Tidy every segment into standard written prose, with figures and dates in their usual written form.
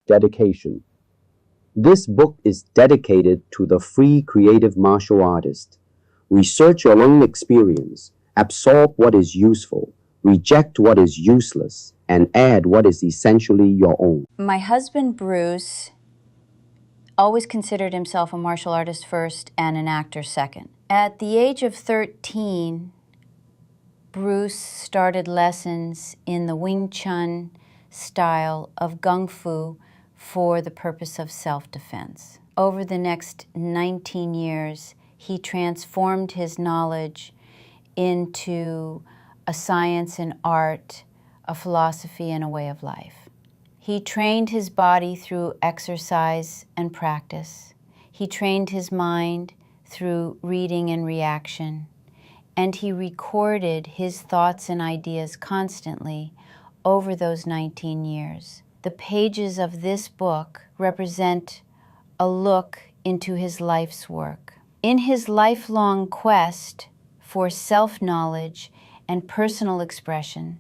Dedication. This book is dedicated to the free creative martial artist. Research your own experience, absorb what is useful, reject what is useless, and add what is essentially your own. My husband, Bruce, always considered himself a martial artist first and an actor second. At the age of 13, Bruce started lessons in the Wing Chun style of Kung Fu for the purpose of self-defense. Over the next 19 years, he transformed his knowledge into a science and art, a philosophy, and a way of life. He trained his body through exercise and practice. He trained his mind through reading and reaction. And he recorded his thoughts and ideas constantly over those 19 years. The pages of this book represent a look into his life's work. In his lifelong quest for self-knowledge and personal expression,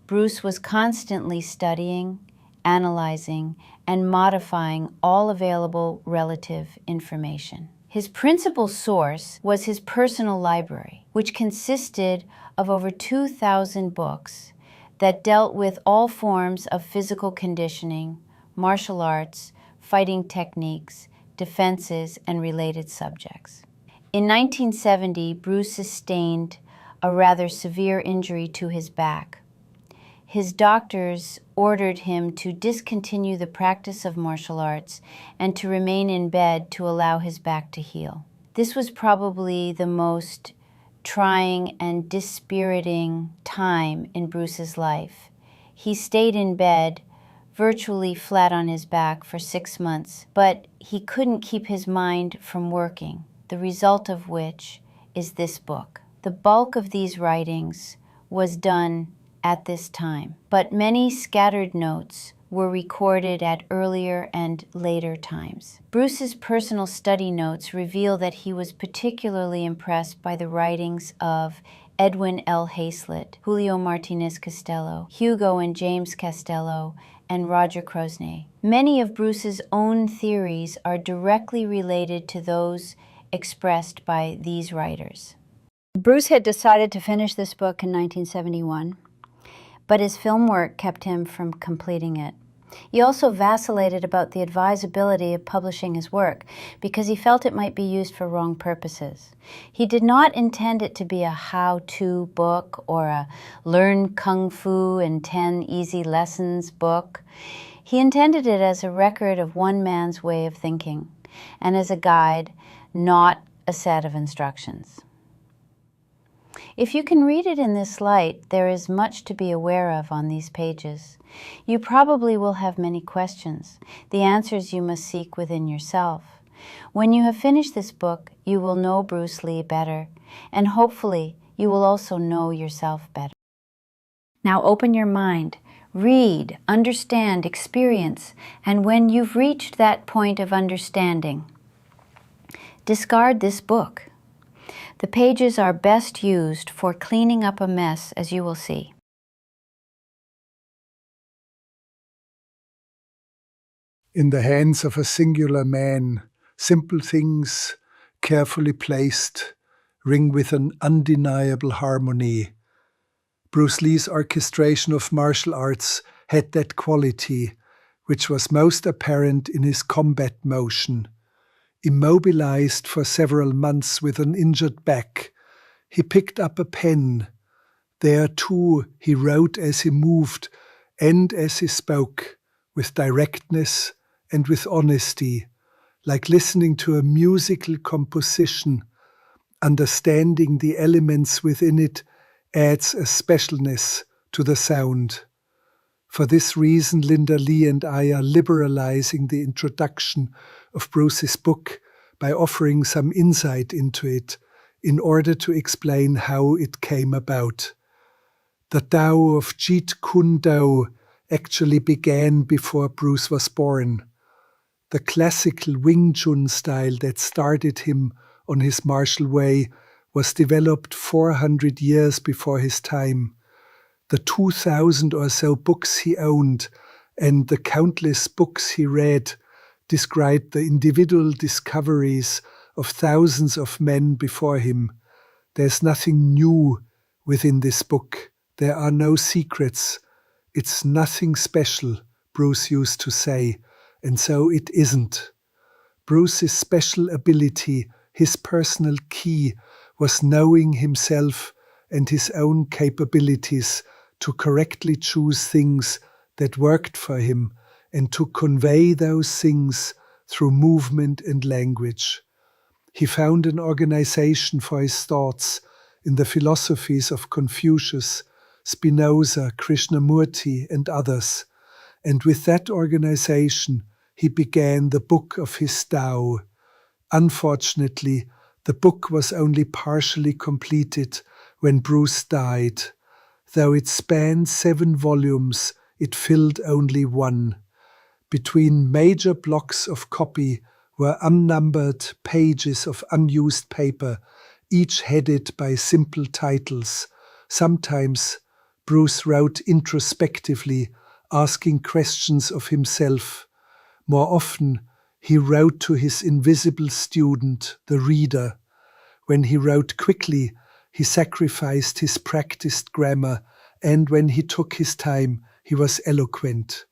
Bruce was constantly studying, analyzing, and modifying all available relative information. His principal source was his personal library, which consisted of over 2,000 books that dealt with all forms of physical conditioning, martial arts, fighting techniques, defenses, and related subjects. In 1970, Bruce sustained a rather severe injury to his back. His doctors ordered him to discontinue the practice of martial arts and to remain in bed to allow his back to heal. This was probably the most trying and dispiriting time in Bruce's life. He stayed in bed, virtually flat on his back, for 6 months, but he couldn't keep his mind from working, the result of which is this book. The bulk of these writings was done at this time, but many scattered notes were recorded at earlier and later times. Bruce's personal study notes reveal that he was particularly impressed by the writings of Edwin L. Hazlitt, Julio Martinez Castello, Hugo and James Castello, and Roger Crosnay. Many of Bruce's own theories are directly related to those expressed by these writers. Bruce had decided to finish this book in 1971, but his film work kept him from completing it. He also vacillated about the advisability of publishing his work because he felt it might be used for wrong purposes. He did not intend it to be a how-to book or a Learn Kung Fu in 10 Easy Lessons book. He intended it as a record of one man's way of thinking and as a guide, not a set of instructions. If you can read it in this light, there is much to be aware of on these pages. You probably will have many questions, the answers you must seek within yourself. When you have finished this book, you will know Bruce Lee better, and hopefully you will also know yourself better. Now open your mind, read, understand, experience, and when you've reached that point of understanding, discard this book. The pages are best used for cleaning up a mess, as you will see. In the hands of a singular man, simple things, carefully placed, ring with an undeniable harmony. Bruce Lee's orchestration of martial arts had that quality, which was most apparent in his combat motion. Immobilized for several months with an injured back, he picked up a pen. There too he wrote as he moved and as he spoke, with directness and with honesty, like listening to a musical composition. Understanding the elements within it adds a specialness to the sound. For this reason, Linda Lee and I are liberalizing the introduction of Bruce's book by offering some insight into it in order to explain how it came about. The Tao of Jeet Kune actually began before Bruce was born. The classical Wing Chun style that started him on his martial way was developed 400 years before his time. The 2,000 or so books he owned and the countless books he read described the individual discoveries of thousands of men before him. There's nothing new within this book. There are no secrets. It's nothing special, Bruce used to say, and so it isn't. Bruce's special ability, his personal key, was knowing himself and his own capabilities to correctly choose things that worked for him and to convey those things through movement and language. He found an organization for his thoughts in the philosophies of Confucius, Spinoza, Krishnamurti, and others, and with that organization he began the book of his Tao. Unfortunately, the book was only partially completed when Bruce died. Though it spanned 7 volumes, it filled only 1. Between major blocks of copy were unnumbered pages of unused paper, each headed by simple titles. Sometimes Bruce wrote introspectively, asking questions of himself. More often, he wrote to his invisible student, the reader. When he wrote quickly, he sacrificed his practiced grammar, and when he took his time, he was eloquent.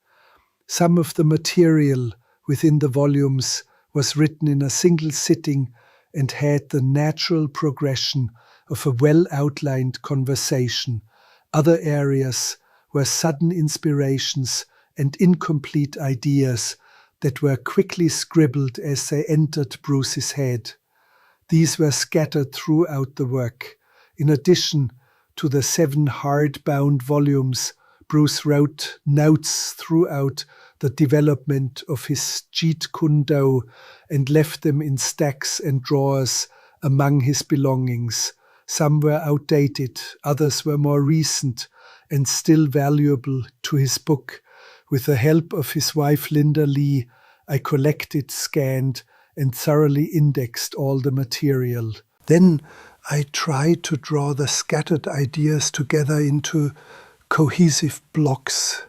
Some of the material within the volumes was written in a single sitting and had the natural progression of a well-outlined conversation. Other areas were sudden inspirations and incomplete ideas that were quickly scribbled as they entered Bruce's head. These were scattered throughout the work. In addition to the 7 hard-bound volumes, Bruce wrote notes throughout the development of his Jeet Kune and left them in stacks and drawers among his belongings. Some were outdated, others were more recent and still valuable to his book. With the help of his wife Linda Lee, I collected, scanned, and thoroughly indexed all the material. Then I tried to draw the scattered ideas together into cohesive blocks.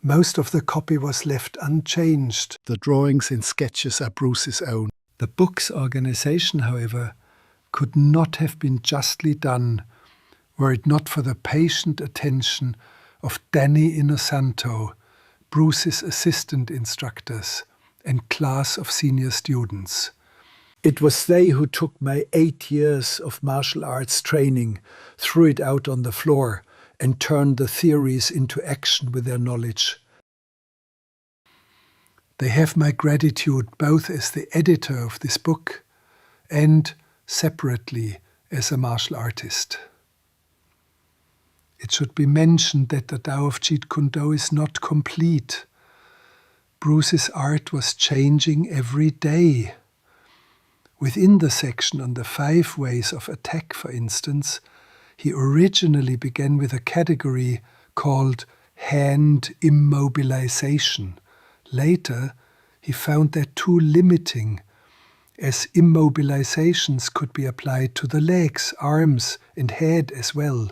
Most of the copy was left unchanged. The drawings and sketches are Bruce's own. The book's organization, however, could not have been justly done were it not for the patient attention of Danny Inosanto, Bruce's assistant instructors, and class of senior students. It was they who took my 8 years of martial arts training, threw it out on the floor, and turned the theories into action with their knowledge. They have my gratitude both as the editor of this book and separately as a martial artist. It should be mentioned that the Tao of Jeet Kune is not complete. Bruce's art was changing every day. Within the section on the 5 ways of attack, for instance, he originally began with a category called hand immobilization. Later, he found that too limiting, as immobilizations could be applied to the legs, arms, and head as well.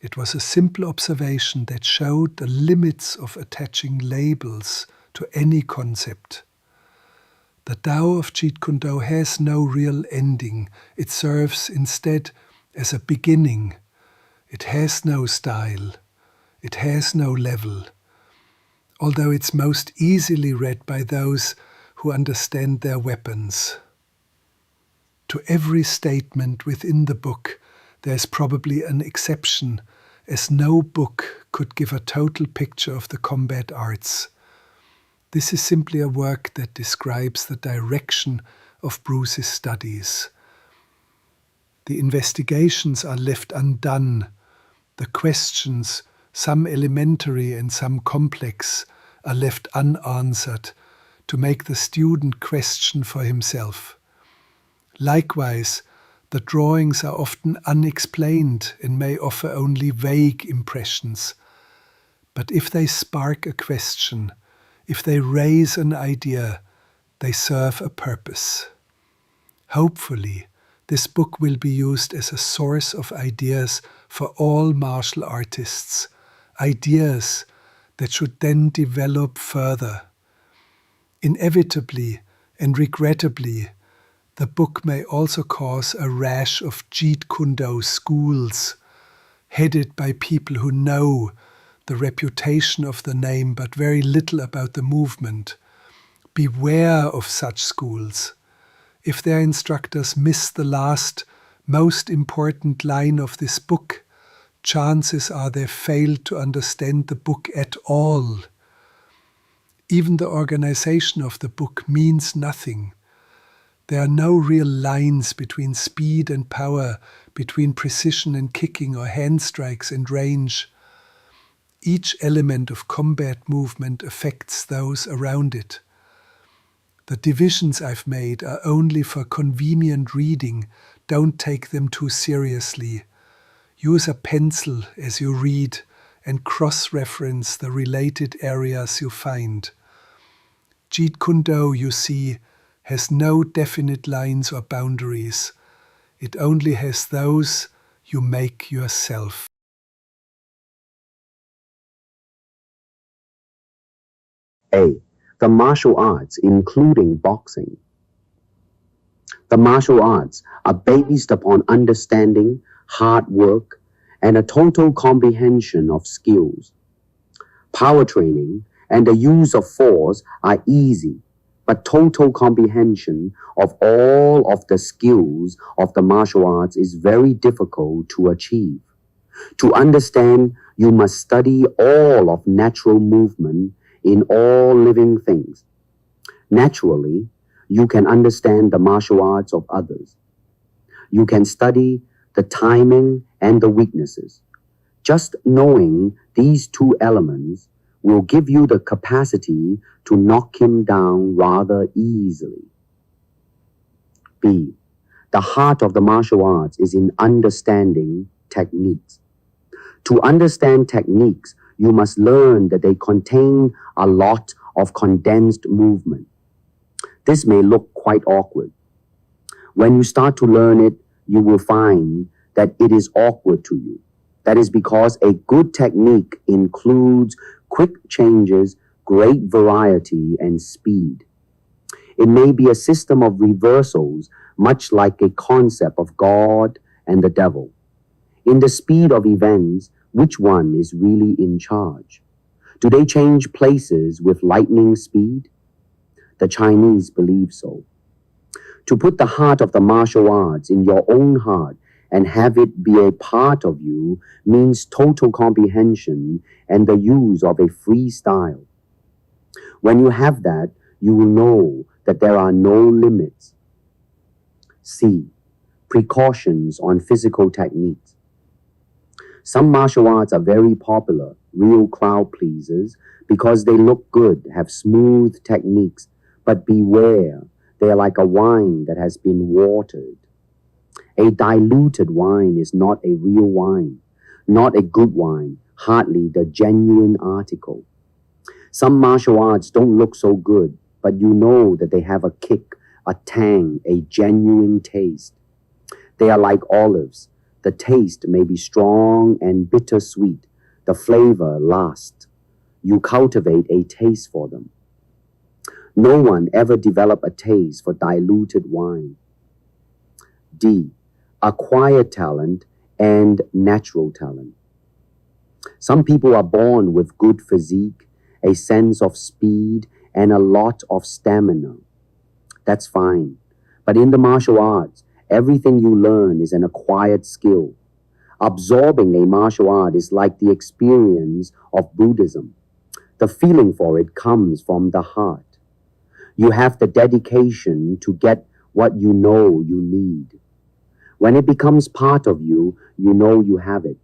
It was a simple observation that showed the limits of attaching labels to any concept. The Tao of Jeet Kune has no real ending. It serves instead as a beginning. It has no style. It has no level. Although it's most easily read by those who understand their weapons. To every statement within the book, there's probably an exception, as no book could give a total picture of the combat arts. This is simply a work that describes the direction of Bruce's studies. The investigations are left undone. The questions, some elementary and some complex, are left unanswered to make the student question for himself. Likewise, the drawings are often unexplained and may offer only vague impressions. But if they spark a question, if they raise an idea, they serve a purpose. Hopefully, this book will be used as a source of ideas for all martial artists, ideas that should then develop further. Inevitably and regrettably, the book may also cause a rash of Jeet Kune schools, headed by people who know the reputation of the name but very little about the movement. Beware of such schools. If their instructors miss the last, most important line of this book, chances are they failed to understand the book at all. Even the organization of the book means nothing. There are no real lines between speed and power, between precision and kicking or hand strikes and range. Each element of combat movement affects those around it. The divisions I've made are only for convenient reading. Don't take them too seriously. Use a pencil as you read and cross-reference the related areas you find. Jeet Kune, you see, has no definite lines or boundaries. It only has those you make yourself. A. The martial arts, including boxing. The martial arts are based upon understanding, hard work, and a total comprehension of skills. Power training and the use of force are easy, but total comprehension of all of the skills of the martial arts is very difficult to achieve. To understand, you must study all of natural movement in all living things. Naturally, you can understand the martial arts of others. You can study the timing and the weaknesses. Just knowing these two elements will give you the capacity to knock him down rather easily. B. The heart of the martial arts is in understanding techniques. To understand techniques, you must learn that they contain a lot of condensed movement. This may look quite awkward. When you start to learn it, you will find that it is awkward to you. That is because a good technique includes quick changes, great variety, and speed. It may be a system of reversals, much like a concept of God and the devil. In the speed of events, which one is really in charge? Do they change places with lightning speed? The Chinese believe so. To put the heart of the martial arts in your own heart and have it be a part of you means total comprehension and the use of a free style. When you have that, you will know that there are no limits. C. Precautions on physical techniques. Some martial arts are very popular, real crowd pleasers, because they look good, have smooth techniques, but beware, they are like a wine that has been watered. A diluted wine is not a real wine, not a good wine, hardly the genuine article. Some martial arts don't look so good, but you know that they have a kick, a tang, a genuine taste. They are like olives. The taste may be strong and bittersweet. The flavor lasts. You cultivate a taste for them. No one ever developed a taste for diluted wine. D. Acquired talent and natural talent. Some people are born with good physique, a sense of speed, and a lot of stamina. That's fine. But in the martial arts, everything you learn is an acquired skill. Absorbing a martial art is like the experience of Buddhism. The feeling for it comes from the heart. You have the dedication to get what you know you need. When it becomes part of you, you know you have it.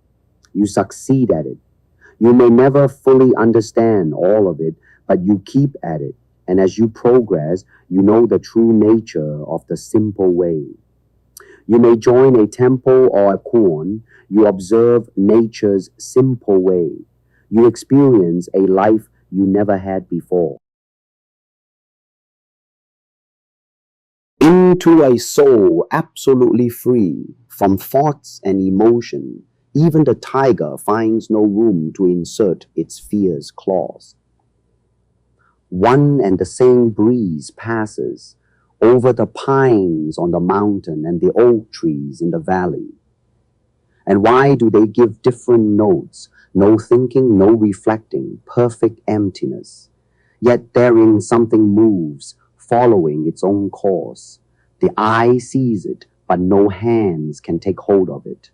You succeed at it. You may never fully understand all of it, but you keep at it. And as you progress, you know the true nature of the simple way. You may join a temple or a koan. You observe nature's simple way. You experience a life you never had before. Into a soul absolutely free from thoughts and emotion, Even the tiger finds no room to insert its fierce claws. One and the same breeze passes over the pines on the mountain and the oak trees in the valley. And why do they give different notes? No thinking, no reflecting, perfect emptiness. Yet therein something moves, following its own course. The eye sees it, but no hands can take hold of it.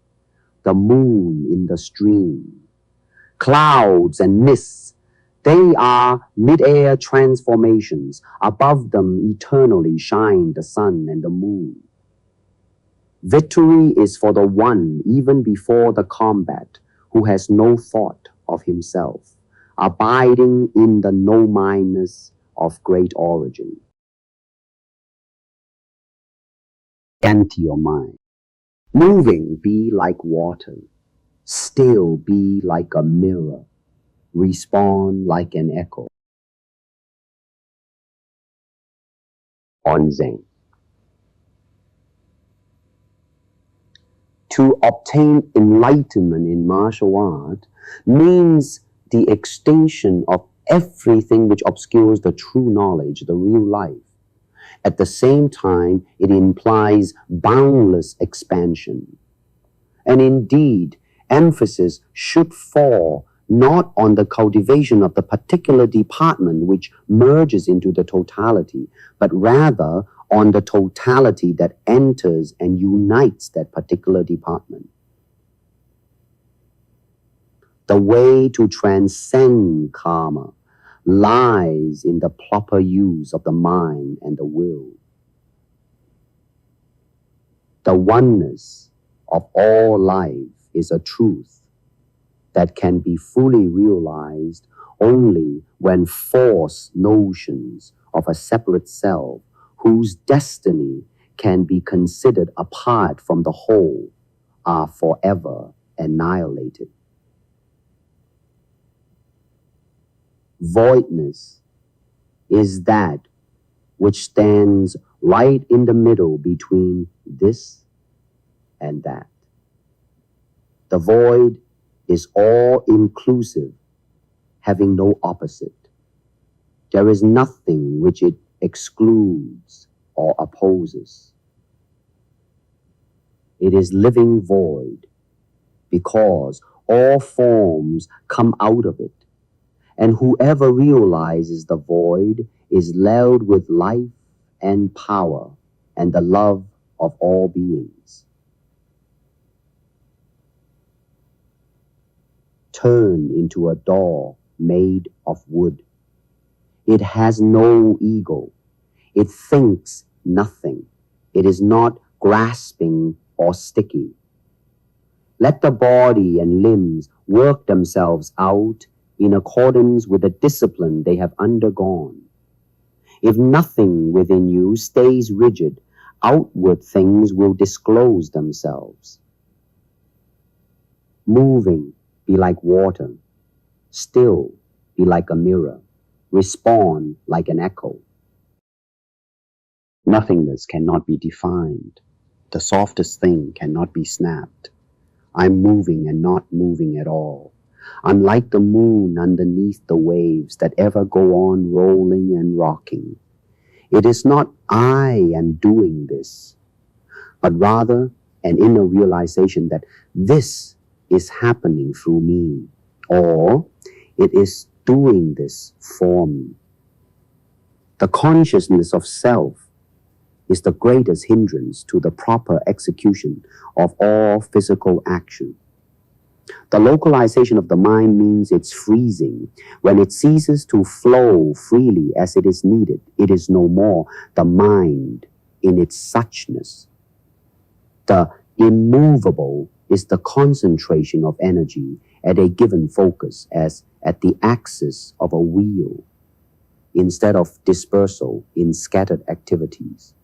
The moon in the stream. Clouds and mists, they are mid-air transformations. Above them eternally shine the sun and the moon. Victory is for the one even before the combat, who has no thought of himself, abiding in the no-mindness of great origin. Empty your mind. Moving, be like water. Still, be like a mirror. Respond like an echo. Onzen. To obtain enlightenment in martial art means the extinction of everything which obscures the true knowledge, the real life. At the same time, it implies boundless expansion. And indeed, emphasis should fall not on the cultivation of the particular department which merges into the totality, but rather on the totality that enters and unites that particular department. The way to transcend karma lies in the proper use of the mind and the will. The oneness of all life is a truth that can be fully realized only when false notions of a separate self whose destiny can be considered apart from the whole are forever annihilated. Voidness is that which stands right in the middle between this and that. The void is all-inclusive, having no opposite. There is nothing which it excludes or opposes. It is living void because all forms come out of it, and whoever realizes the void is loud with life and power and the love of all beings. Turn into a doll made of wood. It has no ego. It thinks nothing. It is not grasping or sticky. Let the body and limbs work themselves out in accordance with the discipline they have undergone. If nothing within you stays rigid, outward things will disclose themselves. Moving, be like water. Still, be like a mirror. Respond like an echo. Nothingness cannot be defined. The softest thing cannot be snapped. I'm moving and not moving at all. I'm like the moon underneath the waves that ever go on rolling and rocking. It is not I am doing this, but rather an inner realization that this is happening through me, or it is doing this for me. The consciousness of self is the greatest hindrance to the proper execution of all physical action. The localization of the mind means its freezing. When it ceases to flow freely as it is needed, it is no more the mind in its suchness. The immovable is the concentration of energy at a given focus, as at the axis of a wheel, instead of dispersal in scattered activities.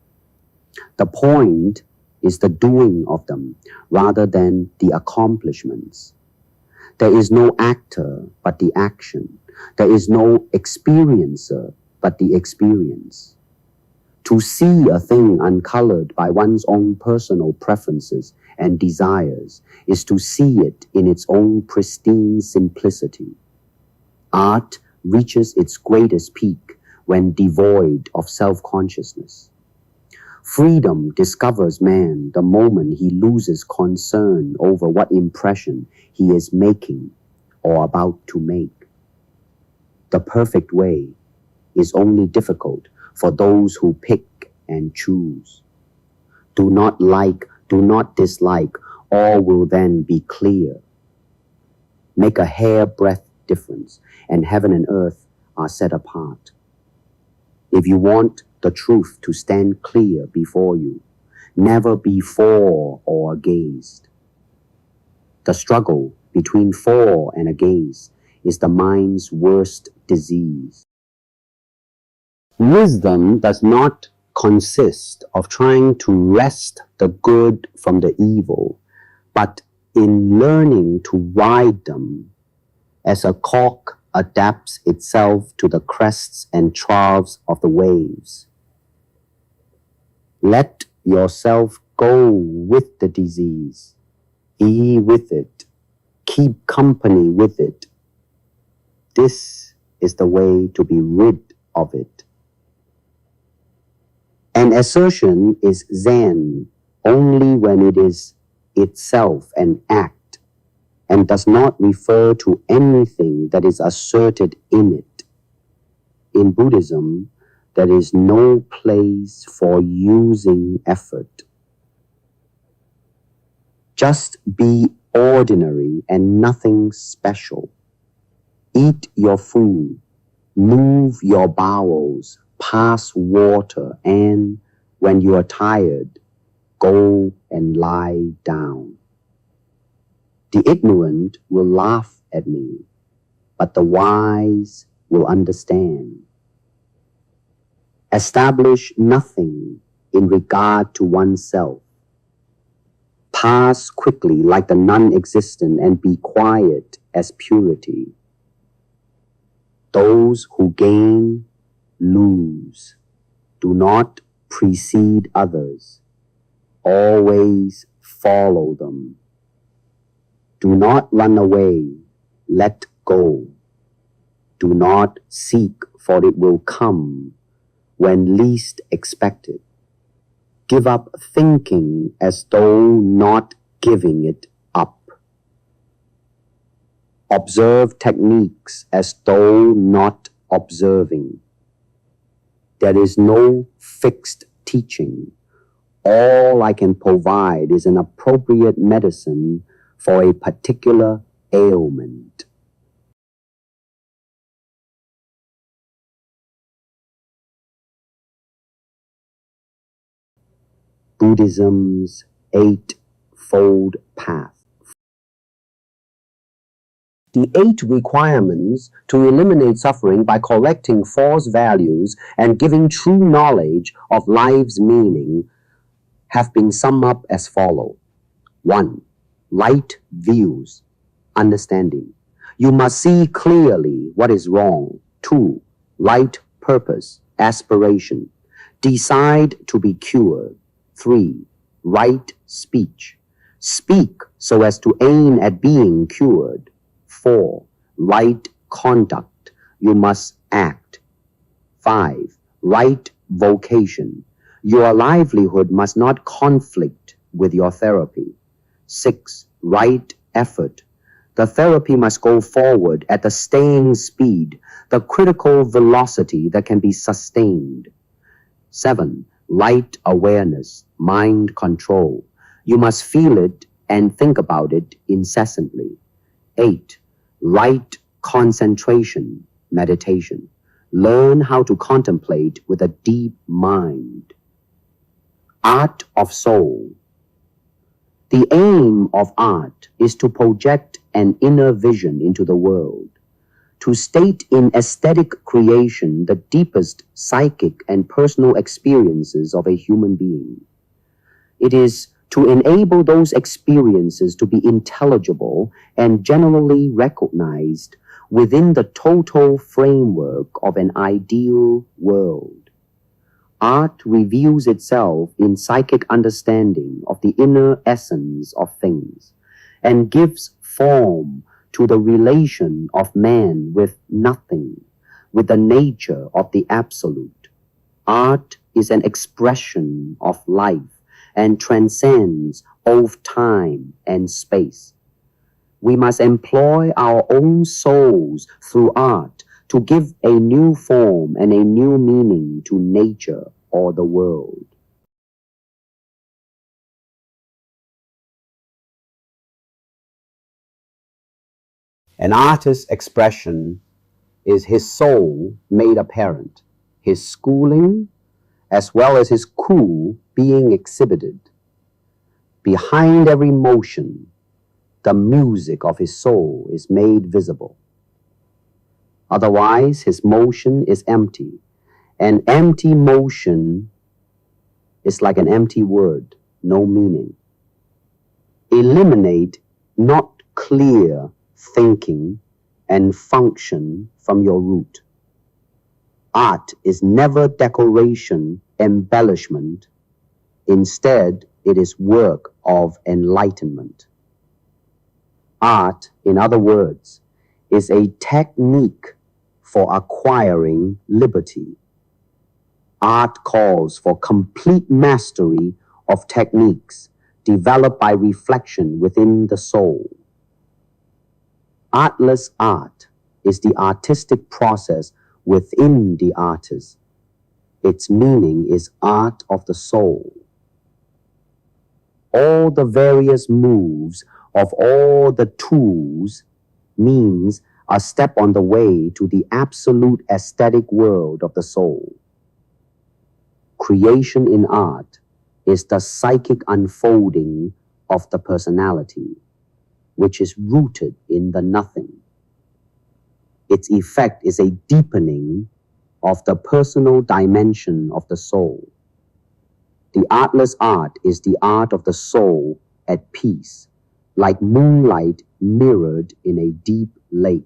The point is the doing of them rather than the accomplishments. There is no actor but the action. There is no experiencer but the experience. To see a thing uncolored by one's own personal preferences and desires is to see it in its own pristine simplicity. Art reaches its greatest peak when devoid of self-consciousness. Freedom discovers man the moment he loses concern over what impression he is making or about to make. The perfect way is only difficult for those who pick and choose. Do not like, do not dislike, all will then be clear. Make a hair-breadth difference, and heaven and earth are set apart. If you want the truth to stand clear before you, never be for or against. The struggle between for and against is the mind's worst disease. Wisdom does not consist of trying to wrest the good from the evil, but in learning to ride them as a cork adapts itself to the crests and troughs of the waves. Let yourself go with the disease. Be with it. Keep company with it. This is the way to be rid of it. An assertion is Zen only when it is itself an act and does not refer to anything that is asserted in it. In Buddhism, there is no place for using effort. Just be ordinary and nothing special. Eat your food, move your bowels, pass water, and when you are tired, go and lie down. The ignorant will laugh at me, but the wise will understand. Establish nothing in regard to oneself. Pass quickly like the non-existent and be quiet as purity. Those who gain, lose. Do not precede others. Always follow them. Do not run away. Let go. Do not seek, for it will come when least expected. Give up thinking as though not giving it up. Observe techniques as though not observing. There is no fixed teaching. All I can provide is an appropriate medicine for a particular ailment. Buddhism's Eightfold Path. The 8 requirements to eliminate suffering by correcting false values and giving true knowledge of life's meaning have been summed up as follows. 1. Right views, understanding. You must see clearly what is wrong. 2. Right purpose, aspiration. Decide to be cured. 3. Right speech. Speak so as to aim at being cured. 4. Right conduct. You must act. 5. Right vocation. Your livelihood must not conflict with your therapy. 6. Right effort. The therapy must go forward at the staying speed, the critical velocity that can be sustained. 7. Right awareness, mind control. You must feel it and think about it incessantly. 8. Right concentration, meditation. Learn how to contemplate with a deep mind. Art of soul. The aim of art is to project an inner vision into the world, to state in aesthetic creation the deepest psychic and personal experiences of a human being. It is to enable those experiences to be intelligible and generally recognized within the total framework of an ideal world. art reveals itself in psychic understanding of the inner essence of things and gives form to the relation of man with nothing, with the nature of the absolute. Art is an expression of life and transcends both time and space. We must employ our own souls through art to give a new form and a new meaning to nature or the world. An artist's expression is his soul made apparent, his schooling as well as his coup being exhibited. Behind every motion, the music of his soul is made visible. Otherwise, his motion is empty. An empty motion is like an empty word, no meaning. Eliminate not clear thinking and function from your root. Art is never decoration, embellishment. Instead, it is work of enlightenment. Art, in other words, is a technique for acquiring liberty. Art calls for complete mastery of techniques developed by reflection within the soul. Artless art is the artistic process within the artist. Its meaning is art of the soul. All the various moves of all the tools means a step on the way to the absolute aesthetic world of the soul. Creation in art is the psychic unfolding of the personality, which is rooted in the nothing. Its effect is a deepening of the personal dimension of the soul. The artless art is the art of the soul at peace, like moonlight mirrored in a deep lake.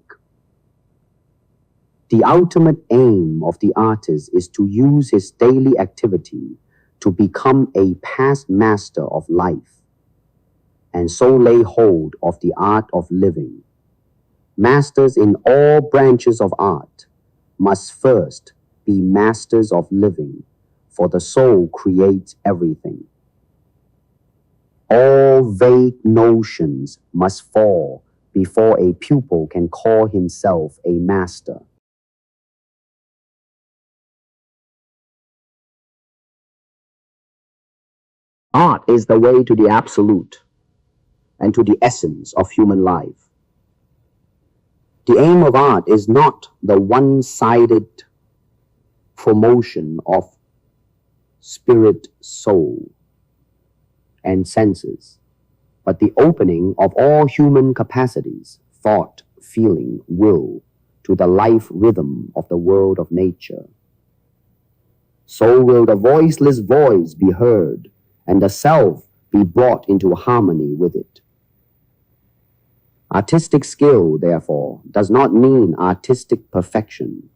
The ultimate aim of the artist is to use his daily activity to become a past master of life, and so lay hold of the art of living. Masters in all branches of art must first be masters of living, for the soul creates everything. All vague notions must fall before a pupil can call himself a master. Art is the way to the absolute and to the essence of human life. The aim of art is not the one-sided promotion of spirit, soul, and senses, but the opening of all human capacities, thought, feeling, will, to the life rhythm of the world of nature. So will the voiceless voice be heard, and the self be brought into harmony with it. Artistic skill, therefore, does not mean artistic perfection.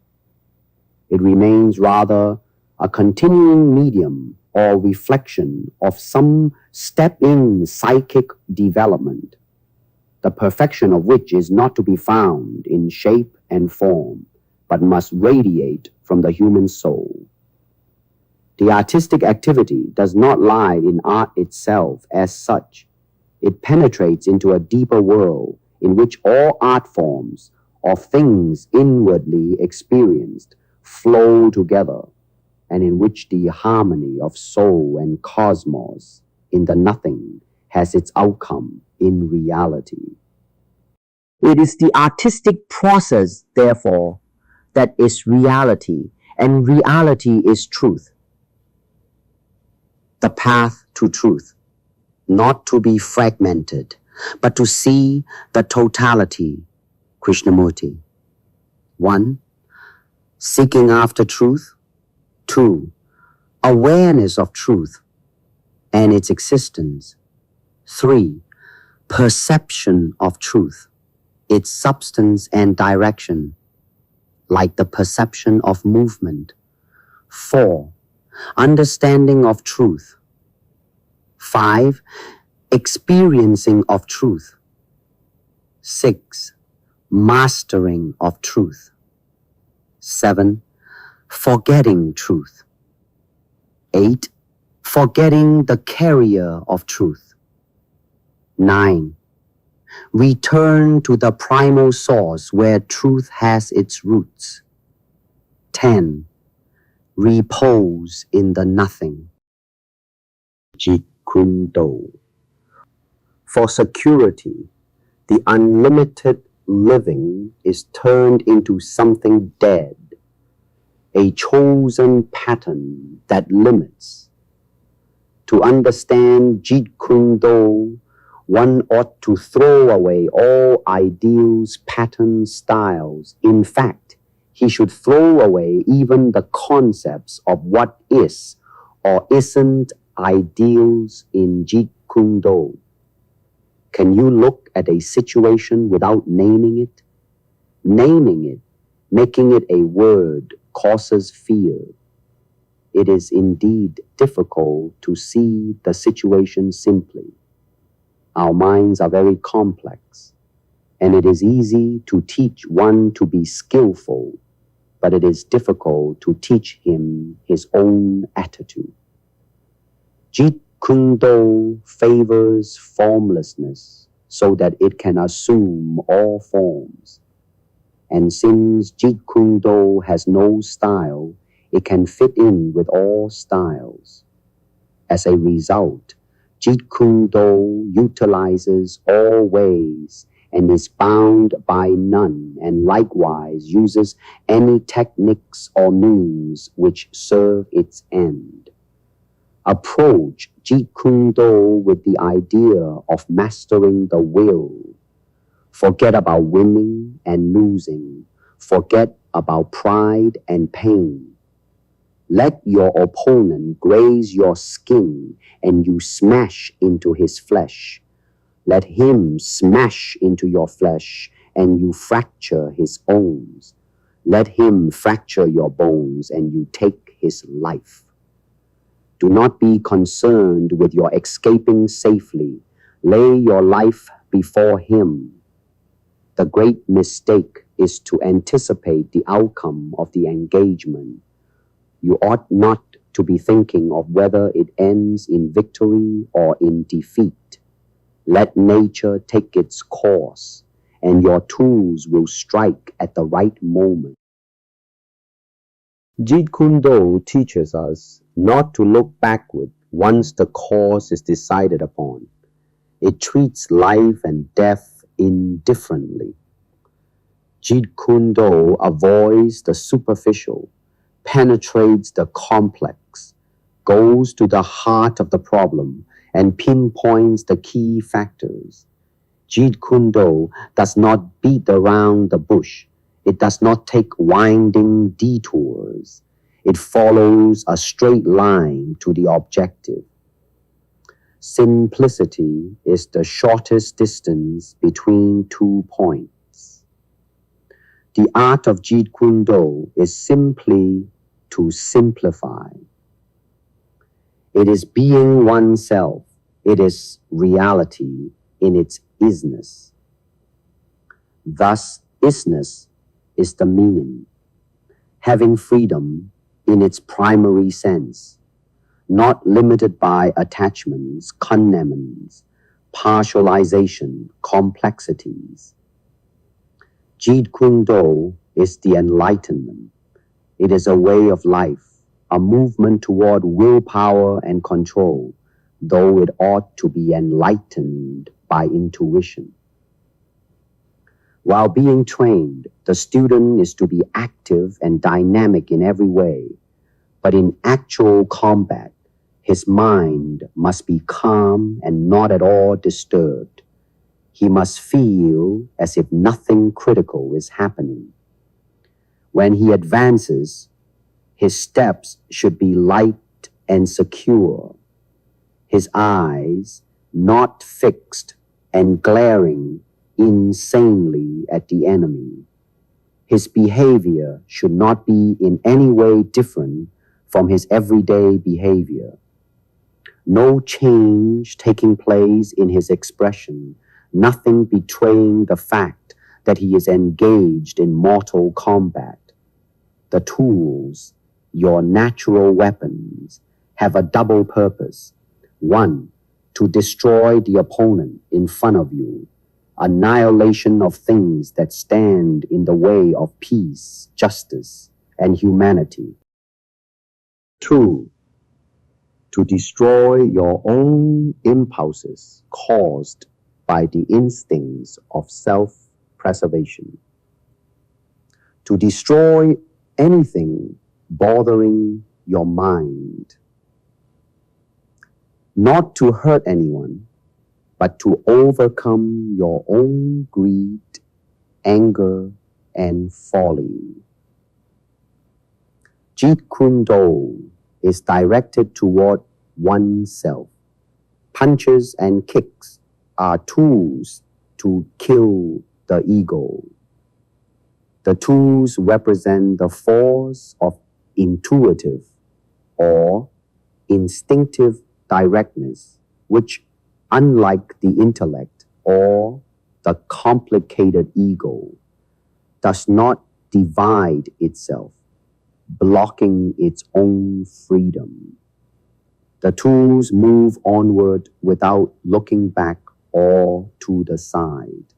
It remains rather a continuing medium or reflection of some step-in psychic development, the perfection of which is not to be found in shape and form, but must radiate from the human soul. The artistic activity does not lie in art itself as such. It penetrates into a deeper world in which all art forms of things inwardly experienced flow together, and in which the harmony of soul and cosmos in the nothing has its outcome in reality. It is the artistic process, therefore, that is reality, and reality is truth. The path to truth, not to be fragmented, but to see the totality, Krishnamurti. 1. Seeking after truth. 2. Awareness of truth and its existence. 3. Perception of truth, its substance and direction, like the perception of movement. 4. understanding of truth. 5. Experiencing of truth. 6. Mastering of truth. 7. Forgetting truth. 8. Forgetting the carrier of truth. 9. Return to the primal source where truth has its roots. 10. Repose in the nothing. Jeet Kune. For security, the unlimited living is turned into something dead, a chosen pattern that limits. To understand Jeet Kune, one ought to throw away all ideals, patterns, styles. In fact, he should throw away even the concepts of what is or isn't ideals in Jeet Kune. Can you look at a situation without naming it? Naming it, making it a word, causes fear. It is indeed difficult to see the situation simply. Our minds are very complex, and it is easy to teach one to be skillful, but it is difficult to teach him his own attitude. Jeet Kune favors formlessness so that it can assume all forms. And since Jeet Kune has no style, it can fit in with all styles. As a result, Jeet Kune utilizes all ways and is bound by none, and likewise uses any techniques or means which serve its end. Approach Jeet Kune with the idea of mastering the will. Forget about winning and losing. Forget about pride and pain. Let your opponent graze your skin and you smash into his flesh. Let him smash into your flesh and you fracture his bones. Let him fracture your bones and you take his life. Do not be concerned with your escaping safely. Lay your life before him. The great mistake is to anticipate the outcome of the engagement. You ought not to be thinking of whether it ends in victory or in defeat. Let nature take its course, and your tools will strike at the right moment. Jeet Kune teaches us not to look backward once the course is decided upon. It treats life and death indifferently. Jeet Kune avoids the superficial, penetrates the complex, goes to the heart of the problem, and pinpoints the key factors. Jeet Kune does not beat around the bush. It does not take winding detours. It follows a straight line to the objective. Simplicity is the shortest distance between 2 points. The art of Jeet Kune is simply to simplify. It is being oneself. It is reality in its isness. Thus, isness is the meaning. Having freedom in its primary sense, not limited by attachments, connements, partialization, complexities. Jeet Kune is the enlightenment. It is a way of life, a movement toward willpower and control, though it ought to be enlightened by intuition. While being trained, the student is to be active and dynamic in every way, but in actual combat, his mind must be calm and not at all disturbed. He must feel as if nothing critical is happening. When he advances, his steps should be light and secure, his eyes not fixed and glaring insanely at the enemy. His behavior should not be in any way different from his everyday behavior. No change taking place in his expression, nothing betraying the fact that he is engaged in mortal combat. The tools, your natural weapons, have a double purpose. One, to destroy the opponent in front of you, annihilation of things that stand in the way of peace, justice, and humanity. Two, to destroy your own impulses caused by the instincts of self-preservation. To destroy anything bothering your mind. Not to hurt anyone, but to overcome your own greed, anger, and folly. Jeet Kune is directed toward oneself. Punches and kicks are tools to kill the ego. The tools represent the force of intuitive or instinctive directness, which, unlike the intellect or the complicated ego, does not divide itself, blocking its own freedom. The tools move onward without looking back or to the side.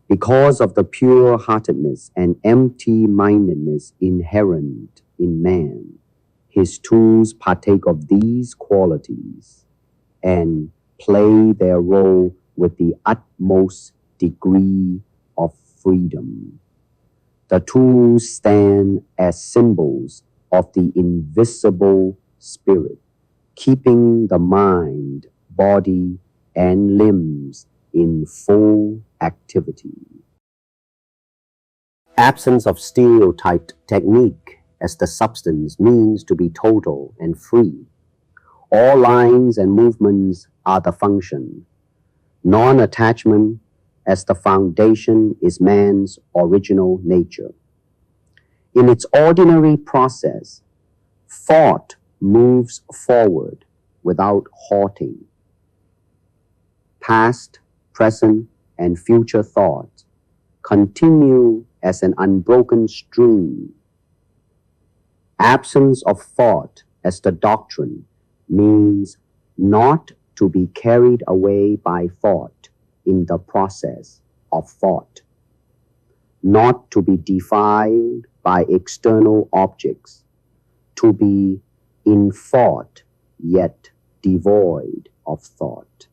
Because of the pure-heartedness and empty-mindedness inherent in man, his tools partake of these qualities and play their role with the utmost degree of freedom. The tools stand as symbols of the invisible spirit, keeping the mind, body, and limbs in full activity. Absence of stereotyped technique as the substance means to be total and free. All lines and movements are the function. Non-attachment as the foundation is man's original nature. In its ordinary process, thought moves forward without halting. Past, present, and future thoughts continue as an unbroken stream. Absence of thought as the doctrine means not to be carried away by thought in the process of thought, not to be defiled by external objects, to be in thought yet devoid of thought.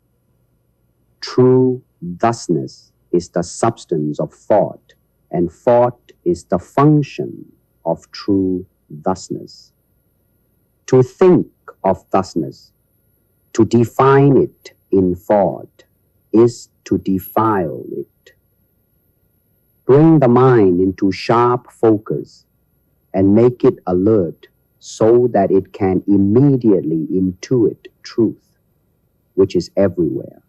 True thusness is the substance of thought, and thought is the function of true thusness. To think of thusness, to define it in thought, is to defile it. Bring the mind into sharp focus and make it alert so that it can immediately intuit truth, which is everywhere.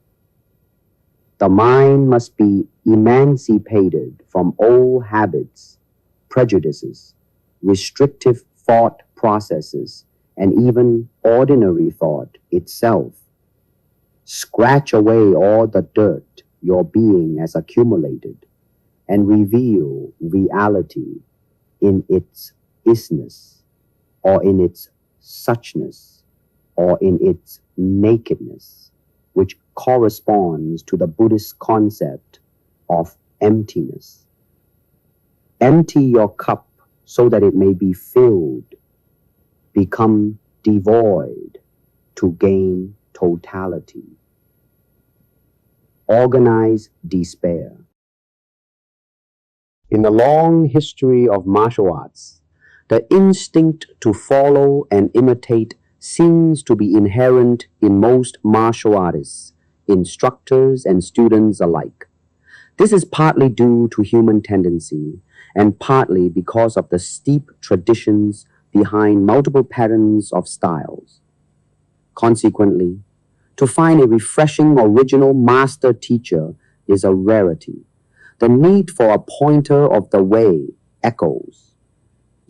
The mind must be emancipated from old habits, prejudices, restrictive thought processes, and even ordinary thought itself. Scratch away all the dirt your being has accumulated and reveal reality in its isness, or in its suchness, or in its nakedness, which corresponds to the Buddhist concept of emptiness. Empty your cup so that it may be filled. Become devoid to gain totality. Organize despair. In the long history of martial arts, the instinct to follow and imitate seems to be inherent in most martial artists, instructors and students alike. This is partly due to human tendency and partly because of the steep traditions behind multiple patterns of styles. Consequently, to find a refreshing original master teacher is a rarity. The need for a pointer of the way echoes.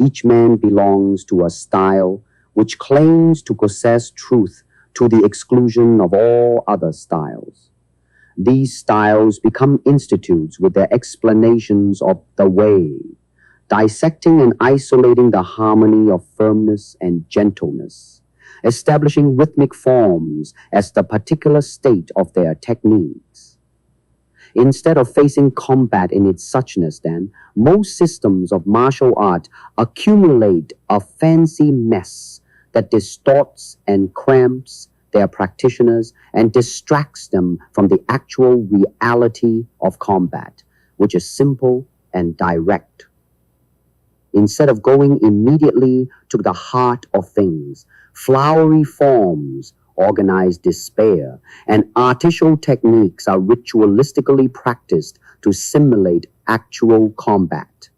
Each man belongs to a style which claims to possess truth to the exclusion of all other styles. These styles become institutes with their explanations of the way, dissecting and isolating the harmony of firmness and gentleness, establishing rhythmic forms as the particular state of their techniques. Instead of facing combat in its suchness, then, most systems of martial art accumulate a fancy mess that distorts and cramps their practitioners and distracts them from the actual reality of combat, which is simple and direct. Instead of going immediately to the heart of things, flowery forms organize despair, and artificial techniques are ritualistically practiced to simulate actual combat.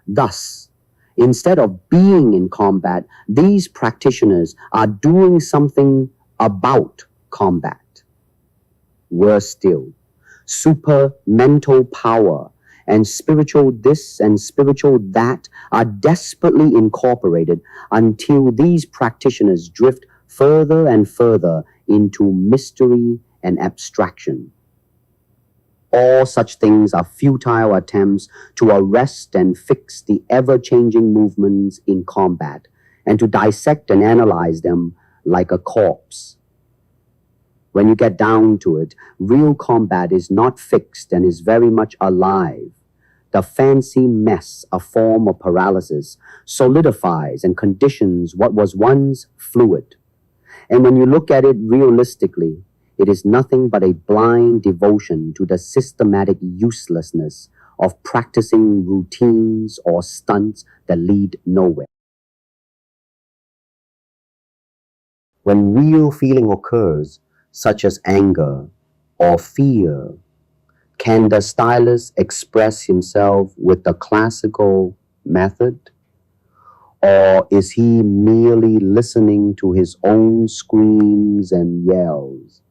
Thus, instead of being in combat, these practitioners are doing something about combat. Worse still, super mental power and spiritual this and spiritual that are desperately incorporated until these practitioners drift further and further into mystery and abstraction. All such things are futile attempts to arrest and fix the ever-changing movements in combat and to dissect and analyze them like a corpse. When you get down to it, real combat is not fixed and is very much alive. The fancy mess, a form of paralysis, solidifies and conditions what was once fluid. And when you look at it realistically, it is nothing but a blind devotion to the systematic uselessness of practicing routines or stunts that lead nowhere. When real feeling occurs, such as anger or fear, can the stylist express himself with the classical method? Or is he merely listening to his own screams and yells?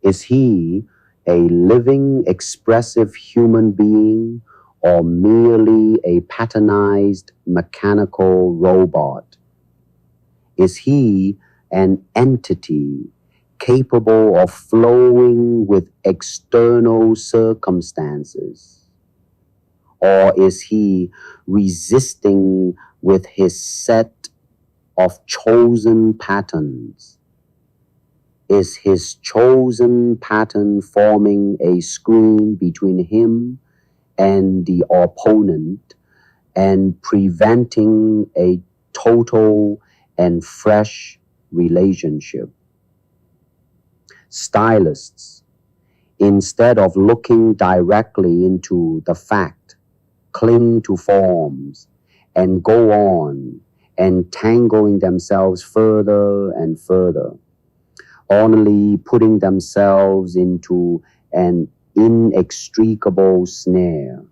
Is he a living, expressive human being or merely a patternized mechanical robot? Is he an entity capable of flowing with external circumstances? Or is he resisting with his set of chosen patterns? Is his chosen pattern forming a screen between him and the opponent and preventing a total and fresh relationship? Stylists, instead of looking directly into the fact, cling to forms and go on entangling themselves further and further, only putting themselves into an inextricable snare.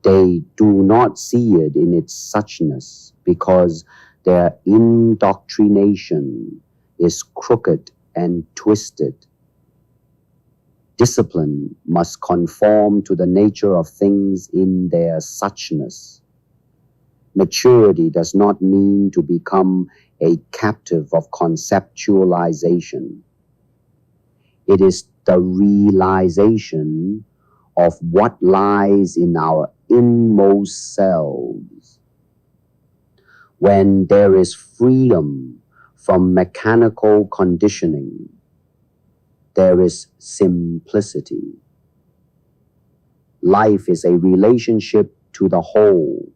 They do not see it in its suchness because their indoctrination is crooked and twisted. Discipline must conform to the nature of things in their suchness. Maturity does not mean to become a captive of conceptualization. It is the realization of what lies in our inmost selves. When there is freedom from mechanical conditioning, there is simplicity. Life is a relationship to the whole.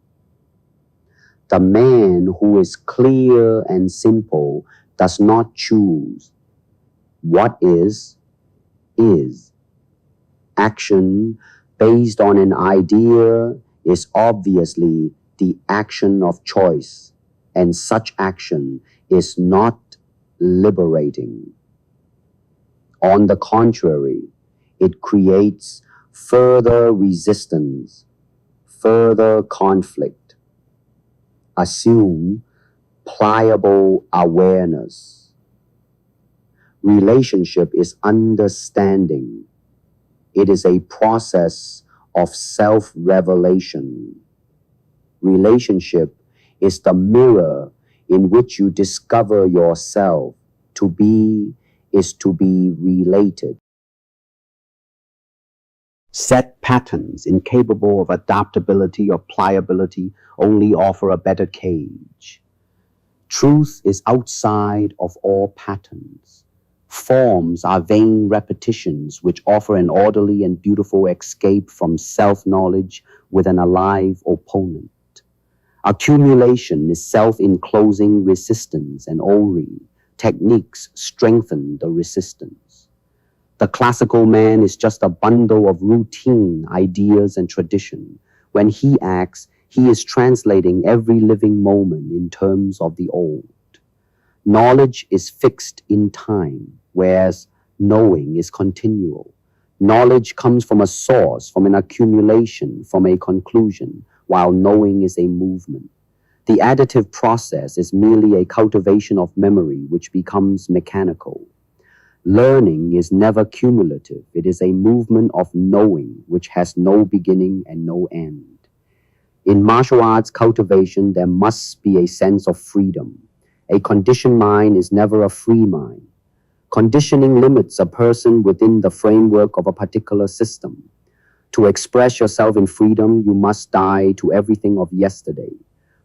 The man who is clear and simple does not choose. What is. Action based on an idea is obviously the action of choice, and such action is not liberating. On the contrary, it creates further resistance, further conflict. Assume pliable awareness. Relationship is understanding. It is a process of self-revelation. Relationship is the mirror in which you discover yourself. To be is to be related. Set patterns incapable of adaptability or pliability only offer a better cage. Truth is outside of all patterns. Forms are vain repetitions which offer an orderly and beautiful escape from self-knowledge with an alive opponent. Accumulation is self-enclosing resistance, and ori techniques strengthen the resistance. The classical man is just a bundle of routine, ideas, and tradition. When he acts, he is translating every living moment in terms of the old. Knowledge is fixed in time, whereas knowing is continual. Knowledge comes from a source, from an accumulation, from a conclusion, while knowing is a movement. The additive process is merely a cultivation of memory which becomes mechanical. Learning is never cumulative. It is a movement of knowing which has no beginning and no end. In martial arts cultivation, there must be a sense of freedom. A conditioned mind is never a free mind. Conditioning limits a person within the framework of a particular system. To express yourself in freedom, you must die to everything of yesterday.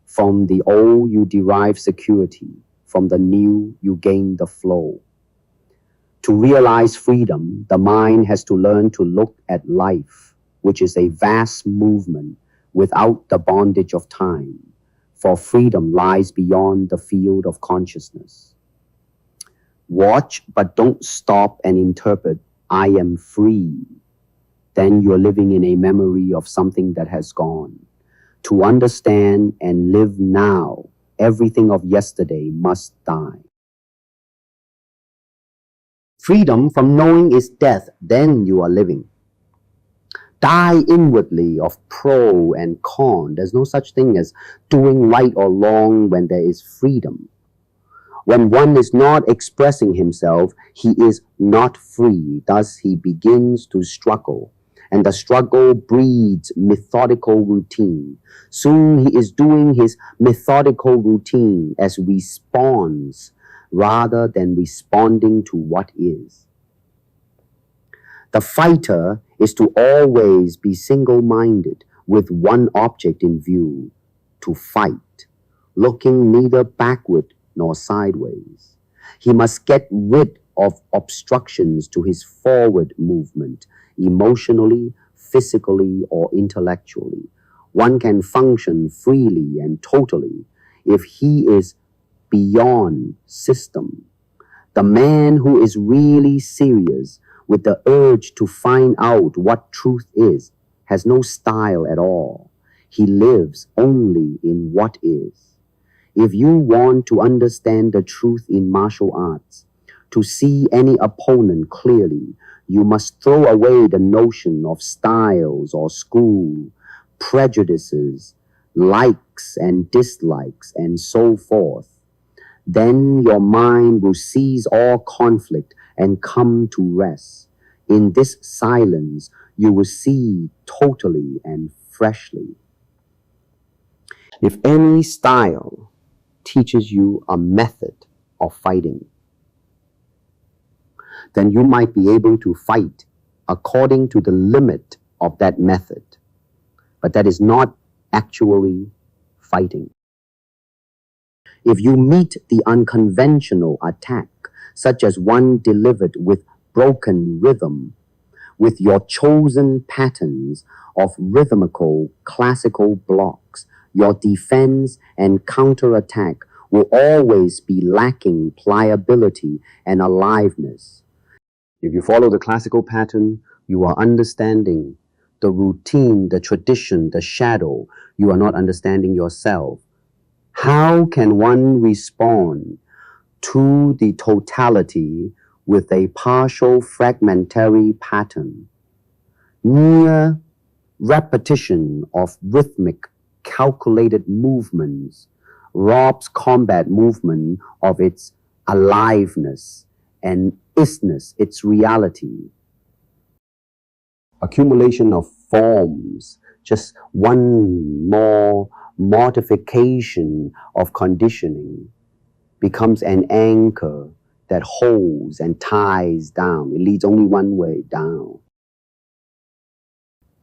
From the old, you derive security. From the new, you gain the flow. To realize freedom, the mind has to learn to look at life, which is a vast movement without the bondage of time, for freedom lies beyond the field of consciousness. Watch, but don't stop and interpret, I am free. Then you're living in a memory of something that has gone. To understand and live now, everything of yesterday must die. Freedom from knowing is death, then you are living. Die inwardly of pro and con. There's no such thing as doing right or wrong when there is freedom. When one is not expressing himself, he is not free. Thus he begins to struggle. And the struggle breeds methodical routine. Soon he is doing his methodical routine as response rather than responding to what is. The fighter is to always be single-minded with one object in view, to fight, looking neither backward nor sideways. He must get rid of obstructions to his forward movement, emotionally, physically, or intellectually. One can function freely and totally if he is beyond system. The man who is really serious with the urge to find out what truth is has no style at all. He lives only in what is. If you want to understand the truth in martial arts, to see any opponent clearly, you must throw away the notion of styles or school, prejudices, likes and dislikes, and so forth. Then your mind will cease all conflict and come to rest. In this silence, you will see totally and freshly. If any style teaches you a method of fighting, then you might be able to fight according to the limit of that method. But that is not actually fighting. If you meet the unconventional attack, such as one delivered with broken rhythm, with your chosen patterns of rhythmical classical blocks, your defense and counterattack will always be lacking pliability and aliveness. If you follow the classical pattern, you are understanding the routine, the tradition, the shadow. You are not understanding yourself. How can one respond to the totality with a partial fragmentary pattern? Mere repetition of rhythmic, calculated movements robs combat movement of its aliveness and isness, its reality. Accumulation of forms, just one more mortification of conditioning becomes an anchor that holds and ties down. It leads only one way, down.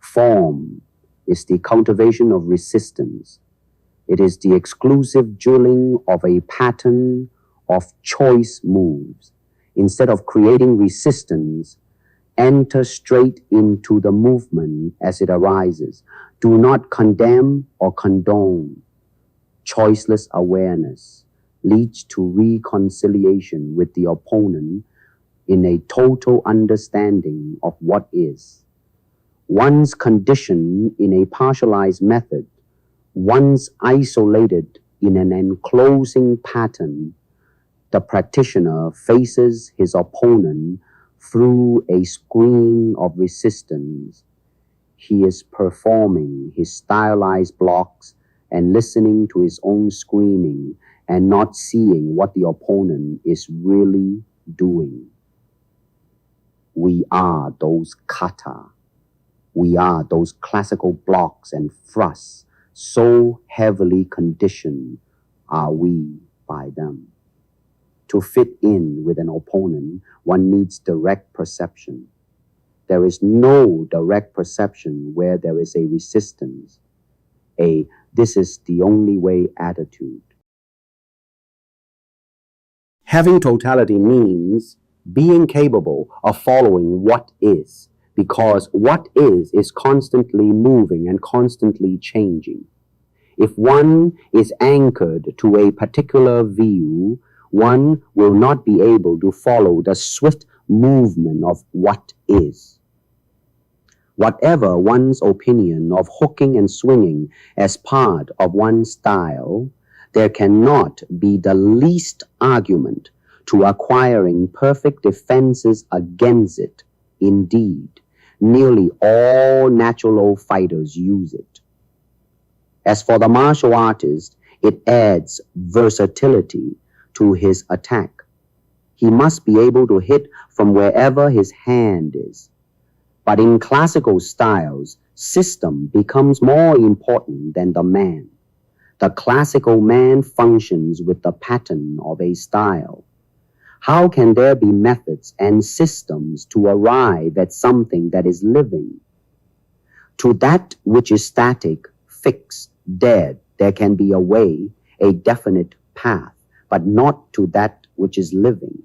Form is the cultivation of resistance. It is the exclusive drilling of a pattern of choice moves. Instead of creating resistance, enter straight into the movement as it arises. Do not condemn or condone. Choiceless awareness leads to reconciliation with the opponent in a total understanding of what is. Once conditioned in a partialized method, once isolated in an enclosing pattern, the practitioner faces his opponent through a screen of resistance. He is performing his stylized blocks and listening to his own screaming and not seeing what the opponent is really doing. We are those kata. We are those classical blocks and thrusts. So heavily conditioned are we by them. To fit in with an opponent, one needs direct perception. There is no direct perception where there is a resistance, a "this is the only way" attitude. Having totality means being capable of following what is, because what is constantly moving and constantly changing. If one is anchored to a particular view, one will not be able to follow the swift movement of what is. Whatever one's opinion of hooking and swinging as part of one's style, there cannot be the least argument to acquiring perfect defenses against it. Indeed, nearly all natural fighters use it. As for the martial artist, it adds versatility to his attack. He must be able to hit from wherever his hand is. But in classical styles, system becomes more important than the man. The classical man functions with the pattern of a style. How can there be methods and systems to arrive at something that is living? To that which is static, fixed, dead, there can be a way, a definite path, but not to that which is living.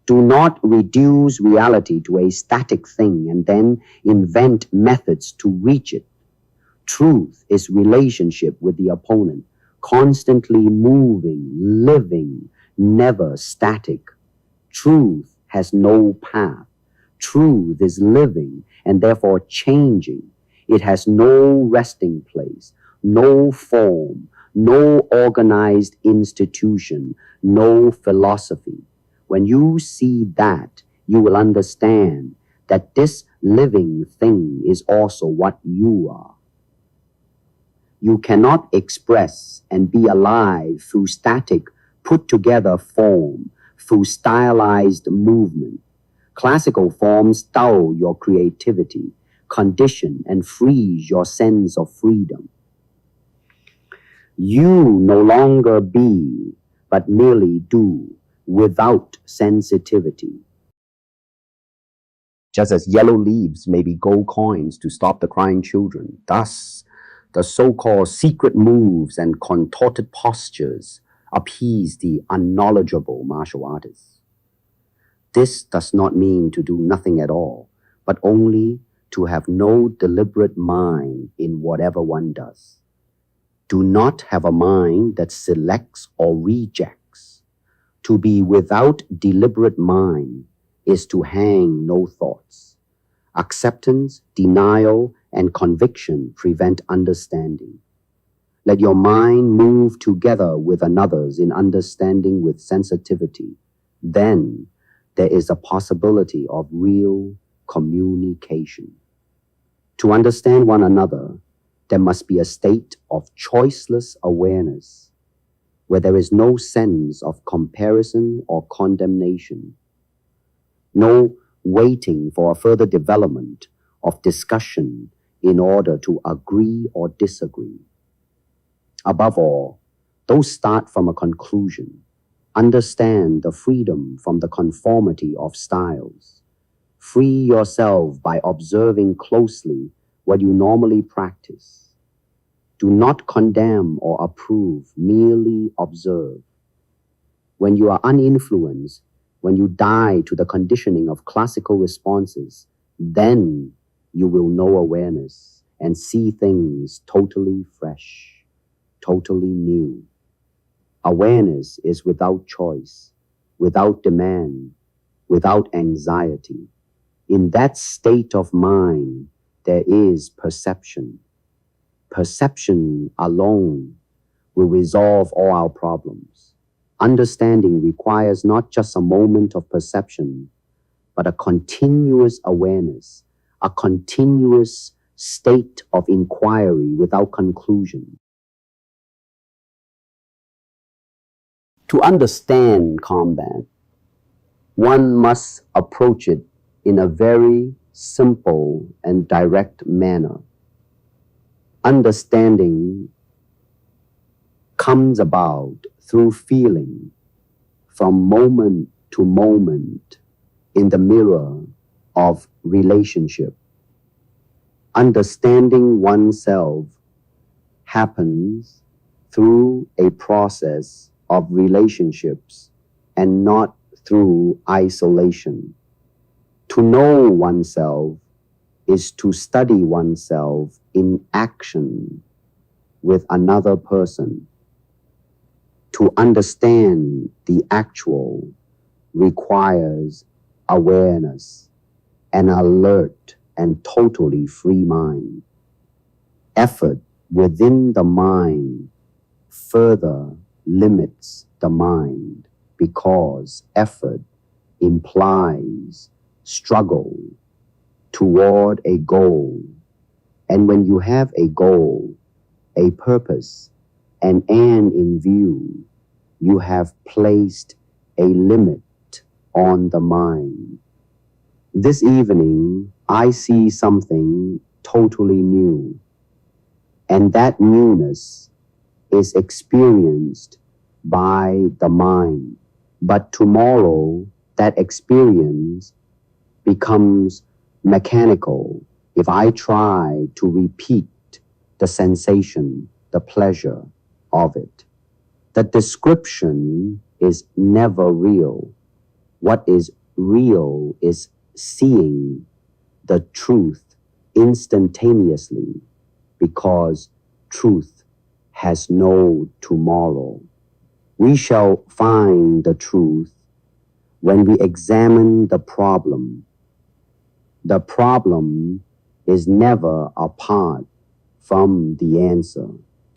Do not reduce reality to a static thing and then invent methods to reach it. Truth is relationship with the opponent, constantly moving, living, never static. Truth has no path. Truth is living and therefore changing. It has no resting place, no form, no organized institution, no philosophy. When you see that, you will understand that this living thing is also what you are. You cannot express and be alive through static, put-together form, through stylized movement. Classical forms dull your creativity, condition and freeze your sense of freedom. You no longer be, but merely do, without sensitivity. Just as yellow leaves may be gold coins to stop the crying children, thus the so-called secret moves and contorted postures appease the unknowledgeable martial artists. This does not mean to do nothing at all, but only to have no deliberate mind in whatever one does. Do not have a mind that selects or rejects. To be without deliberate mind is to hang no thoughts. Acceptance, denial, and conviction prevent understanding. Let your mind move together with another's in understanding with sensitivity. Then there is a possibility of real communication. To understand one another, there must be a state of choiceless awareness, where there is no sense of comparison or condemnation, no waiting for a further development of discussion in order to agree or disagree. Above all, don't start from a conclusion. Understand the freedom from the conformity of styles. Free yourself by observing closely what you normally practice. Do not condemn or approve, merely observe. When you are uninfluenced, when you die to the conditioning of classical responses, then you will know awareness and see things totally fresh, totally new. Awareness is without choice, without demand, without anxiety. In that state of mind, there is perception. Perception alone will resolve all our problems. Understanding requires not just a moment of perception, but a continuous awareness, a continuous state of inquiry without conclusion. To understand combat, one must approach it in a very simple and direct manner. Understanding comes about through feeling from moment to moment in the mirror of relationship. Understanding oneself happens through a process of relationships and not through isolation. To know oneself is to study oneself in action with another person. To understand the actual requires awareness, an alert and totally free mind. Effort within the mind further limits the mind because effort implies struggle toward a goal. And when you have a goal, a purpose, an end in view, you have placed a limit on the mind. This evening, I see something totally new, and that newness is experienced by the mind. But tomorrow, that experience becomes mechanical if I try to repeat the sensation, the pleasure of it. The description is never real. What is real is seeing the truth instantaneously, because truth has no tomorrow. We shall find the truth when we examine the problem. The problem is never apart from the answer.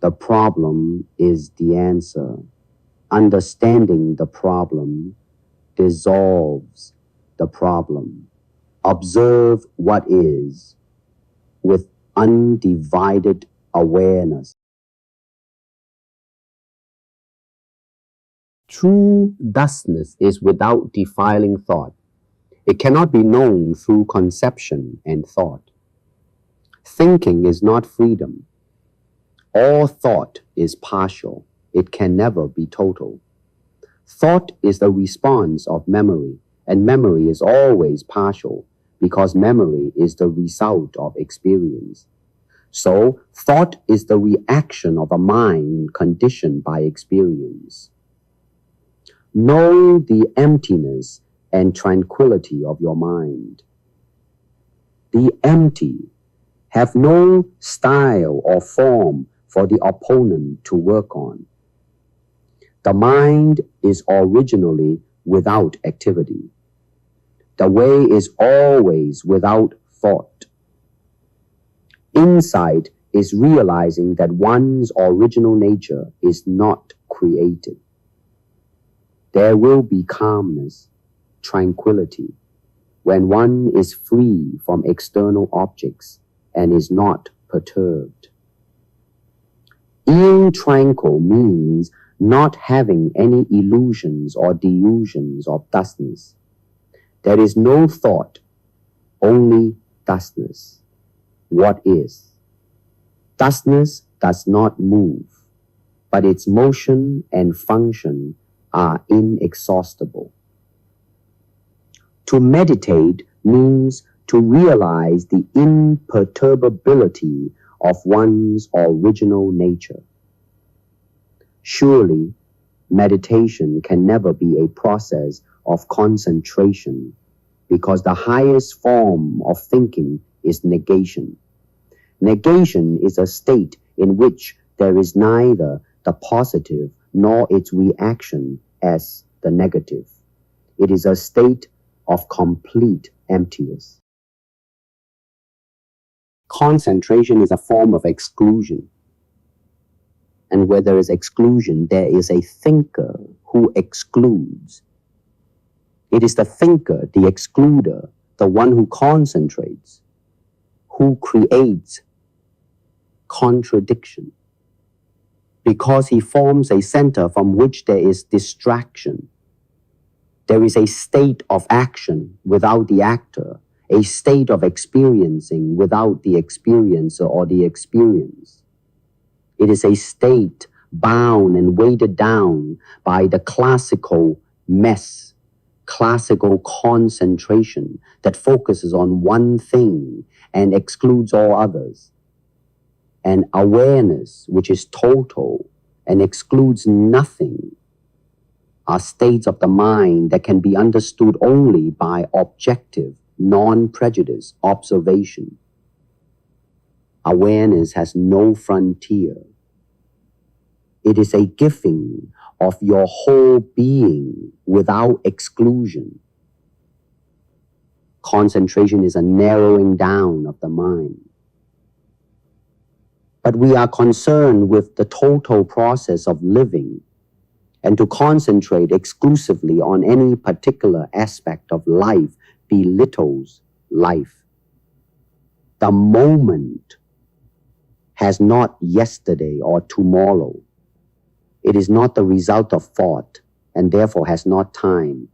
The problem is the answer. Understanding the problem dissolves the problem. Observe what is with undivided awareness. True thusness is without defiling thought. It cannot be known through conception and thought. Thinking is not freedom. All thought is partial. It can never be total. Thought is the response of memory, and memory is always partial because memory is the result of experience. So, thought is the reaction of a mind conditioned by experience. Know the emptiness and tranquility of your mind. The empty have no style or form for the opponent to work on. The mind is originally without activity. The way is always without thought. Insight is realizing that one's original nature is not created. There will be calmness, tranquility, when one is free from external objects and is not perturbed. Being tranquil means not having any illusions or delusions of thusness. There is no thought, only thusness. What is? Thusness does not move. but its motion and function are inexhaustible. To meditate means to realize the imperturbability of one's original nature. Surely, meditation can never be a process of concentration, because the highest form of thinking is negation. Negation is a state in which there is neither the positive nor its reaction as the negative. It is a state of complete emptiness. Concentration is a form of exclusion. And where there is exclusion, there is a thinker who excludes. It is the thinker, the excluder, the one who concentrates, who creates contradiction, because he forms a center from which there is distraction. There is a state of action without the actor, a state of experiencing without the experiencer or the experience. It is a state bound and weighted down by the classical mess, classical concentration that focuses on one thing and excludes all others. And awareness, which is total and excludes nothing, are states of the mind that can be understood only by objective, non-prejudice observation. Awareness has no frontier. It is a giving of your whole being without exclusion. Concentration is a narrowing down of the mind. But we are concerned with the total process of living, and to concentrate exclusively on any particular aspect of life belittles life. The moment has not yesterday or tomorrow. It is not the result of thought, and therefore has not time.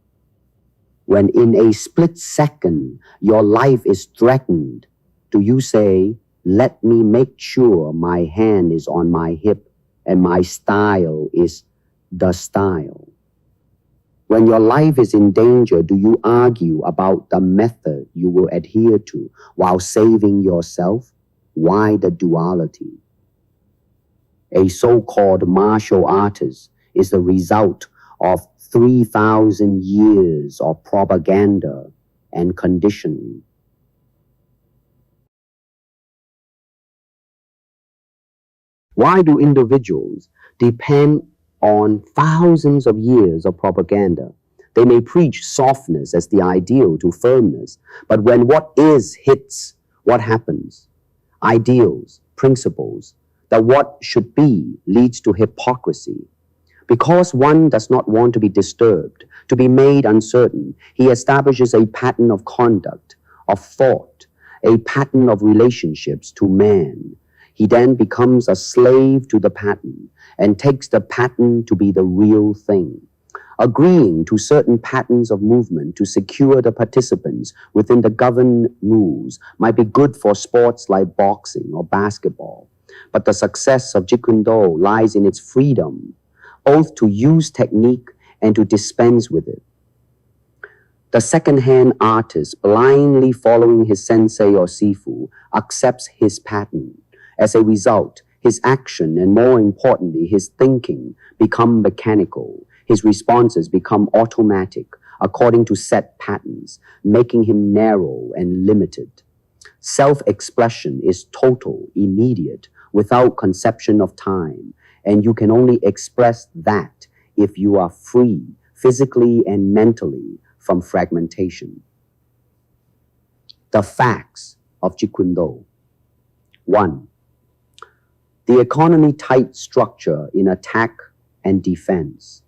When in a split second your life is threatened, do you say, "Let me make sure my hand is on my hip and my style is the style"? When your life is in danger, do you argue about the method you will adhere to while saving yourself? Why the duality? A so-called martial artist is the result of 3,000 years of propaganda and conditioning. Why do individuals depend on thousands of years of propaganda? They may preach softness as the ideal to firmness, but when what is hits, what happens? Ideals, principles, that what should be leads to hypocrisy. Because one does not want to be disturbed, to be made uncertain, he establishes a pattern of conduct, of thought, a pattern of relationships to man. He then becomes a slave to the pattern and takes the pattern to be the real thing. Agreeing to certain patterns of movement to secure the participants within the governed rules might be good for sports like boxing or basketball, but the success of Jeet Kune lies in its freedom, both to use technique and to dispense with it. The second-hand artist, blindly following his sensei or sifu, accepts his pattern. As a result, his action, and more importantly, his thinking, become mechanical. His responses become automatic, according to set patterns, making him narrow and limited. Self-expression is total, immediate, without conception of time, and you can only express that if you are free, physically and mentally, from fragmentation. The facts of Jeet Kune Do. 1. The economy-tight structure in attack and defense.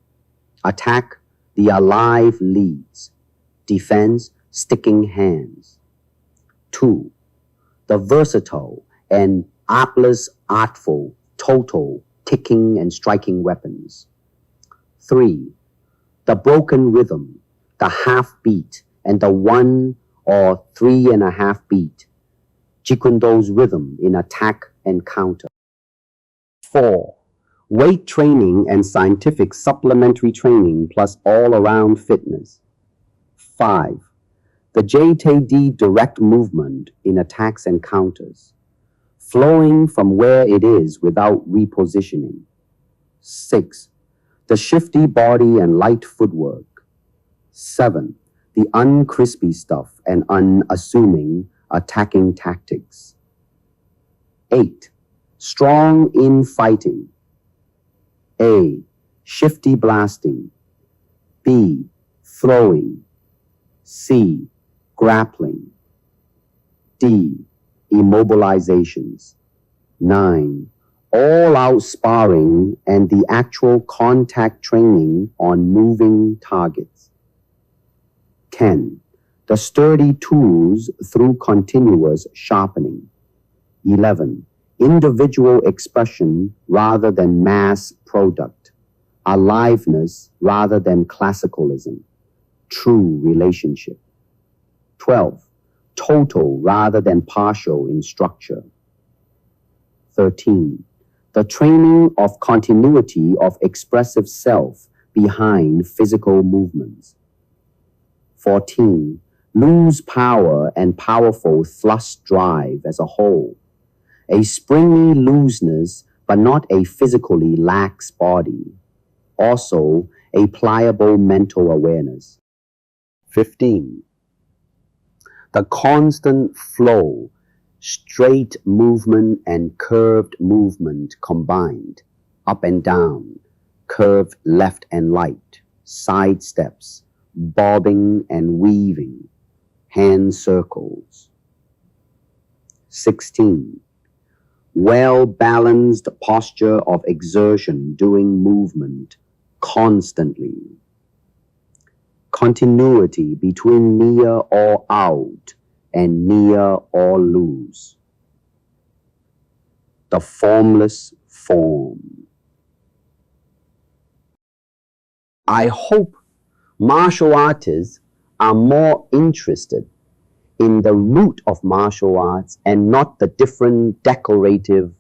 Attack, the alive leads. Defense, sticking hands. 2. The versatile and artless, artful, total, ticking and striking weapons. 3. The broken rhythm, the half beat, and the 1 or 3.5 beat. Jeet Kune Do's rhythm in attack and counter. 4. weight training and scientific supplementary training plus all-around fitness. 5. The JTD direct movement in attacks and counters, flowing from where it is without repositioning. 6. The shifty body and light footwork. 7. The uncrispy stuff and unassuming attacking tactics. 8. Strong in fighting. A. Shifty blasting. B. Throwing. C. Grappling. D. Immobilizations. 9. All-out sparring and the actual contact training on moving targets. 10. The sturdy tools through continuous sharpening. 11. Individual expression rather than mass product. Aliveness rather than classicalism. True relationship. 12. Total rather than partial in structure. 13. The training of continuity of expressive self behind physical movements. 14. Loose power and powerful thrust drive as a whole. A springy looseness, but not a physically lax body. Also, a pliable mental awareness. 15. The constant flow, straight movement and curved movement combined, up and down, curved left and right, side steps, bobbing and weaving, hand circles. 16. Well-balanced posture of exertion during movement, constantly. Continuity between near or out and near or loose. The formless form. I hope martial artists are more interested in the root of martial arts and not the different decorative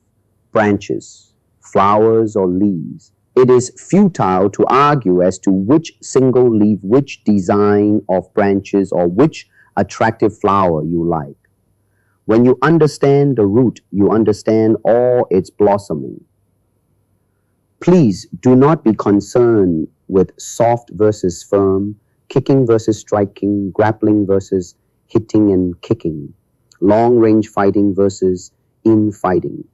branches, flowers or leaves. It is futile to argue as to which single leaf, which design of branches, or which attractive flower you like. When you understand the root, you understand all its blossoming. Please do not be concerned with soft versus firm, kicking versus striking, grappling versus hitting and kicking, long-range fighting versus infighting.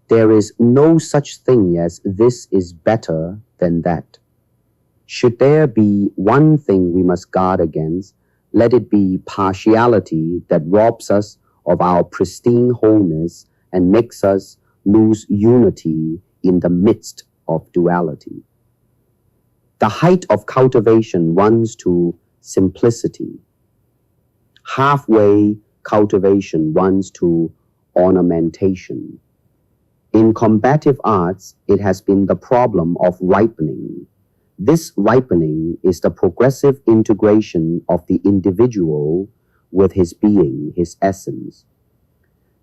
There is no such thing as this is better than that. Should there be one thing we must guard against, let it be partiality that robs us of our pristine wholeness and makes us lose unity in the midst of duality. The height of cultivation runs to simplicity. Halfway cultivation runs to ornamentation. In combative arts, it has been the problem of ripening. This ripening is the progressive integration of the individual with his being, his essence.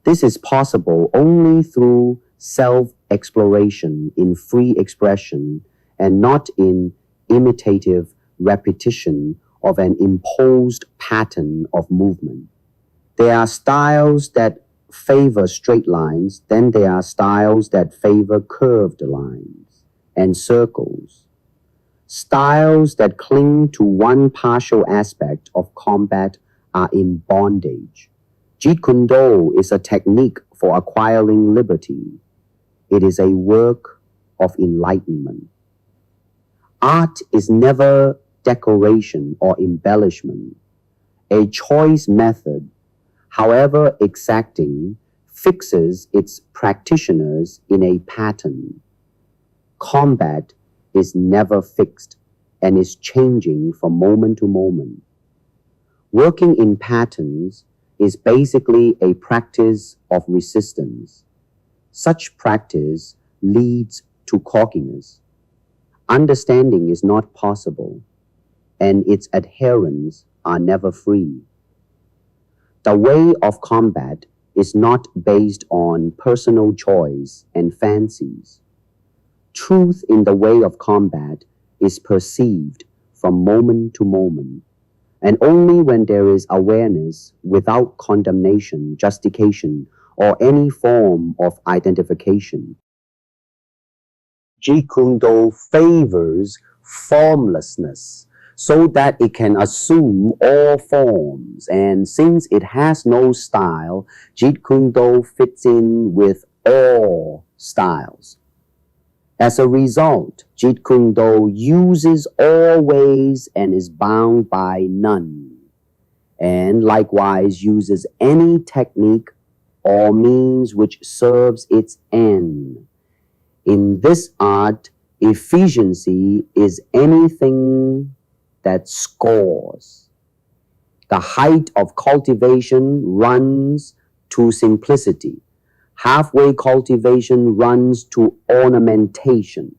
This is possible only through self-exploration in free expression and not in imitative repetition of an imposed pattern of movement. There are styles that favor straight lines, then there are styles that favor curved lines and circles. Styles that cling to one partial aspect of combat are in bondage. Jeet Kune is a technique for acquiring liberty. It is a work of enlightenment. Art is never decoration or embellishment. A choice method, however exacting, fixes its practitioners in a pattern. Combat is never fixed and is changing from moment to moment. Working in patterns is basically a practice of resistance. Such practice leads to cockiness. Understanding is not possible, and its adherents are never free. The way of combat is not based on personal choice and fancies. truth in the way of combat is perceived from moment to moment, and only when there is awareness without condemnation, justification, or any form of identification. Jeet Kune Do favors formlessness so that it can assume all forms, and since it has no style, Jeet Kune Do fits in with all styles. As a result, Jeet Kune Do uses all ways and is bound by none, and likewise uses any technique or means which serves its end. In this art, efficiency is anything that scores. The height of cultivation runs to simplicity. Halfway cultivation runs to ornamentation.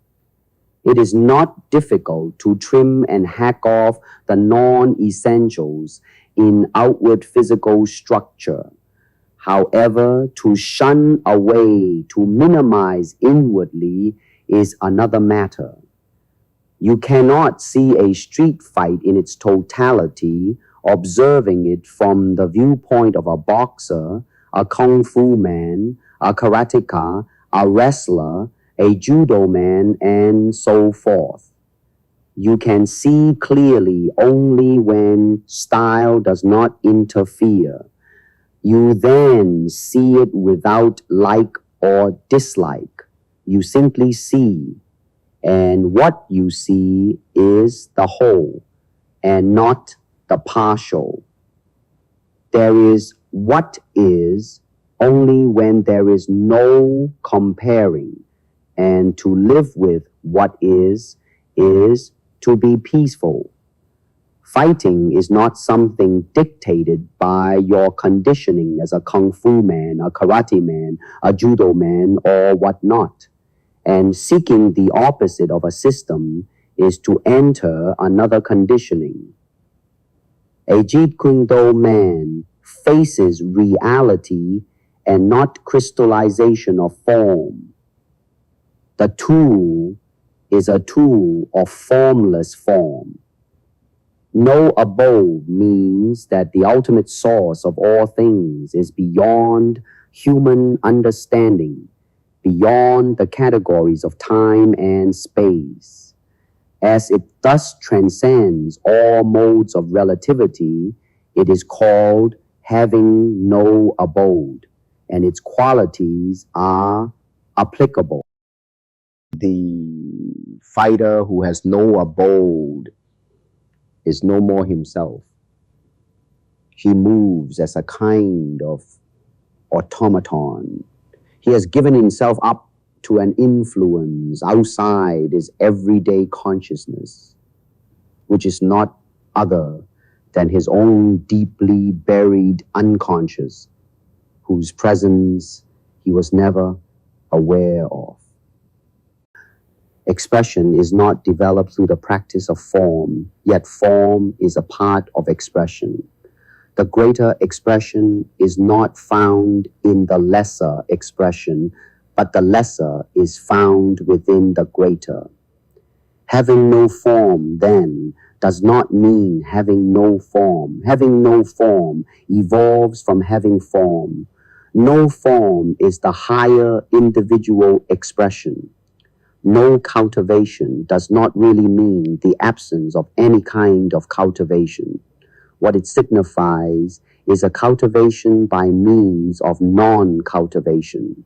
It is not difficult to trim and hack off the non-essentials in outward physical structure. However, to shun away, to minimize inwardly is another matter. You cannot see a street fight in its totality, observing it from the viewpoint of a boxer, a kung fu man, a karateka, a wrestler, a judo man, and so forth. You can see clearly only when style does not interfere. You then see it without like or dislike. You simply see, and what you see is the whole and not the partial. There is what is only when there is no comparing, and to live with what is to be peaceful. Fighting is not something dictated by your conditioning as a kung fu man, a karate man, a judo man, or whatnot. And seeking the opposite of a system is to enter another conditioning. A Jeet Kune Do man faces reality and not crystallization of form. The tool is a tool of formless form. No abode means that the ultimate source of all things is beyond human understanding, beyond the categories of time and space. As it thus transcends all modes of relativity, it is called having no abode, and its qualities are applicable. The fighter who has no abode is no more himself. He moves as a kind of automaton. He has given himself up to an influence outside his everyday consciousness, which is not other than his own deeply buried unconscious, whose presence he was never aware of. Expression is not developed through the practice of form, yet form is a part of expression. The greater expression is not found in the lesser expression, but the lesser is found within the greater. Having no form, then, does not mean having no form. Having no form evolves from having form. No form is the higher individual expression. No cultivation does not really mean the absence of any kind of cultivation. What it signifies is a cultivation by means of non-cultivation.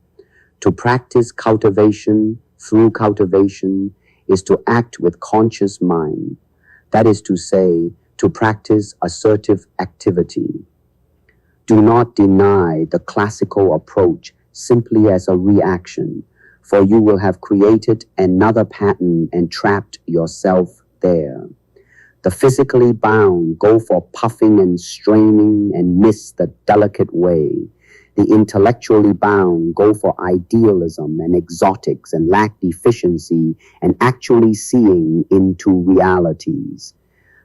To practice cultivation through cultivation is to act with conscious mind. That is to say, to practice assertive activity. Do not deny the classical approach simply as a reaction, for you will have created another pattern and trapped yourself there. The physically bound go for puffing and straining and miss the delicate way. The intellectually bound go for idealism and exotics and lack efficiency and actually seeing into realities.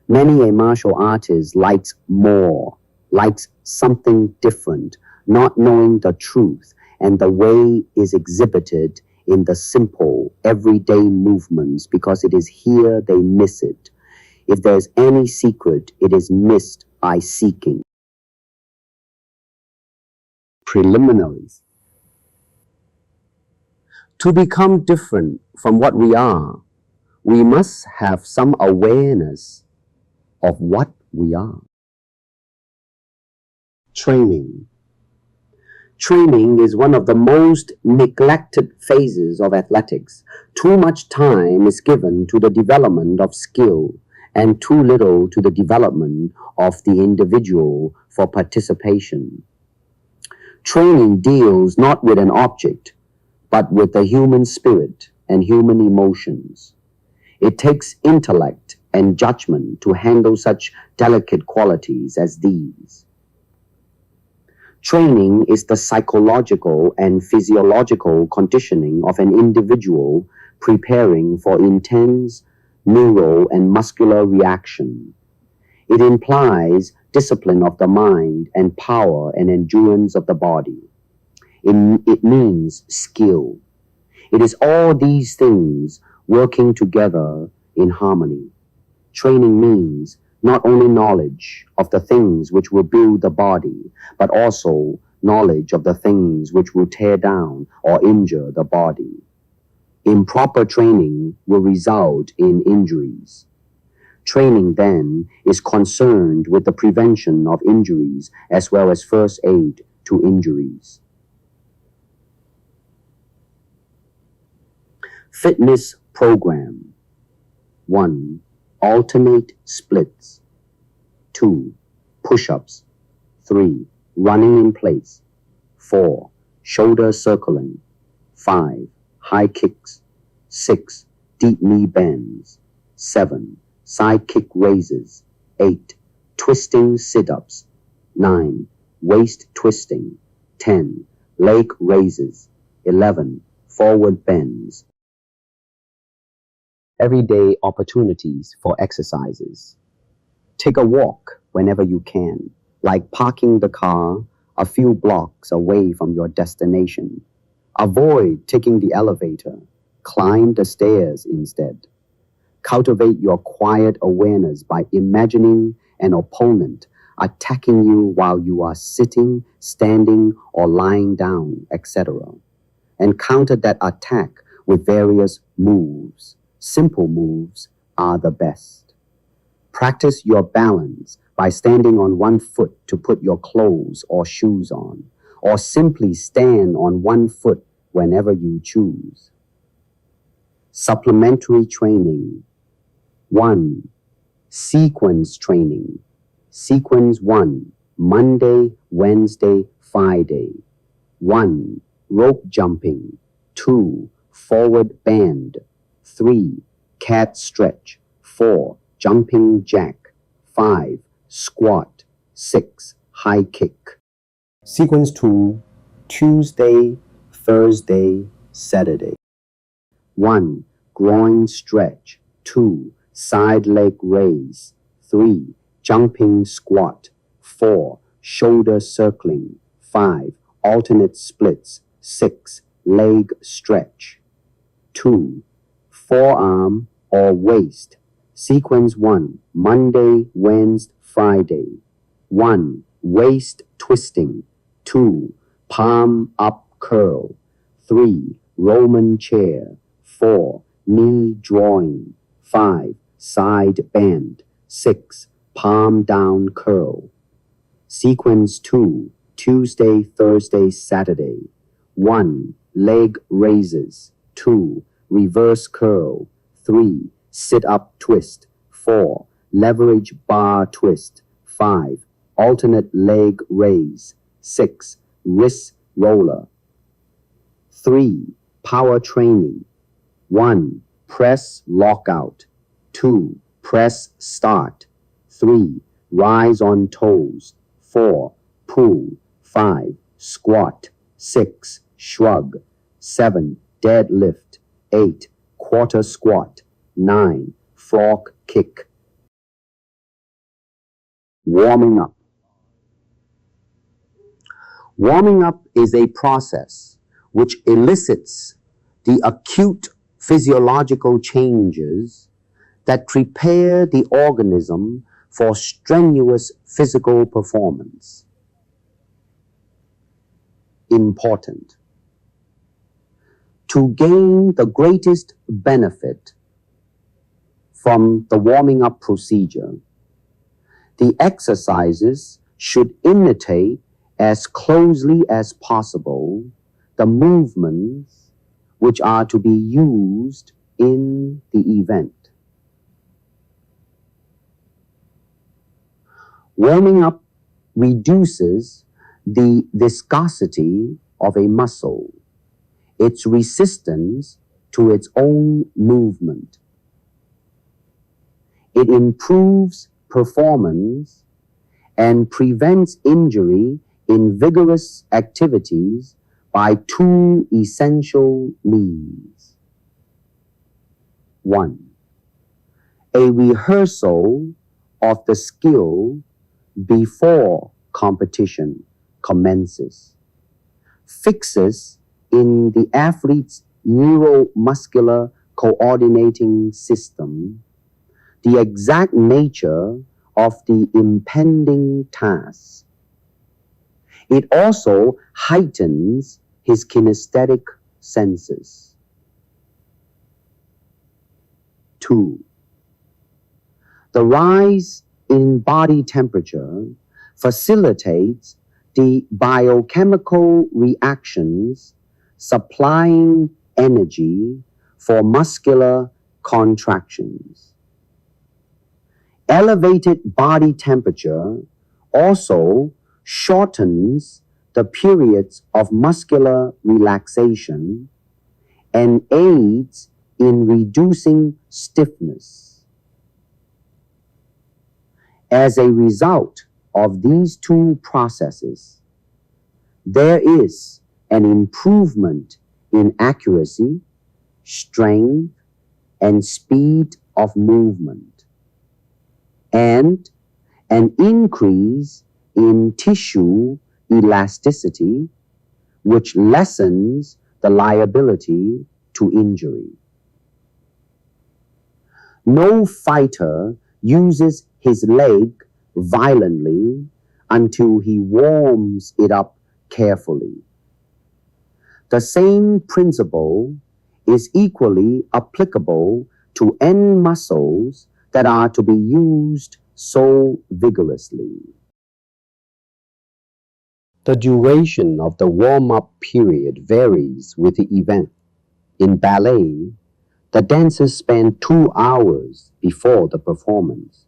Many a martial artist likes more, likes something different, not knowing the truth, and the way is exhibited in the simple, everyday movements because it is here they miss it. If there's any secret, it is missed by seeking. Preliminaries. To become different from what we are, we must have some awareness of what we are. Training. Training is one of the most neglected phases of athletics. Too much time is given to the development of skill and too little to the development of the individual for participation. Training deals not with an object, but with the human spirit and human emotions. It takes intellect and judgment to handle such delicate qualities as these. Training is the psychological and physiological conditioning of an individual preparing for intense neural and muscular reaction. It implies discipline of the mind and power and endurance of the body. It means skill. It is all these things working together in harmony. Training means not only knowledge of the things which will build the body, but also knowledge of the things which will tear down or injure the body. Improper training will result in injuries. Training, then, is concerned with the prevention of injuries as well as first aid to injuries. Fitness program. 1. Alternate splits. 2. Push-ups. 3. Running in place. 4. Shoulder circling. 5. High kicks. 6. Deep knee bends. 7. Side kick raises. 8. Twisting sit-ups. 9. Waist twisting. 10. Leg raises. 11. Forward bends. Everyday opportunities for exercises. Take a walk whenever you can, like parking the car a few blocks away from your destination. Avoid taking the elevator. Climb the stairs instead. Cultivate your quiet awareness by imagining an opponent attacking you while you are sitting, standing, or lying down, etc. And counter that attack with various moves. Simple moves are the best. Practice your balance by standing on one foot to put your clothes or shoes on, or simply stand on one foot whenever you choose. Supplementary training. 1. Sequence training. Sequence 1. Monday, Wednesday, Friday. 1. Rope jumping. 2. Forward bend. 3. Cat stretch. 4. Jumping jack. 5. Squat. 6. High kick. Sequence 2. Tuesday, Thursday, Saturday. 1. Groin stretch. 2. Side leg raise. 3. Jumping squat. 4. Shoulder circling. 5. Alternate splits. 6. Leg stretch. 2. Forearm or waist. Sequence 1. Monday, Wednesday, Friday. 1. Waist twisting. 2. Palm up curl. 3. Roman chair. 4. Knee drawing. 5. Side bend. 6. Palm down curl. Sequence 2. Tuesday, Thursday, Saturday. 1. Leg raises. 2. Reverse curl. 3. Sit-up twist. 4. Leverage bar twist. 5. Alternate leg raise. 6. Wrist roller. 3. Power training. 1. Press lockout. 2. Press start. 3. Rise on toes. 4. Pull. 5. Squat. 6. Shrug. 7. Deadlift. 8. Quarter squat. 9. Frog kick. Warming up. Warming up is a process which elicits the acute physiological changes that prepare the organism for strenuous physical performance. Important. To gain the greatest benefit from the warming up procedure, the exercises should imitate as closely as possible the movements which are to be used in the event. Warming up reduces the viscosity of a muscle, its resistance to its own movement. It improves performance and prevents injury in vigorous activities by two essential means. 1. A rehearsal of the skill before competition commences fixes in the athlete's neuromuscular coordinating system the exact nature of the impending task. It also heightens his kinesthetic senses. 2. The rise in body temperature facilitates the biochemical reactions supplying energy for muscular contractions. Elevated body temperature also shortens the periods of muscular relaxation and aids in reducing stiffness. As a result of these two processes, there is an improvement in accuracy, strength, and speed of movement, and an increase in tissue elasticity, which lessens the liability to injury. No fighter uses his leg violently until he warms it up carefully. The same principle is equally applicable to end muscles that are to be used so vigorously. The duration of the warm-up period varies with the event. In ballet, the dancers spend 2 hours before the performance,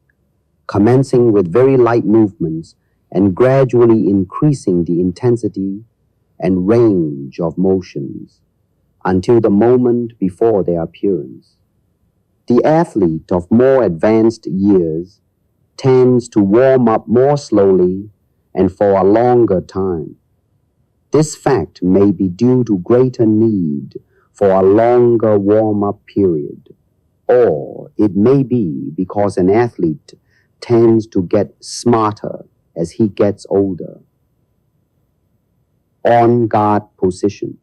commencing with very light movements and gradually increasing the intensity and range of motions until the moment before their appearance. The athlete of more advanced years tends to warm up more slowly and for a longer time. This fact may be due to greater need for a longer warm-up period, or it may be because an athlete tends to get smarter as he gets older. On guard position.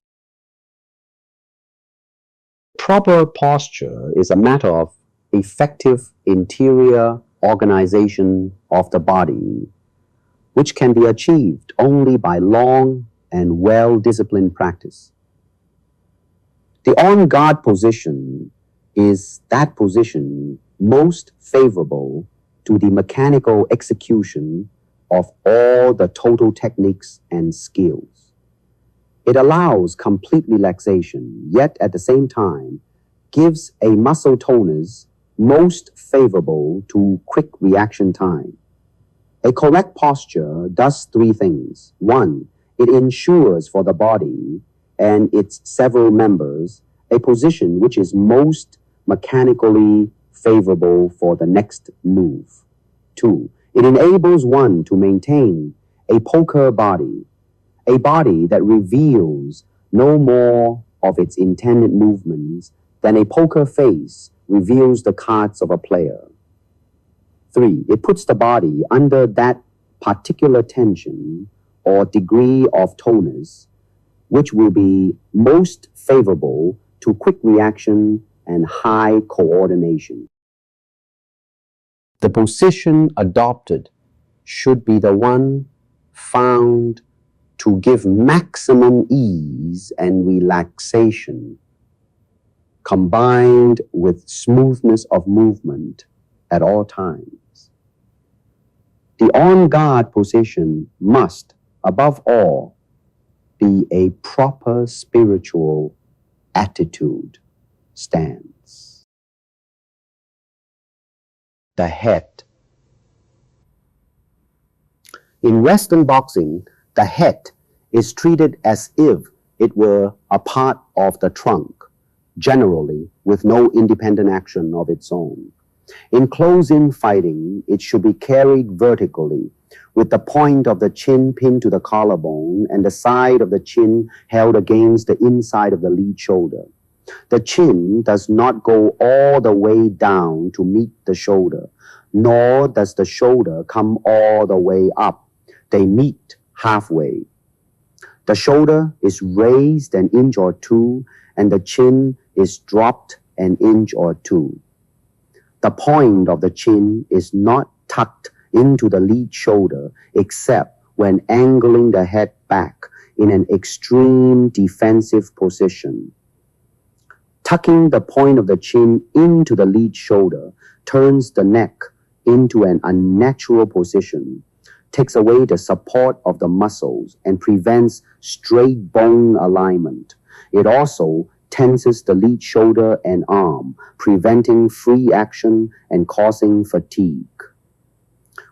Proper posture is a matter of effective interior organization of the body, which can be achieved only by long and well-disciplined practice. The on-guard position is that position most favorable to the mechanical execution of all the total techniques and skills. It allows complete relaxation, yet at the same time gives a muscle tonus most favorable to quick reaction time. A correct posture does 3 things. 1, it ensures for the body and its several members a position which is most mechanically favorable for the next move. 2, it enables one to maintain a poker body, a body that reveals no more of its intended movements than a poker face reveals the cards of a player. 3, it puts the body under that particular tension or degree of tonus which will be most favorable to quick reaction and high coordination. The position adopted should be the one found to give maximum ease and relaxation, combined with smoothness of movement at all times. The on-guard position must, above all, be a proper spiritual attitude, stance. The head. In Western boxing, the head is treated as if it were a part of the trunk, generally with no independent action of its own. In close-in fighting, it should be carried vertically, with the point of the chin pinned to the collarbone and the side of the chin held against the inside of the lead shoulder. The chin does not go all the way down to meet the shoulder, nor does the shoulder come all the way up. They meet halfway. The shoulder is raised an inch or two, and the chin is dropped an inch or two. The point of the chin is not tucked into the lead shoulder except when angling the head back in an extreme defensive position. Tucking the point of the chin into the lead shoulder turns the neck into an unnatural position, takes away the support of the muscles, and prevents straight bone alignment. It also tenses the lead shoulder and arm, preventing free action and causing fatigue.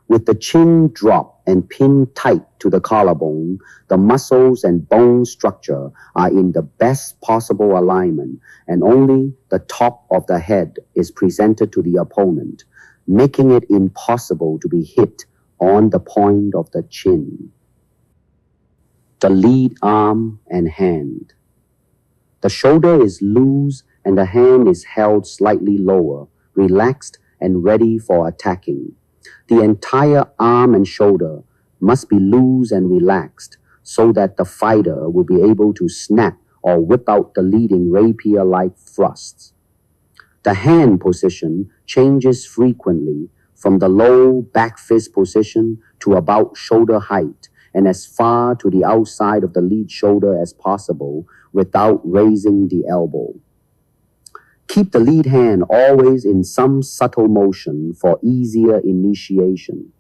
With the chin dropped and pinned tight to the collarbone, the muscles and bone structure are in the best possible alignment, and only the top of the head is presented to the opponent, making it impossible to be hit on the point of the chin. The lead arm and hand. The shoulder is loose and the hand is held slightly lower, relaxed and ready for attacking. The entire arm and shoulder must be loose and relaxed so that the fighter will be able to snap or whip out the leading rapier-like thrusts. The hand position changes frequently from the low back fist position to about shoulder height and as far to the outside of the lead shoulder as possible without raising the elbow. Keep the lead hand always in some subtle motion for easier initiation.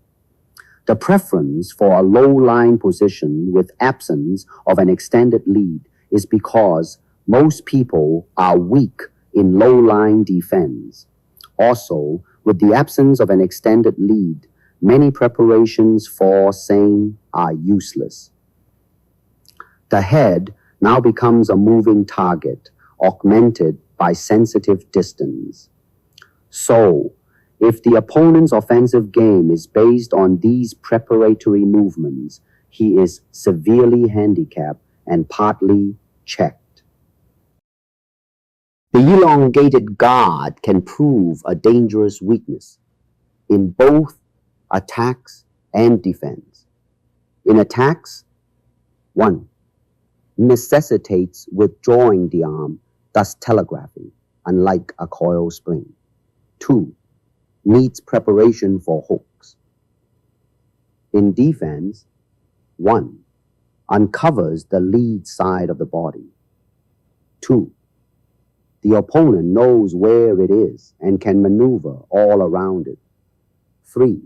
The preference for a low-line position with absence of an extended lead is because most people are weak in low-line defense. Also, with the absence of an extended lead, many preparations for same are useless. The head now becomes a moving target, augmented by sensitive distance. So, if the opponent's offensive game is based on these preparatory movements, he is severely handicapped and partly checked. The elongated guard can prove a dangerous weakness in both attacks and defense. In attacks, 1. Necessitates withdrawing the arm, thus telegraphing, unlike a coil spring. 2. Needs preparation for hooks. In defense, 1. Uncovers the lead side of the body. 2. The opponent knows where it is and can maneuver all around it. 3.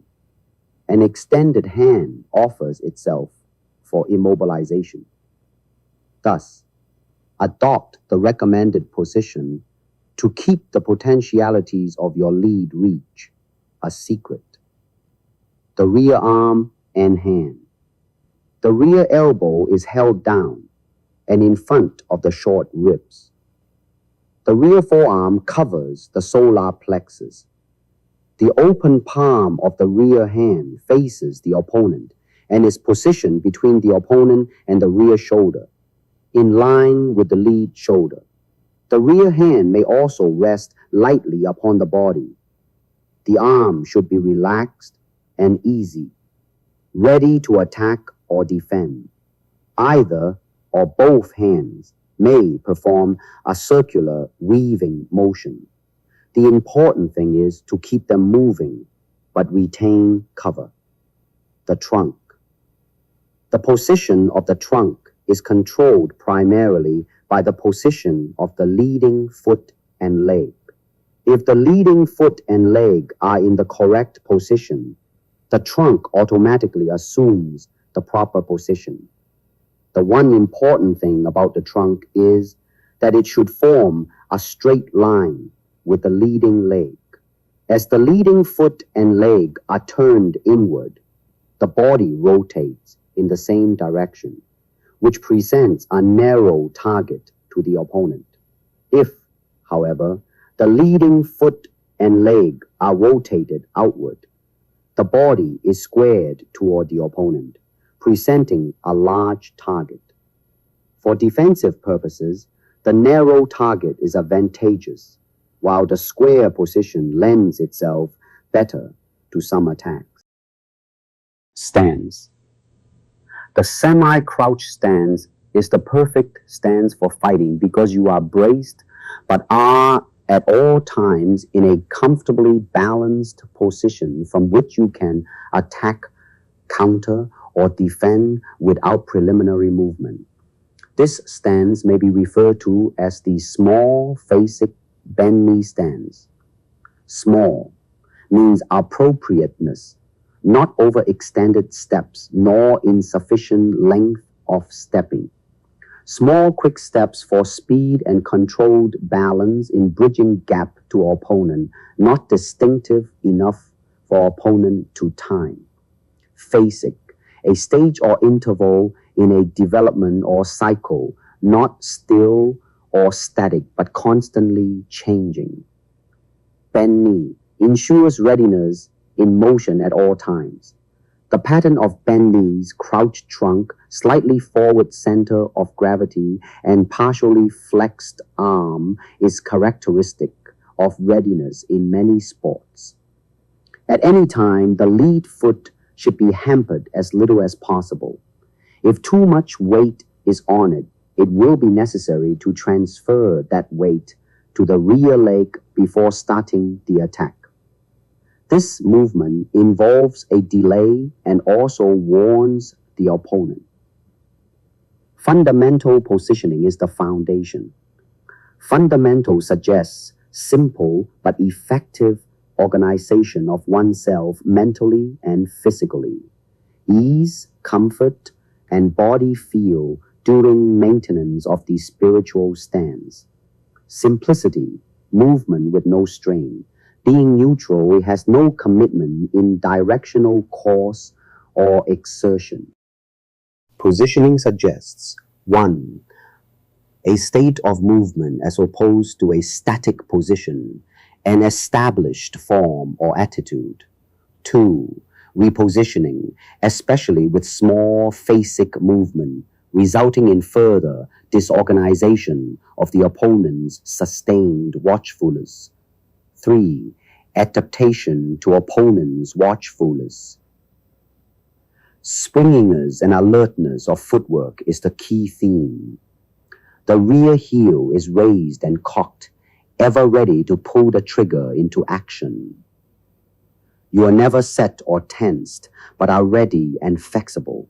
An extended hand offers itself for immobilization. Thus, adopt the recommended position to keep the potentialities of your lead reach a secret. The rear arm and hand. The rear elbow is held down and in front of the short ribs. The rear forearm covers the solar plexus. The open palm of the rear hand faces the opponent and is positioned between the opponent and the rear shoulder, in line with the lead shoulder. The rear hand may also rest lightly upon the body. The arm should be relaxed and easy, ready to attack or defend. Either or both hands may perform a circular weaving motion. The important thing is to keep them moving, but retain cover. The trunk. The position of the trunk is controlled primarily by the position of the leading foot and leg. If the leading foot and leg are in the correct position, the trunk automatically assumes the proper position. The one important thing about the trunk is that it should form a straight line with the leading leg. As the leading foot and leg are turned inward, the body rotates in the same direction, which presents a narrow target to the opponent. If, however, the leading foot and leg are rotated outward, the body is squared toward the opponent, presenting a large target. For defensive purposes, the narrow target is advantageous, while the square position lends itself better to some attacks. Stance. The semi-crouch stance is the perfect stance for fighting because you are braced but are at all times in a comfortably balanced position from which you can attack, counter, or defend without preliminary movement. This stance may be referred to as the small basic bend knee stance. Small means appropriateness, not overextended steps nor insufficient length of stepping. Small quick steps for speed and controlled balance in bridging gap to opponent, not distinctive enough for opponent to time. Phasic, a stage or interval in a development or cycle, not still or static, but constantly changing. Bend knee ensures readiness in motion at all times. The pattern of bend knees, crouched trunk, slightly forward center of gravity, and partially flexed arm is characteristic of readiness in many sports. At any time, the lead foot should be hampered as little as possible. If too much weight is on it, it will be necessary to transfer that weight to the rear leg before starting the attack. This movement involves a delay and also warns the opponent. Fundamental positioning is the foundation. Fundamental suggests simple but effective organization of oneself mentally and physically, ease, comfort, and body feel during maintenance of the spiritual stance. Simplicity, movement with no strain. Being neutral, it has no commitment in directional course or exertion. Positioning suggests 1. A state of movement as opposed to a static position, an established form or attitude. 2. Repositioning, especially with small phasic movement, resulting in further disorganization of the opponent's sustained watchfulness. 3. Adaptation to opponent's watchfulness. Springiness and alertness of footwork is the key theme. The rear heel is raised and cocked, ever ready to pull the trigger into action. You are never set or tensed, but are ready and flexible.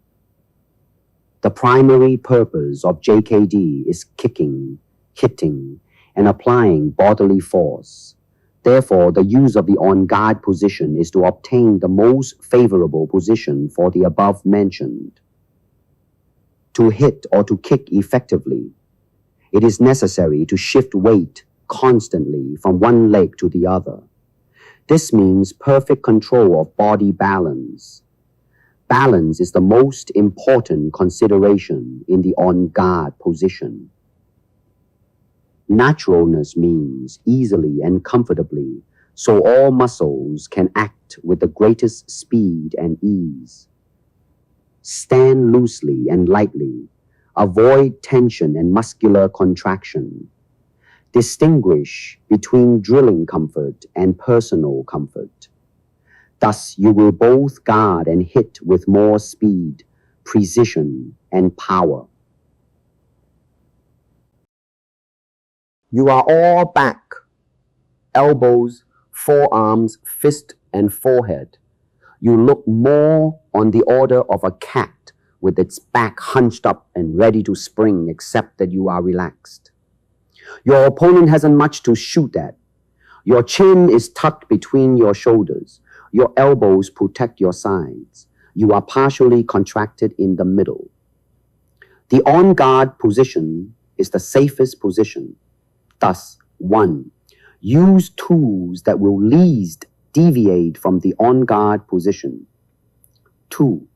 The primary purpose of JKD is kicking, hitting, and applying bodily force. Therefore, the use of the on-guard position is to obtain the most favorable position for the above mentioned. To hit or to kick effectively, it is necessary to shift weight constantly from one leg to the other. This means perfect control of body balance. Balance is the most important consideration in the on-guard position. Naturalness means easily and comfortably, so all muscles can act with the greatest speed and ease. Stand loosely and lightly. Avoid tension and muscular contraction. Distinguish between drilling comfort and personal comfort. Thus, you will both guard and hit with more speed, precision, and power. You are all back, elbows, forearms, fist, and forehead. You look more on the order of a cat with its back hunched up and ready to spring, except that you are relaxed. Your opponent hasn't much to shoot at. Your chin is tucked between your shoulders. Your elbows protect your sides. You are partially contracted in the middle. The on-guard position is the safest position. Thus, 1. Use tools that will least deviate from the on-guard position. 2.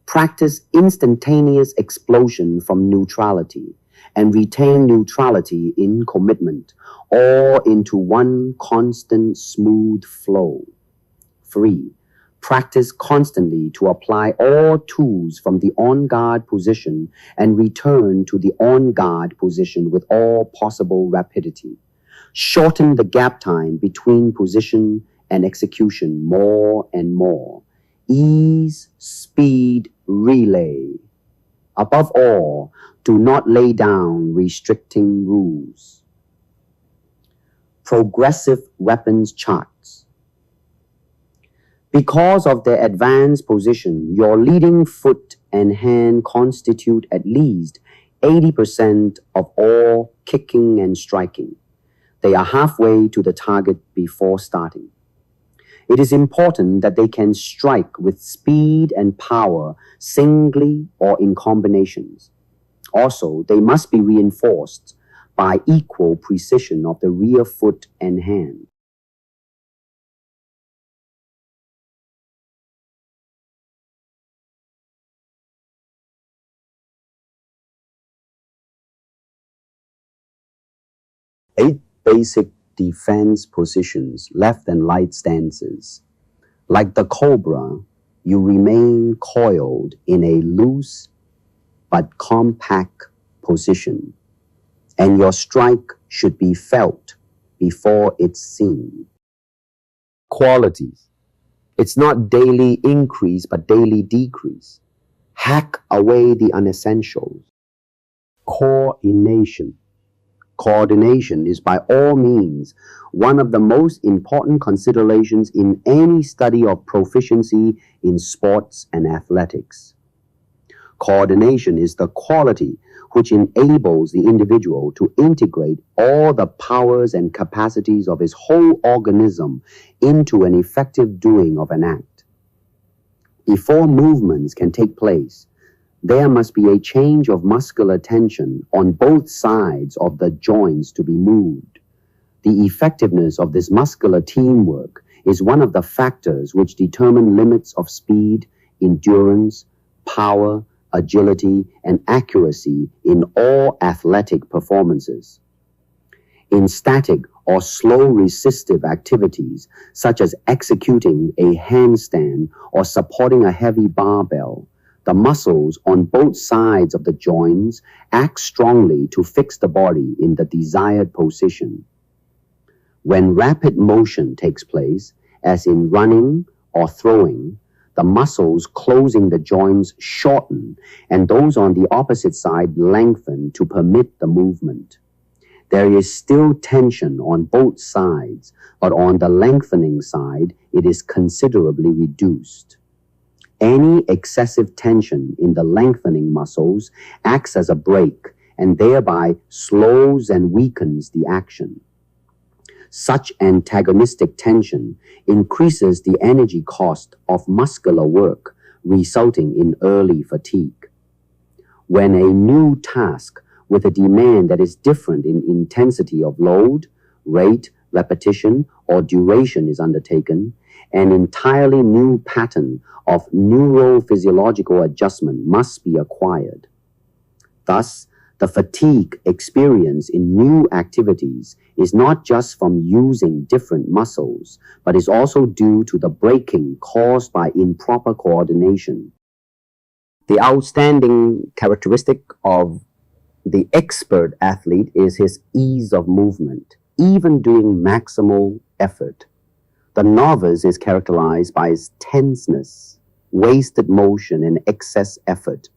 Practice instantaneous explosion from neutrality and retain neutrality in commitment, all into one constant smooth flow. 3. Practice constantly to apply all tools from the on-guard position and return to the on-guard position with all possible rapidity. Shorten the gap time between position and execution more and more. Ease, speed, relay. Above all, do not lay down restricting rules. Progressive weapons charts. Because of their advanced position, your leading foot and hand constitute at least 80% of all kicking and striking. They are halfway to the target before starting. It is important that they can strike with speed and power singly or in combinations. Also, they must be reinforced by equal precision of the rear foot and hand. Eight basic defense positions, left and right stances. Like the cobra, you remain coiled in a loose but compact position, and your strike should be felt before it's seen. Qualities. It's not daily increase but daily decrease. Hack away the unessentials. Coordination. Coordination is by all means one of the most important considerations in any study of proficiency in sports and athletics. Coordination is the quality which enables the individual to integrate all the powers and capacities of his whole organism into an effective doing of an act. Before movements can take place, there must be a change of muscular tension on both sides of the joints to be moved. The effectiveness of this muscular teamwork is one of the factors which determine limits of speed, endurance, power, agility, and accuracy in all athletic performances. In static or slow resistive activities, such as executing a handstand or supporting a heavy barbell, the muscles on both sides of the joints act strongly to fix the body in the desired position. When rapid motion takes place, as in running or throwing, the muscles closing the joints shorten and those on the opposite side lengthen to permit the movement. There is still tension on both sides, but on the lengthening side, it is considerably reduced. Any excessive tension in the lengthening muscles acts as a brake and thereby slows and weakens the action. Such antagonistic tension increases the energy cost of muscular work, resulting in early fatigue. When a new task with a demand that is different in intensity of load, rate, repetition, or duration is undertaken, an entirely new pattern of neurophysiological adjustment must be acquired. Thus, the fatigue experienced in new activities is not just from using different muscles, but is also due to the breaking caused by improper coordination. The outstanding characteristic of the expert athlete is his ease of movement, even during maximal effort. The novice is characterized by his tenseness, wasted motion, and excess effort.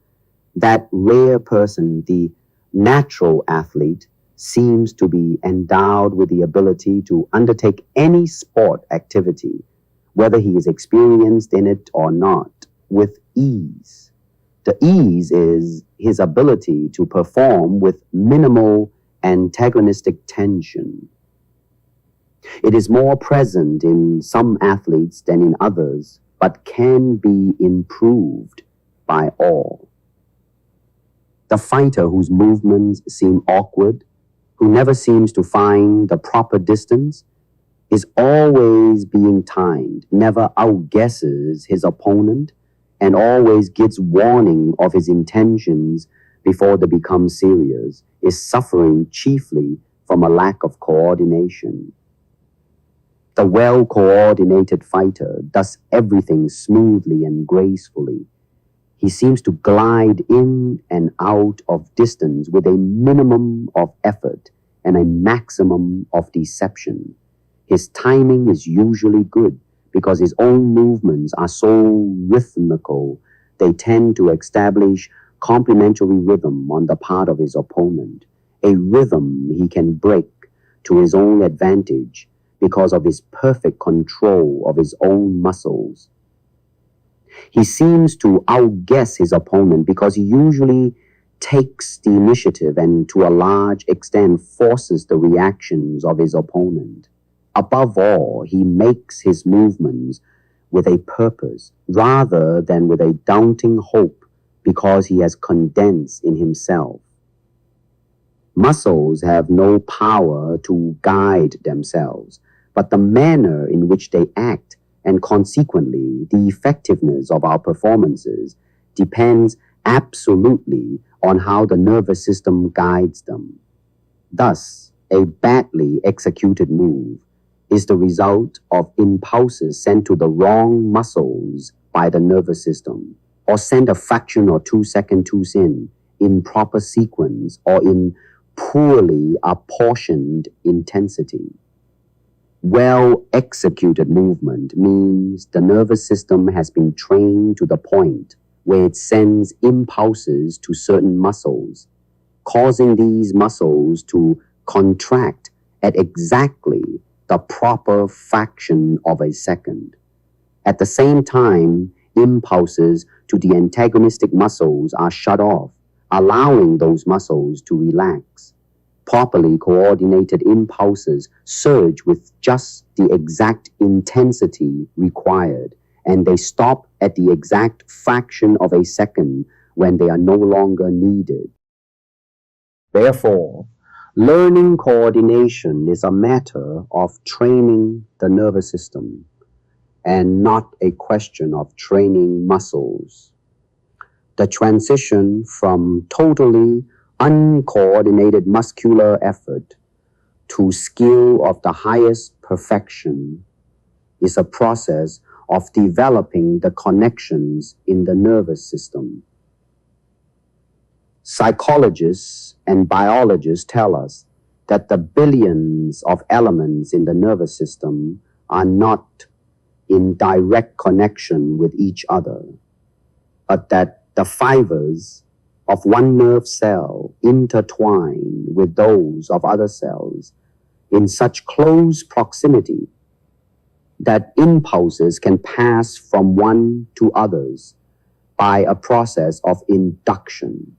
That rare person, the natural athlete, seems to be endowed with the ability to undertake any sport activity, whether he is experienced in it or not, with ease. The ease is his ability to perform with minimal antagonistic tension. It is more present in some athletes than in others, but can be improved by all. The fighter whose movements seem awkward, who never seems to find the proper distance, is always being timed, never outguesses his opponent, and always gives warning of his intentions before they become serious, is suffering chiefly from a lack of coordination. The well-coordinated fighter does everything smoothly and gracefully. He seems to glide in and out of distance with a minimum of effort and a maximum of deception. His timing is usually good because his own movements are so rhythmical, they tend to establish complementary rhythm on the part of his opponent, a rhythm he can break to his own advantage because of his perfect control of his own muscles. He seems to outguess his opponent because he usually takes the initiative and to a large extent forces the reactions of his opponent. Above all, he makes his movements with a purpose rather than with a daunting hope because he has condensed in himself. Muscles have no power to guide themselves, but the manner in which they act and consequently the effectiveness of our performances depends absolutely on how the nervous system guides them. Thus, a badly executed move is the result of impulses sent to the wrong muscles by the nervous system, or sent a fraction or 2 seconds too soon, in proper sequence, or in poorly apportioned intensity. Well-executed movement means the nervous system has been trained to the point where it sends impulses to certain muscles, causing these muscles to contract at exactly the proper fraction of a second. At the same time, impulses to the antagonistic muscles are shut off, allowing those muscles to relax. Properly coordinated impulses surge with just the exact intensity required, and they stop at the exact fraction of a second when they are no longer needed. Therefore, learning coordination is a matter of training the nervous system and not a question of training muscles. The transition from totally uncoordinated muscular effort to skill of the highest perfection is a process of developing the connections in the nervous system. Psychologists and biologists tell us that the billions of elements in the nervous system are not in direct connection with each other, but that the fibers of one nerve cell intertwine with those of other cells in such close proximity that impulses can pass from one to others by a process of induction.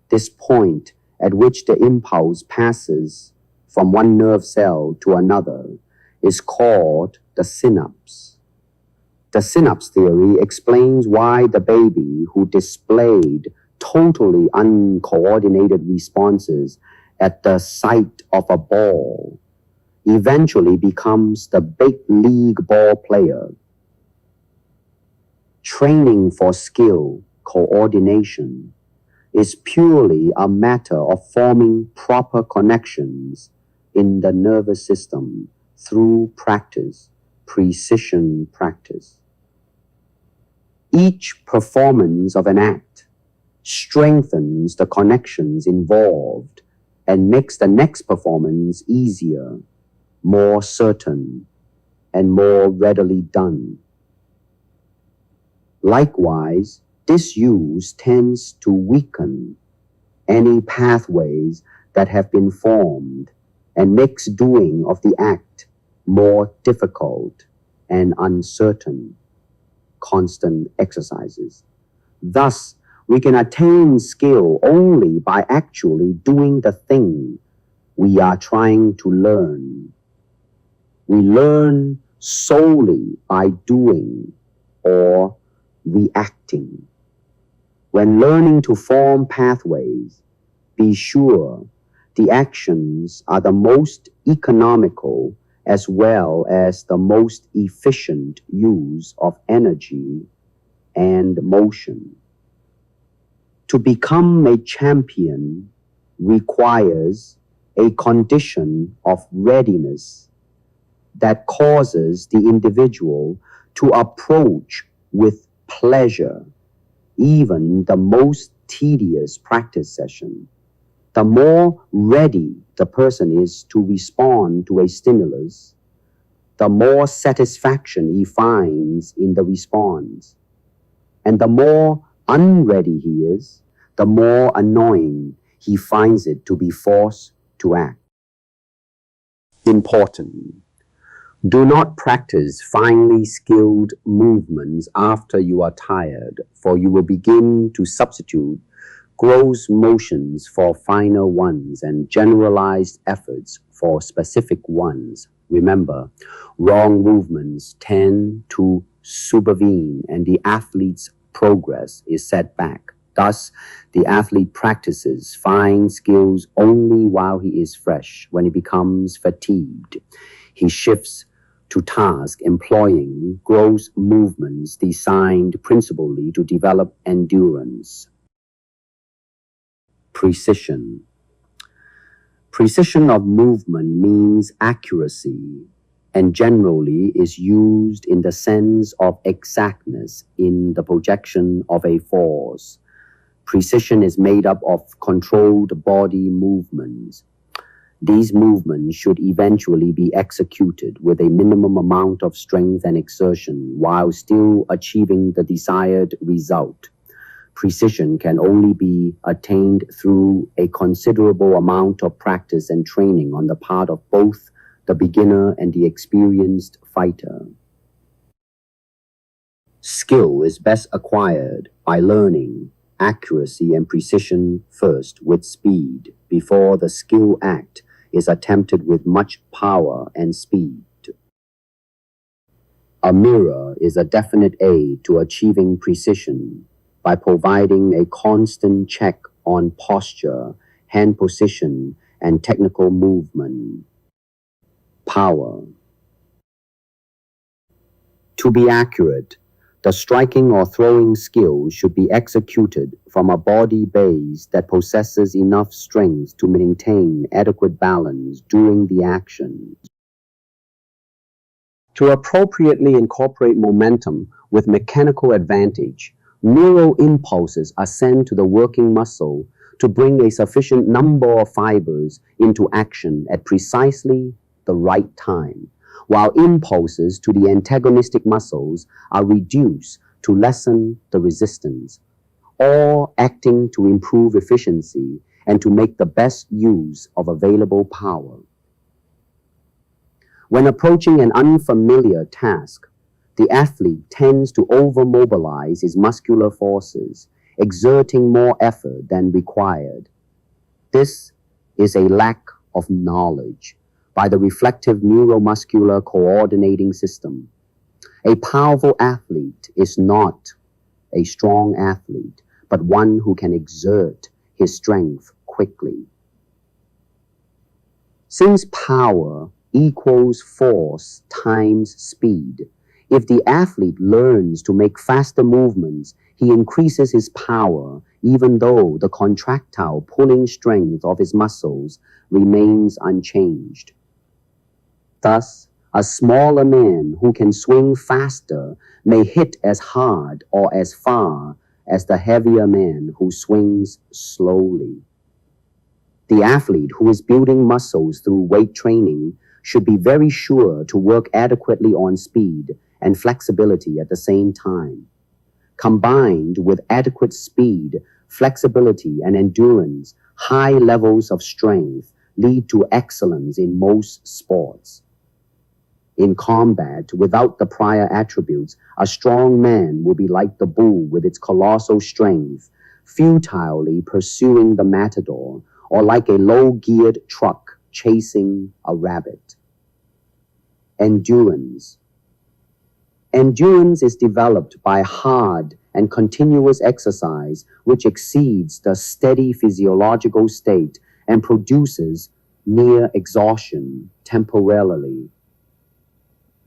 This point at which the impulse passes from one nerve cell to another is called the synapse. The synapse theory explains why the baby who displayed totally uncoordinated responses at the sight of a ball eventually becomes the big league ball player. Training for skill, coordination, is purely a matter of forming proper connections in the nervous system through practice, precision practice. Each performance of an act strengthens the connections involved and makes the next performance easier, more certain, and more readily done. Likewise, disuse tends to weaken any pathways that have been formed and makes doing of the act more difficult and uncertain. Constant exercises. Thus, we can attain skill only by actually doing the thing we are trying to learn. We learn solely by doing or reacting. When learning to form pathways, be sure the actions are the most economical as well as the most efficient use of energy and motion. To become a champion requires a condition of readiness that causes the individual to approach with pleasure even the most tedious practice session. The more ready the person is to respond to a stimulus, the more satisfaction he finds in the response. And the more unready he is, the more annoying he finds it to be forced to act. Important. Do not practice finely skilled movements after you are tired, for you will begin to substitute gross motions for finer ones and generalized efforts for specific ones. Remember, wrong movements tend to supervene and the athlete's progress is set back. Thus, the athlete practices fine skills only while he is fresh. When he becomes fatigued, he shifts to task employing gross movements designed principally to develop endurance. Precision. Precision of movement means accuracy and generally is used in the sense of exactness in the projection of a force. Precision is made up of controlled body movements. These movements should eventually be executed with a minimum amount of strength and exertion while still achieving the desired result. Precision can only be attained through a considerable amount of practice and training on the part of both the beginner and the experienced fighter. Skill is best acquired by learning accuracy and precision first with speed before the skill act is attempted with much power and speed. A mirror is a definite aid to achieving precision by providing a constant check on posture, hand position, and technical movement. Power. To be accurate, the striking or throwing skill should be executed from a body base that possesses enough strength to maintain adequate balance during the action. To appropriately incorporate momentum with mechanical advantage, neural impulses are sent to the working muscle to bring a sufficient number of fibers into action at precisely the right time, while impulses to the antagonistic muscles are reduced to lessen the resistance, all acting to improve efficiency and to make the best use of available power. When approaching an unfamiliar task, the athlete tends to overmobilize his muscular forces, exerting more effort than required. This is a lack of knowledge by the reflective neuromuscular coordinating system. A powerful athlete is not a strong athlete, but one who can exert his strength quickly. Since power equals force times speed, if the athlete learns to make faster movements, he increases his power even though the contractile pulling strength of his muscles remains unchanged. Thus, a smaller man who can swing faster may hit as hard or as far as the heavier man who swings slowly. The athlete who is building muscles through weight training should be very sure to work adequately on speed and flexibility at the same time. Combined with adequate speed, flexibility, and endurance, high levels of strength lead to excellence in most sports. In combat, without the prior attributes, a strong man will be like the bull with its colossal strength, futilely pursuing the matador, or like a low-geared truck chasing a rabbit. Endurance. Endurance is developed by hard and continuous exercise which exceeds the steady physiological state and produces near exhaustion temporarily.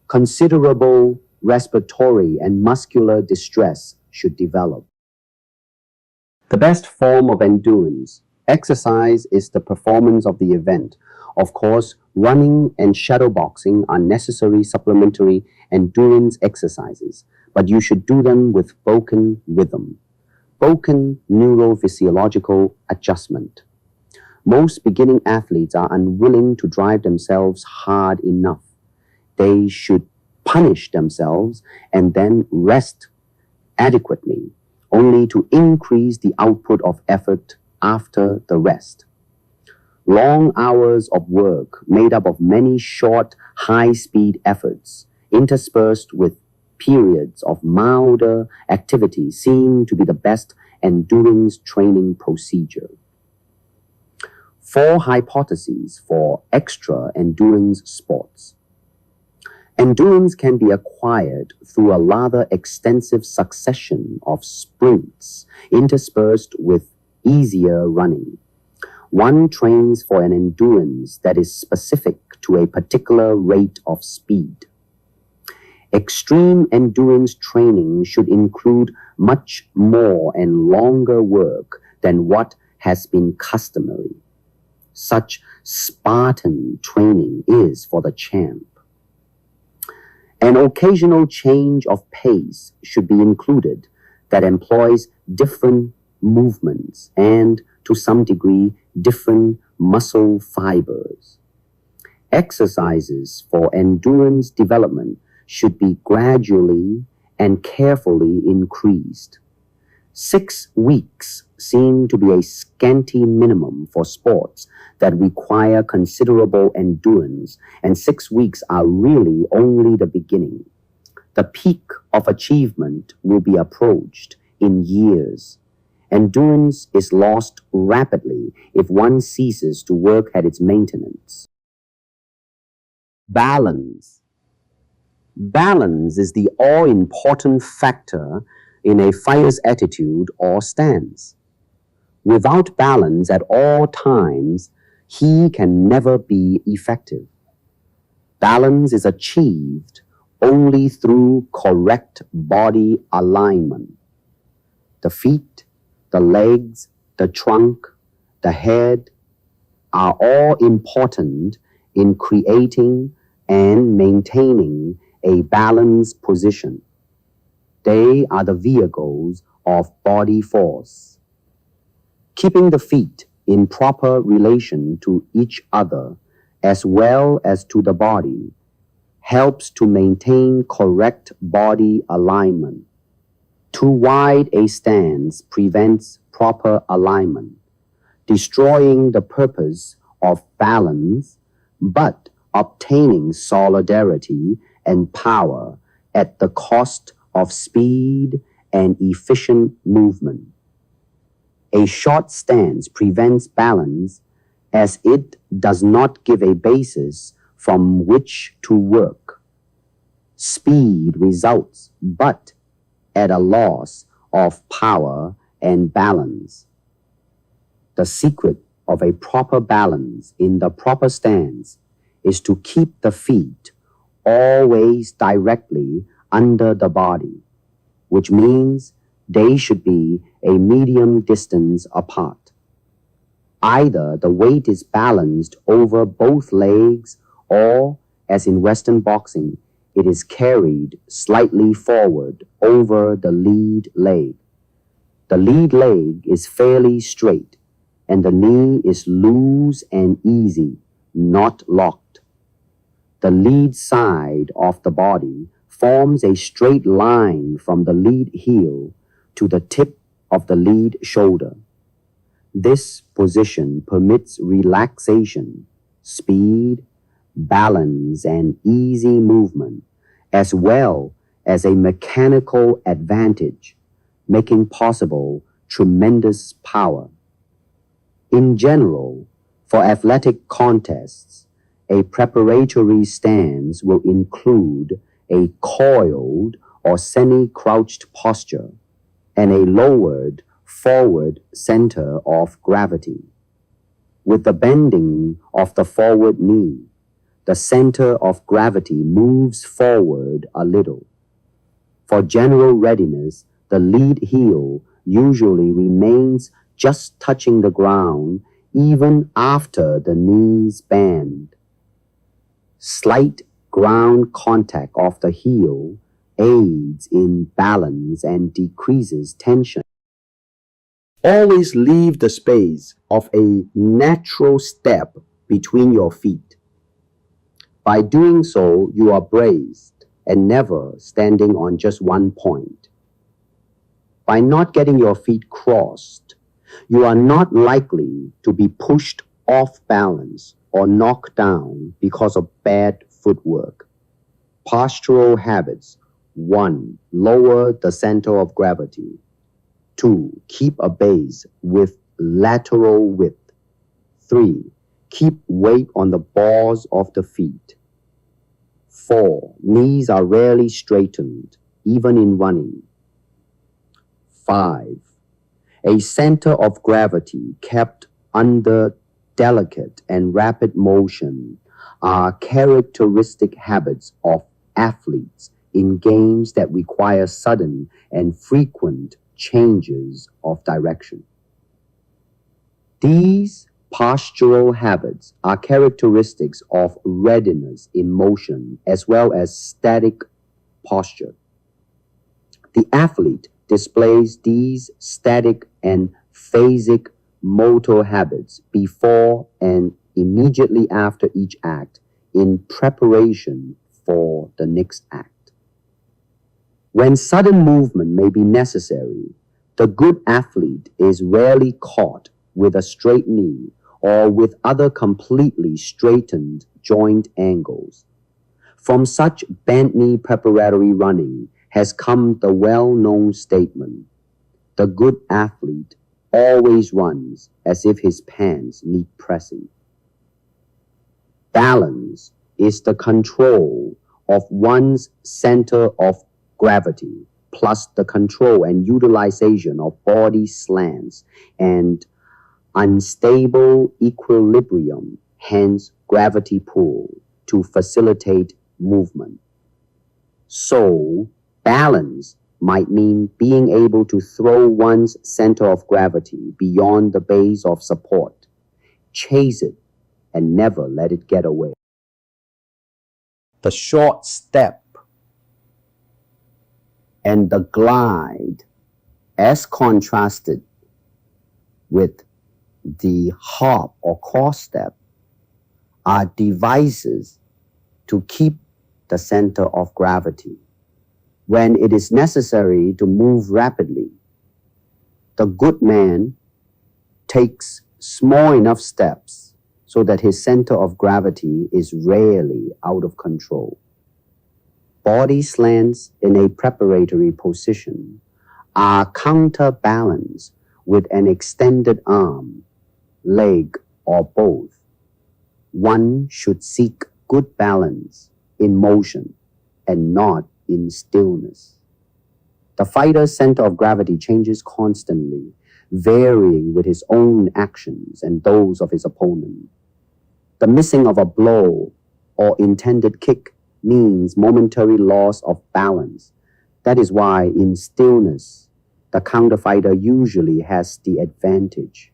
Considerable respiratory and muscular distress should develop. The best form of endurance. Exercise is the performance of the event. Of course, running and shadowboxing are necessary supplementary endurance exercises, but you should do them with broken rhythm. Broken neurophysiological adjustment. Most beginning athletes are unwilling to drive themselves hard enough. They should punish themselves and then rest adequately, only to increase the output of effort after the rest. Long hours of work made up of many short, high-speed efforts, interspersed with periods of milder activity, seem to be the best endurance training procedure. 4 hypotheses for extra endurance sports. Endurance can be acquired through a rather extensive succession of sprints interspersed with easier running. One trains for an endurance that is specific to a particular rate of speed. Extreme endurance training should include much more and longer work than what has been customary. Such Spartan training is for the champ. An occasional change of pace should be included that employs different movements and, to some degree, different muscle fibers. Exercises for endurance development should be gradually and carefully increased. 6 weeks seem to be a scanty minimum for sports that require considerable endurance, and 6 weeks are really only the beginning. The peak of achievement will be approached in years. Endurance is lost rapidly if one ceases to work at its maintenance. Balance. Balance is the all-important factor in a fighter's attitude or stance. Without balance at all times, he can never be effective. Balance is achieved only through correct body alignment. The feet, the legs, the trunk, the head are all important in creating and maintaining a balanced position. They are the vehicles of body force. Keeping the feet in proper relation to each other as well as to the body helps to maintain correct body alignment. Too wide a stance prevents proper alignment, destroying the purpose of balance, but obtaining solidarity and power at the cost of speed and efficient movement. A short stance prevents balance as it does not give a basis from which to work. Speed results, but at a loss of power and balance. The secret of a proper balance in the proper stance is to keep the feet always directly under the body, which means they should be a medium distance apart. Either the weight is balanced over both legs or, as in Western boxing, it is carried slightly forward over the lead leg. The lead leg is fairly straight, and the knee is loose and easy, not locked. The lead side of the body forms a straight line from the lead heel to the tip of the lead shoulder. This position permits relaxation, speed, balance, and easy movement, as well as a mechanical advantage, making possible tremendous power. In general, for athletic contests, a preparatory stance will include a coiled or semi-crouched posture and a lowered forward center of gravity. With the bending of the forward knee, the center of gravity moves forward a little. For general readiness, the lead heel usually remains just touching the ground even after the knees bend. Slight ground contact of the heel aids in balance and decreases tension. Always leave the space of a natural step between your feet. By doing so, you are braced and never standing on just one point. By not getting your feet crossed, you are not likely to be pushed off balance or knocked down because of bad footwork. Postural habits. 1. Lower the center of gravity. 2. Keep a base with lateral width. 3. Keep weight on the balls of the feet. 4. Knees are rarely straightened, even in running. 5. A center of gravity kept under delicate and rapid motion are characteristic habits of athletes in games that require sudden and frequent changes of direction. These postural habits are characteristics of readiness in motion as well as static posture. The athlete displays these static and phasic motor habits before and immediately after each act in preparation for the next act. When sudden movement may be necessary, the good athlete is rarely caught with a straight knee or with other completely straightened joint angles. From such bent knee preparatory running has come the well-known statement, "The good athlete always runs as if his pants need pressing." Balance is the control of one's center of gravity, plus the control and utilization of body slants and unstable equilibrium, hence gravity pull, to facilitate movement. So, balance might mean being able to throw one's center of gravity beyond the base of support, chase it, and never let it get away. The short step and the glide, as contrasted with the hop or cross step, are devices to keep the center of gravity. When it is necessary to move rapidly, the good man takes small enough steps so that his center of gravity is rarely out of control. Body slants in a preparatory position are counterbalanced with an extended arm, leg, or both. One should seek good balance in motion and not in stillness. The fighter's center of gravity changes constantly, varying with his own actions and those of his opponent. The missing of a blow or intended kick means momentary loss of balance. That is why in stillness, the counterfighter usually has the advantage.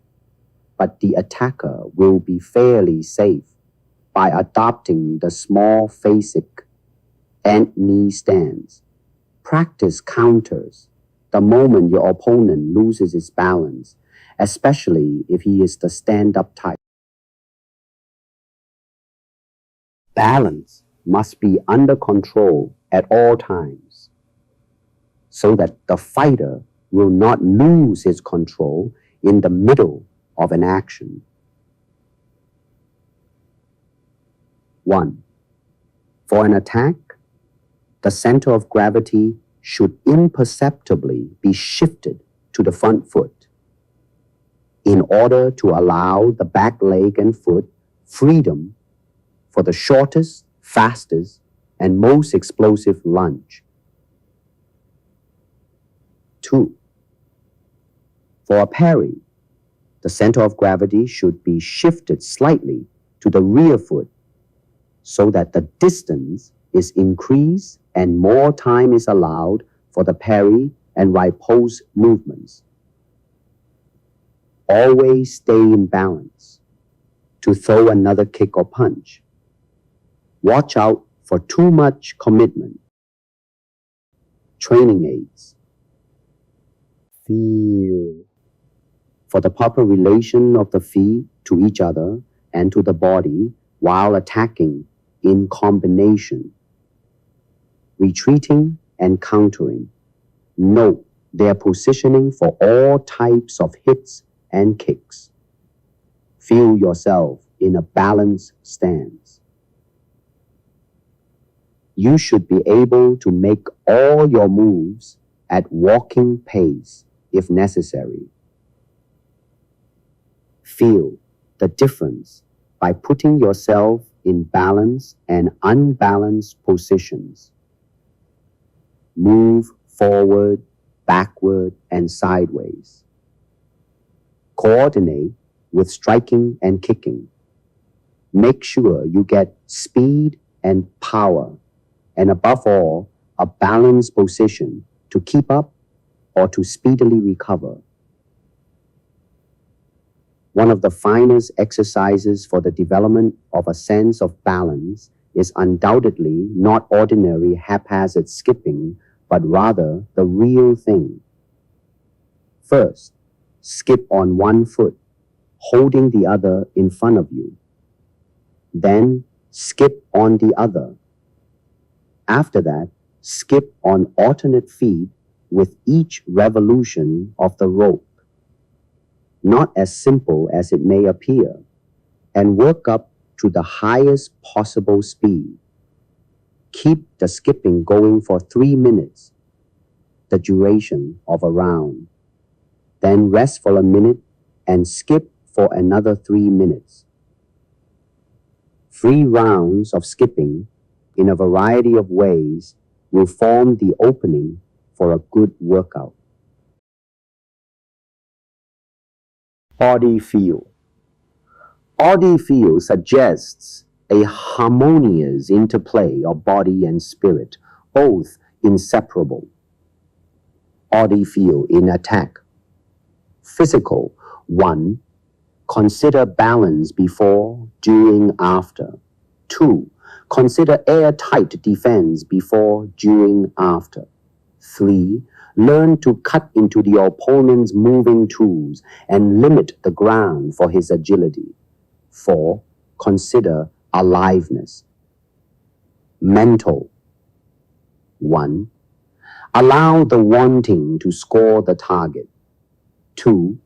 But the attacker will be fairly safe by adopting the small phasic and knee stance. Practice counters the moment your opponent loses his balance, especially if he is the stand-up type. Balance must be under control at all times so that the fighter will not lose his control in the middle of an action. 1. For an attack, the center of gravity should imperceptibly be shifted to the front foot in order to allow the back leg and foot freedom for the shortest, fastest, and most explosive lunge. 2. For a parry, the center of gravity should be shifted slightly to the rear foot so that the distance is increased and more time is allowed for the parry and riposte movements. Always stay in balance to throw another kick or punch. Watch out for too much commitment. Training aids. Feel for the proper relation of the feet to each other and to the body while attacking in combination. Retreating and countering. Note their positioning for all types of hits and kicks. Feel yourself in a balanced stance. You should be able to make all your moves at walking pace if necessary. Feel the difference by putting yourself in balanced and unbalanced positions. Move forward, backward, and sideways. Coordinate with striking and kicking. Make sure you get speed and power, and above all, a balanced position to keep up or to speedily recover. One of the finest exercises for the development of a sense of balance is undoubtedly not ordinary haphazard skipping, but rather the real thing. First, skip on one foot, holding the other in front of you. Then, skip on the other. After that, skip on alternate feet with each revolution of the rope. Not as simple as it may appear, and work up to the highest possible speed. Keep the skipping going for 3 minutes, the duration of a round. Then rest for a minute and skip for another 3 minutes. 3 rounds of skipping in a variety of ways will form the opening for a good workout. Body feel. Body feel suggests a harmonious interplay of body and spirit, both inseparable. Body feel in attack. Physical. 1. Consider balance before, during, after. 2. Consider airtight defense before, during, after. 3. Learn to cut into the opponent's moving tools and limit the ground for his agility. 4. Consider aliveness. Mental. 1. Allow the wanting to score the target. 2.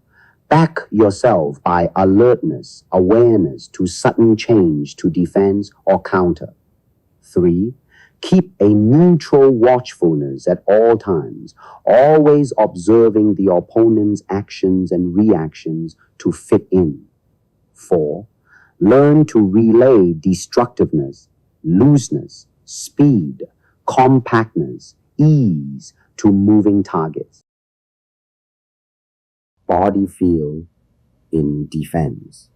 Back yourself by alertness, awareness to sudden change to defense or counter. 3. Keep a neutral watchfulness at all times, always observing the opponent's actions and reactions to fit in. 4. Learn to relay destructiveness, looseness, speed, compactness, ease to moving targets. Body feel in defense.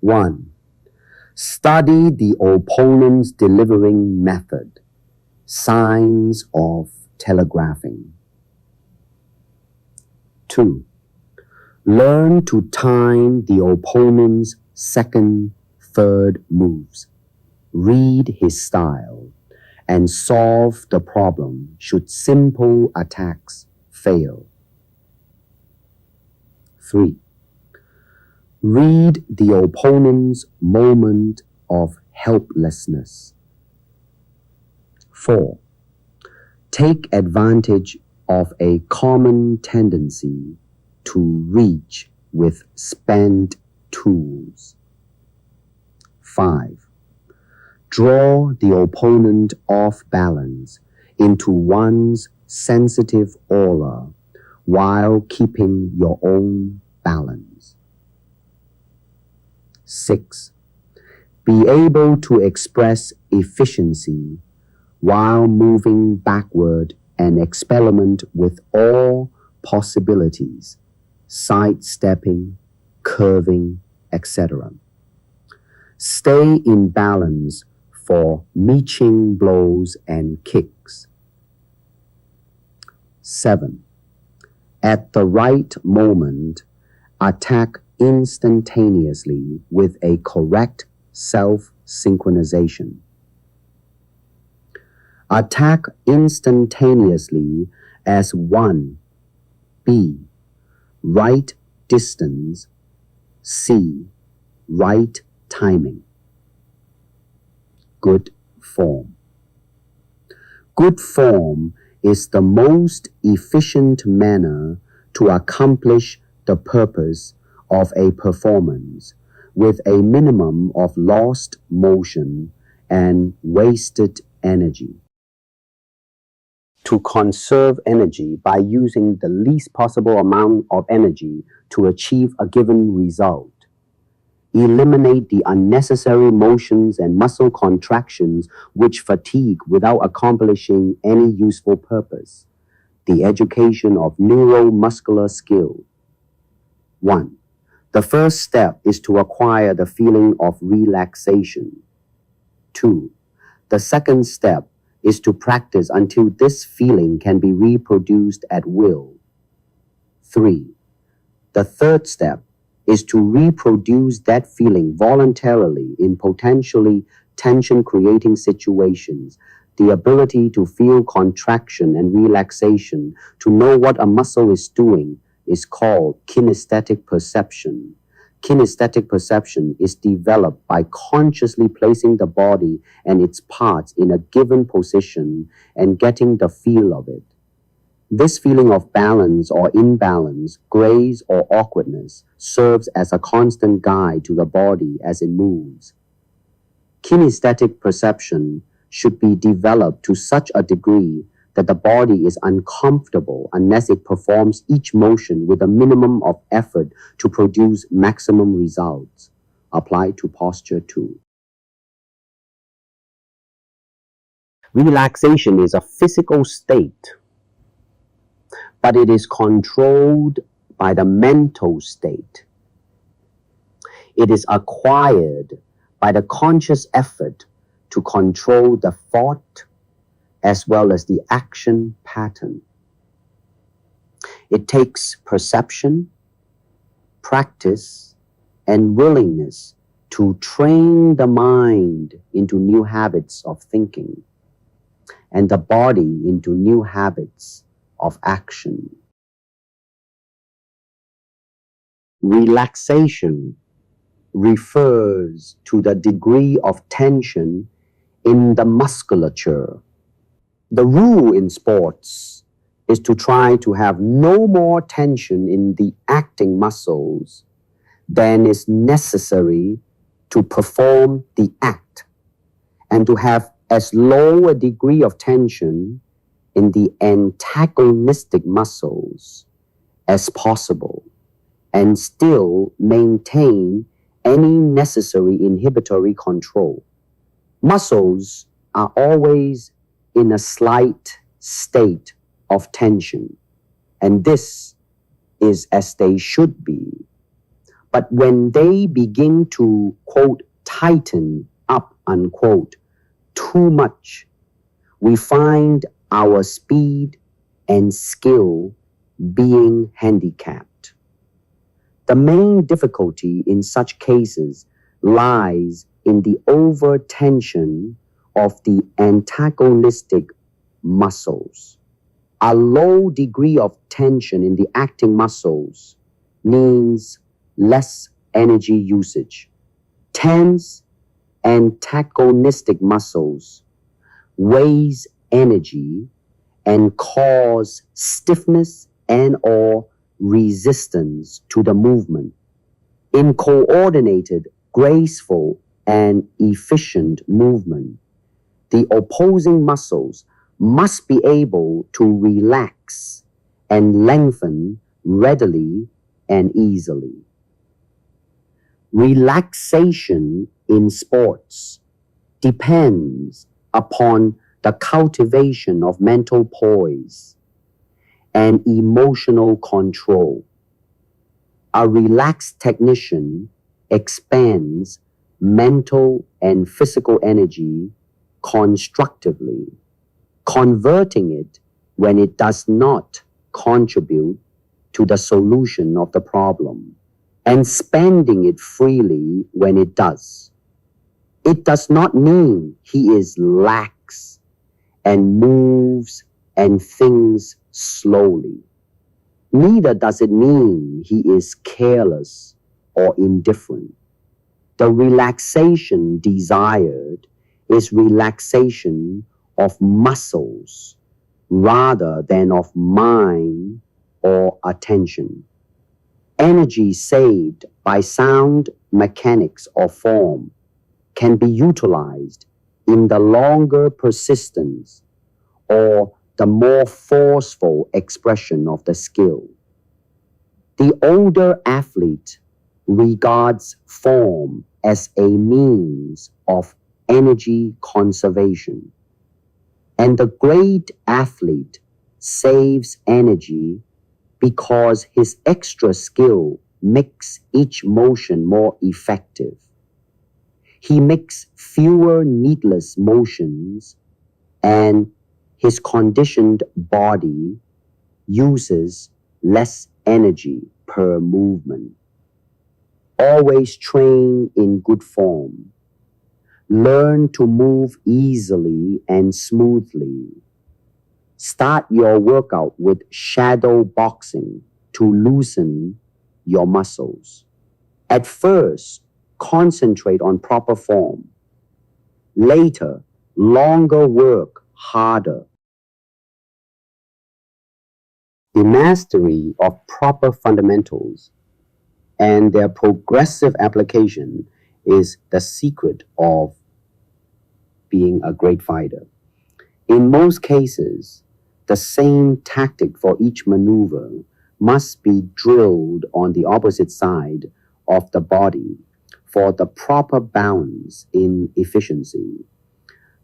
1. Study the opponent's delivering method, signs of telegraphing. 2. Learn to time the opponent's second, third moves. Read his style and solve the problem should simple attacks fail. 3. Read the opponent's moment of helplessness. 4. Take advantage of a common tendency to reach with spent tools. 5. Draw the opponent off balance into one's sensitive aura while keeping your own balance. 6. Be able to express efficiency while moving backward and experiment with all possibilities, sidestepping, curving, etc. Stay in balance for meeching blows and kicks. 7. At the right moment, attack instantaneously with a correct self-synchronization. Attack instantaneously as 1. B. Right distance. C. Right timing. Good form. Good form is the most efficient manner to accomplish the purpose of a performance with a minimum of lost motion and wasted energy. To conserve energy by using the least possible amount of energy to achieve a given result. Eliminate the unnecessary motions and muscle contractions which fatigue without accomplishing any useful purpose. The education of neuromuscular skill. 1. The first step is to acquire the feeling of relaxation. 2. The second step is to practice until this feeling can be reproduced at will. 3. The third step is to reproduce that feeling voluntarily in potentially tension-creating situations. The ability to feel contraction and relaxation, to know what a muscle is doing, is called kinesthetic perception. Kinesthetic perception is developed by consciously placing the body and its parts in a given position and getting the feel of it. This feeling of balance or imbalance, grace or awkwardness, serves as a constant guide to the body as it moves. Kinesthetic perception should be developed to such a degree that the body is uncomfortable unless it performs each motion with a minimum of effort to produce maximum results. Apply to posture 2. Relaxation is a physical state, but it is controlled by the mental state. It is acquired by the conscious effort to control the thought as well as the action pattern. It takes perception, practice, and willingness to train the mind into new habits of thinking and the body into new habits of action. Relaxation refers to the degree of tension in the musculature. The rule in sports is to try to have no more tension in the acting muscles than is necessary to perform the act, and to have as low a degree of tension in the antagonistic muscles as possible, and still maintain any necessary inhibitory control. Muscles are always in a slight state of tension, and this is as they should be. But when they begin to, quote, tighten up, unquote, too much, we find our speed and skill being handicapped. The main difficulty in such cases lies in the over-tension of the antagonistic muscles. A low degree of tension in the acting muscles means less energy usage. Tense antagonistic muscles waste energy and cause stiffness and or resistance to the movement. In coordinated, graceful, and efficient movement, the opposing muscles must be able to relax and lengthen readily and easily. Relaxation in sports depends upon the cultivation of mental poise and emotional control. A relaxed technician expands mental and physical energy constructively, converting it when it does not contribute to the solution of the problem, and spending it freely when it does. It does not mean he is lax and moves and thinks slowly. Neither does it mean he is careless or indifferent. The relaxation desired is relaxation of muscles rather than of mind or attention. Energy saved by sound mechanics or form can be utilized in the longer persistence or the more forceful expression of the skill. The older athlete regards form as a means of energy conservation, and the great athlete saves energy because his extra skill makes each motion more effective. He makes fewer needless motions, and his conditioned body uses less energy per movement. Always train in good form. Learn to move easily and smoothly. Start your workout with shadow boxing to loosen your muscles. At first, concentrate on proper form. Later, longer work harder. The mastery of proper fundamentals and their progressive application is the secret of being a great fighter. In most cases, the same tactic for each maneuver must be drilled on the opposite side of the body for the proper balance in efficiency.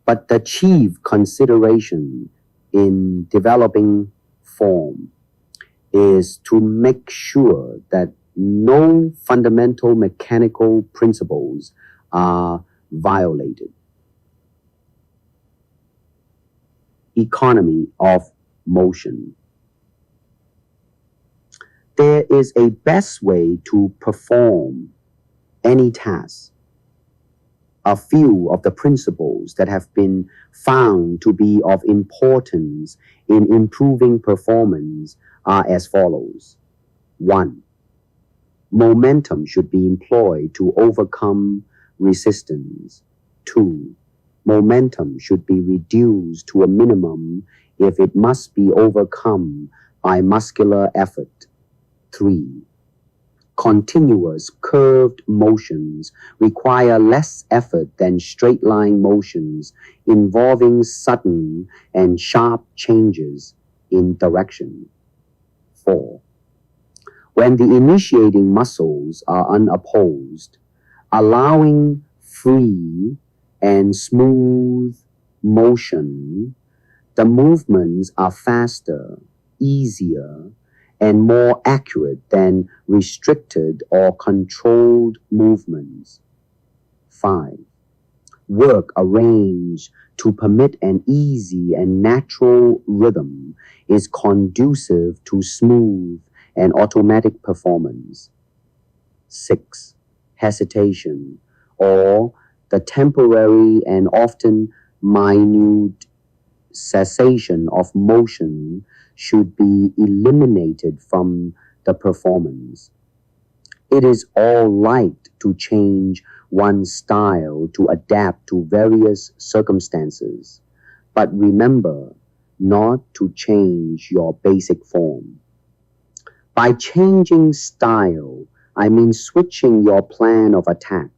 But the chief consideration in developing form is to make sure that no fundamental mechanical principles are violated. Economy of motion. There is a best way to perform any task. A few of the principles that have been found to be of importance in improving performance are as follows. 1. Momentum should be employed to overcome resistance. 2. Momentum should be reduced to a minimum if it must be overcome by muscular effort. 3. Continuous curved motions require less effort than straight line motions involving sudden and sharp changes in direction. 4. When the initiating muscles are unopposed, allowing free and smooth motion, the movements are faster, easier, and more accurate than restricted or controlled movements. 5. Work arranged to permit an easy and natural rhythm is conducive to smooth and automatic performance. 6. Hesitation, or the temporary and often minute cessation of motion, should be eliminated from the performance. It is all right to change one's style to adapt to various circumstances, but remember not to change your basic form. By changing style, I mean switching your plan of attack.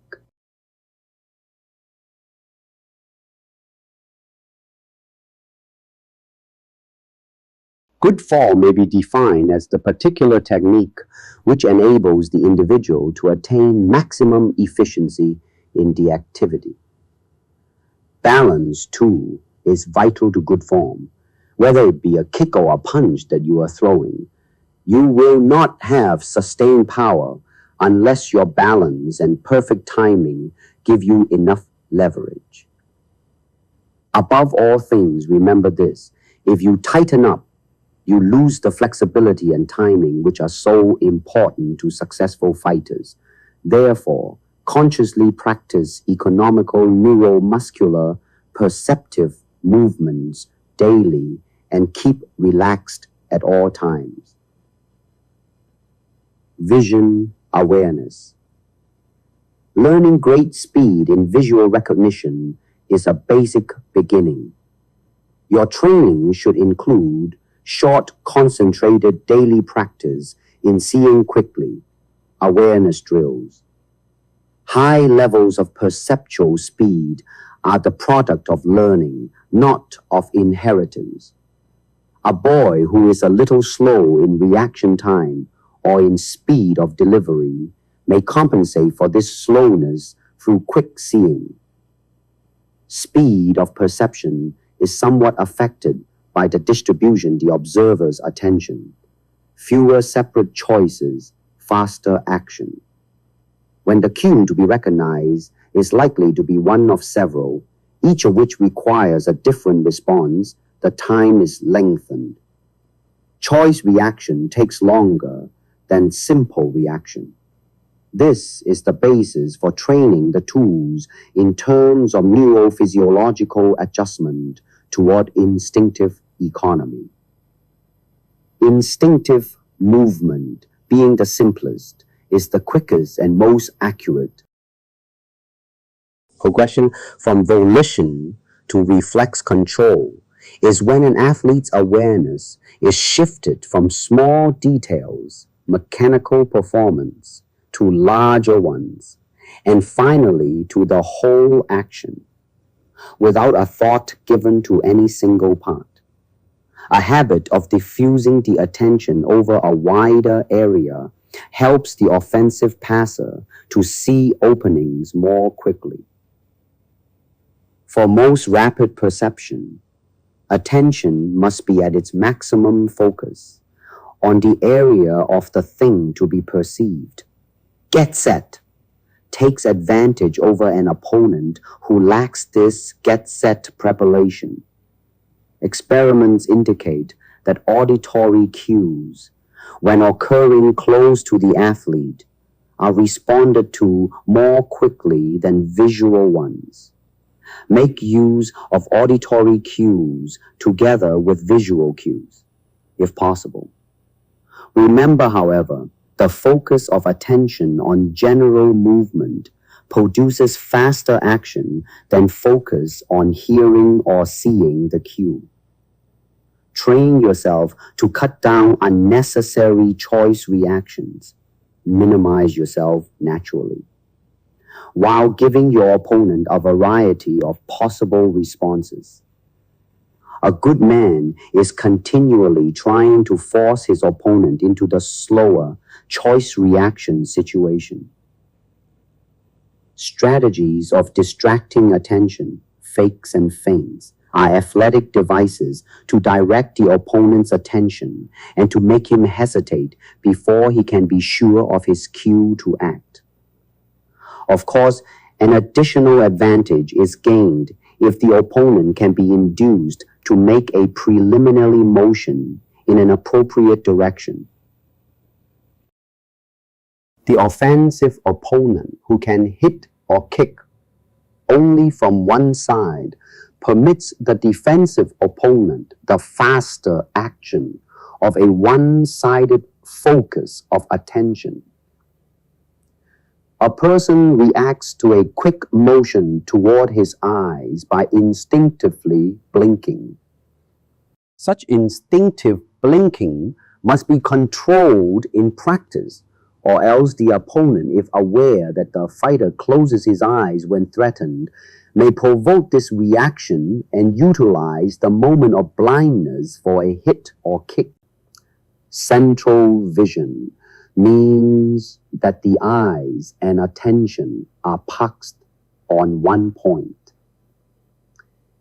Good form may be defined as the particular technique which enables the individual to attain maximum efficiency in the activity. Balance, too, is vital to good form. Whether it be a kick or a punch that you are throwing, you will not have sustained power unless your balance and perfect timing give you enough leverage. Above all things, remember this: if you tighten up, you lose the flexibility and timing which are so important to successful fighters. Therefore, consciously practice economical neuromuscular perceptive movements daily and keep relaxed at all times. Vision awareness. Learning great speed in visual recognition is a basic beginning. Your training should include short, concentrated daily practice in seeing quickly, awareness drills. High levels of perceptual speed are the product of learning, not of inheritance. A boy who is a little slow in reaction time or in speed of delivery may compensate for this slowness through quick seeing. Speed of perception is somewhat affected by the distribution of the observer's attention. Fewer separate choices, faster action. When the cue to be recognized is likely to be one of several, each of which requires a different response, the time is lengthened. Choice reaction takes longer than simple reaction. This is the basis for training the tools in terms of neurophysiological adjustment toward instinctive economy. Instinctive movement, being the simplest, is the quickest and most accurate. Progression from volition to reflex control is when an athlete's awareness is shifted from small details, mechanical performance, to larger ones, and finally to the whole action, without a thought given to any single part. A habit of diffusing the attention over a wider area helps the offensive passer to see openings more quickly. For most rapid perception, attention must be at its maximum focus on the area of the thing to be perceived. Get set takes advantage over an opponent who lacks this get-set preparation. Experiments indicate that auditory cues, when occurring close to the athlete, are responded to more quickly than visual ones. Make use of auditory cues together with visual cues, if possible. Remember, however, the focus of attention on general movement produces faster action than focus on hearing or seeing the cue. Train yourself to cut down unnecessary choice reactions. Minimize yourself naturally, while giving your opponent a variety of possible responses. A good man is continually trying to force his opponent into the slower choice reaction situation. Strategies of distracting attention, fakes and feints, are athletic devices to direct the opponent's attention and to make him hesitate before he can be sure of his cue to act. Of course, an additional advantage is gained if the opponent can be induced to make a preliminary motion in an appropriate direction. The offensive opponent who can hit or kick only from one side permits the defensive opponent the faster action of a one-sided focus of attention. A person reacts to a quick motion toward his eyes by instinctively blinking. Such instinctive blinking must be controlled in practice, or else the opponent, if aware that the fighter closes his eyes when threatened, may provoke this reaction and utilize the moment of blindness for a hit or kick. Central vision means that the eyes and attention are fixed on one point.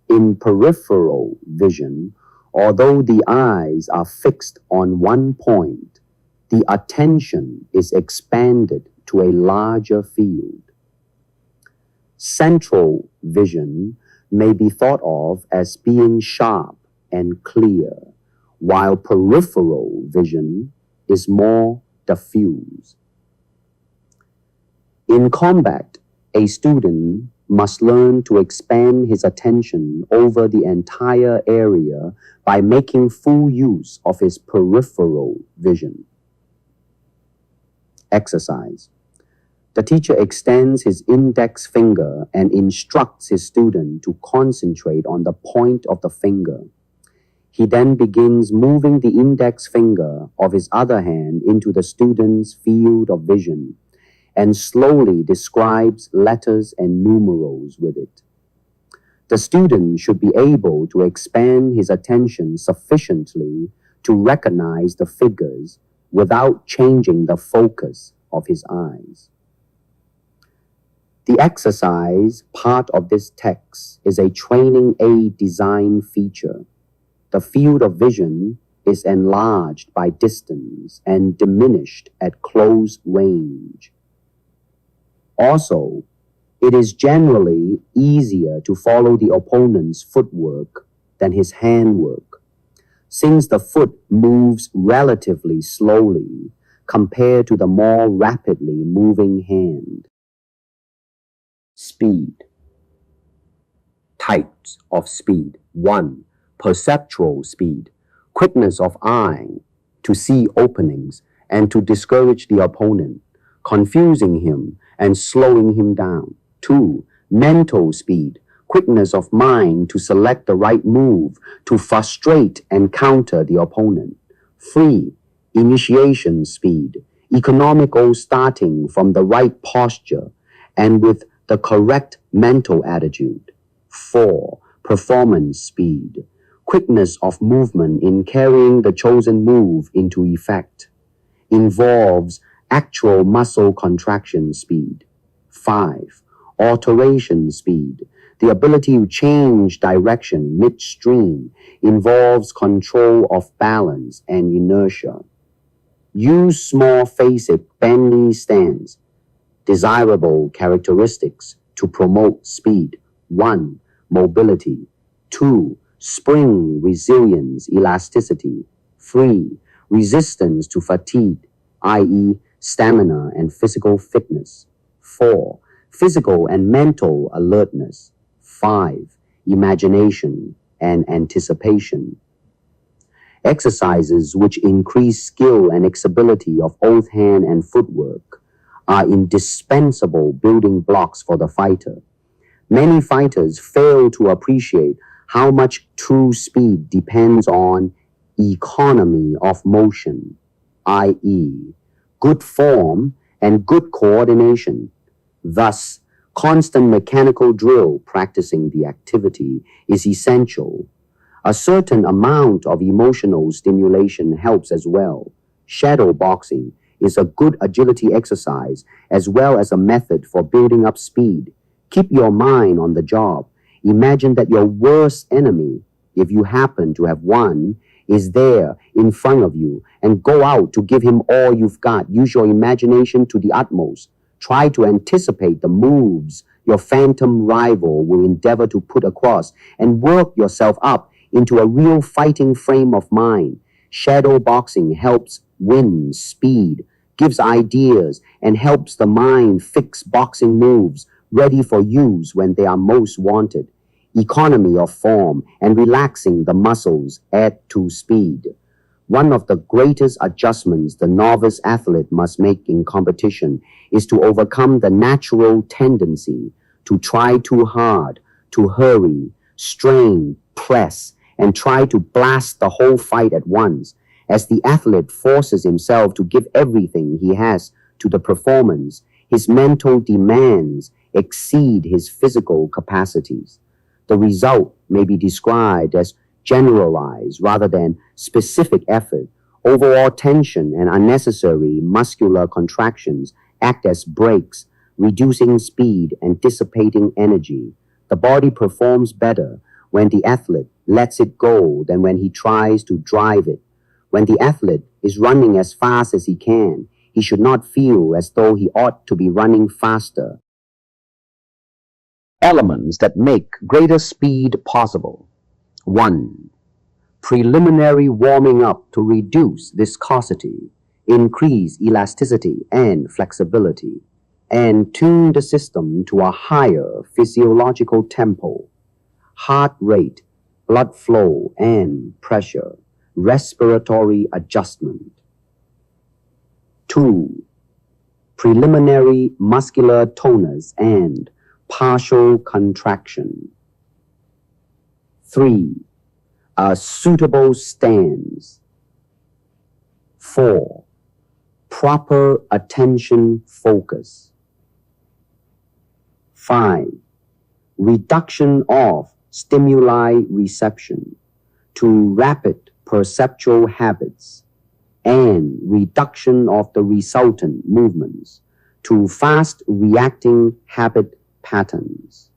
In peripheral vision, although the eyes are fixed on one point, the attention is expanded to a larger field. Central vision may be thought of as being sharp and clear, while peripheral vision is more diffuse. In combat, a student must learn to expand his attention over the entire area by making full use of his peripheral vision. Exercise. The teacher extends his index finger and instructs his student to concentrate on the point of the finger. He then begins moving the index finger of his other hand into the student's field of vision and slowly describes letters and numerals with it. The student should be able to expand his attention sufficiently to recognize the figures without changing the focus of his eyes. The exercise part of this text is a training aid design feature. The field of vision is enlarged by distance and diminished at close range. Also, it is generally easier to follow the opponent's footwork than his handwork, since the foot moves relatively slowly compared to the more rapidly moving hand. Speed. Types of speed. 1. Perceptual speed. Quickness of eye to see openings and to discourage the opponent, confusing him and slowing him down. 2. Mental speed. Quickness of mind to select the right move to frustrate and counter the opponent. 3. Initiation speed. Economical starting from the right posture and with the correct mental attitude. 4. Performance speed. Quickness of movement in carrying the chosen move into effect. Involves actual muscle contraction speed. 5. Alteration speed. The ability to change direction midstream involves control of balance and inertia. Use small-faced bendy stance. Desirable characteristics to promote speed. 1. Mobility. 2. Spring resilience, elasticity. 3. Resistance to fatigue, i.e. stamina and physical fitness. 4. Physical and mental alertness. 5. Imagination and anticipation. Exercises which increase skill and flexibility of both hand and footwork are indispensable building blocks for the fighter. Many fighters fail to appreciate how much true speed depends on economy of motion, i.e., good form and good coordination. Thus, constant mechanical drill practicing the activity is essential. A certain amount of emotional stimulation helps as well. Shadow boxing is a good agility exercise as well as a method for building up speed. Keep your mind on the job. Imagine that your worst enemy, if you happen to have one, is there in front of you and go out to give him all you've got. Use your imagination to the utmost. Try to anticipate the moves your phantom rival will endeavor to put across and work yourself up into a real fighting frame of mind. Shadow boxing helps win speed, gives ideas, and helps the mind fix boxing moves ready for use when they are most wanted. Economy of form and relaxing the muscles add to speed. One of the greatest adjustments the novice athlete must make in competition is to overcome the natural tendency to try too hard, to hurry, strain, press, and try to blast the whole fight at once, as the athlete forces himself to give everything he has to the performance. His mental demands exceed his physical capacities. The result may be described as generalized rather than specific effort. Overall tension and unnecessary muscular contractions act as brakes, reducing speed and dissipating energy. The body performs better when the athlete lets it go than when he tries to drive it. When the athlete is running as fast as he can, he should not feel as though he ought to be running faster. Elements that make greater speed possible. 1. Preliminary warming up to reduce viscosity, increase elasticity and flexibility, and tune the system to a higher physiological tempo. Heart rate, blood flow and pressure, respiratory adjustment. 2. Preliminary muscular tonus and partial contraction. 3. A suitable stance. 4. Proper attention focus. 5. Reduction of stimuli reception to rapid perceptual habits and reduction of the resultant movements to fast reacting habit patterns.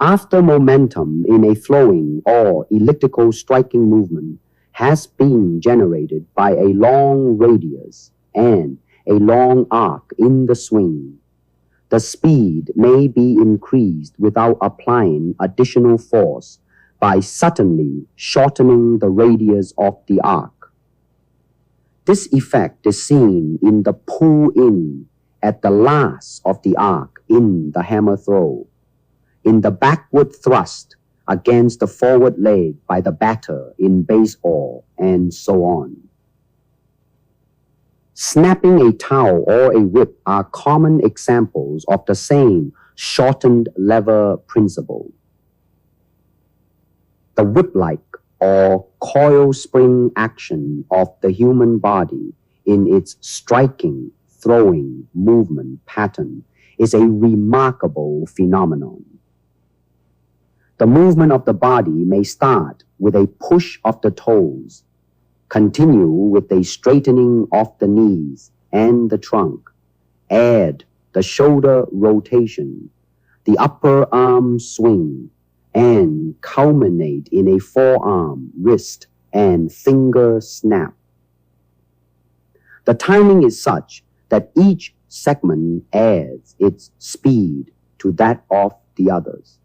After momentum in a flowing or elliptical striking movement has been generated by a long radius and a long arc in the swing, the speed may be increased without applying additional force by suddenly shortening the radius of the arc. This effect is seen in the pull-in at the last of the arc in the hammer throw, in the backward thrust against the forward leg by the batter in baseball, and so on. Snapping a towel or a whip are common examples of the same shortened lever principle. The whip-like or coil spring action of the human body in its striking, throwing movement pattern is a remarkable phenomenon. The movement of the body may start with a push of the toes, continue with a straightening of the knees and the trunk, add the shoulder rotation, the upper arm swing, and culminate in a forearm, wrist, and finger snap. The timing is such that each segment adds its speed to that of the others.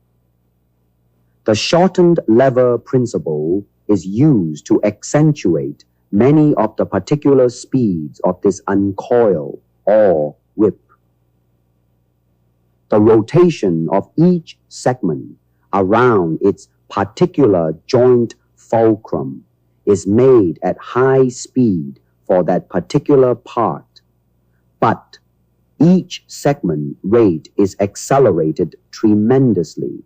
The shortened lever principle is used to accentuate many of the particular speeds of this uncoil or whip. The rotation of each segment around its particular joint fulcrum is made at high speed for that particular part, but each segment rate is accelerated tremendously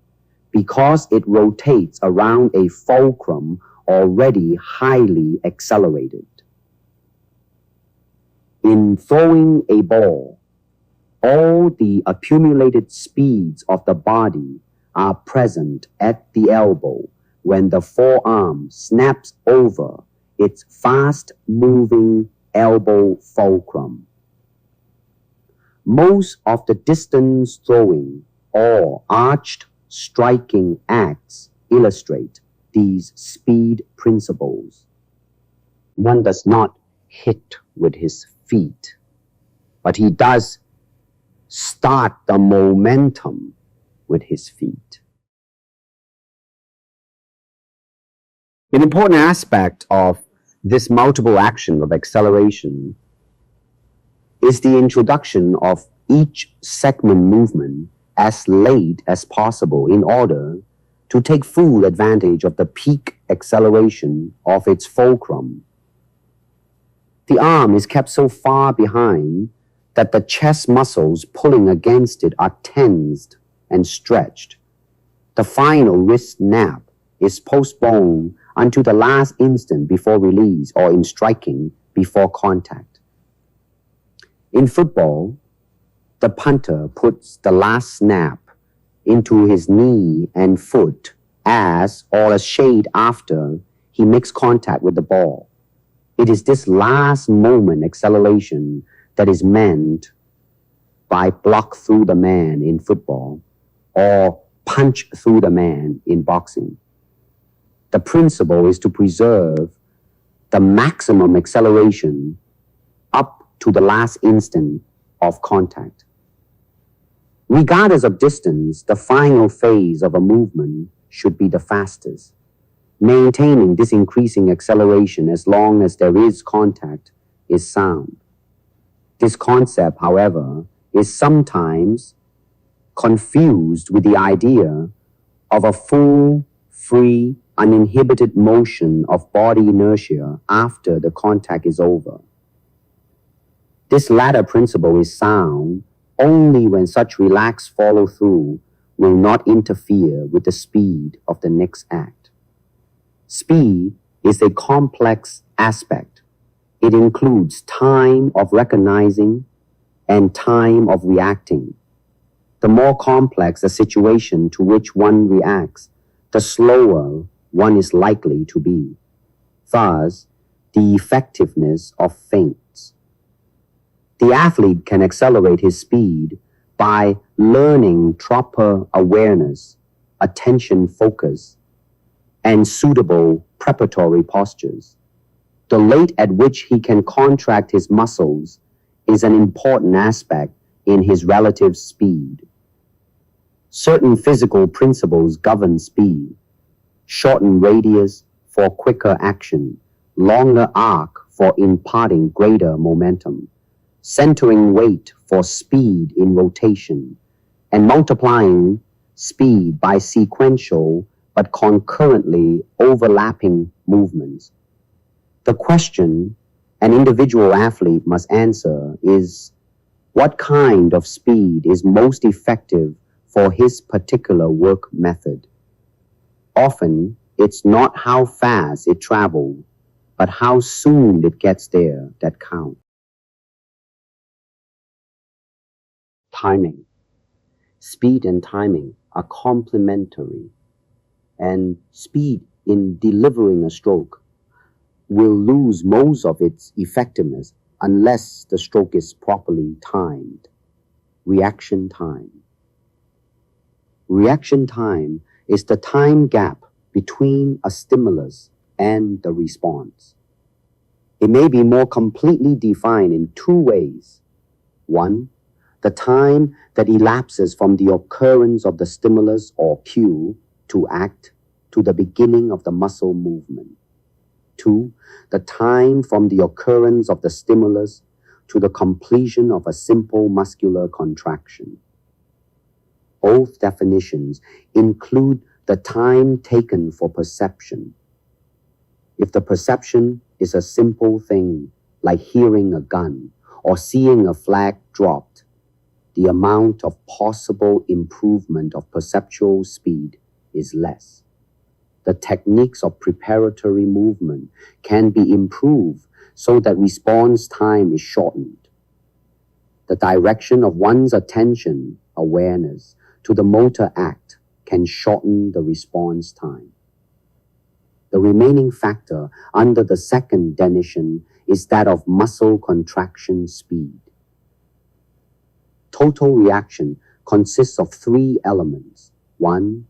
because it rotates around a fulcrum already highly accelerated. In throwing a ball, all the accumulated speeds of the body are present at the elbow when the forearm snaps over its fast-moving elbow fulcrum. Most of the distance throwing or arched striking acts illustrate these speed principles. One does not hit with his feet, but he does start the momentum with his feet. An important aspect of this multiple action of acceleration is the introduction of each segment movement as late as possible in order to take full advantage of the peak acceleration of its fulcrum. The arm is kept so far behind that the chest muscles pulling against it are tensed and stretched. The final wrist snap is postponed until the last instant before release or in striking before contact. In football, the punter puts the last snap into his knee and foot as or a shade after he makes contact with the ball. It is this last moment acceleration that is meant by block through the man in football or punch through the man in boxing. The principle is to preserve the maximum acceleration up to the last instant of contact. Regardless of distance, the final phase of a movement should be the fastest. Maintaining this increasing acceleration as long as there is contact is sound. This concept, however, is sometimes confused with the idea of a full, free, uninhibited motion of body inertia after the contact is over. This latter principle is sound only when such relaxed follow-through will not interfere with the speed of the next act. Speed is a complex aspect. It includes time of recognizing and time of reacting. The more complex the situation to which one reacts, the slower one is likely to be. Thus, the effectiveness of feints. The athlete can accelerate his speed by learning proper awareness, attention focus, and suitable preparatory postures. The rate at which he can contract his muscles is an important aspect in his relative speed. Certain physical principles govern speed: shortened radius for quicker action, longer arc for imparting greater momentum, centering weight for speed in rotation, and multiplying speed by sequential but concurrently overlapping movements. The question an individual athlete must answer is, what kind of speed is most effective for his particular work method? Often, it's not how fast it travels, but how soon it gets there that counts. Timing. Speed and timing are complementary, and speed in delivering a stroke will lose most of its effectiveness unless the stroke is properly timed. Reaction time. Reaction time is the time gap between a stimulus and the response. It may be more completely defined in two ways. One, the time that elapses from the occurrence of the stimulus or cue to act to the beginning of the muscle movement. Two, the time from the occurrence of the stimulus to the completion of a simple muscular contraction. Both definitions include the time taken for perception. If the perception is a simple thing like hearing a gun or seeing a flag dropped, the amount of possible improvement of perceptual speed is less. The techniques of preparatory movement can be improved so that response time is shortened. The direction of one's attention, awareness, to the motor act can shorten the response time. The remaining factor under the second definition is that of muscle contraction speed. Total reaction consists of three elements. One,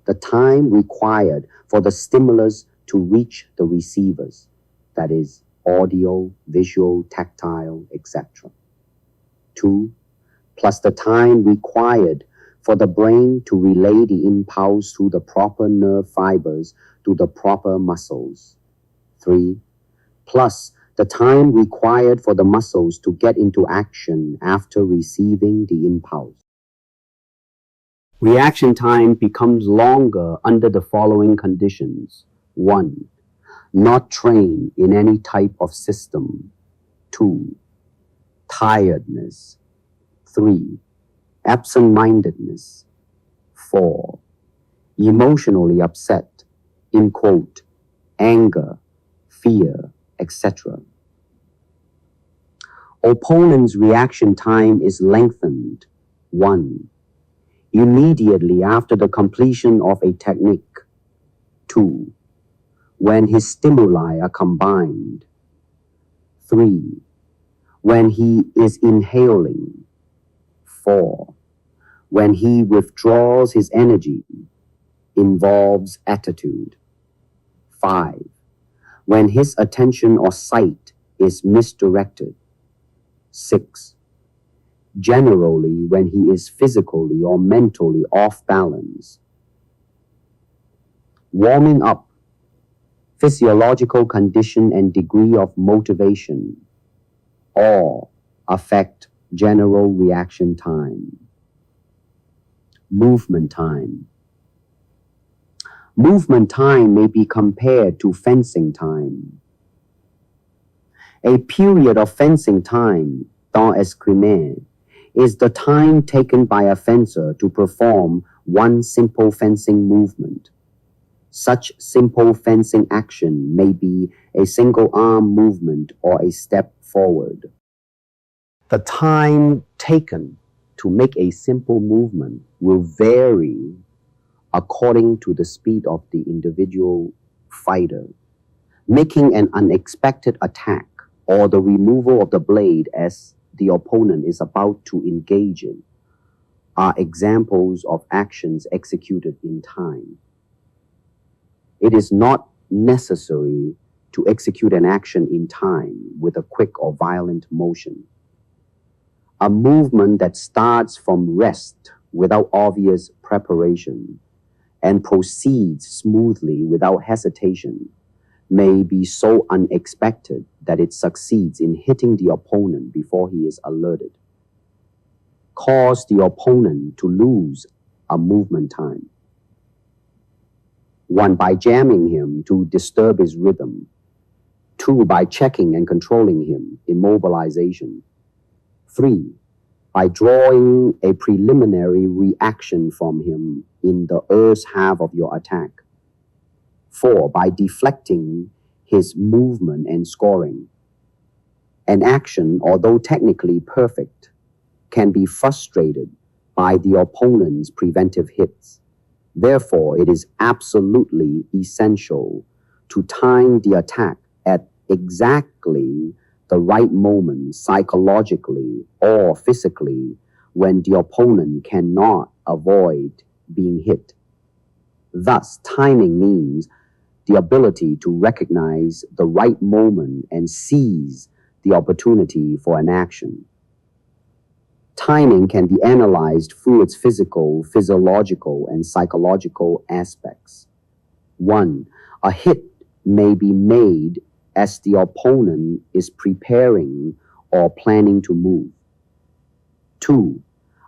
the time required for the stimulus to reach the receivers, that is, audio, visual, tactile, etc. Two, plus the time required for the brain to relay the impulse through the proper nerve fibers to the proper muscles. Three, plus the time required for the muscles to get into action after receiving the impulse. Reaction time becomes longer under the following conditions. 1. Not trained in any type of system. 2. Tiredness. 3. Absent-mindedness. 4. Emotionally upset. in quote, anger, fear, etc. Opponent's reaction time is lengthened. 1. Immediately after the completion of a technique. 2. When his stimuli are combined. 3. When he is inhaling. 4. When he withdraws his energy, involves attitude. 5. When his attention or sight is misdirected. 6. Generally, when he is physically or mentally off balance. Warming up, physiological condition and degree of motivation, all affect general reaction time. Movement time. Movement time may be compared to fencing time. A period of fencing time, Taoist Kune, is the time taken by a fencer to perform one simple fencing movement. Such simple fencing action may be a single arm movement or a step forward. The time taken to make a simple movement will vary according to the speed of the individual fighter. Making an unexpected attack or the removal of the blade as the opponent is about to engage in are examples of actions executed in time. It is not necessary to execute an action in time with a quick or violent motion. A movement that starts from rest without obvious preparation and proceeds smoothly without hesitation may be so unexpected that it succeeds in hitting the opponent before he is alerted. Cause the opponent to lose a movement time. 1. By jamming him to disturb his rhythm. 2. By checking and controlling him, immobilization. 3. By drawing a preliminary reaction from him in the earth's half of your attack. 4. By deflecting his movement and scoring. An action, although technically perfect, can be frustrated by the opponent's preventive hits. Therefore, it is absolutely essential to time the attack at exactly the right moment psychologically or physically when the opponent cannot avoid being hit. Thus, timing means the ability to recognize the right moment and seize the opportunity for an action. Timing can be analyzed through its physical, physiological, and psychological aspects. 1. A hit may be made as the opponent is preparing or planning to move. 2.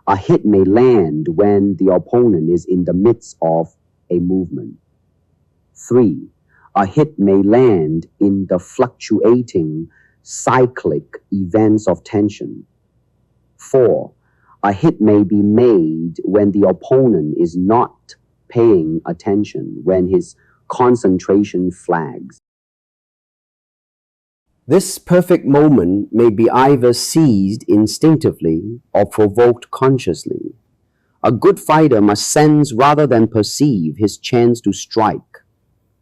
A hit may land when the opponent is in the midst of a movement. 3. A hit may land in the fluctuating, cyclic events of tension. 4. A hit may be made when the opponent is not paying attention, when his concentration flags. This perfect moment may be either seized instinctively or provoked consciously. A good fighter must sense rather than perceive his chance to strike.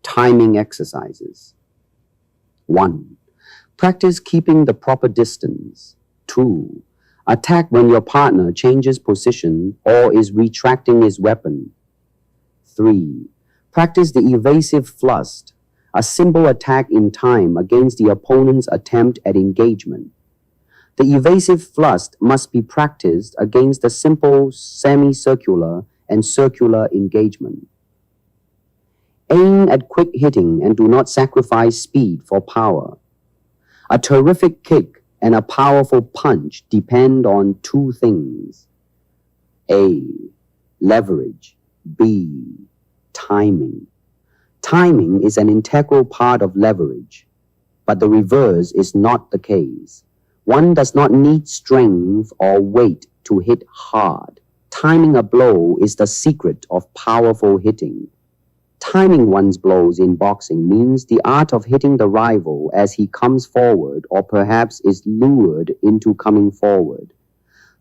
Timing exercises. 1. Practice keeping the proper distance. 2. Attack when your partner changes position or is retracting his weapon. 3. Practice the evasive thrust, a simple attack in time against the opponent's attempt at engagement. The evasive thrust must be practiced against the simple semicircular and circular engagement. Aim at quick hitting and do not sacrifice speed for power. A terrific kick and a powerful punch depend on two things. A. Leverage. B. Timing. Timing is an integral part of leverage, but the reverse is not the case. One does not need strength or weight to hit hard. Timing a blow is the secret of powerful hitting. Timing one's blows in boxing means the art of hitting the rival as he comes forward or perhaps is lured into coming forward.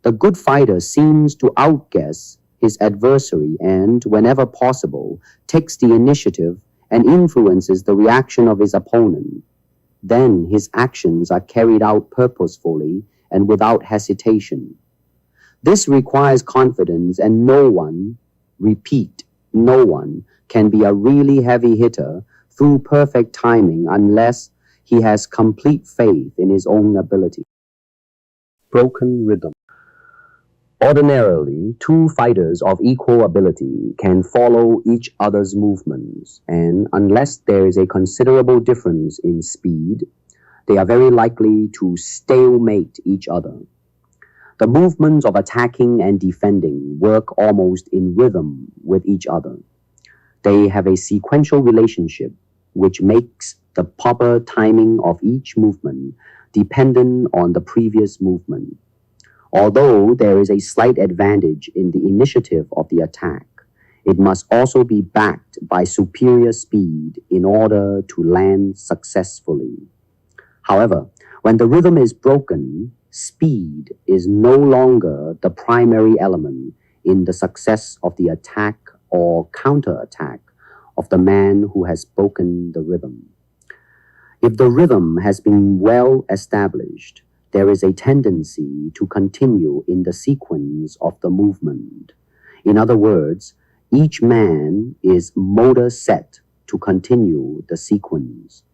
The good fighter seems to outguess his adversary and, whenever possible, takes the initiative and influences the reaction of his opponent. Then his actions are carried out purposefully and without hesitation. This requires confidence, and no one, repeat, no one, can be a really heavy hitter through perfect timing unless he has complete faith in his own ability. Broken rhythm. Ordinarily, two fighters of equal ability can follow each other's movements, and unless there is a considerable difference in speed, they are very likely to stalemate each other. The movements of attacking and defending work almost in rhythm with each other. They have a sequential relationship which makes the proper timing of each movement dependent on the previous movement. Although there is a slight advantage in the initiative of the attack, it must also be backed by superior speed in order to land successfully. However, when the rhythm is broken, speed is no longer the primary element in the success of the attack or counterattack of the man who has broken the rhythm. If the rhythm has been well established, there is a tendency to continue in the sequence of the movement. In other words, each man is motor set to continue the sequence.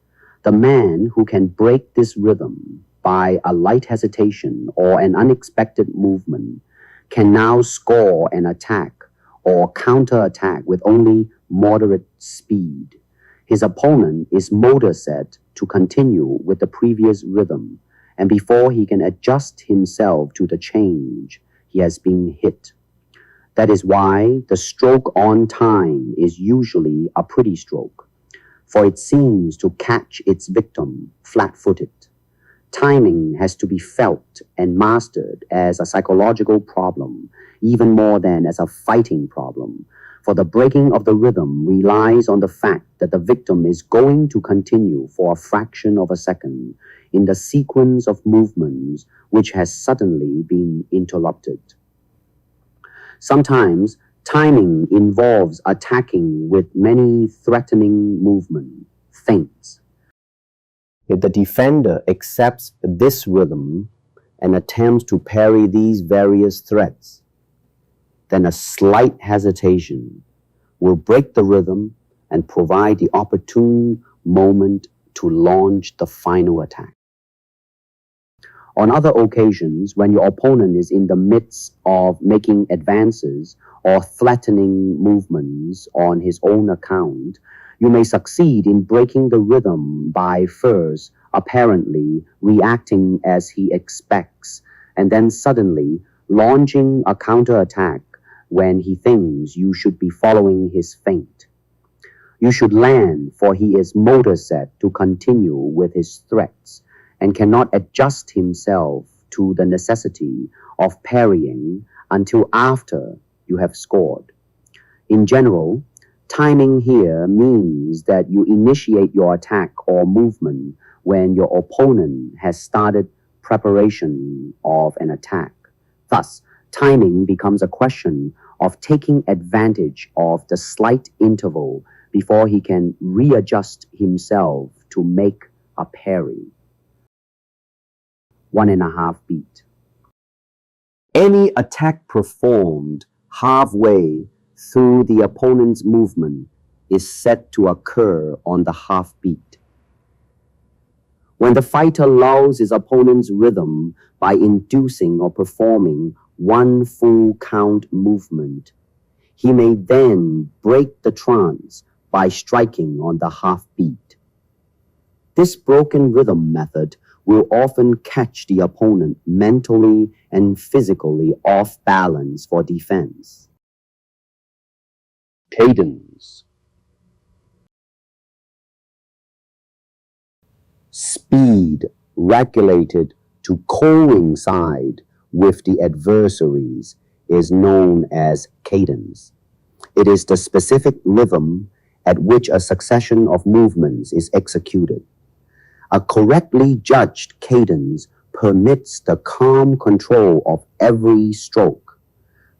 The man who can break this rhythm by a light hesitation or an unexpected movement can now score an attack or counterattack with only moderate speed. His opponent is motor set to continue with the previous rhythm, and before he can adjust himself to the change, he has been hit. That is why the stroke on time is usually a pretty stroke, for it seems to catch its victim flat-footed. Timing has to be felt and mastered as a psychological problem, even more than as a fighting problem, for the breaking of the rhythm relies on the fact that the victim is going to continue for a fraction of a second in the sequence of movements which has suddenly been interrupted. Sometimes, timing involves attacking with many threatening movement, feints. If the defender accepts this rhythm and attempts to parry these various threats, then a slight hesitation will break the rhythm and provide the opportune moment to launch the final attack. On other occasions, when your opponent is in the midst of making advances or threatening movements on his own account, you may succeed in breaking the rhythm by first apparently reacting as he expects, and then suddenly launching a counterattack when he thinks you should be following his feint. You should land, for he is motor set to continue with his threats and cannot adjust himself to the necessity of parrying until after you have scored. In general, timing here means that you initiate your attack or movement when your opponent has started preparation of an attack. Thus, timing becomes a question of taking advantage of the slight interval before he can readjust himself to make a parry. 1.5 beat. Any attack performed halfway through the opponent's movement is said to occur on the half beat. When the fighter lulls his opponent's rhythm by inducing or performing one full count movement, he may then break the trance by striking on the half beat. This broken rhythm method will often catch the opponent mentally and physically off balance for defense. Cadence. Speed regulated to coincide with the adversaries is known as cadence. It is the specific rhythm at which a succession of movements is executed. A correctly judged cadence permits the calm control of every stroke.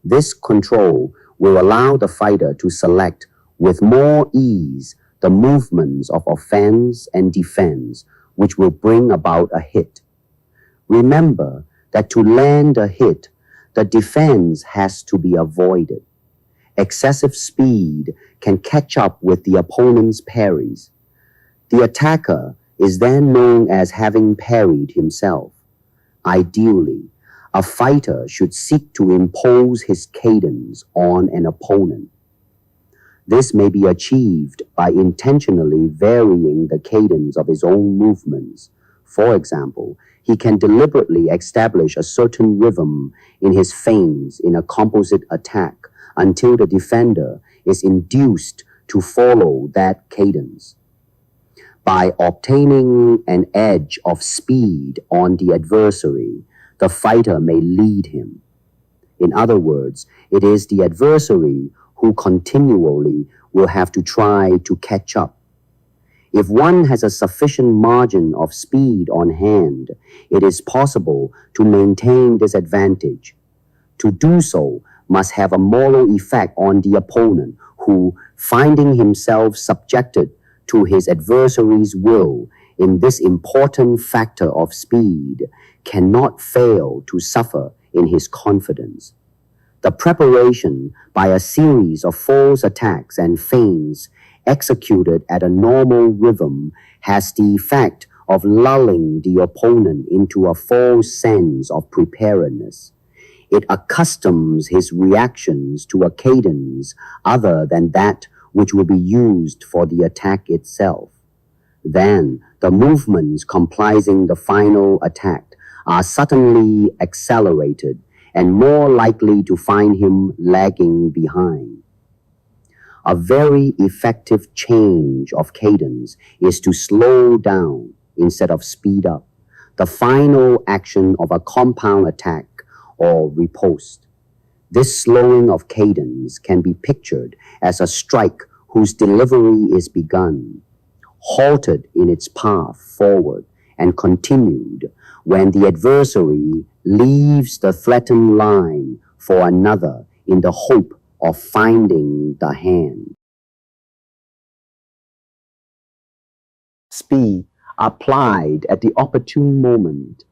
This control will allow the fighter to select with more ease the movements of offense and defense, which will bring about a hit. Remember that to land a hit, the defense has to be avoided. Excessive speed can catch up with the opponent's parries. The attacker is then known as having parried himself. Ideally, a fighter should seek to impose his cadence on an opponent. This may be achieved by intentionally varying the cadence of his own movements. For example, he can deliberately establish a certain rhythm in his feints in a composite attack until the defender is induced to follow that cadence. By obtaining an edge of speed on the adversary, the fighter may lead him. In other words, it is the adversary who continually will have to try to catch up. If one has a sufficient margin of speed on hand, it is possible to maintain this advantage. To do so must have a moral effect on the opponent who, finding himself subjected to his adversary's will in this important factor of speed, cannot fail to suffer in his confidence. The preparation by a series of false attacks and feints executed at a normal rhythm has the effect of lulling the opponent into a false sense of preparedness. It accustoms his reactions to a cadence other than that which will be used for the attack itself. Then the movements comprising the final attack are suddenly accelerated and more likely to find him lagging behind. A very effective change of cadence is to slow down instead of speed up the final action of a compound attack or riposte. This slowing of cadence can be pictured as a strike whose delivery is begun, halted in its path forward, and continued when the adversary leaves the threatened line for another in the hope of finding the hand. Speed applied at the opportune moment,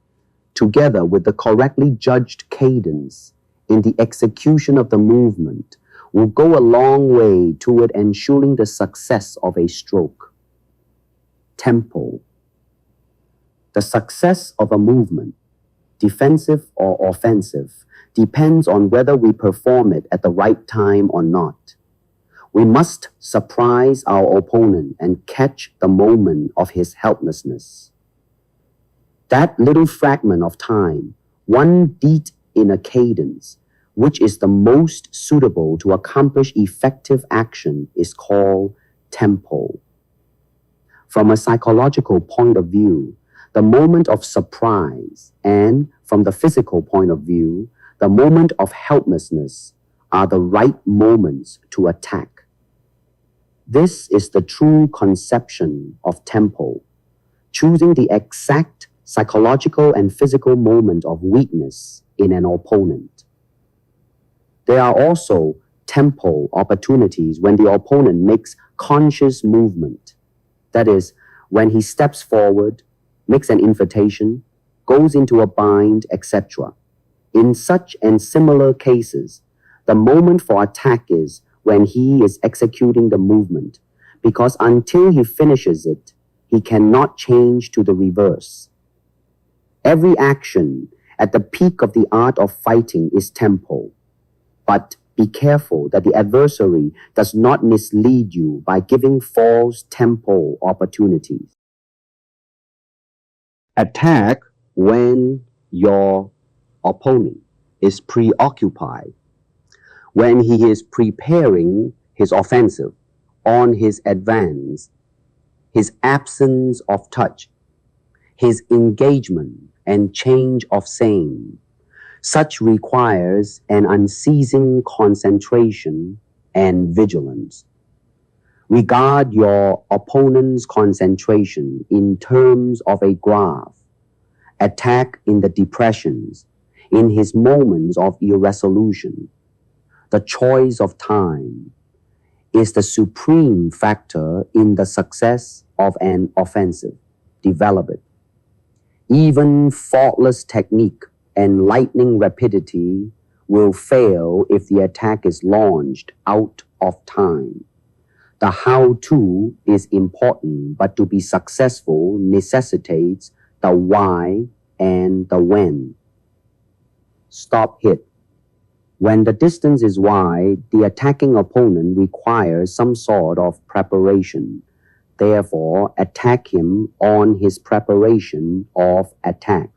together with the correctly judged cadence in the execution of the movement, will go a long way toward ensuring the success of a stroke. Tempo. The success of a movement, defensive or offensive, depends on whether we perform it at the right time or not. We must surprise our opponent and catch the moment of his helplessness. That little fragment of time, one beat in a cadence, which is the most suitable to accomplish effective action, is called tempo. From a psychological point of view, the moment of surprise, and from the physical point of view, the moment of helplessness are the right moments to attack. This is the true conception of tempo, choosing the exact psychological and physical moment of weakness in an opponent. There are also tempo opportunities when the opponent makes conscious movement. That is, when he steps forward, makes an invitation, goes into a bind, etc. In such and similar cases, the moment for attack is when he is executing the movement, because until he finishes it, he cannot change to the reverse. Every action at the peak of the art of fighting is tempo, but be careful that the adversary does not mislead you by giving false tempo opportunities. Attack when your opponent is preoccupied, when he is preparing his offensive, on his advance, his absence of touch, his engagement and change of scene. Such requires an unceasing concentration and vigilance. Regard your opponent's concentration in terms of a graph. Attack in the depressions, in his moments of irresolution. The choice of time is the supreme factor in the success of an offensive. Develop it. Even faultless technique and lightning rapidity will fail if the attack is launched out of time. The how-to is important, but to be successful necessitates the why and the when. Stop hit. When the distance is wide, the attacking opponent requires some sort of preparation. Therefore, attack him on his preparation of attack.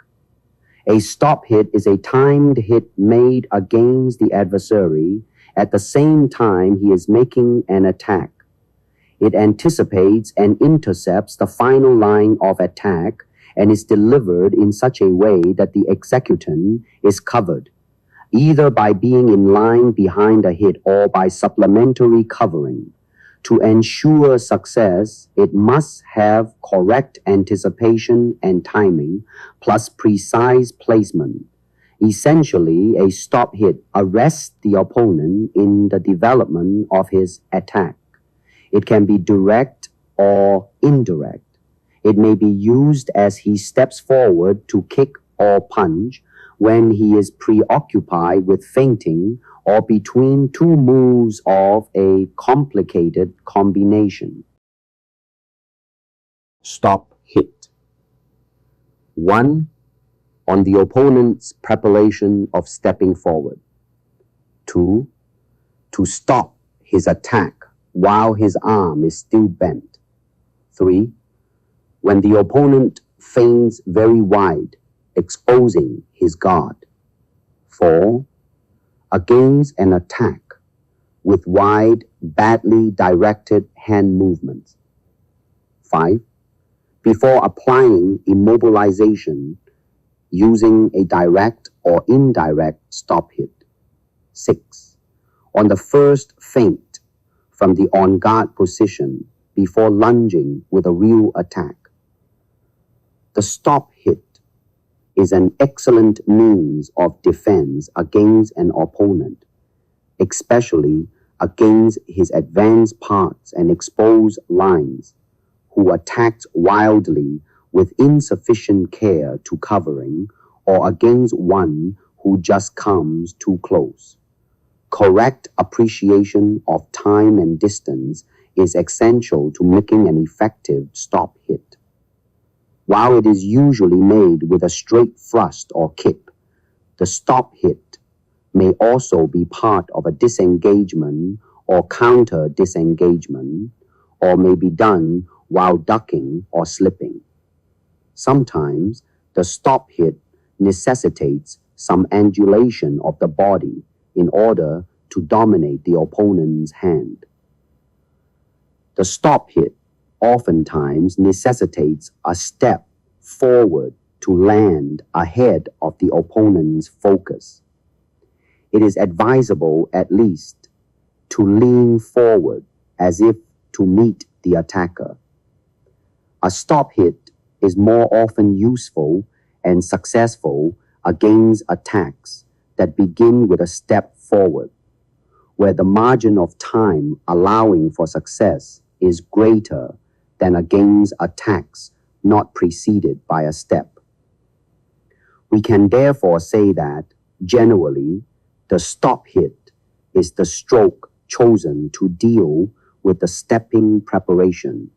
A stop hit is a timed hit made against the adversary at the same time he is making an attack. It anticipates and intercepts the final line of attack and is delivered in such a way that the executant is covered, either by being in line behind a hit or by supplementary covering. To ensure success, it must have correct anticipation and timing, plus precise placement. Essentially, a stop hit arrests the opponent in the development of his attack. It can be direct or indirect. It may be used as he steps forward to kick or punch, when he is preoccupied with feinting, or between two moves of a complicated combination. Stop hit. 1. On the opponent's preparation of stepping forward. 2. To stop his attack while his arm is still bent. 3. When the opponent feints very wide, exposing his guard. 4. Against an attack with wide, badly directed hand movements. 5. Before applying immobilization, using a direct or indirect stop hit. 6. On the first feint from the on-guard position before lunging with a real attack. The stop hit is an excellent means of defense against an opponent, especially against his advanced parts and exposed lines, who attacks wildly with insufficient care to covering, or against one who just comes too close. Correct appreciation of time and distance is essential to making an effective stop hit. While it is usually made with a straight thrust or kick, the stop hit may also be part of a disengagement or counter disengagement, or may be done while ducking or slipping. Sometimes the stop hit necessitates some angulation of the body in order to dominate the opponent's hand. The stop hit oftentimes necessitates a step forward to land ahead of the opponent's focus. It is advisable at least to lean forward as if to meet the attacker. A stop hit is more often useful and successful against attacks that begin with a step forward, where the margin of time allowing for success is greater than against attacks not preceded by a step. We can therefore say that, generally, the stop hit is the stroke chosen to deal with the stepping preparation.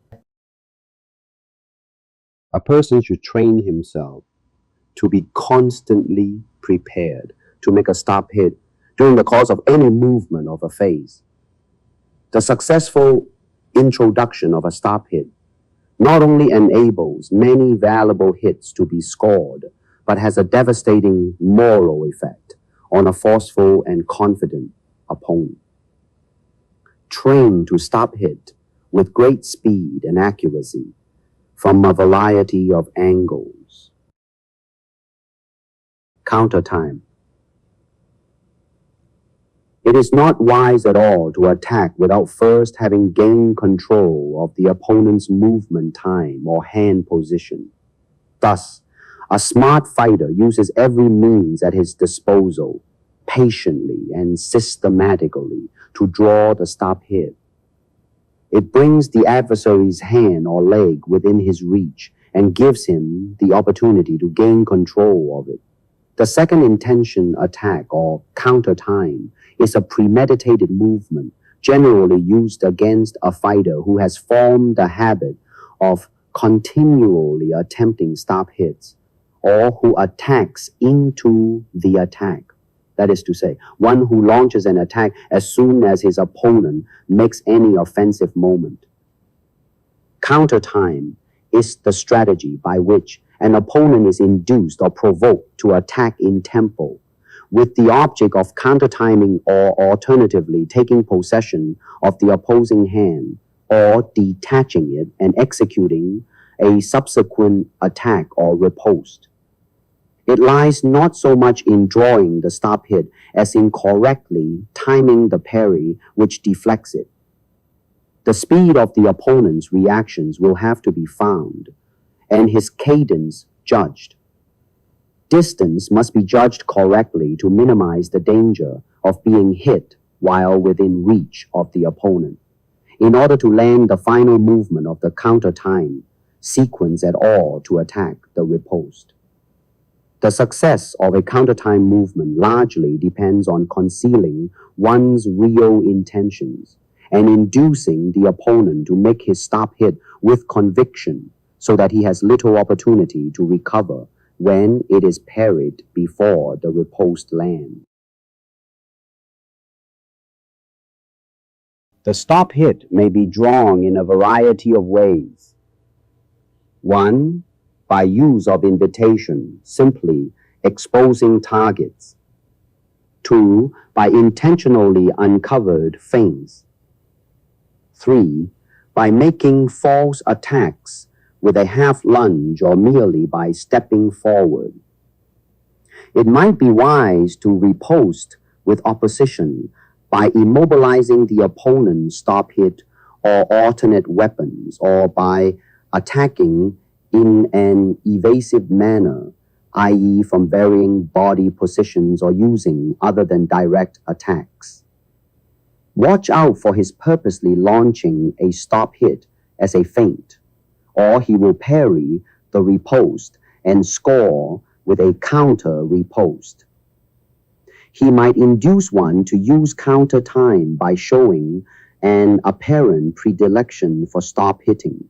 A person should train himself to be constantly prepared to make a stop hit during the course of any movement of a phase. The successful introduction of a stop hit not only enables many valuable hits to be scored, but has a devastating moral effect on a forceful and confident opponent. Train to stop hit with great speed and accuracy from a variety of angles. Counter time. It is not wise at all to attack without first having gained control of the opponent's movement time or hand position. Thus, a smart fighter uses every means at his disposal, patiently and systematically, to draw the stop hit. It brings the adversary's hand or leg within his reach and gives him the opportunity to gain control of it. The second intention attack or counter time is a premeditated movement generally used against a fighter who has formed the habit of continually attempting stop hits or who attacks into the attack. That is to say, one who launches an attack as soon as his opponent makes any offensive movement. Counter time is the strategy by which an opponent is induced or provoked to attack in tempo, with the object of counter-timing or alternatively taking possession of the opposing hand or detaching it and executing a subsequent attack or riposte. It lies not so much in drawing the stop hit as in correctly timing the parry which deflects it. The speed of the opponent's reactions will have to be found, and his cadence judged. Distance must be judged correctly to minimize the danger of being hit while within reach of the opponent, in order to land the final movement of the counter time sequence at all to attack the riposte. The success of a counter time movement largely depends on concealing one's real intentions and inducing the opponent to make his stop hit with conviction so that he has little opportunity to recover when it is parried before the riposte lands. The stop hit may be drawn in a variety of ways. 1. By use of invitation, simply exposing targets. 2. By intentionally uncovered feints. 3. By making false attacks with a half lunge or merely by stepping forward. It might be wise to riposte with opposition by immobilizing the opponent's stop hit or alternate weapons, or by attacking in an evasive manner, i.e. from varying body positions or using other than direct attacks. Watch out for his purposely launching a stop hit as a feint, or he will parry the riposte and score with a counter riposte. He might induce one to use counter time by showing an apparent predilection for stop hitting.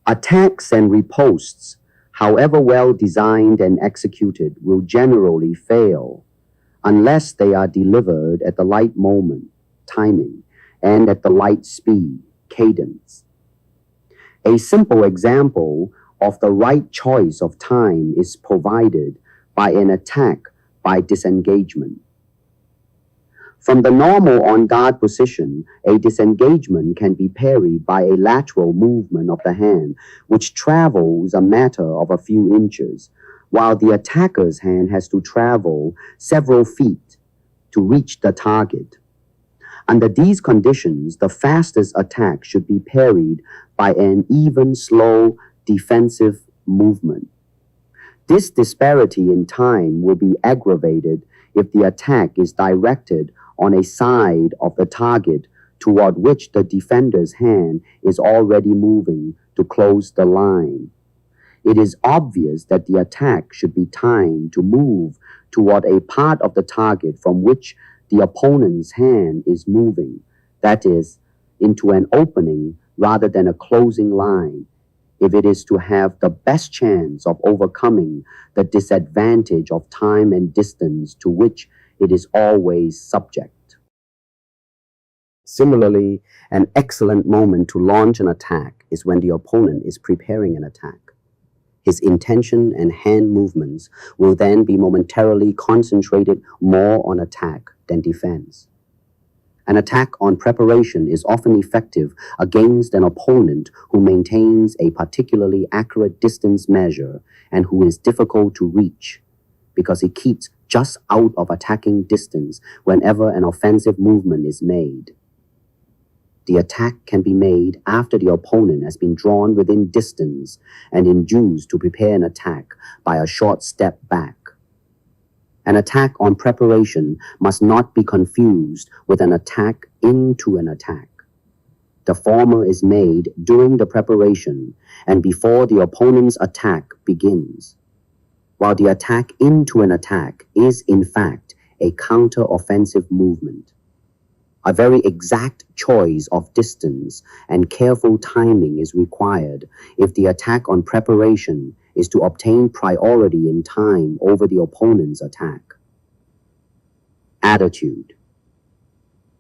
Attacks and ripostes, however well designed and executed, will generally fail unless they are delivered at the right moment, timing, and at the right speed, cadence. A simple example of the right choice of time is provided by an attack by disengagement. From the normal on-guard position, a disengagement can be parried by a lateral movement of the hand, which travels a matter of a few inches, while the attacker's hand has to travel several feet to reach the target. Under these conditions, the fastest attack should be parried by an even, slow, defensive movement. This disparity in time will be aggravated if the attack is directed on a side of the target toward which the defender's hand is already moving to close the line. It is obvious that the attack should be timed to move toward a part of the target from which the opponent's hand is moving, that is, into an opening rather than a closing line, if it is to have the best chance of overcoming the disadvantage of time and distance to which it is always subject. Similarly, an excellent moment to launch an attack is when the opponent is preparing an attack. His intention and hand movements will then be momentarily concentrated more on attack than defense. An attack on preparation is often effective against an opponent who maintains a particularly accurate distance measure and who is difficult to reach, because he keeps just out of attacking distance whenever an offensive movement is made. The attack can be made after the opponent has been drawn within distance and induced to prepare an attack by a short step back. An attack on preparation must not be confused with an attack into an attack. The former is made during the preparation and before the opponent's attack begins, while the attack into an attack is in fact a counter-offensive movement. A very exact choice of distance and careful timing is required if the attack on preparation is to obtain priority in time over the opponent's attack. Attitude.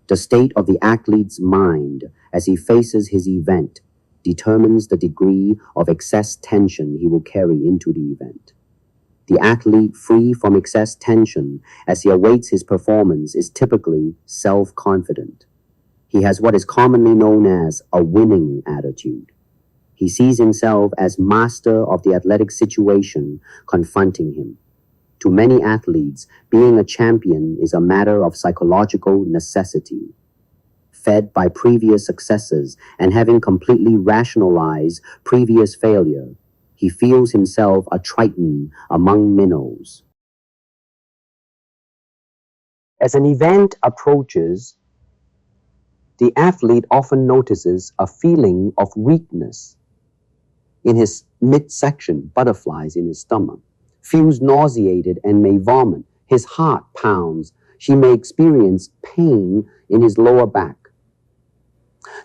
The state of the athlete's mind as he faces his event determines the degree of excess tension he will carry into the event. The athlete free from excess tension as he awaits his performance is typically self-confident. He has what is commonly known as a winning attitude. He sees himself as master of the athletic situation confronting him. To many athletes, being a champion is a matter of psychological necessity. Fed by previous successes and having completely rationalized previous failure, he feels himself a triton among minnows. As an event approaches, the athlete often notices a feeling of weakness in his midsection, butterflies in his stomach, feels nauseated and may vomit. His heart pounds. She may experience pain in his lower back.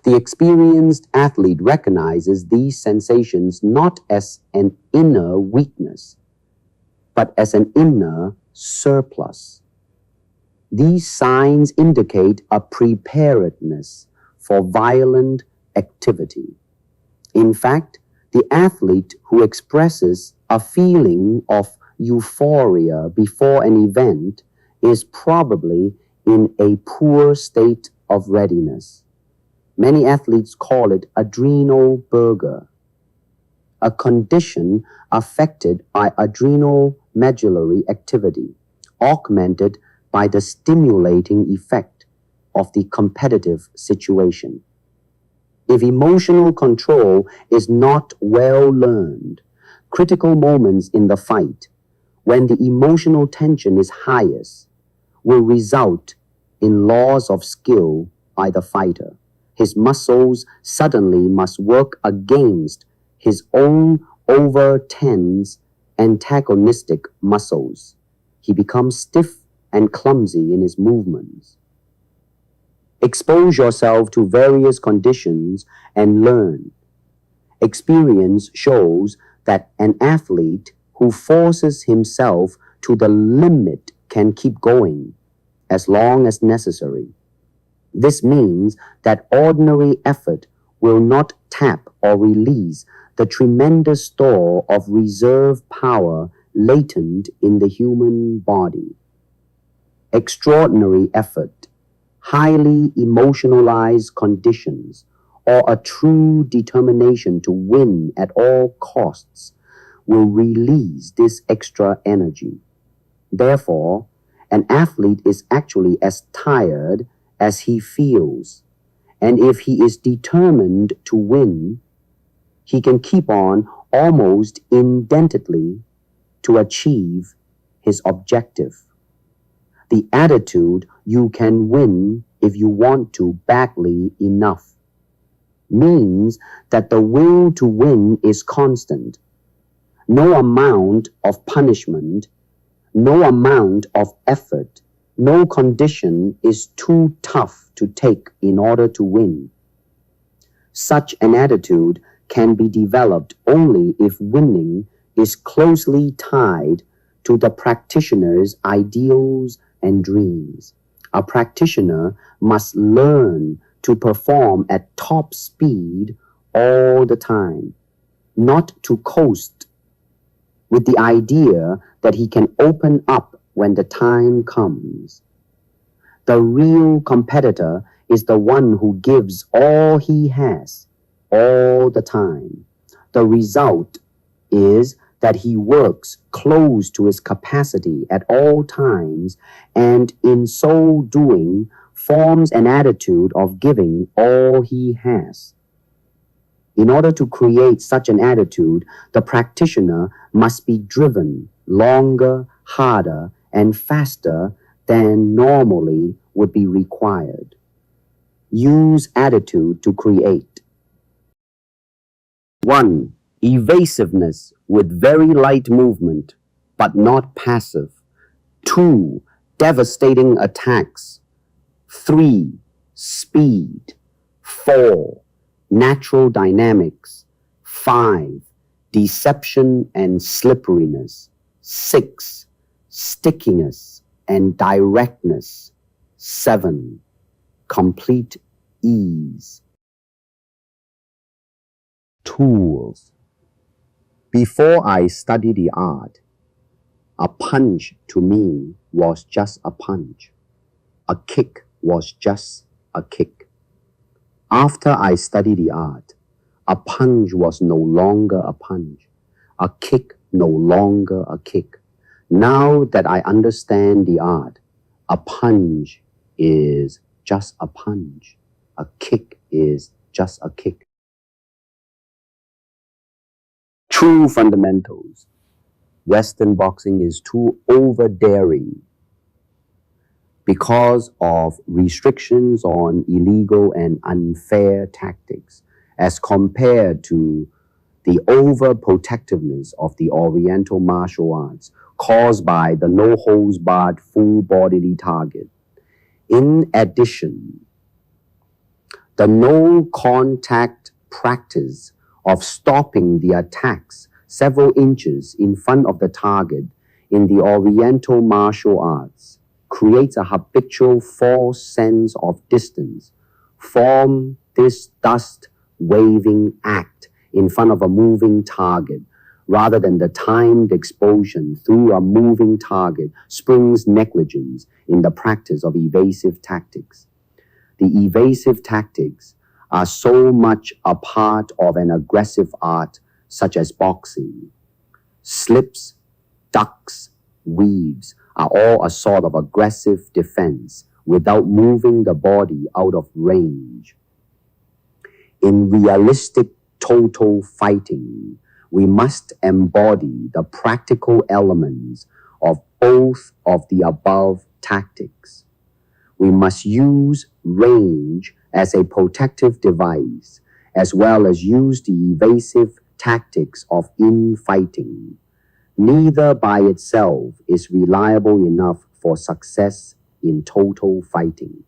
The experienced athlete recognizes these sensations not as an inner weakness, but as an inner surplus. These signs indicate a preparedness for violent activity. In fact, the athlete who expresses a feeling of euphoria before an event is probably in a poor state of readiness. Many athletes call it adrenal burger, a condition affected by adrenal medullary activity, augmented by the stimulating effect of the competitive situation. If emotional control is not well learned, critical moments in the fight, when the emotional tension is highest, will result in loss of skill by the fighter. His muscles suddenly must work against his own over-tense antagonistic muscles. He becomes stiff and clumsy in his movements. Expose yourself to various conditions and learn. Experience shows that an athlete who forces himself to the limit can keep going as long as necessary. This means that ordinary effort will not tap or release the tremendous store of reserve power latent in the human body. Extraordinary effort, highly emotionalized conditions, or a true determination to win at all costs will release this extra energy. Therefore, an athlete is actually as tired as he feels, and if he is determined to win, he can keep on almost indentedly to achieve his objective. The attitude "you can win if you want to badly enough" means that the will to win is constant. No amount of punishment, no amount of effort, no condition is too tough to take in order to win. Such an attitude can be developed only if winning is closely tied to the practitioner's ideals and dreams. A practitioner must learn to perform at top speed all the time, not to coast with the idea that he can open up when the time comes. The real competitor is the one who gives all he has, all the time. The result is that he works close to his capacity at all times, and in so doing forms an attitude of giving all he has. In order to create such an attitude, the practitioner must be driven longer, harder, and faster than normally would be required. Use attitude to create. 1. Evasiveness with very light movement, but not passive. 2. Devastating attacks. 3. Speed. 4. Natural dynamics. 5. Deception and slipperiness. 6. Stickiness and directness. 7. Complete ease. Tools. Before I studied the art, a punch to me was just a punch. A kick was just a kick. After I studied the art, a punch was no longer a punch. A kick no longer a kick. Now that I understand the art, a punch is just a punch. A kick is just a kick. True fundamentals. Western boxing is too over-daring because of restrictions on illegal and unfair tactics as compared to the overprotectiveness of the Oriental martial arts caused by the no-holds-barred full-bodily target. In addition, the no-contact practice of stopping the attacks several inches in front of the target in the Oriental martial arts creates a habitual false sense of distance. Form this dust-waving act in front of a moving target rather than the timed explosion through a moving target springs negligence in the practice of evasive tactics. The evasive tactics are so much a part of an aggressive art such as boxing. Slips, ducks, weaves are all a sort of aggressive defense without moving the body out of range. In realistic total fighting, we must embody the practical elements of both of the above tactics. We must use range as a protective device, as well as use the evasive tactics of infighting. Neither by itself is reliable enough for success in total fighting.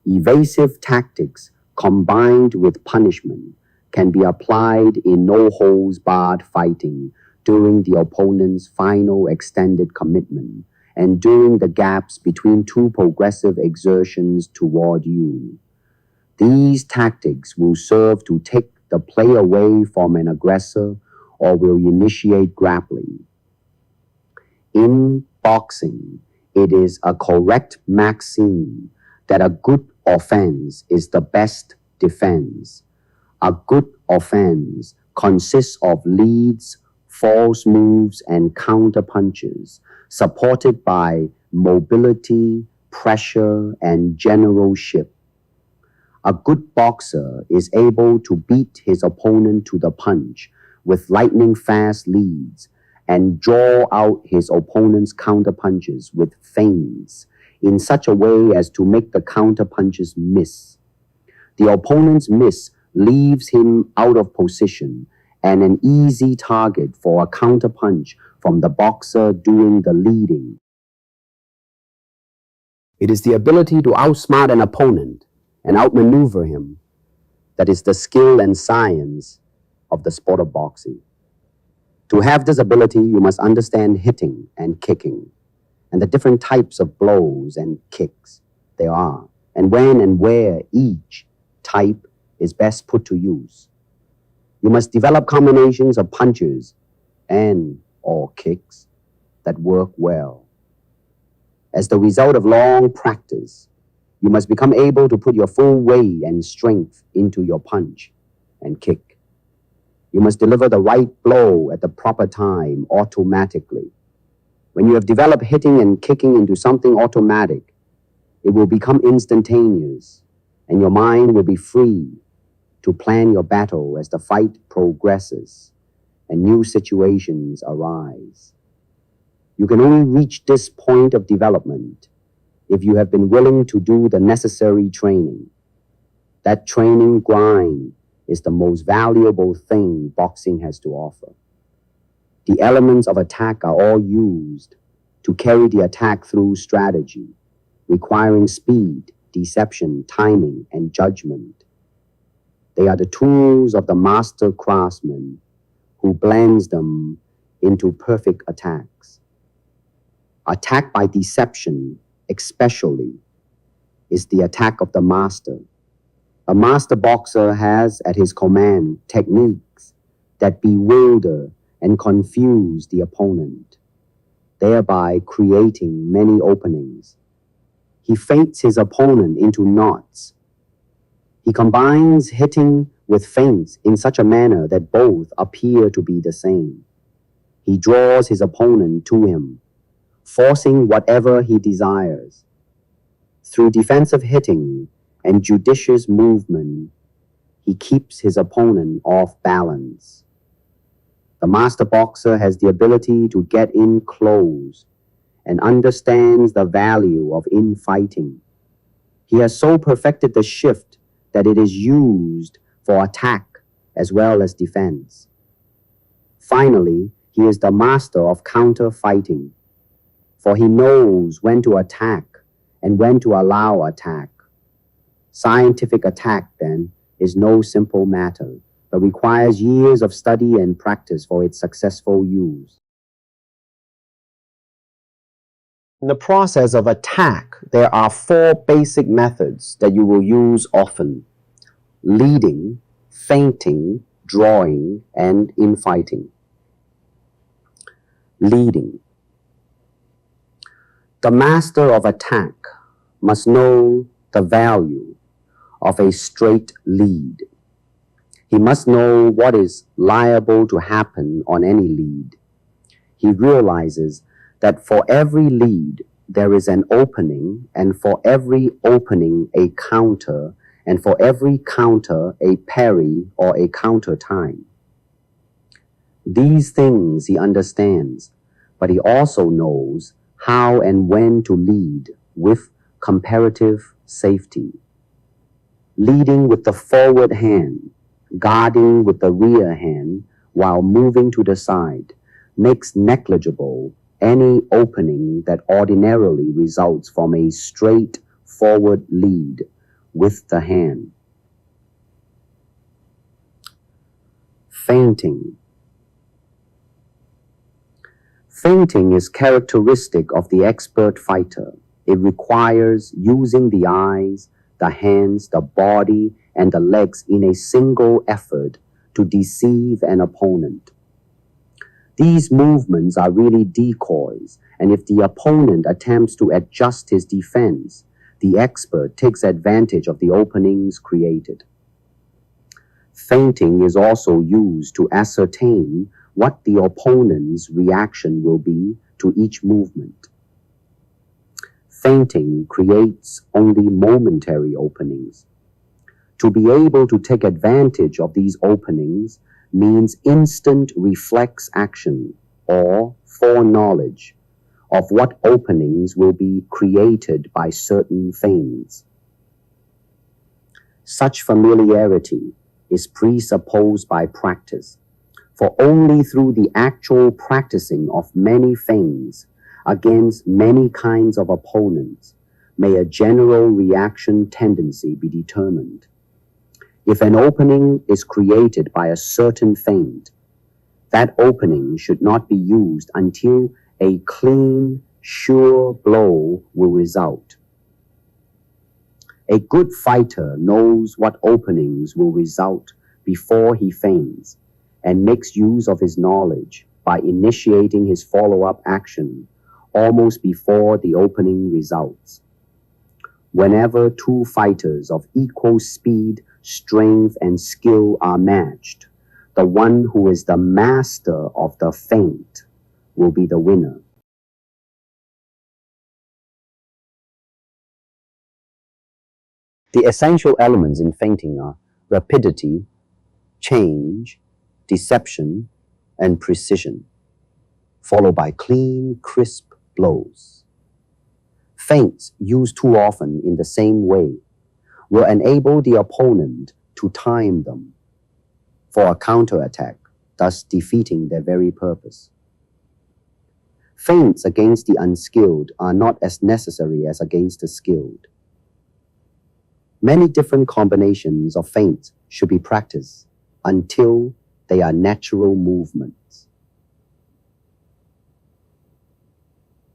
Evasive tactics combined with punishment can be applied in no-holds-barred fighting during the opponent's final extended commitment and during the gaps between two progressive exertions toward you. These tactics will serve to take the play away from an aggressor or will initiate grappling. In boxing, it is a correct maxim that a good offense is the best defense. A good offense consists of leads, false moves, and counter punches, supported by mobility, pressure, and generalship. A good boxer is able to beat his opponent to the punch with lightning-fast leads and draw out his opponent's counter-punches with feints in such a way as to make the counter-punches miss. The opponent's miss leaves him out of position and an easy target for a counter-punch from the boxer doing the leading. It is the ability to outsmart an opponent and outmaneuver him that is the skill and science of the sport of boxing. To have this ability, you must understand hitting and kicking and the different types of blows and kicks there are, and when and where each type is best put to use. You must develop combinations of punches and or kicks that work well. As the result of long practice, you must become able to put your full weight and strength into your punch and kick. You must deliver the right blow at the proper time automatically. When you have developed hitting and kicking into something automatic, it will become instantaneous, and your mind will be free to plan your battle as the fight progresses and new situations arise. You can only reach this point of development if you have been willing to do the necessary training. That training grind is the most valuable thing boxing has to offer. The elements of attack are all used to carry the attack through strategy, requiring speed, deception, timing, and judgment. They are the tools of the master craftsman who blends them into perfect attacks. Attack by deception, especially, is the attack of the master. A master boxer has at his command techniques that bewilder and confuse the opponent, thereby creating many openings. He feints his opponent into knots. He combines hitting with feints in such a manner that both appear to be the same. He draws his opponent to him, forcing whatever he desires. Through defensive hitting and judicious movement, he keeps his opponent off balance. The master boxer has the ability to get in close and understands the value of infighting. He has so perfected the shift that it is used for attack as well as defense. Finally, he is the master of counter-fighting, for he knows when to attack and when to allow attack. Scientific attack, then, is no simple matter, but requires years of study and practice for its successful use. In the process of attack, there are 4 basic methods that you will use often: leading, feinting, drawing, and infighting. Leading. The master of attack must know the value of a straight lead. He must know what is liable to happen on any lead. He realizes that for every lead there is an opening, and for every opening a counter, and for every counter a parry or a counter time. These things he understands, but he also knows how and when to lead with comparative safety. Leading with the forward hand, guarding with the rear hand while moving to the side, makes negligible any opening that ordinarily results from a straight forward lead with the hand. Feinting. Feinting is characteristic of the expert fighter. It requires using the eyes, the hands, the body, and the legs in a single effort to deceive an opponent. These movements are really decoys, and if the opponent attempts to adjust his defense, the expert takes advantage of the openings created. Feinting is also used to ascertain what the opponent's reaction will be to each movement. Feinting creates only momentary openings. To be able to take advantage of these openings means instant reflex action or foreknowledge of what openings will be created by certain feints. Such familiarity is presupposed by practice, for only through the actual practicing of many feints against many kinds of opponents may a general reaction tendency be determined. If an opening is created by a certain feint, that opening should not be used until a clean, sure blow will result. A good fighter knows what openings will result before he feints, and makes use of his knowledge by initiating his follow-up action almost before the opening results. Whenever 2 fighters of equal speed, strength, and skill are matched, the one who is the master of the feint will be the winner. The essential elements in feinting are rapidity, change, deception, and precision, followed by clean, crisp blows. Feints used too often in the same way will enable the opponent to time them for a counterattack, thus defeating their very purpose. Feints against the unskilled are not as necessary as against the skilled. Many different combinations of feints should be practiced until they are natural movements.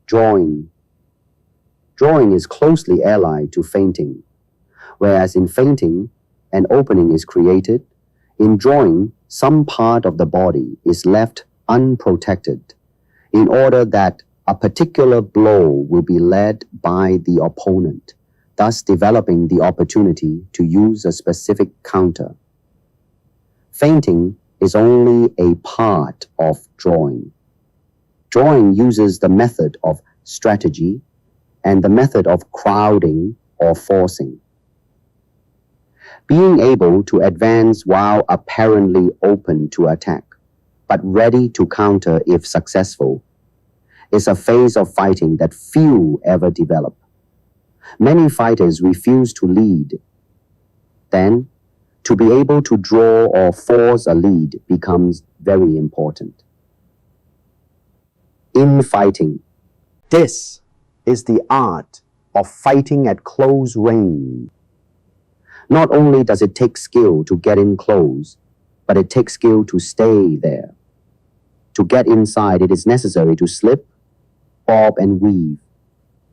Drawing. Drawing is closely allied to feinting. Whereas in feinting, an opening is created, in drawing, some part of the body is left unprotected in order that a particular blow will be led by the opponent, thus developing the opportunity to use a specific counter. Feinting is only a part of drawing. Drawing uses the method of strategy and the method of crowding or forcing. Being able to advance while apparently open to attack, but ready to counter if successful, is a phase of fighting that few ever develop. Many fighters refuse to lead. Then, to be able to draw or force a lead becomes very important. In fighting, this is the art of fighting at close range. Not only does it take skill to get in close, but it takes skill to stay there. To get inside, it is necessary to slip, bob and weave,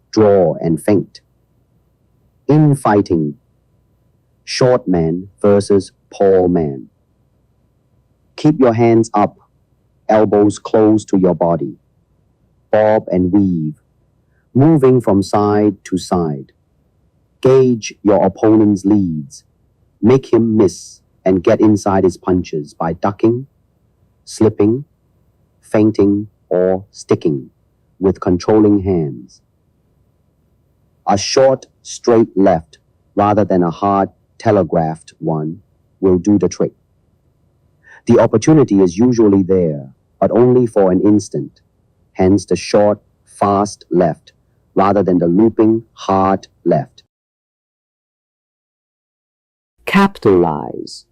draw and feint. In fighting, short man versus tall man. Keep your hands up, elbows close to your body. Bob and weave, moving from side to side. Gauge your opponent's leads. Make him miss and get inside his punches by ducking, slipping, feinting, or sticking with controlling hands. A short, straight left rather than a hard, telegraphed one will do the trick. The opportunity is usually there, but only for an instant. Hence the short, fast left rather than the looping, hard left. Capitalize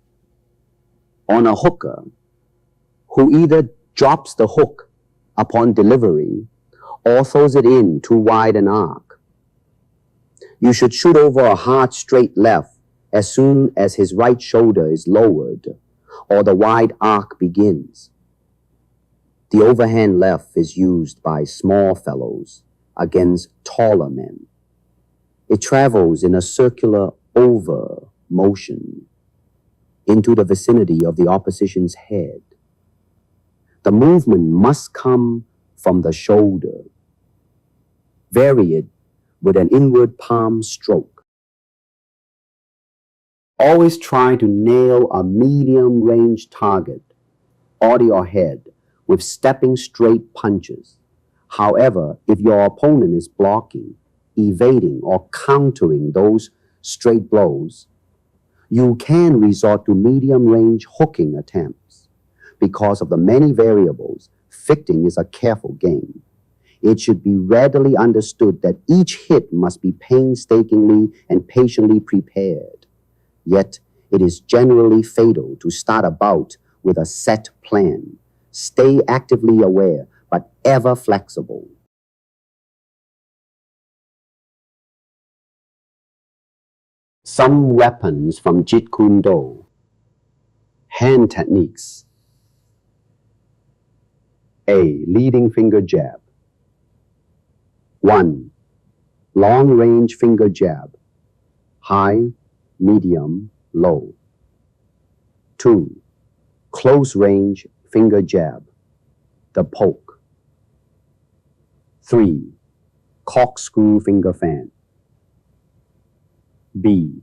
on a hooker who either drops the hook upon delivery or throws it in too wide an arc. You should shoot over a hard straight left as soon as his right shoulder is lowered or the wide arc begins. The overhand left is used by small fellows against taller men. It travels in a circular over motion into the vicinity of the opposition's head. The movement must come from the shoulder. Vary it with an inward palm stroke. Always try to nail a medium range target or your head with stepping straight punches. However, if your opponent is blocking, evading, or countering those straight blows, you can resort to medium-range hooking attempts. Because of the many variables, feinting is a careful game. It should be readily understood that each hit must be painstakingly and patiently prepared. Yet, it is generally fatal to start a bout with a set plan. Stay actively aware, but ever flexible. Some weapons from Jeet Kune. Hand techniques. A. Leading finger jab. 1. Long range finger jab. High, medium, low. 2. Close range finger jab. The poke. 3. Corkscrew finger fan. B.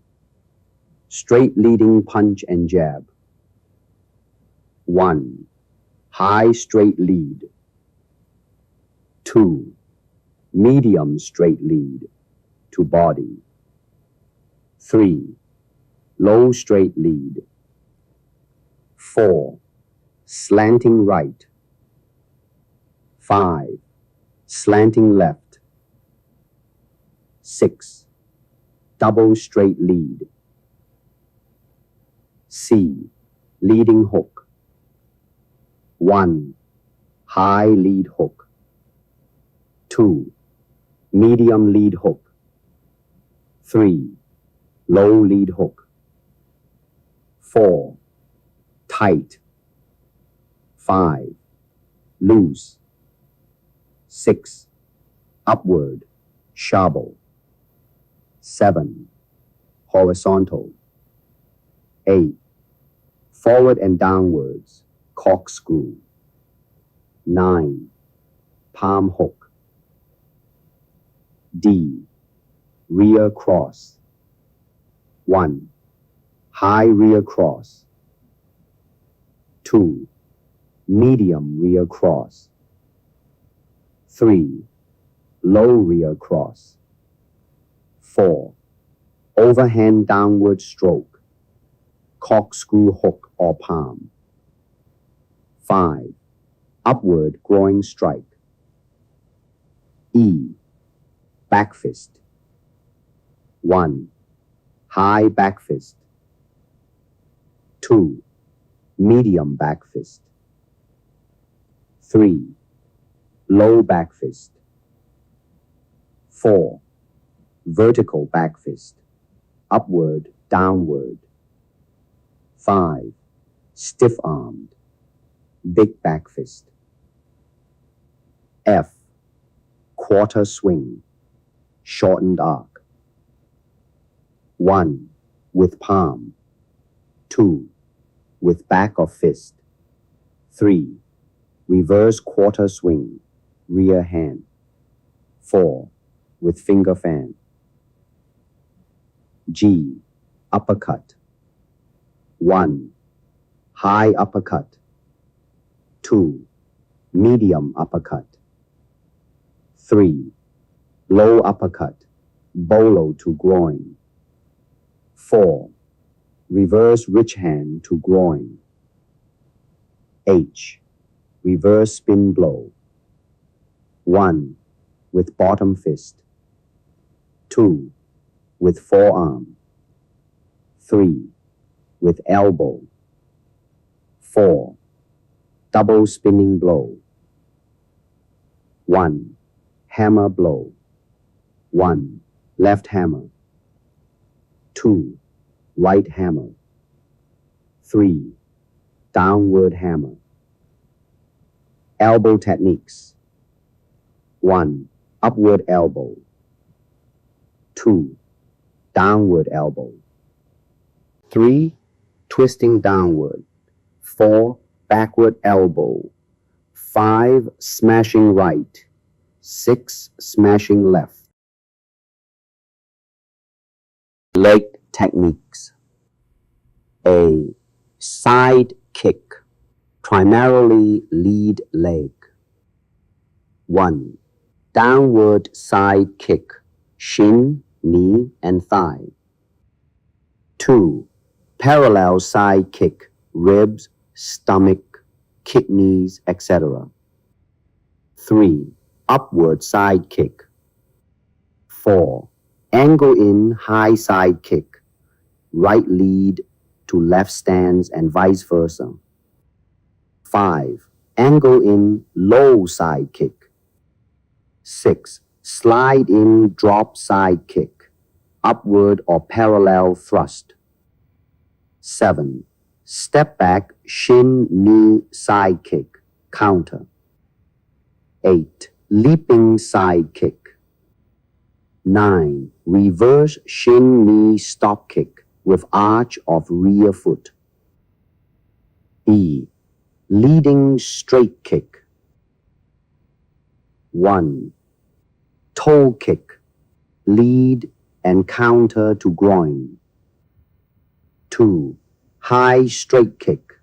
Straight leading punch and jab. 1. High straight lead. 2. Medium straight lead to body. 3. Low straight lead. 4. Slanting right. 5. Slanting left. 6. Double straight lead. C. Leading hook. 1. High lead hook. 2. Medium lead hook. 3. Low lead hook. 4. Tight. 5. Loose. 6. Upward, shovel. 7. Horizontal. 8. Forward and downwards, corkscrew. 9. Palm hook. D. Rear cross. 1. High rear cross. 2. Medium rear cross. 3. Low rear cross. 4. Overhand downward stroke, corkscrew hook or palm. 5. Upward groin strike. E. Back fist. 1. High back fist. 2. Medium back fist. 3. Low back fist. 4. Vertical back fist, upward, downward. 5. Stiff-armed, big back fist. F. Quarter swing, shortened arc. 1. With palm. 2. With back of fist. 3. Reverse quarter swing, rear hand. 4. With finger fan. G. Uppercut. 1. High uppercut. 2. Medium uppercut. 3. Low uppercut, bolo to groin. 4. Reverse rich hand to groin. H. Reverse spin blow. 1. With bottom fist. 2. With forearm. 3. With elbow. 4. Double spinning blow. 1. Hammer blow. 1. Left hammer. 2. Right hammer. 3. Downward hammer. Elbow techniques. 1. Upward elbow. 2. Downward elbow. 3. Twisting downward. 4. Backward elbow. 5. Smashing right. 6. Smashing left. Leg techniques. A. Side kick, primarily lead leg. 1. Downward side kick, shin, knee, and thigh. 2. Parallel side kick, ribs, stomach, kidneys, etc. 3. Upward side kick. 4. Angle in high side kick, right lead to left stance and vice versa. 5. Angle in low side kick. 6. Slide in drop side kick, upward or parallel thrust. 7. Step back shin knee side kick, counter. 8. Leaping side kick. 9. Reverse shin knee stop kick with arch of rear foot. E. Leading straight kick. 1. Toe kick, lead and counter to groin. 2. High straight kick.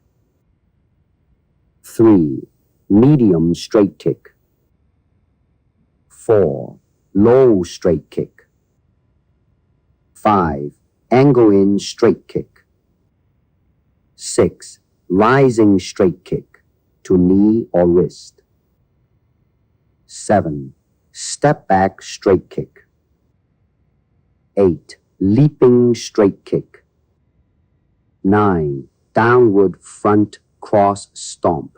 3. Medium straight kick. 4. Low straight kick. 5. Angle in straight kick. 6. Rising straight kick to knee or wrist. 7. Step back straight kick. 8. Leaping straight kick. 9. Downward front cross stomp.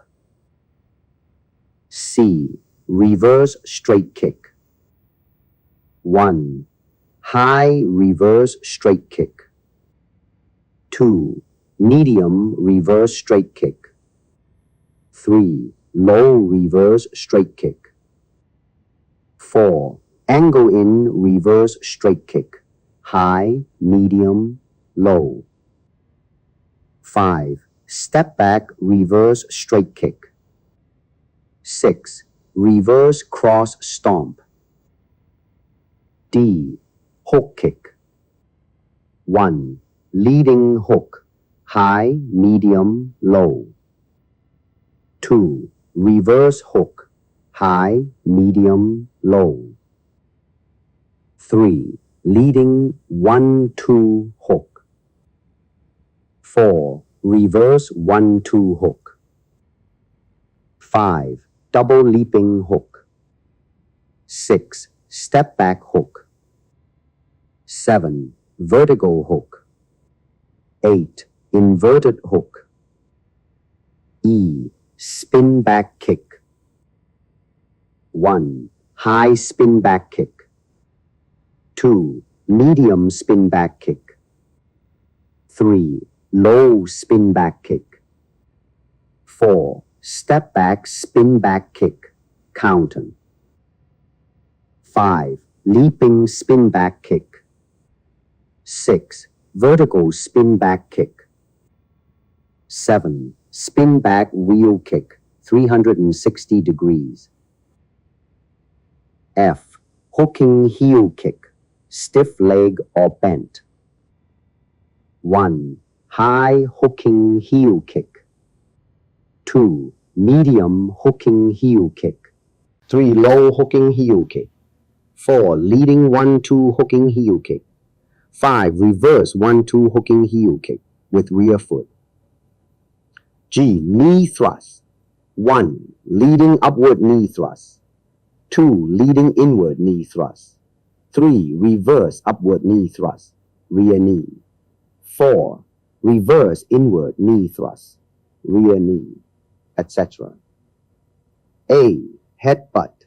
C. Reverse straight kick. 1. High reverse straight kick. 2. Medium reverse straight kick. 3. Low reverse straight kick. 4. Angle in reverse straight kick. High, medium, low. 5. Step back reverse straight kick. 6. Reverse cross stomp. D. Hook kick. 1. Leading hook. High, medium, low. 2. Reverse hook. High, medium, low. 3. Leading 1-2 hook. 4. Reverse 1-2 hook. 5. Double leaping hook. 6. Step back hook. 7. Vertical hook. 8. Inverted hook. E. Spin back kick. 1. High spin back kick. 2. Medium spin back kick. 3. Low spin back kick. 4. Step back spin back kick, counter. 5. Leaping spin back kick. 6. Vertical spin back kick. 7. Spin back wheel kick, 360 degrees. F. Hooking heel kick, stiff leg or bent. 1. High hooking heel kick. 2. Medium hooking heel kick. 3. Low hooking heel kick. 4. Leading 1-2 hooking heel kick. 5. Reverse 1-2 hooking heel kick with rear foot. G. Knee thrust. 1. Leading upward knee thrust. 2. Leading inward knee thrust. 3. Reverse upward knee thrust, rear knee. 4. Reverse inward knee thrust, rear knee, etc. A. Headbutt.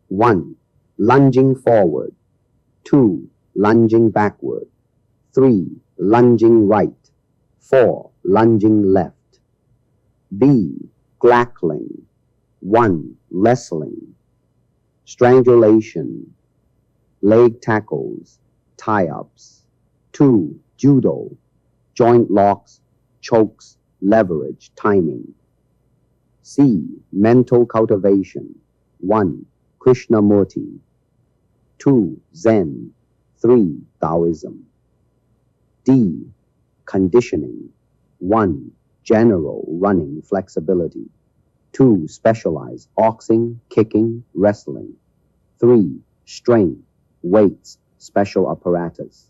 1. Lunging forward. 2. Lunging backward. 3. Lunging right. 4. Lunging left. B. Glackling. 1. Wrestling. Strangulation. Leg tackles. Tie-ups. 2. Judo. Joint locks, chokes, leverage, timing. C. Mental cultivation. 1. Krishnamurti. 2. Zen. 3. Taoism. D. Conditioning. 1. General running flexibility. 2. Specialized boxing, kicking, wrestling. 3. Strength, weights, special apparatus.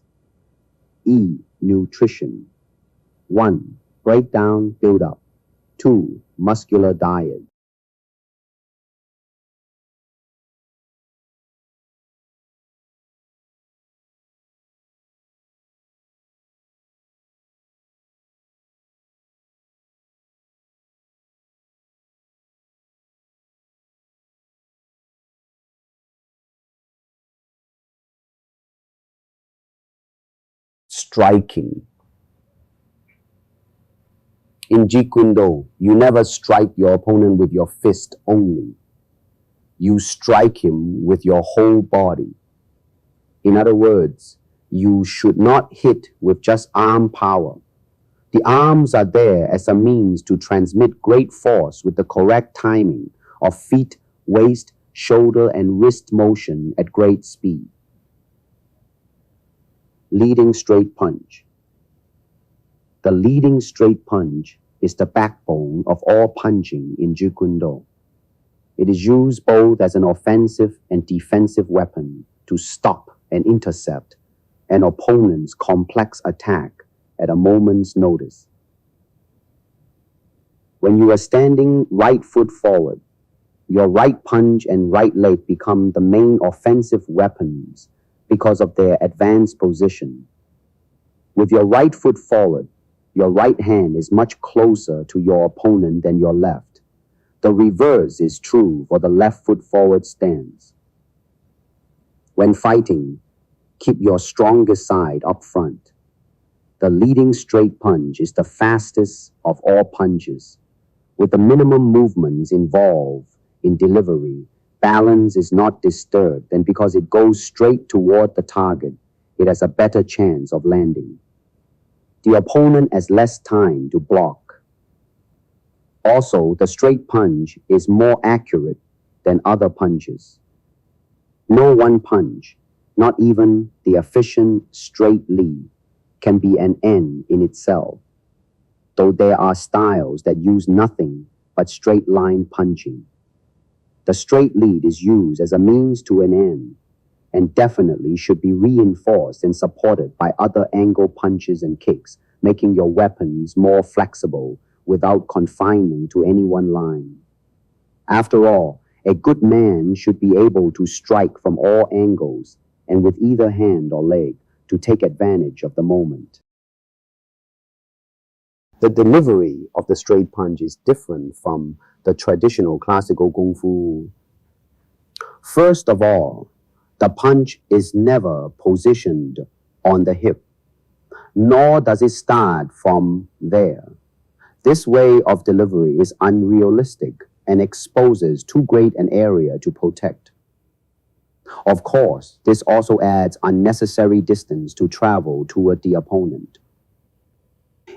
E. Nutrition. 1. Breakdown, build up. 2. Muscular diet. Striking. In Jeet Kune, you never strike your opponent with your fist only. You strike him with your whole body. In other words, you should not hit with just arm power. The arms are there as a means to transmit great force with the correct timing of feet, waist, shoulder, and wrist motion at great speed. Leading straight punch. The leading straight punch is the backbone of all punching in Jeet Kune. It is used both as an offensive and defensive weapon to stop and intercept an opponent's complex attack at a moment's notice. When you are standing right foot forward, your right punch and right leg become the main offensive weapons because of their advanced position. With your right foot forward, your right hand is much closer to your opponent than your left. The reverse is true for the left foot forward stance. When fighting, keep your strongest side up front. The leading straight punch is the fastest of all punches. With the minimum movements involved in delivery, balance is not disturbed, and because it goes straight toward the target, it has a better chance of landing. The opponent has less time to block. Also, the straight punch is more accurate than other punches. No one punch, not even the efficient straight lead, can be an end in itself, though there are styles that use nothing but straight line punching. The straight lead is used as a means to an end, and definitely should be reinforced and supported by other angle punches and kicks, making your weapons more flexible without confinement to any one line. After all, a good man should be able to strike from all angles and with either hand or leg to take advantage of the moment. The delivery of the straight punch is different from the traditional classical Kung Fu. First of all, the punch is never positioned on the hip, nor does it start from there. This way of delivery is unrealistic and exposes too great an area to protect. Of course, this also adds unnecessary distance to travel toward the opponent.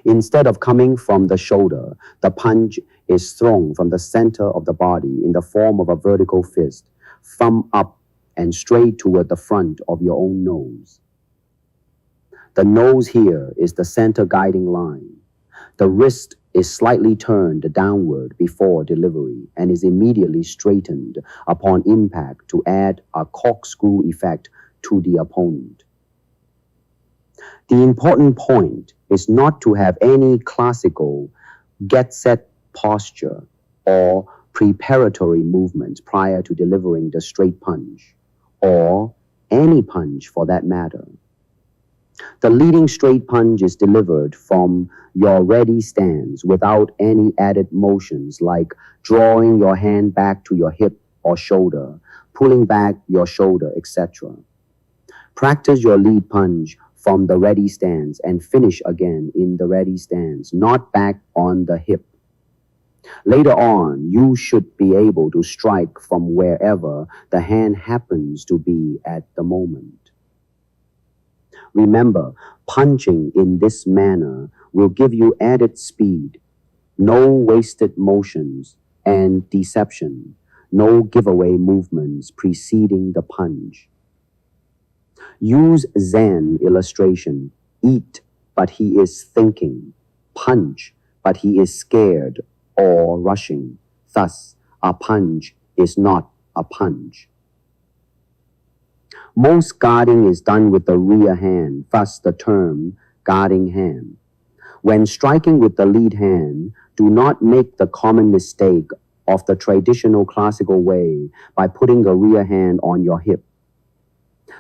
Instead of coming from the shoulder, the punch is thrown from the center of the body in the form of a vertical fist, thumb up and straight toward the front of your own nose. The nose here is the center guiding line. The wrist is slightly turned downward before delivery and is immediately straightened upon impact to add a corkscrew effect to the opponent. The important point is not to have any classical get-set posture or preparatory movements prior to delivering the straight punch, or any punch for that matter. The leading straight punch is delivered from your ready stance without any added motions like drawing your hand back to your hip or shoulder, pulling back your shoulder, etc. Practice your lead punch from the ready stance and finish again in the ready stance, not back on the hip. Later on, you should be able to strike from wherever the hand happens to be at the moment. Remember, punching in this manner will give you added speed, no wasted motions, and deception, no giveaway movements preceding the punch. Use Zen illustration, eat, but he is thinking, punch, but he is scared or rushing. Thus, a punch is not a punch. Most guarding is done with the rear hand, thus the term guarding hand. When striking with the lead hand, do not make the common mistake of the traditional classical way by putting the rear hand on your hip.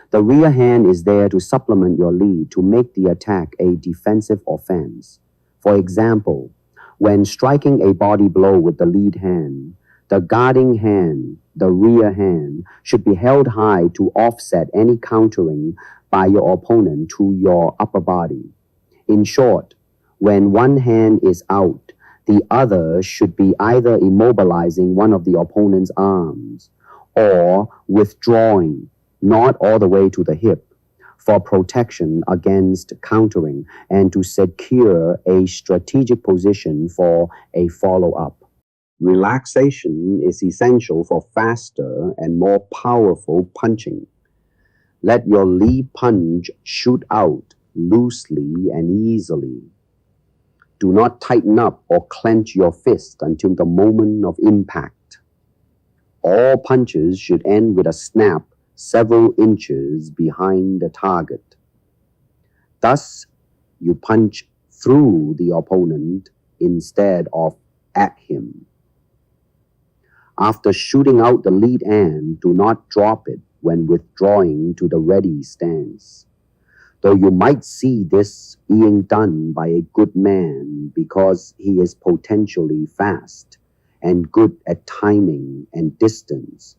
The rear hand is there to supplement your lead to make the attack a defensive offense. For example, when striking a body blow with the lead hand, the guarding hand, the rear hand, should be held high to offset any countering by your opponent to your upper body. In short, when one hand is out, the other should be either immobilizing one of the opponent's arms or withdrawing, not all the way to the hip, for protection against countering and to secure a strategic position for a follow-up. Relaxation is essential for faster and more powerful punching. Let your lead punch shoot out loosely and easily. Do not tighten up or clench your fist until the moment of impact. All punches should end with a snap several inches behind the target. Thus, you punch through the opponent instead of at him. After shooting out the lead hand, do not drop it when withdrawing to the ready stance. Though you might see this being done by a good man because he is potentially fast and good at timing and distance,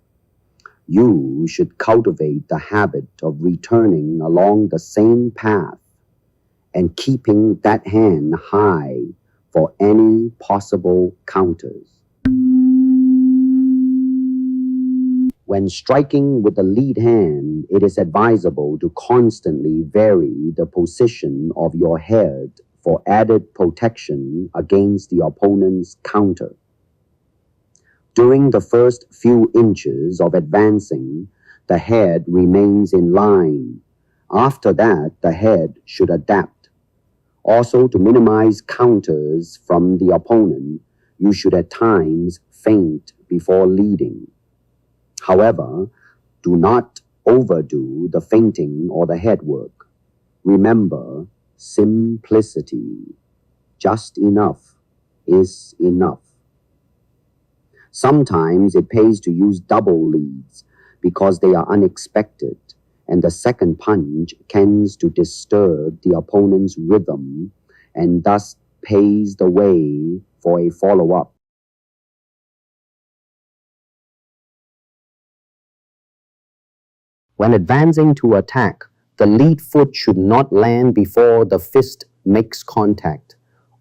you should cultivate the habit of returning along the same path and keeping that hand high for any possible counters. When striking with the lead hand, it is advisable to constantly vary the position of your head for added protection against the opponent's counter. During the first few inches of advancing, the head remains in line. After that, the head should adapt. Also, to minimize counters from the opponent, you should at times feint before leading. However, do not overdo the feinting or the head work. Remember, simplicity. Just enough is enough. Sometimes it pays to use double leads because they are unexpected, and the second punch tends to disturb the opponent's rhythm and thus paves the way for a follow-up. When advancing to attack, the lead foot should not land before the fist makes contact,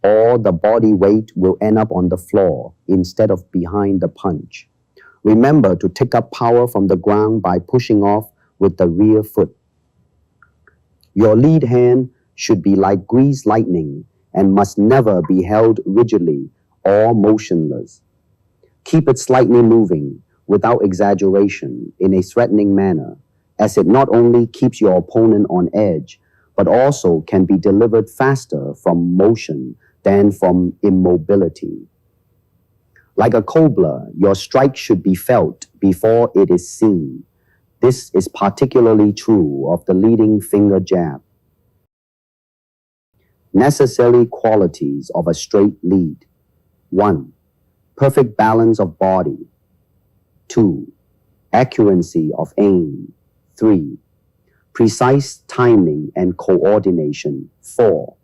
or the body weight will end up on the floor instead of behind the punch. Remember to take up power from the ground by pushing off with the rear foot. Your lead hand should be like greased lightning and must never be held rigidly or motionless. Keep it slightly moving without exaggeration in a threatening manner, as it not only keeps your opponent on edge, but also can be delivered faster from motion than from immobility. Like a cobbler, your strike should be felt before it is seen. This is particularly true of the leading finger jab. Necessary qualities of a straight lead. 1. Perfect balance of body. 2. Accuracy of aim. 3. Precise timing and coordination. 4.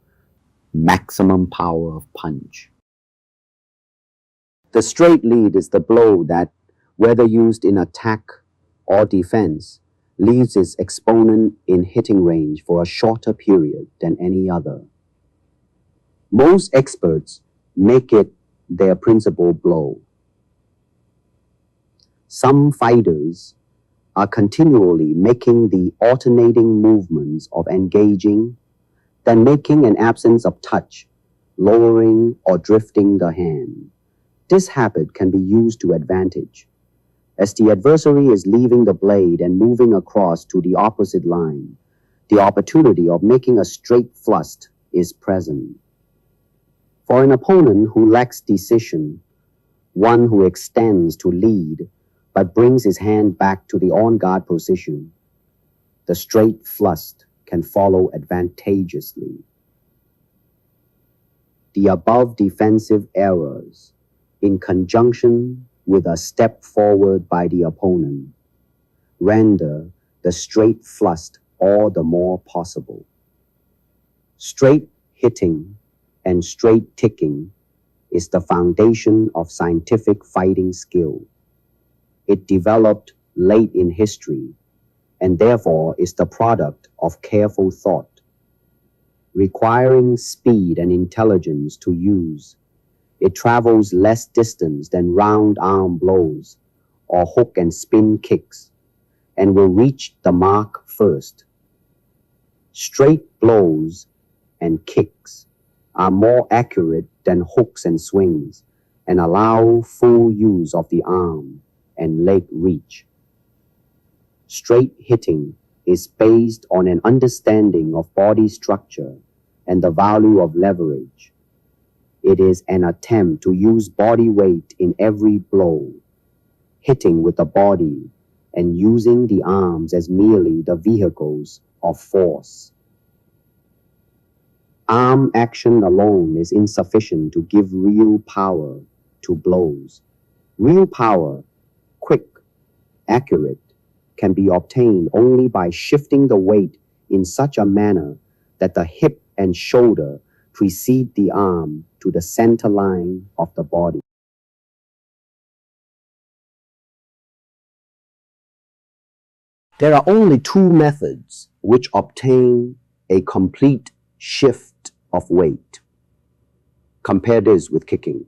Maximum power of punch. The straight lead is the blow that, whether used in attack or defense, leaves its exponent in hitting range for a shorter period than any other. Most experts make it their principal blow. Some fighters are continually making the alternating movements of engaging, then making an absence of touch, lowering or drifting the hand. This habit can be used to advantage. As the adversary is leaving the blade and moving across to the opposite line, the opportunity of making a straight thrust is present. For an opponent who lacks decision, one who extends to lead but brings his hand back to the on-guard position, the straight thrust can follow advantageously. The above defensive errors, in conjunction with a step forward by the opponent, render the straight thrust all the more possible. Straight hitting and straight ticking is the foundation of scientific fighting skill. It developed late in history and therefore is the product of careful thought. Requiring speed and intelligence to use, it travels less distance than round arm blows or hook and spin kicks, and will reach the mark first. Straight blows and kicks are more accurate than hooks and swings and allow full use of the arm and leg reach. Straight hitting is based on an understanding of body structure and the value of leverage. It is an attempt to use body weight in every blow, hitting with the body and using the arms as merely the vehicles of force. Arm action alone is insufficient to give real power to blows. Real power, quick, accurate, can be obtained only by shifting the weight in such a manner that the hip and shoulder precede the arm to the center line of the body. There are only two methods which obtain a complete shift of weight. Compare this with kicking.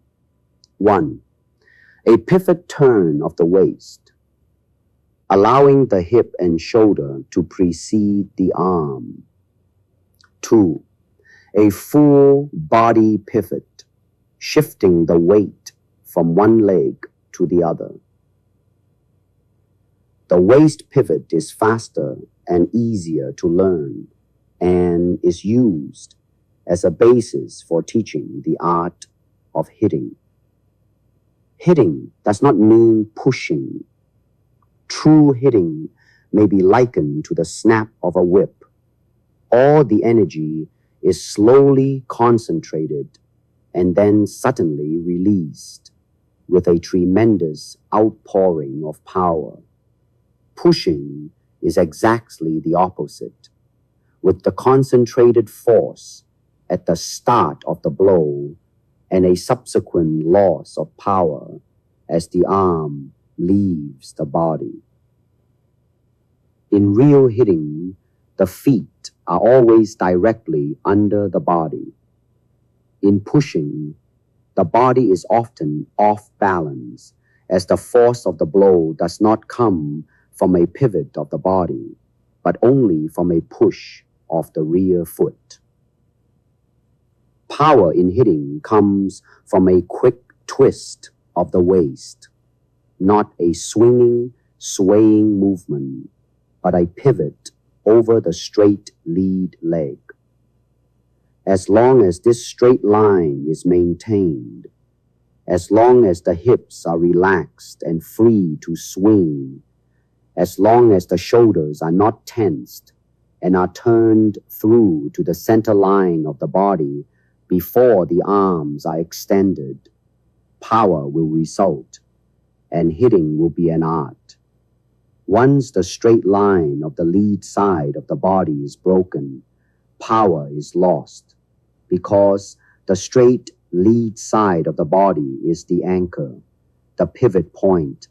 1. A pivot turn of the waist, allowing the hip and shoulder to precede the arm. 2. A full body pivot, shifting the weight from one leg to the other. The waist pivot is faster and easier to learn and is used as a basis for teaching the art of hitting. Hitting does not mean pushing. True hitting may be likened to the snap of a whip. All the energy is slowly concentrated and then suddenly released with a tremendous outpouring of power. Pushing is exactly the opposite, with the concentrated force at the start of the blow and a subsequent loss of power as the arm leaves the body. In real hitting, the feet are always directly under the body. In pushing, the body is often off balance as the force of the blow does not come from a pivot of the body, but only from a push of the rear foot. Power in hitting comes from a quick twist of the waist, not a swinging, swaying movement, but a pivot over the straight lead leg. As long as this straight line is maintained, as long as the hips are relaxed and free to swing, as long as the shoulders are not tensed and are turned through to the center line of the body before the arms are extended, power will result and hitting will be an art. Once the straight line of the lead side of the body is broken, power is lost because the straight lead side of the body is the anchor, the pivot point,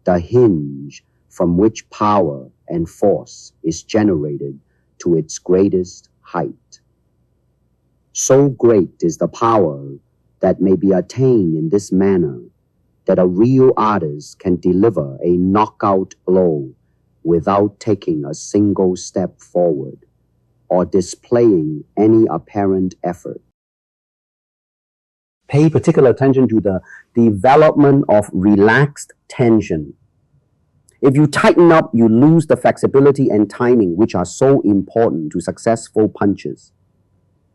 the hinge from which power and force is generated to its greatest height. So great is the power that may be attained in this manner that a real artist can deliver a knockout blow without taking a single step forward or displaying any apparent effort. Pay particular attention to the development of relaxed tension. If you tighten up, you lose the flexibility and timing, which are so important to successful punches.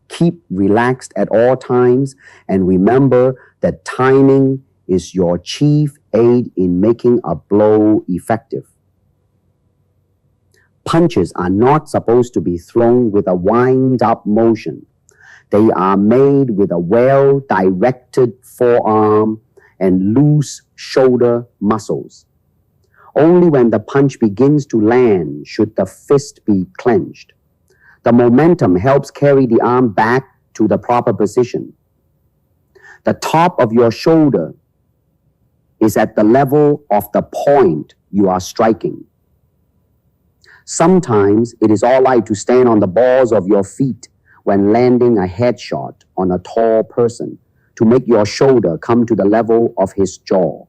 Keep relaxed at all times and remember that timing is your chief aid in making a blow effective. Punches are not supposed to be thrown with a wind-up motion. They are made with a well-directed forearm and loose shoulder muscles. Only when the punch begins to land should the fist be clenched. The momentum helps carry the arm back to the proper position. The top of your shoulder is at the level of the point you are striking. Sometimes it is all right to stand on the balls of your feet when landing a headshot on a tall person to make your shoulder come to the level of his jaw.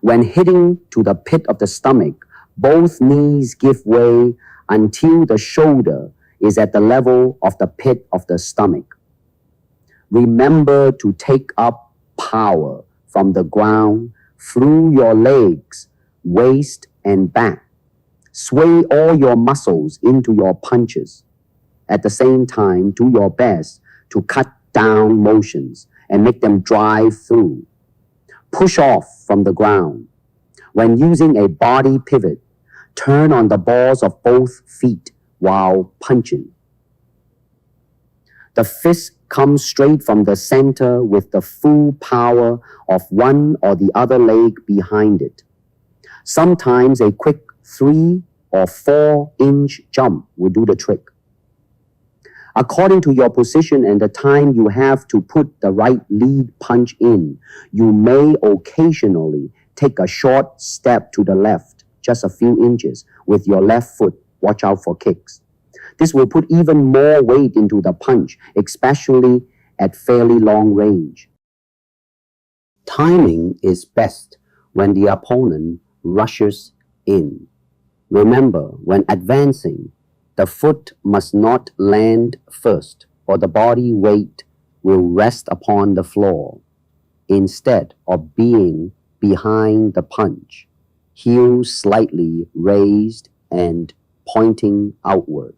When hitting to the pit of the stomach, both knees give way until the shoulder is at the level of the pit of the stomach. Remember to take up power from the ground through your legs, waist, and back. Sway all your muscles into your punches. At the same time, do your best to cut up-down motions and make them drive through. Push off from the ground. When using a body pivot, turn on the balls of both feet while punching. The fist comes straight from the center with the full power of one or the other leg behind it. Sometimes a quick 3 or 4-inch jump will do the trick. According to your position and the time you have to put the right lead punch in, you may occasionally take a short step to the left, just a few inches, with your left foot. Watch out for kicks. This will put even more weight into the punch, especially at fairly long range. Timing is best when the opponent rushes in. Remember, when advancing, the foot must not land first, or the body weight will rest upon the floor. Instead of being behind the punch, heels slightly raised and pointing outward.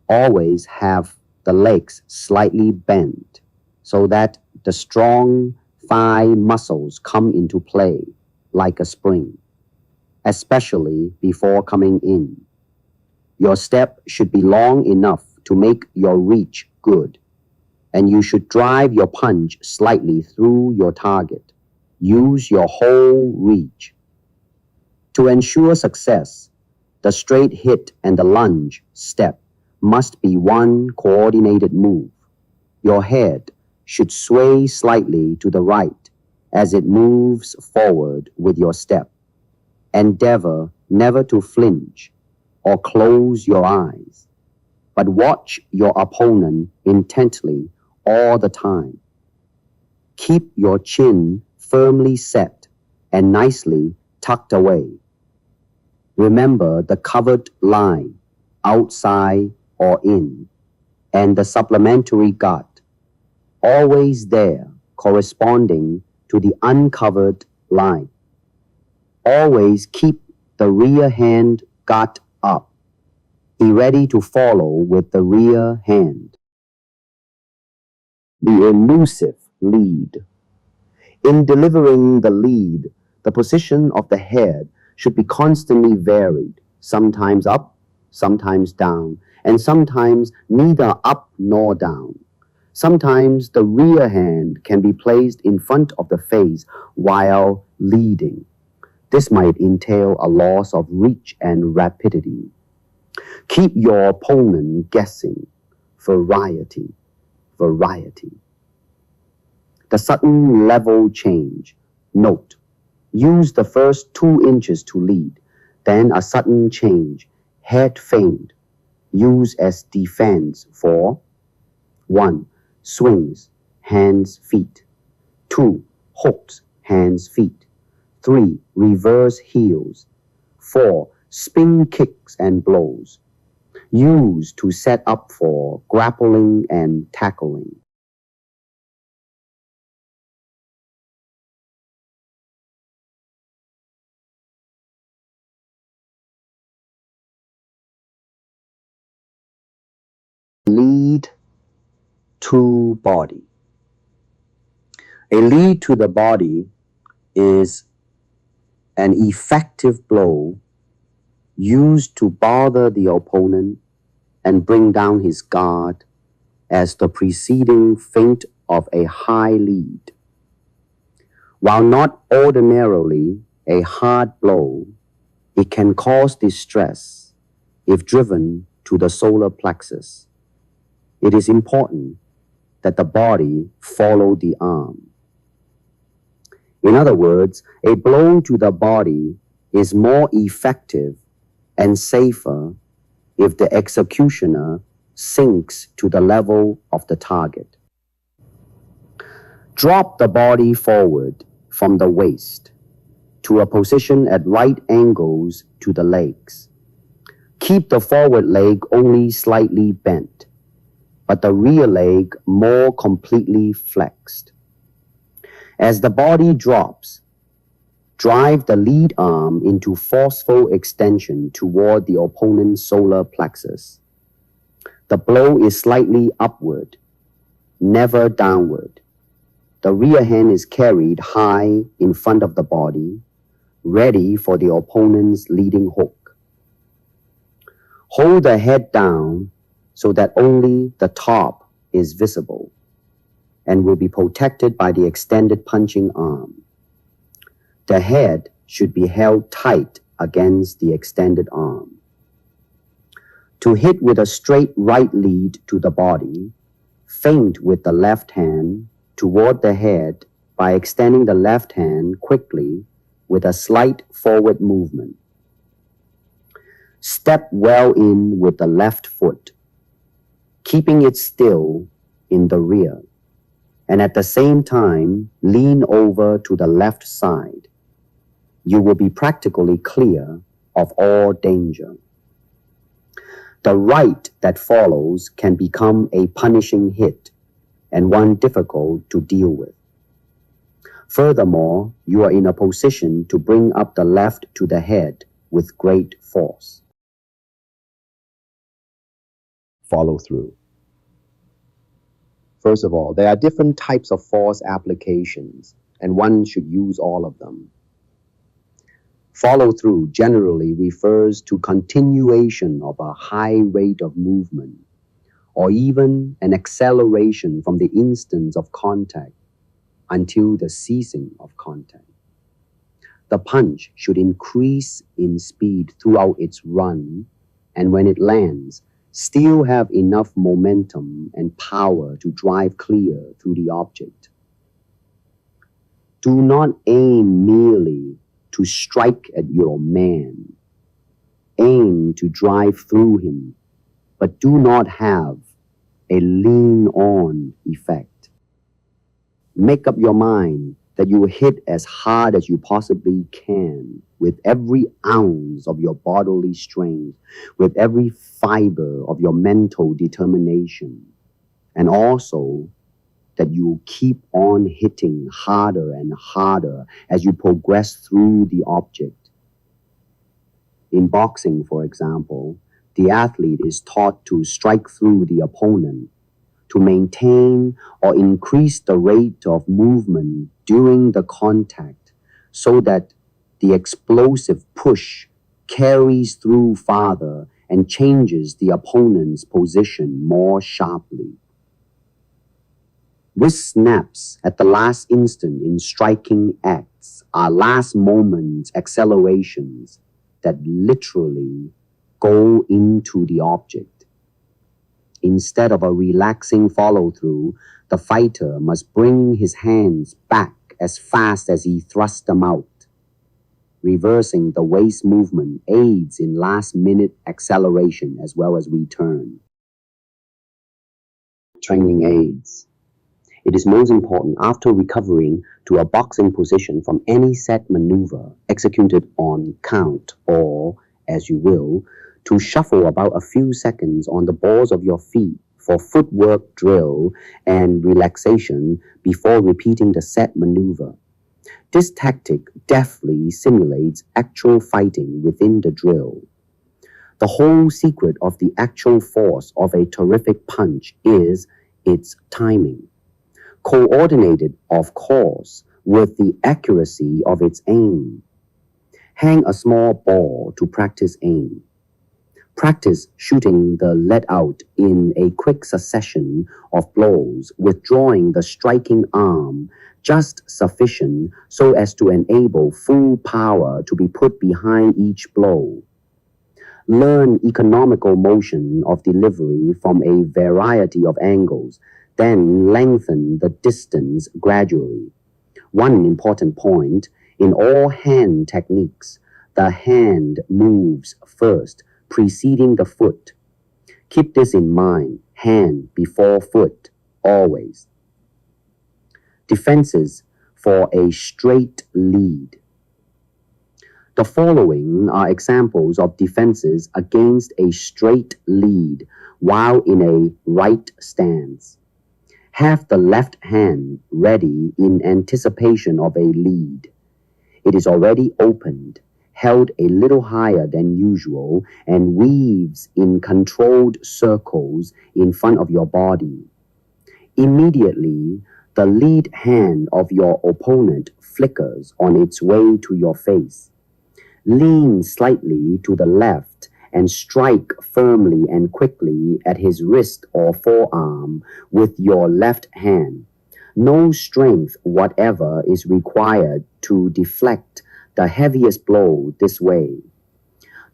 Always have the legs slightly bent so that the strong thigh muscles come into play like a spring, especially before coming in. Your step should be long enough to make your reach good, and you should drive your punch slightly through your target. Use your whole reach. To ensure success, the straight hit and the lunge step must be one coordinated move. Your head should sway slightly to the right as it moves forward with your step. Endeavor never to flinch or close your eyes, but watch your opponent intently all the time. Keep your chin firmly set and nicely tucked away. Remember the covered line, outside or in, and the supplementary guard, always there, corresponding to the uncovered line. Always keep the rear hand guard up. Be ready to follow with the rear hand. The elusive lead. In delivering the lead, the position of the head should be constantly varied, sometimes up, sometimes down, and sometimes neither up nor down. Sometimes the rear hand can be placed in front of the face while leading. This might entail a loss of reach and rapidity. Keep your opponent guessing. Variety, variety. The sudden level change. Note, use the first 2 inches to lead, then a sudden change, head feint, use as defense for 1. Swings, hands, feet. 2. Hooks, hands, feet. 3. Reverse heels. 4. Spin kicks and blows. Use to set up for grappling and tackling. Lead to body. A lead to the body is an effective blow used to bother the opponent and bring down his guard as the preceding feint of a high lead. While not ordinarily a hard blow, it can cause distress if driven to the solar plexus. It is important that the body follow the arm. In other words, a blow to the body is more effective and safer if the executioner sinks to the level of the target. Drop the body forward from the waist to a position at right angles to the legs. Keep the forward leg only slightly bent, but the rear leg more completely flexed. As the body drops, drive the lead arm into forceful extension toward the opponent's solar plexus. The blow is slightly upward. never downward. The rear hand is carried high in front of the body, ready for the opponent's leading hook. Hold the head down so that only the top is visible and will be protected by the extended punching arm. The head should be held tight against the extended arm. To hit with a straight right lead to the body, feint with the left hand toward the head by extending the left hand quickly with a slight forward movement. Step well in with the left foot, keeping it still in the rear, and at the same time lean over to the left side. You will be practically clear of all danger. The right that follows can become a punishing hit and one difficult to deal with. Furthermore, you are in a position to bring up the left to the head with great force. Follow through. First of all, there are different types of force applications, and one should use all of them. Follow through generally refers to continuation of a high rate of movement, or even an acceleration from the instant of contact until the ceasing of contact. The punch should increase in speed throughout its run, and when it lands, still have enough momentum and power to drive clear through the object. Do not aim merely to strike at your man. Aim to drive through him, but do not have a lean-on effect. Make up your mind that you will hit as hard as you possibly can with every ounce of your bodily strength, with every fiber of your mental determination, and also that you keep on hitting harder and harder as you progress through the object. In boxing, for example, the athlete is taught to strike through the opponent, to maintain or increase the rate of movement during the contact so that the explosive push carries through farther and changes the opponent's position more sharply. Wrist snaps at the last instant in striking acts are last moment accelerations that literally go into the object. Instead of a relaxing follow-through, the fighter must bring his hands back as fast as he thrusts them out. Reversing the waist movement aids in last-minute acceleration as well as return. Training aids. It is most important after recovering to a boxing position from any set maneuver executed on count or, as you will, to shuffle about a few seconds on the balls of your feet for footwork drill and relaxation before repeating the set maneuver. This tactic deftly simulates actual fighting within the drill. The whole secret of the actual force of a terrific punch is its timing, coordinated, of course, with the accuracy of its aim. Hang a small ball to practice aim. Practice shooting the lead out in a quick succession of blows, withdrawing the striking arm just sufficient so as to enable full power to be put behind each blow. Learn economical motion of delivery from a variety of angles, then lengthen the distance gradually. One important point, in all hand techniques, the hand moves first, preceding the foot. Keep this in mind, hand before foot, always. Defenses for a straight lead. The following are examples of defenses against a straight lead while in a right stance. Have the left hand ready in anticipation of a lead. It is already opened, held a little higher than usual, and weaves in controlled circles in front of your body. Immediately, the lead hand of your opponent flickers on its way to your face. Lean slightly to the left and strike firmly and quickly at his wrist or forearm with your left hand. No strength whatever is required to deflect the heaviest blow this way.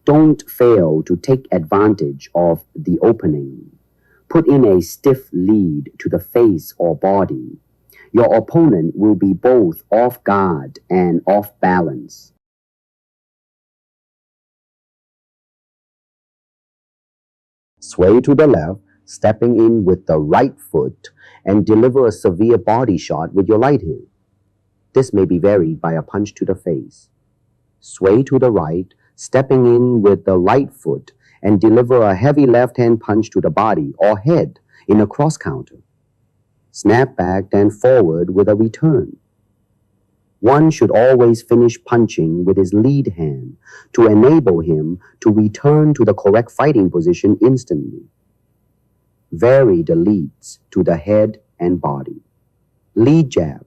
Don't fail to take advantage of the opening. Put in a stiff lead to the face or body. Your opponent will be both off guard and off balance. Sway to the left, stepping in with the right foot, and deliver a severe body shot with your right hand. This may be varied by a punch to the face. Sway to the right, stepping in with the right foot, and deliver a heavy left-hand punch to the body or head in a cross-counter. Snap back and forward with a return. One should always finish punching with his lead hand to enable him to return to the correct fighting position instantly. Vary the leads to the head and body. Lead jab.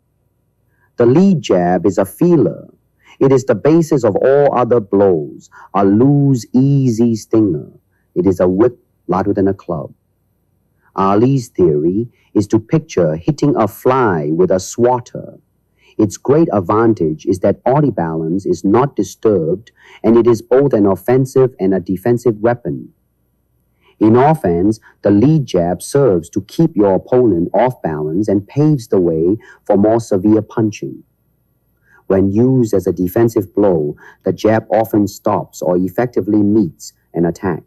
The lead jab is a feeler. It is the basis of all other blows, a loose, easy stinger. It is a whip lighter than a club. Ali's theory is to picture hitting a fly with a swatter. Its great advantage is that body balance is not disturbed, and it is both an offensive and a defensive weapon. In offense, the lead jab serves to keep your opponent off balance and paves the way for more severe punching. When used as a defensive blow, the jab often stops or effectively meets an attack.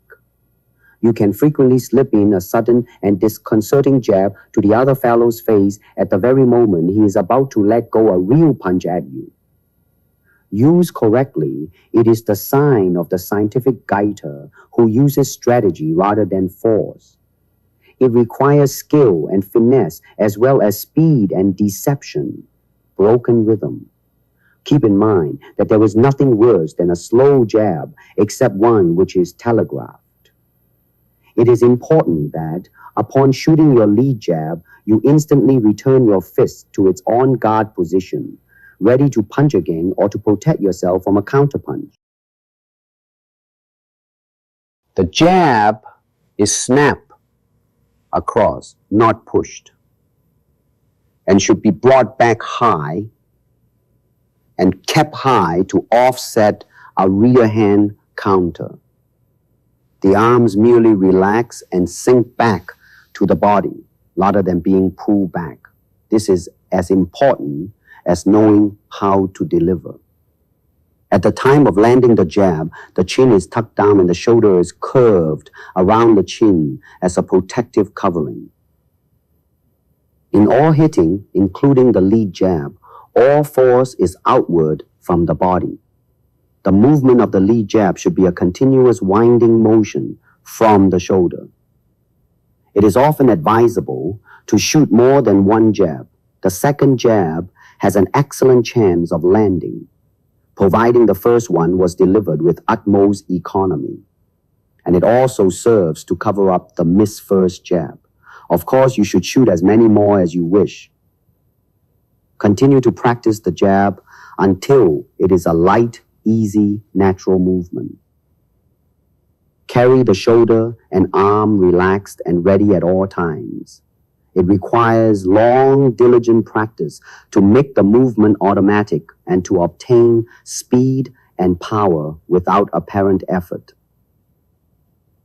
You can frequently slip in a sudden and disconcerting jab to the other fellow's face at the very moment he is about to let go a real punch at you. Used correctly, it is the sign of the scientific guider who uses strategy rather than force. It requires skill and finesse as well as speed and deception, broken rhythm. Keep in mind that there is nothing worse than a slow jab except one which is telegraphed. It is important that, upon shooting your lead jab, you instantly return your fist to its on-guard position, ready to punch again or to protect yourself from a counterpunch. The jab is snap across, not pushed, and should be brought back high and kept high to offset a rear hand counter. The arms merely relax and sink back to the body rather than being pulled back. This is as important as knowing how to deliver. At the time of landing the jab, the chin is tucked down and the shoulder is curved around the chin as a protective covering. In all hitting, including the lead jab, all force is outward from the body. The movement of the lead jab should be a continuous winding motion from the shoulder. It is often advisable to shoot more than one jab. The second jab has an excellent chance of landing, providing the first one was delivered with utmost economy. And it also serves to cover up the missed first jab. Of course, you should shoot as many more as you wish. Continue to practice the jab until it is a light, easy, natural movement. Carry the shoulder and arm relaxed and ready at all times. It requires long, diligent practice to make the movement automatic and to obtain speed and power without apparent effort.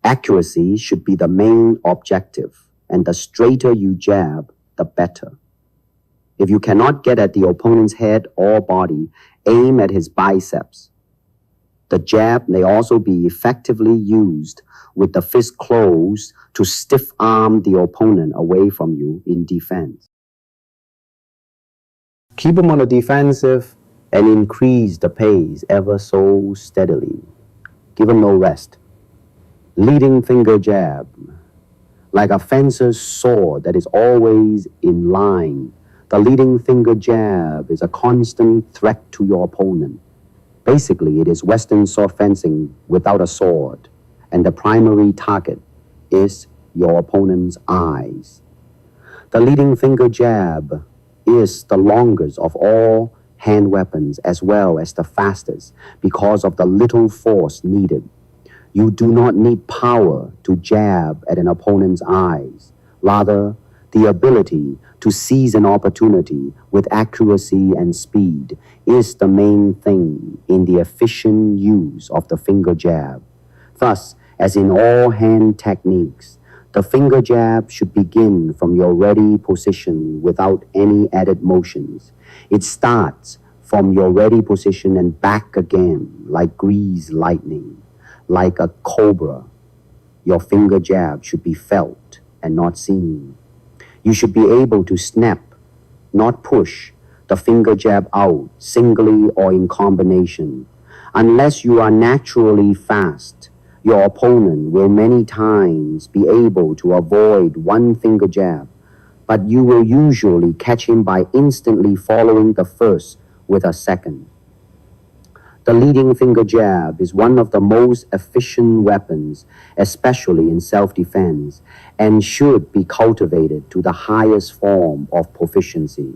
Accuracy should be the main objective, and the straighter you jab, the better. If you cannot get at the opponent's head or body, aim at his biceps. The jab may also be effectively used with the fist closed to stiff arm the opponent away from you in defense. Keep him on the defensive and increase the pace ever so steadily. Give him no rest. Leading finger jab, like a fencer's sword that is always in line. The leading finger jab is a constant threat to your opponent. Basically, it is Western sword fencing without a sword, and the primary target is your opponent's eyes. The leading finger jab is the longest of all hand weapons as well as the fastest because of the little force needed. You do not need power to jab at an opponent's eyes. Rather, the ability to seize an opportunity with accuracy and speed is the main thing in the efficient use of the finger jab. Thus, as in all hand techniques, the finger jab should begin from your ready position without any added motions. It starts from your ready position and back again like greased lightning, like a cobra. Your finger jab should be felt and not seen. You should be able to snap, not push, the finger jab out singly or in combination. Unless you are naturally fast, your opponent will many times be able to avoid one finger jab, but you will usually catch him by instantly following the first with a second. The leading finger jab is one of the most efficient weapons, especially in self-defense, and should be cultivated to the highest form of proficiency.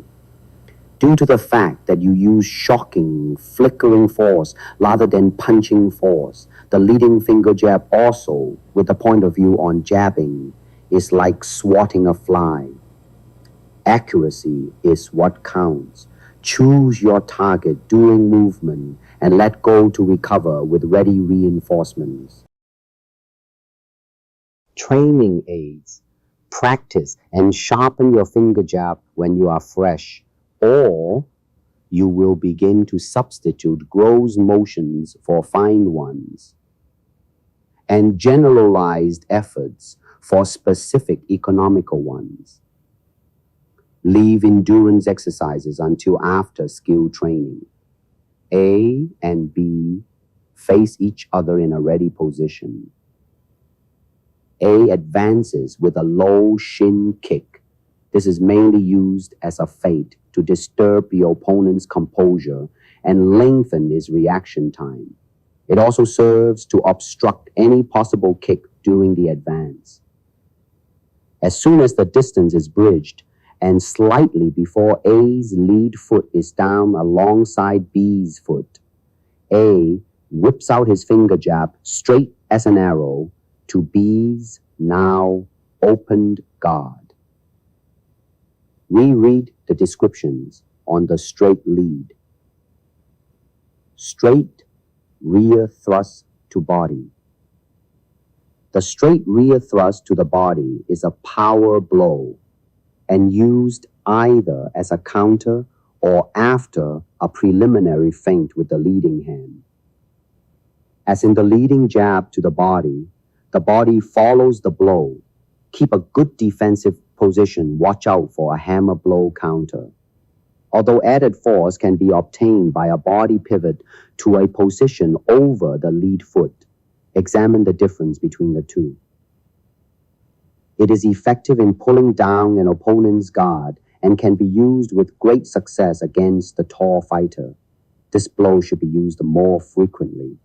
Due to the fact that you use shocking, flickering force rather than punching force, the leading finger jab also, with the point of view on jabbing, is like swatting a fly. Accuracy is what counts. Choose your target during movement and let go to recover with ready reinforcements. Training aids. Practice and sharpen your finger jab when you are fresh, or you will begin to substitute gross motions for fine ones, and generalized efforts for specific economical ones. Leave endurance exercises until after skill training. A and B face each other in a ready position. A advances with a low shin kick. This is mainly used as a feint to disturb the opponent's composure and lengthen his reaction time. It also serves to obstruct any possible kick during the advance. As soon as the distance is bridged, and slightly before A's lead foot is down alongside B's foot, A whips out his finger jab straight as an arrow to B's now opened guard. Reread the descriptions on the straight lead. Straight rear thrust to body. The straight rear thrust to the body is a power blow and used either as a counter or after a preliminary feint with the leading hand. As in the leading jab to the body follows the blow. Keep a good defensive position. Watch out for a hammer blow counter. Although added force can be obtained by a body pivot to a position over the lead foot, examine the difference between the two. It is effective in pulling down an opponent's guard and can be used with great success against the tall fighter. This blow should be used more frequently.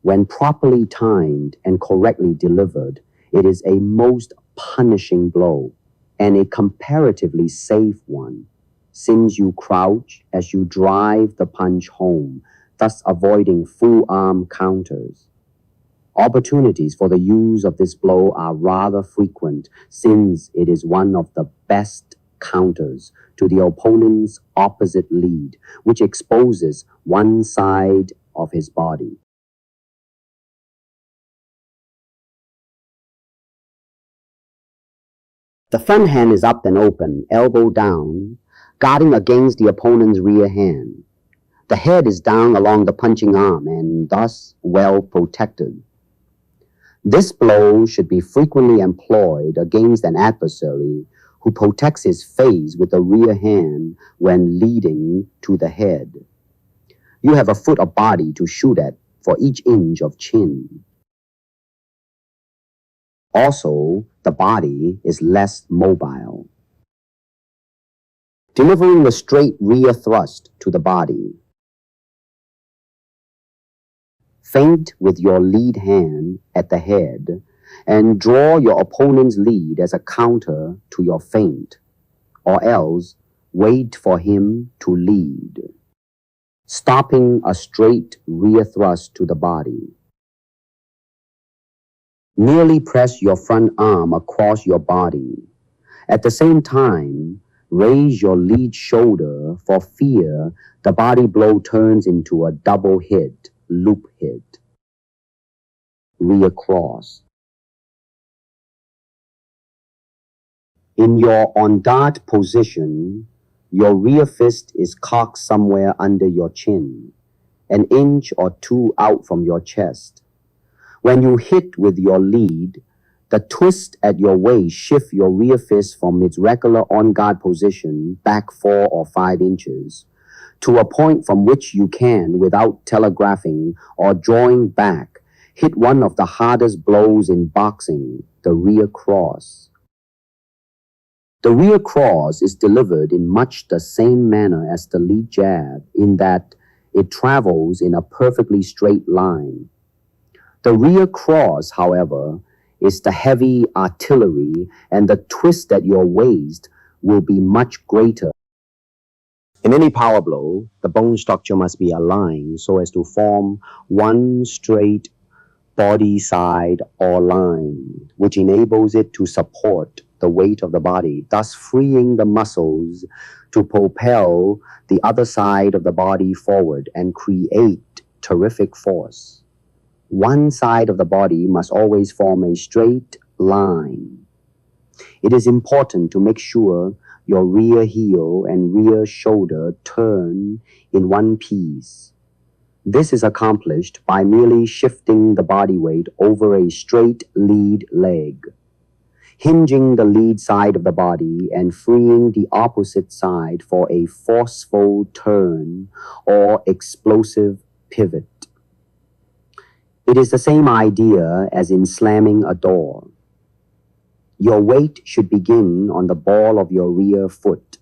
When properly timed and correctly delivered, it is a most punishing blow and a comparatively safe one, since you crouch as you drive the punch home, thus avoiding full arm counters. Opportunities for the use of this blow are rather frequent, since it is one of the best counters to the opponent's opposite lead, which exposes one side of his body. The front hand is up and open, elbow down, guarding against the opponent's rear hand. The head is down along the punching arm and thus well protected. This blow should be frequently employed against an adversary who protects his face with the rear hand when leading to the head. You have a foot of body to shoot at for each inch of chin. Also, the body is less mobile. Delivering the straight rear thrust to the body. Feint with your lead hand at the head and draw your opponent's lead as a counter to your feint, or else wait for him to lead, stopping a straight rear thrust to the body. Merely press your front arm across your body. At the same time, raise your lead shoulder for fear the body blow turns into a double hit, loop hit. Rear cross. In your on guard position, your rear fist is cocked somewhere under your chin, an inch or two out from your chest. When you hit with your lead, the twist at your waist shifts your rear fist from its regular on-guard position back 4 or 5 inches to a point from which you can, without telegraphing or drawing back, hit one of the hardest blows in boxing, the rear cross. The rear cross is delivered in much the same manner as the lead jab, in that it travels in a perfectly straight line. The rear cross, however, is the heavy artillery, and the twist at your waist will be much greater. In any power blow, the bone structure must be aligned so as to form one straight body side or line, which enables it to support the weight of the body, thus freeing the muscles to propel the other side of the body forward and create terrific force. One side of the body must always form a straight line. It is important to make sure your rear heel and rear shoulder turn in one piece. This is accomplished by merely shifting the body weight over a straight lead leg, hinging the lead side of the body and freeing the opposite side for a forceful turn or explosive pivot. It is the same idea as in slamming a door. Your weight should begin on the ball of your rear foot.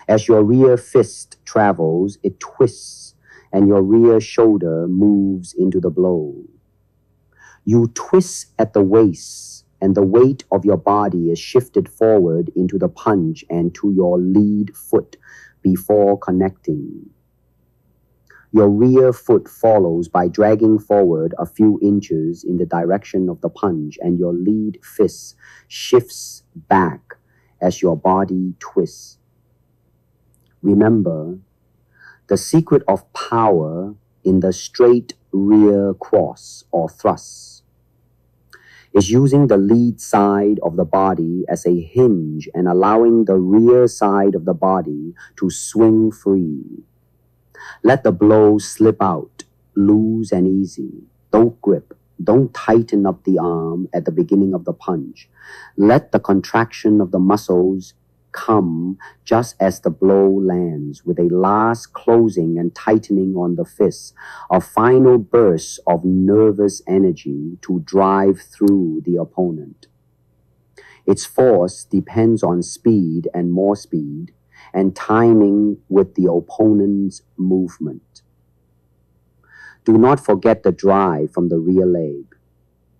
As your rear fist travels, it twists, and your rear shoulder moves into the blow. You twist at the waist, and the weight of your body is shifted forward into the punch and to your lead foot before connecting. Your rear foot follows by dragging forward a few inches in the direction of the punch, and your lead fist shifts back as your body twists. Remember, the secret of power in the straight rear cross or thrust is using the lead side of the body as a hinge and allowing the rear side of the body to swing free. Let the blow slip out, loose and easy. Don't grip. Don't tighten up the arm at the beginning of the punch. Let the contraction of the muscles come just as the blow lands, with a last closing and tightening on the fist, a final burst of nervous energy to drive through the opponent. Its force depends on speed and more speed, and timing with the opponent's movement. Do not forget the drive from the rear leg.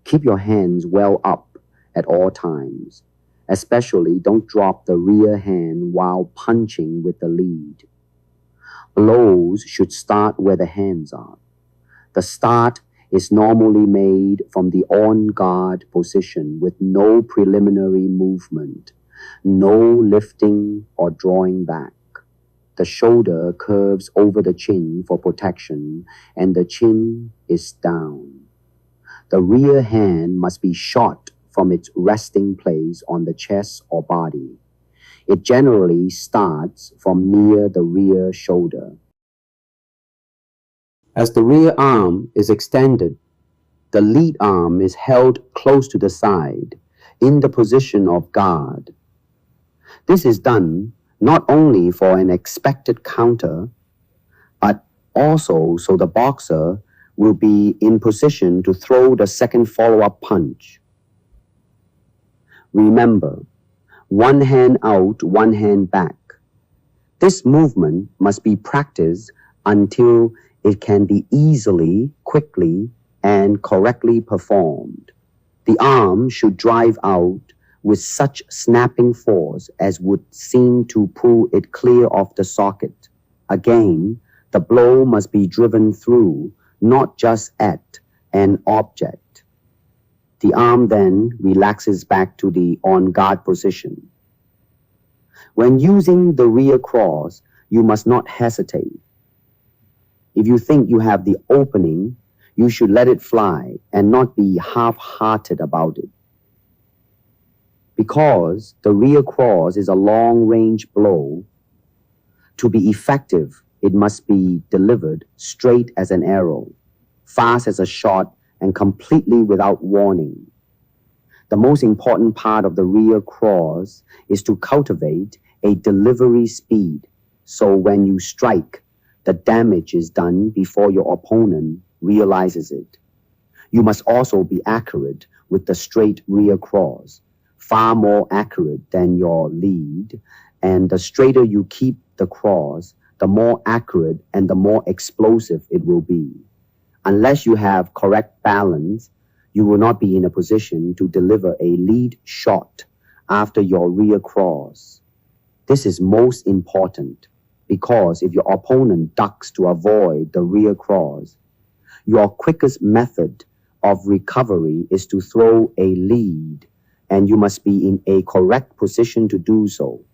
Keep your hands well up at all times. Especially, don't drop the rear hand while punching with the lead. Blows should start where the hands are. The start is normally made from the on-guard position with no preliminary movement, no lifting or drawing back. The shoulder curves over the chin for protection, and the chin is down. The rear hand must be shot from its resting place on the chest or body. It generally starts from near the rear shoulder. As the rear arm is extended, the lead arm is held close to the side in the position of guard. This is done not only for an expected counter, but also so the boxer will be in position to throw the second follow-up punch. Remember, one hand out, one hand back. This movement must be practiced until it can be easily, quickly, and correctly performed. The arm should drive out with such snapping force as would seem to pull it clear of the socket. Again, the blow must be driven through, not just at, an object. The arm then relaxes back to the on-guard position. When using the rear cross, you must not hesitate. If you think you have the opening, you should let it fly and not be half-hearted about it. Because the rear cross is a long-range blow, to be effective, it must be delivered straight as an arrow, fast as a shot, and completely without warning. The most important part of the rear cross is to cultivate a delivery speed, so when you strike, the damage is done before your opponent realizes it. You must also be accurate with the straight rear cross, far more accurate than your lead, and the straighter you keep the cross, the more accurate and the more explosive it will be. Unless you have correct balance, you will not be in a position to deliver a lead shot after your rear cross. This is most important because if your opponent ducks to avoid the rear cross, your quickest method of recovery is to throw a lead, and you must be in a correct position to do so.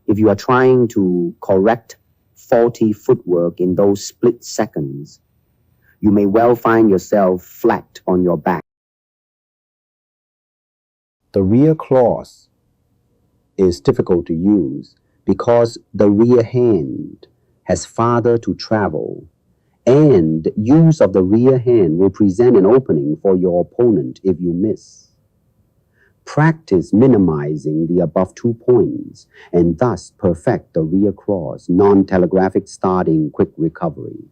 If you are trying to correct faulty footwork in those split seconds, you may well find yourself flat on your back. The rear cross is difficult to use because the rear hand has farther to travel, and use of the rear hand will present an opening for your opponent if you miss. Practice minimizing the above 2 points and thus perfect the rear cross, non-telegraphic starting quick recovery.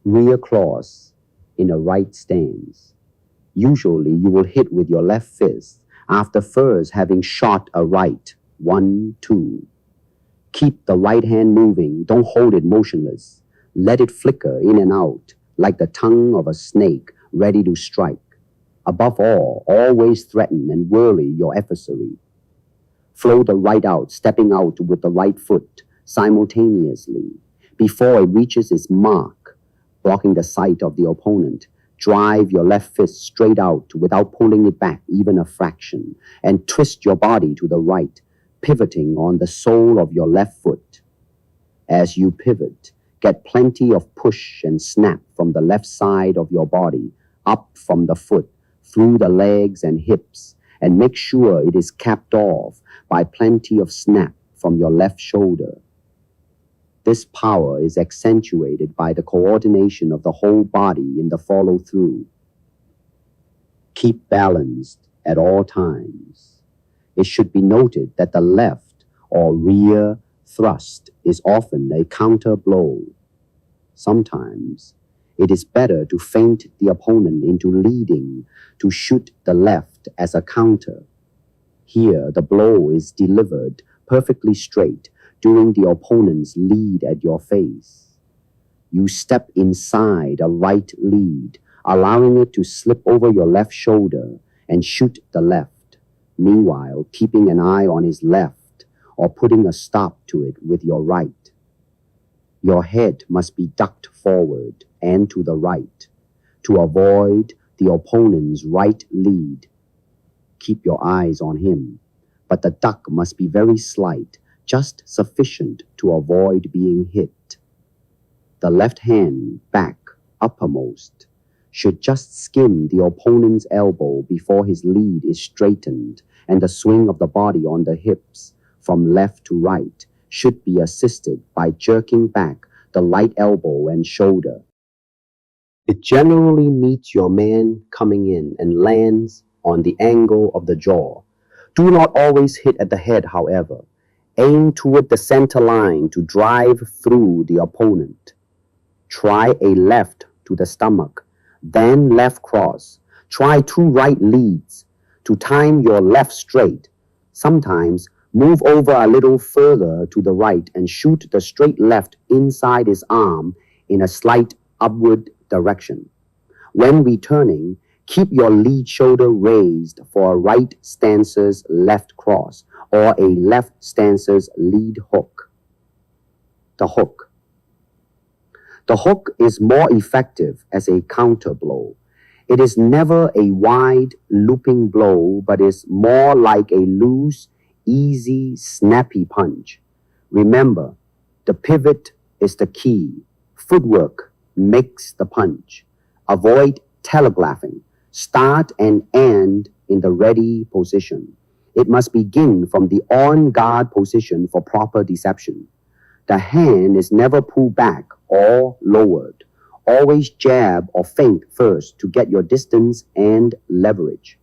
Rear cross in a right stance. Usually you will hit with your left fist after first having shot a right, 1, 2. Keep the right hand moving, don't hold it motionless. Let it flicker in and out like the tongue of a snake ready to strike. Above all, always threaten and worry your adversary. Flow the right out, stepping out with the right foot simultaneously. Before it reaches its mark, blocking the sight of the opponent, drive your left fist straight out without pulling it back even a fraction, and twist your body to the right, pivoting on the sole of your left foot. As you pivot, get plenty of push and snap from the left side of your body, up from the foot, through the legs and hips, and make sure it is capped off by plenty of snap from your left shoulder. This power is accentuated by the coordination of the whole body in the follow-through. Keep balanced at all times. It should be noted that the left or rear thrust is often a counter blow. Sometimes it is better to feint the opponent into leading to shoot the left as a counter. Here the blow is delivered perfectly straight during the opponent's lead at your face. You step inside a right lead, allowing it to slip over your left shoulder and shoot the left, meanwhile keeping an eye on his left or putting a stop to it with your right. Your head must be ducked forward and to the right to avoid the opponent's right lead. Keep your eyes on him, but the duck must be very slight, just sufficient to avoid being hit. The left hand, back, uppermost, should just skim the opponent's elbow before his lead is straightened, and the swing of the body on the hips from left to right should be assisted by jerking back the right elbow and shoulder. It generally meets your man coming in and lands on the angle of the jaw. Do not always hit at the head, however. Aim toward the center line to drive through the opponent. Try a left to the stomach, then left cross. Try 2 right leads to time your left straight. Sometimes move over a little further to the right and shoot the straight left inside his arm in a slight upward direction. When returning, Keep your lead shoulder raised for a right stance's left cross or a left stance's lead hook. The hook. The hook is more effective as a counter blow. It is never a wide, looping blow, but is more like a loose, easy, snappy punch. Remember, the pivot is the key. Footwork makes the punch. Avoid telegraphing. Start and end in the ready position. It must begin from the on-guard position for proper deception. The hand is never pulled back or lowered. Always jab or feint first to get your distance and leverage.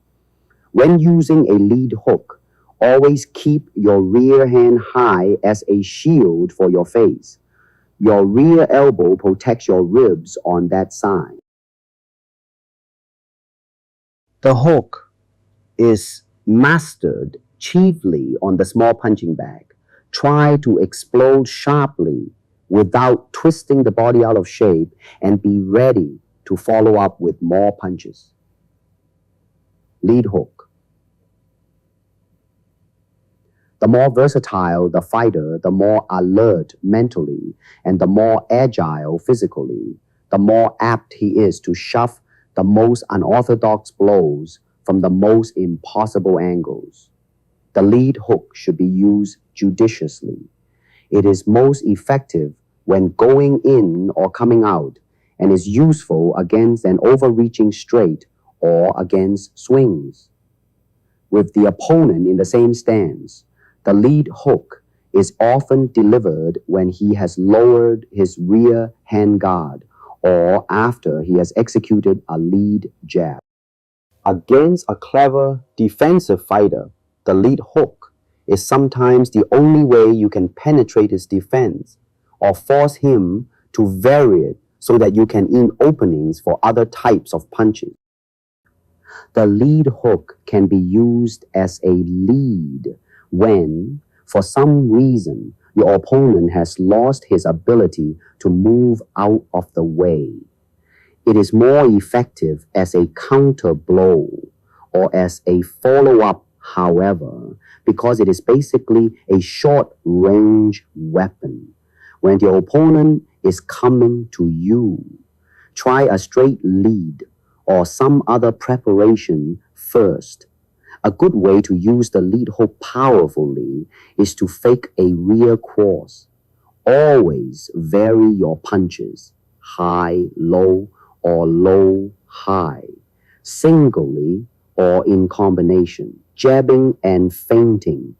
When using a lead hook, always keep your rear hand high as a shield for your face. Your rear elbow protects your ribs on that side. The hook is mastered chiefly on the small punching bag. Try to explode sharply without twisting the body out of shape and be ready to follow up with more punches. Lead hook. The more versatile the fighter, the more alert mentally and the more agile physically, the more apt he is to shove the most unorthodox blows from the most impossible angles. The lead hook should be used judiciously. It is most effective when going in or coming out and is useful against an overreaching straight or against swings. With the opponent in the same stance, the lead hook is often delivered when he has lowered his rear hand guard or after he has executed a lead jab. Against a clever defensive fighter, the lead hook is sometimes the only way you can penetrate his defense or force him to vary it so that you can in openings for other types of punches. The lead hook can be used as a lead when, for some reason, your opponent has lost his ability to move out of the way. It is more effective as a counter blow or as a follow-up, however, because it is basically a short-range weapon. When the opponent is coming to you, try a straight lead or some other preparation first. A good way to use the lead hook powerfully is to fake a rear cross. Always vary your punches, high, low, or low, high, singly or in combination. Jabbing and feinting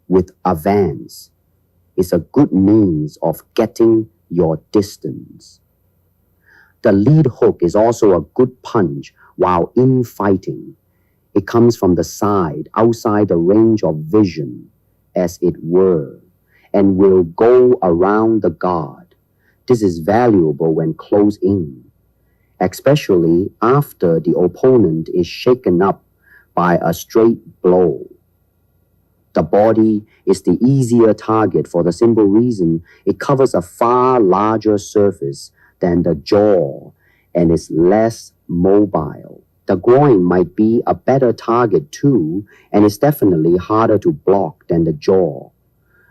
with advance is a good means of getting your distance. The lead hook is also a good punch while in fighting. It comes from the side, outside the range of vision, as it were, and will go around the guard. This is valuable when close in, especially after the opponent is shaken up by a straight blow. The body is the easier target for the simple reason it covers a far larger surface than the jaw and is less mobile. The groin might be a better target too, and is definitely harder to block than the jaw.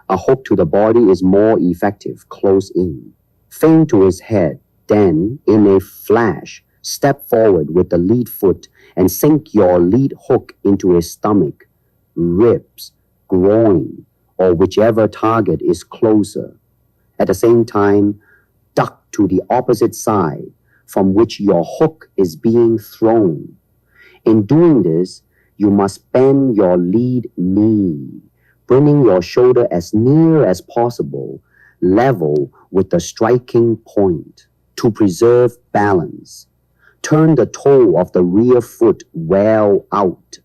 A hook to the body is more effective close in. Feint to his head, then, in a flash, step forward with the lead foot and sink your lead hook into his stomach, ribs, groin, or whichever target is closer. At the same time, duck to the opposite side from which your hook is being thrown. In doing this, you must bend your lead knee, bringing your shoulder as near as possible, level with the striking point, to preserve balance. Turn the toe of the rear foot well out.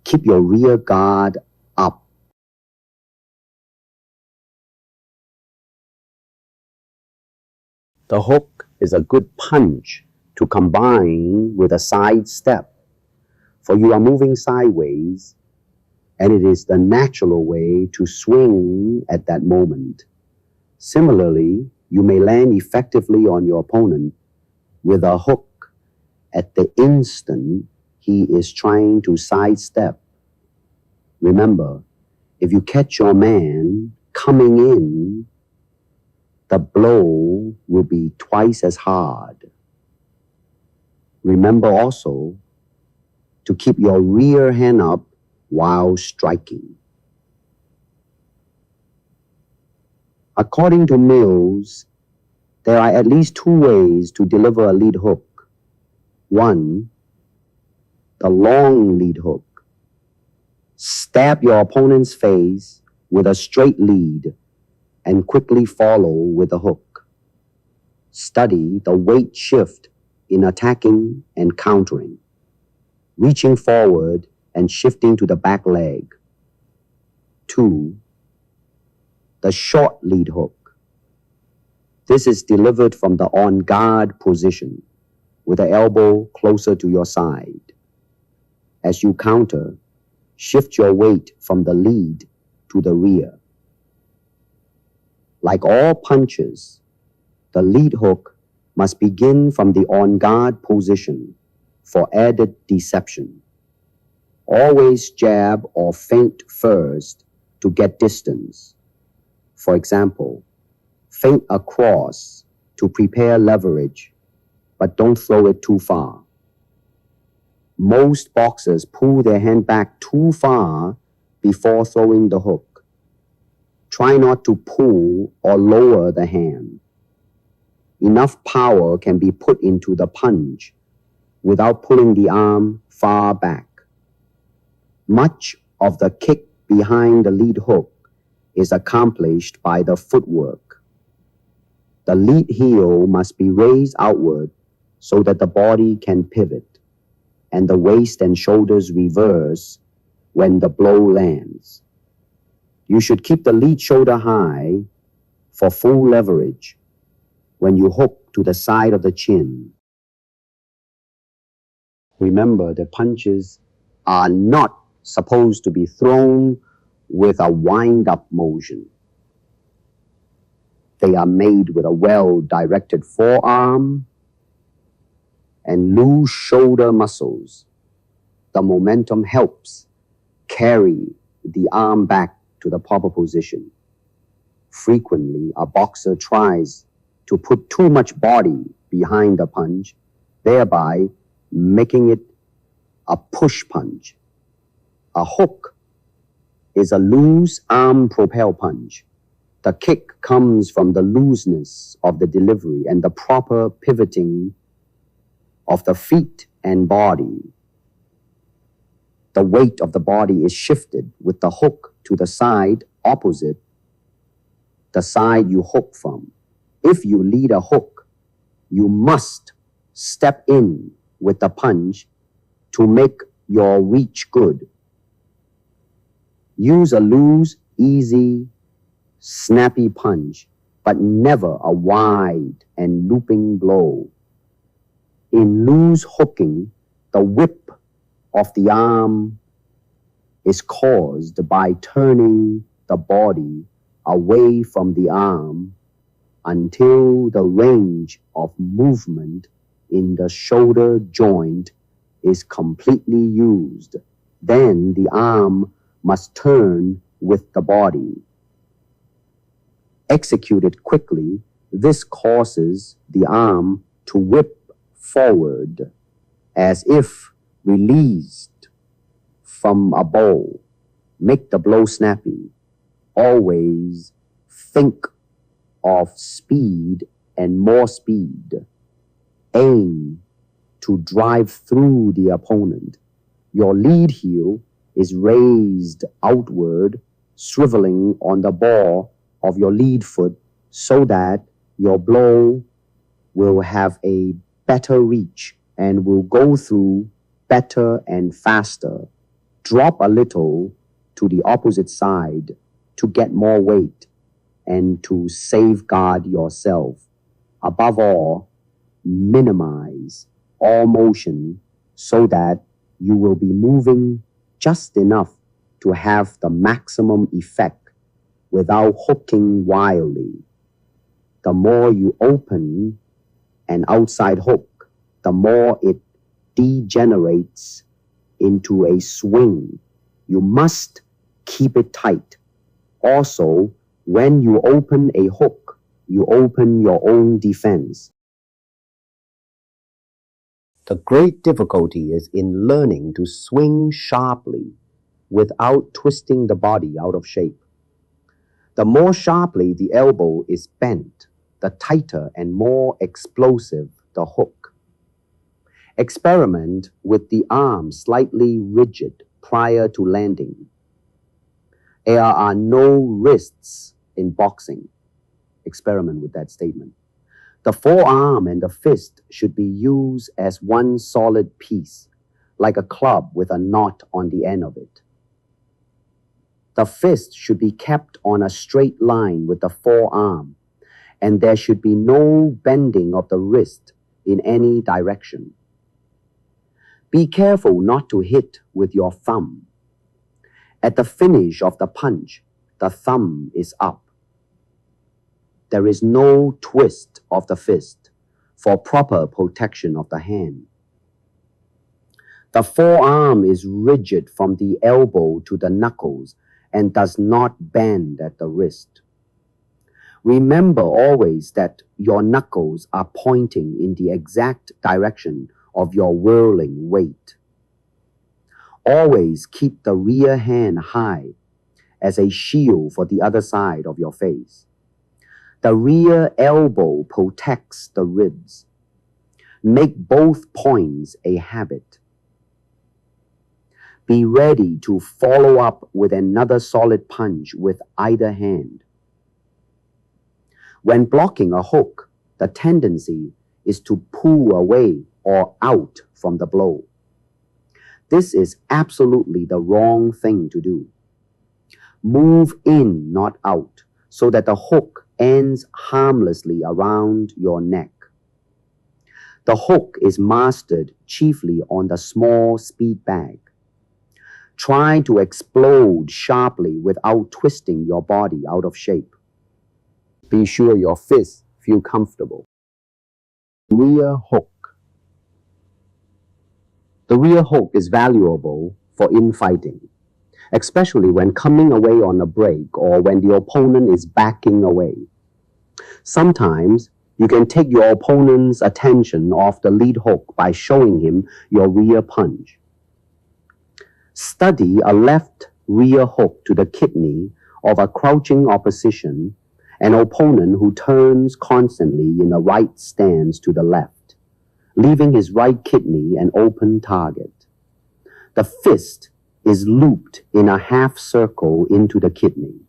Keep your rear guard up. The hook is a good punch to combine with a side step, for you are moving sideways, and it is the natural way to swing at that moment. Similarly, you may land effectively on your opponent with a hook at the instant he is trying to sidestep. Remember, if you catch your man coming in, the blow will be twice as hard. Remember also to keep your rear hand up while striking. According to Mills, there are at least two ways to deliver a lead hook. One, the long lead hook. Stab your opponent's face with a straight lead and quickly follow with a hook. Study the weight shift in attacking and countering, reaching forward and shifting to the back leg. 2, the short lead hook. This is delivered from the on guard position with the elbow closer to your side. As you counter, shift your weight from the lead to the rear. Like all punches, the lead hook must begin from the on guard position for added deception. Always jab or feint first to get distance. For example, feint across to prepare leverage, but don't throw it too far. Most boxers pull their hand back too far before throwing the hook. Try not to pull or lower the hand. Enough power can be put into the punch without pulling the arm far back. Much of the kick behind the lead hook is accomplished by the footwork. The lead heel must be raised outward so that the body can pivot, and the waist and shoulders reverse when the blow lands. You should keep the lead shoulder high for full leverage when you hook to the side of the chin. Remember, the punches are not supposed to be thrown with a wind-up motion. They are made with a well-directed forearm and loose shoulder muscles. The momentum helps carry the arm back to the proper position. Frequently, a boxer tries to put too much body behind the punch, thereby making it a push punch. A hook is a loose arm propel punch. The kick comes from the looseness of the delivery and the proper pivoting of the feet and body. The weight of the body is shifted with the hook to the side opposite the side you hook from. If you lead a hook, you must step in with the punch to make your reach good. Use a loose, easy, snappy punch, but never a wide and looping blow. In loose hooking, the whip of the arm is caused by turning the body away from the arm until the range of movement in the shoulder joint is completely used. Then the arm must turn with the body. Executed quickly, this causes the arm to whip forward as if released from a bow. Make the blow snappy. Always think of speed and more speed. Aim to drive through the opponent. Your lead heel is raised outward, swiveling on the ball of your lead foot so that your blow will have a better reach and will go through better and faster. Drop a little to the opposite side to get more weight and to safeguard yourself. Above all, minimize all motion so that you will be moving just enough to have the maximum effect without hooking wildly. The more you open an outside hook, the more it degenerates into a swing. You must keep it tight. Also, when you open a hook, you open your own defense. The great difficulty is in learning to swing sharply without twisting the body out of shape. The more sharply the elbow is bent, the tighter and more explosive the hook. Experiment with the arm slightly rigid prior to landing. There are no wrists in boxing. Experiment with that statement. The forearm and the fist should be used as one solid piece, like a club with a knot on the end of it. The fist should be kept on a straight line with the forearm, and there should be no bending of the wrist in any direction. Be careful not to hit with your thumb. At the finish of the punch, the thumb is up. There is no twist of the fist for proper protection of the hand. The forearm is rigid from the elbow to the knuckles and does not bend at the wrist. Remember always that your knuckles are pointing in the exact direction of your whirling weight. Always keep the rear hand high as a shield for the other side of your face. The rear elbow protects the ribs. Make both points a habit. Be ready to follow up with another solid punch with either hand. When blocking a hook, the tendency is to pull away or out from the blow. This is absolutely the wrong thing to do. Move in, not out, so that the hook ends harmlessly around your neck. The hook is mastered chiefly on the small speed bag. Try to explode sharply without twisting your body out of shape. Be sure your fists feel comfortable. Rear hook. The rear hook is valuable for infighting, especially when coming away on a break or when the opponent is backing away. Sometimes you can take your opponent's attention off the lead hook by showing him your rear punch. Study a left rear hook to the kidney of a crouching opposition, an opponent who turns constantly in a right stance to the left, leaving his right kidney an open target. The fist is looped in a half circle into the kidney.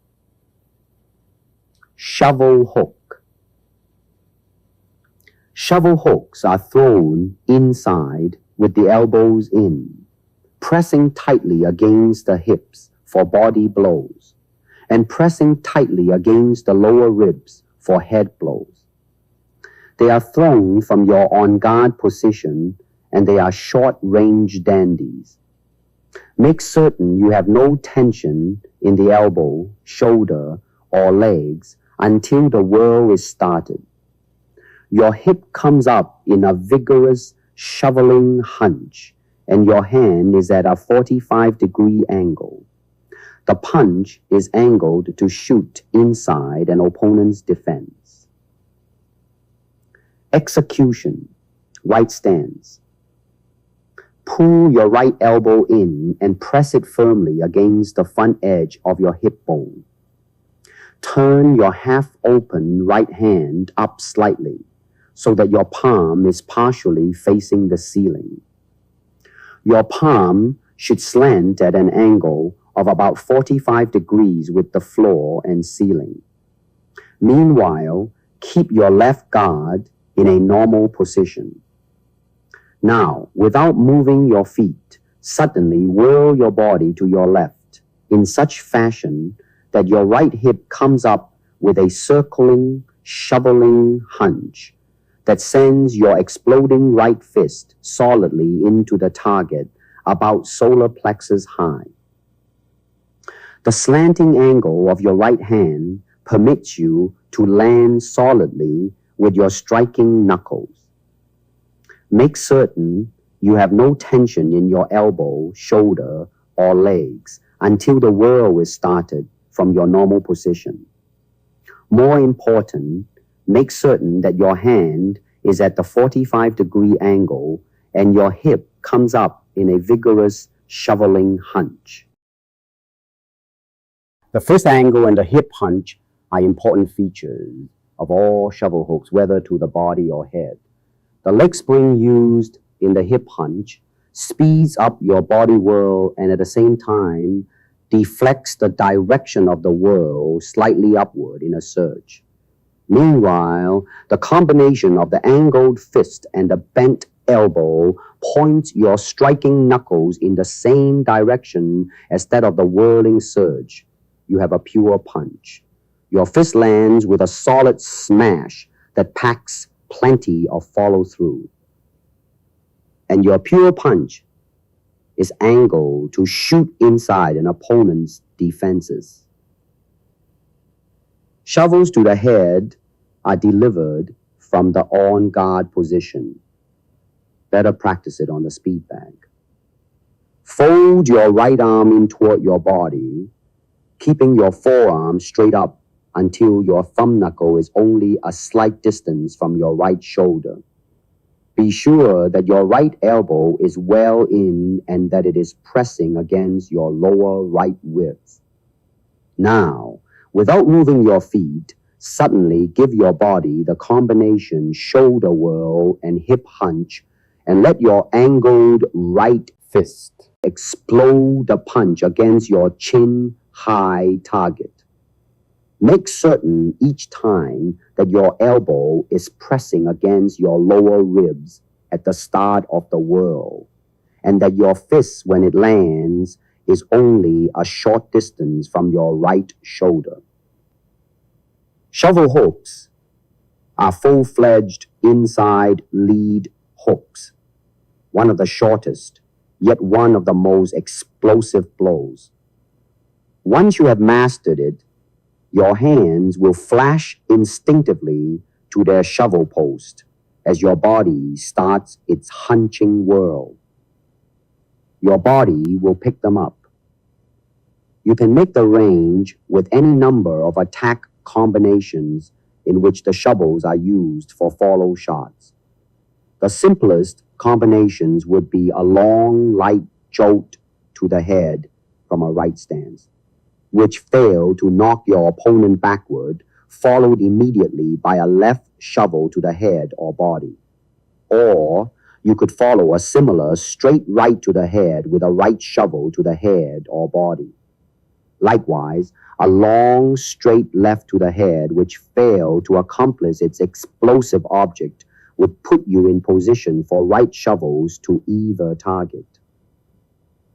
Shovel hook. Shovel hooks are thrown inside with the elbows in, pressing tightly against the hips for body blows, and pressing tightly against the lower ribs for head blows. They are thrown from your on-guard position, and they are short-range dandies. Make certain you have no tension in the elbow, shoulder, or legs until the whirl is started. Your hip comes up in a vigorous shoveling hunch, and your hand is at a 45-degree angle. The punch is angled to shoot inside an opponent's defense. Execution, right stance. Pull your right elbow in and press it firmly against the front edge of your hip bone. Turn your half-open right hand up slightly so that your palm is partially facing the ceiling. Your palm should slant at an angle of about 45 degrees with the floor and ceiling. Meanwhile, keep your left guard in a normal position. Now, without moving your feet, suddenly whirl your body to your left in such fashion that your right hip comes up with a circling, shoveling hunch that sends your exploding right fist solidly into the target about solar plexus high. The slanting angle of your right hand permits you to land solidly with your striking knuckles. Make certain You have no tension in your elbow, shoulder, or legs until the whirl is started from your normal position. More important, make certain that your hand is at the 45-degree angle and your hip comes up in a vigorous shoveling hunch. The fist angle and the hip hunch are important features of all shovel hooks, whether to the body or head. The leg spring used in the hip hunch speeds up your body whirl and at the same time deflects the direction of the whirl slightly upward in a surge. Meanwhile, the combination of the angled fist and the bent elbow points your striking knuckles in the same direction as that of the whirling surge. You have a pure punch. Your fist lands with a solid smash that packs plenty of follow-through. And your pure punch is angled to shoot inside an opponent's defenses. Shovels to the head are delivered from the on-guard position. Better practice it on the speed bag. Fold your right arm in toward your body, keeping your forearm straight up until your thumb knuckle is only a slight distance from your right shoulder. Be sure that your right elbow is well in and that it is pressing against your lower right rib. Now, without moving your feet, suddenly give your body the combination shoulder whirl and hip hunch and let your angled right fist explode the punch against your chin-high target. Make certain each time that your elbow is pressing against your lower ribs at the start of the whirl, and that your fist, when it lands, is only a short distance from your right shoulder. Shovel hooks are full-fledged inside lead hooks, one of the shortest, yet one of the most explosive blows. Once you have mastered it, your hands will flash instinctively to their shovel post as your body starts its hunching whirl. Your body will pick them up. You can make the range with any number of attack combinations in which the shovels are used for follow shots. The simplest combinations would be a long, light jolt to the head from a right stance, which fail to knock your opponent backward, followed immediately by a left shovel to the head or body. Or you could follow a similar straight right to the head with a right shovel to the head or body. Likewise, a long straight left to the head which failed to accomplish its explosive object would put you in position for right shovels to either target.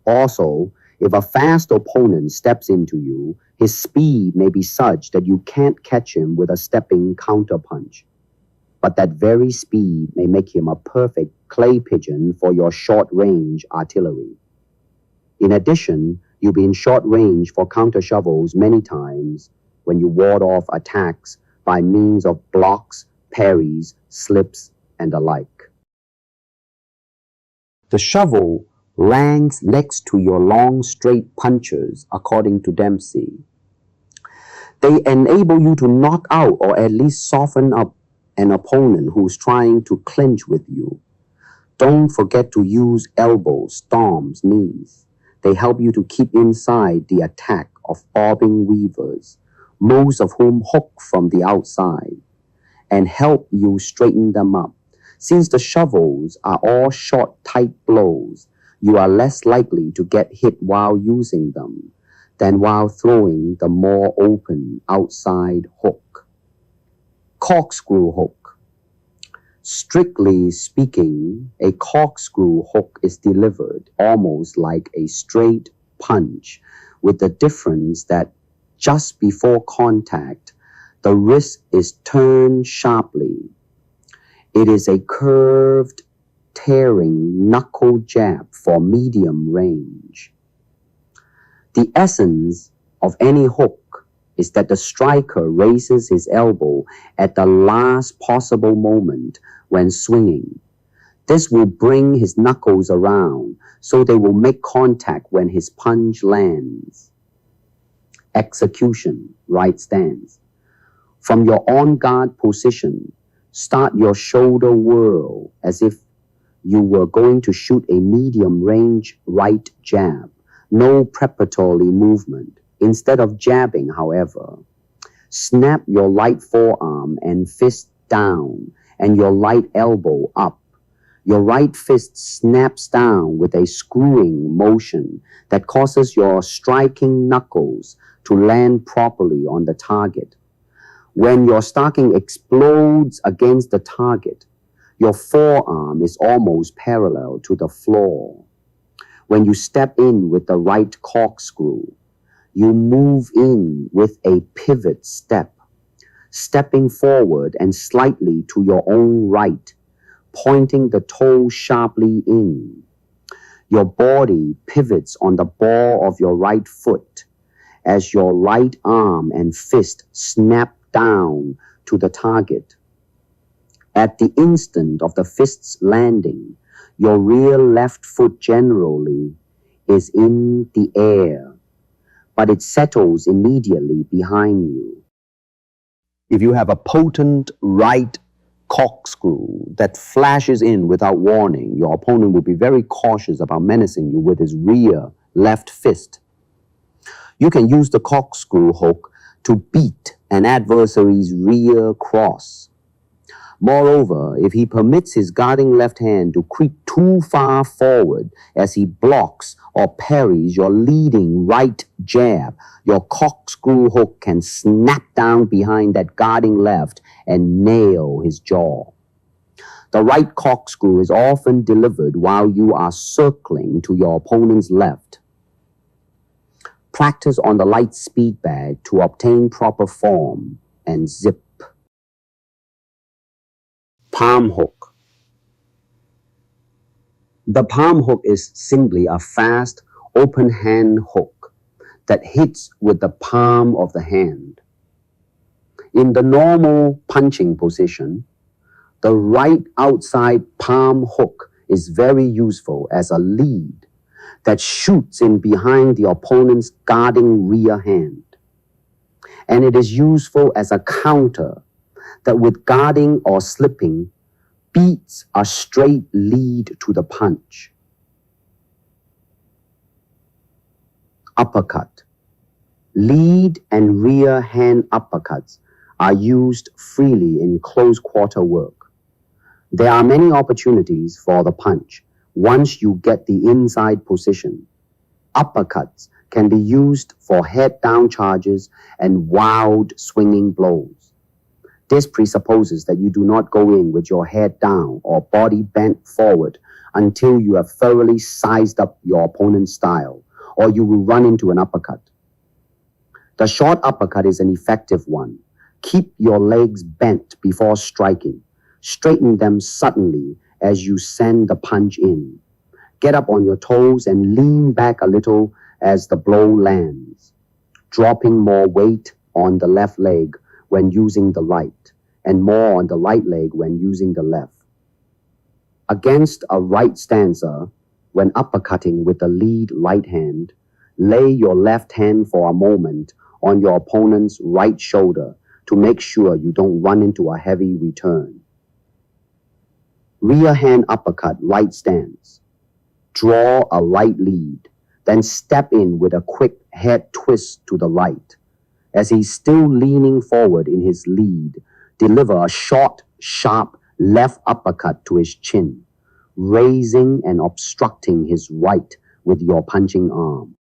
Also, if a fast opponent steps into you, his speed may be such that you can't catch him with a stepping counterpunch. But that very speed may make him a perfect clay pigeon for your short-range artillery. In addition, you'll be in short range for counter shovels many times when you ward off attacks by means of blocks, parries, slips, and the like. The shovel lands next to your long straight punches, according to Dempsey. They enable you to knock out or at least soften up an opponent who's trying to clinch with you. Don't forget to use elbows, stomps, knees. They help you to keep inside the attack of bobbing weavers, most of whom hook from the outside, and help you straighten them up. Since the shovels are all short, tight blows, you are less likely to get hit while using them than while throwing the more open outside hook. Corkscrew hook. Strictly speaking, a corkscrew hook is delivered almost like a straight punch, with the difference that just before contact, the wrist is turned sharply. It is a curved, tearing knuckle jab for medium range. The essence of any hook is that the striker raises his elbow at the last possible moment when swinging. This will bring his knuckles around so they will make contact when his punch lands. Execution, right stance. From your on-guard position, start your shoulder whirl as if you were going to shoot a medium-range right jab. No preparatory movement. Instead of jabbing, however, snap your right forearm and fist down and your right elbow up. Your right fist snaps down with a screwing motion that causes your striking knuckles to land properly on the target. When your stocking explodes against the target, your forearm is almost parallel to the floor. When you step in with the right corkscrew, you move in with a pivot step, stepping forward and slightly to your own right, pointing the toe sharply in. Your body pivots on the ball of your right foot as your right arm and fist snap down to the target. At the instant of the fist's landing, your rear left foot generally is in the air, but it settles immediately behind you. If you have a potent right corkscrew that flashes in without warning, your opponent will be very cautious about menacing you with his rear left fist. You can use the corkscrew hook to beat an adversary's rear cross. Moreover, if he permits his guarding left hand to creep too far forward as he blocks or parries your leading right jab, your corkscrew hook can snap down behind that guarding left and nail his jaw. The right corkscrew is often delivered while you are circling to your opponent's left. Practice on the light speed bag to obtain proper form and zip. Palm hook. The palm hook is simply a fast, open hand hook that hits with the palm of the hand. In the normal punching position, the right outside palm hook is very useful as a lead that shoots in behind the opponent's guarding rear hand. And it is useful as a counter that with guarding or slipping beats a straight lead to the punch. Uppercut. Lead and rear hand uppercuts are used freely in close quarter work. There are many opportunities for the punch once you get the inside position. Uppercuts can be used for head-down charges and wild swinging blows. This presupposes that you do not go in with your head down or body bent forward until you have thoroughly sized up your opponent's style, or you will run into an uppercut. The short uppercut is an effective one. Keep your legs bent before striking. Straighten them suddenly as you send the punch in. Get up on your toes and lean back a little as the blow lands, dropping more weight on the left leg when using the right, and more on the right leg when using the left. Against a right stanza, when uppercutting with the lead right hand, lay your left hand for a moment on your opponent's right shoulder to make sure you don't run into a heavy return. Rear hand uppercut, right stance. Draw a right lead, then step in with a quick head twist to the right. As he's still leaning forward in his lead, deliver a short, sharp left uppercut to his chin, raising and obstructing his right with your punching arm.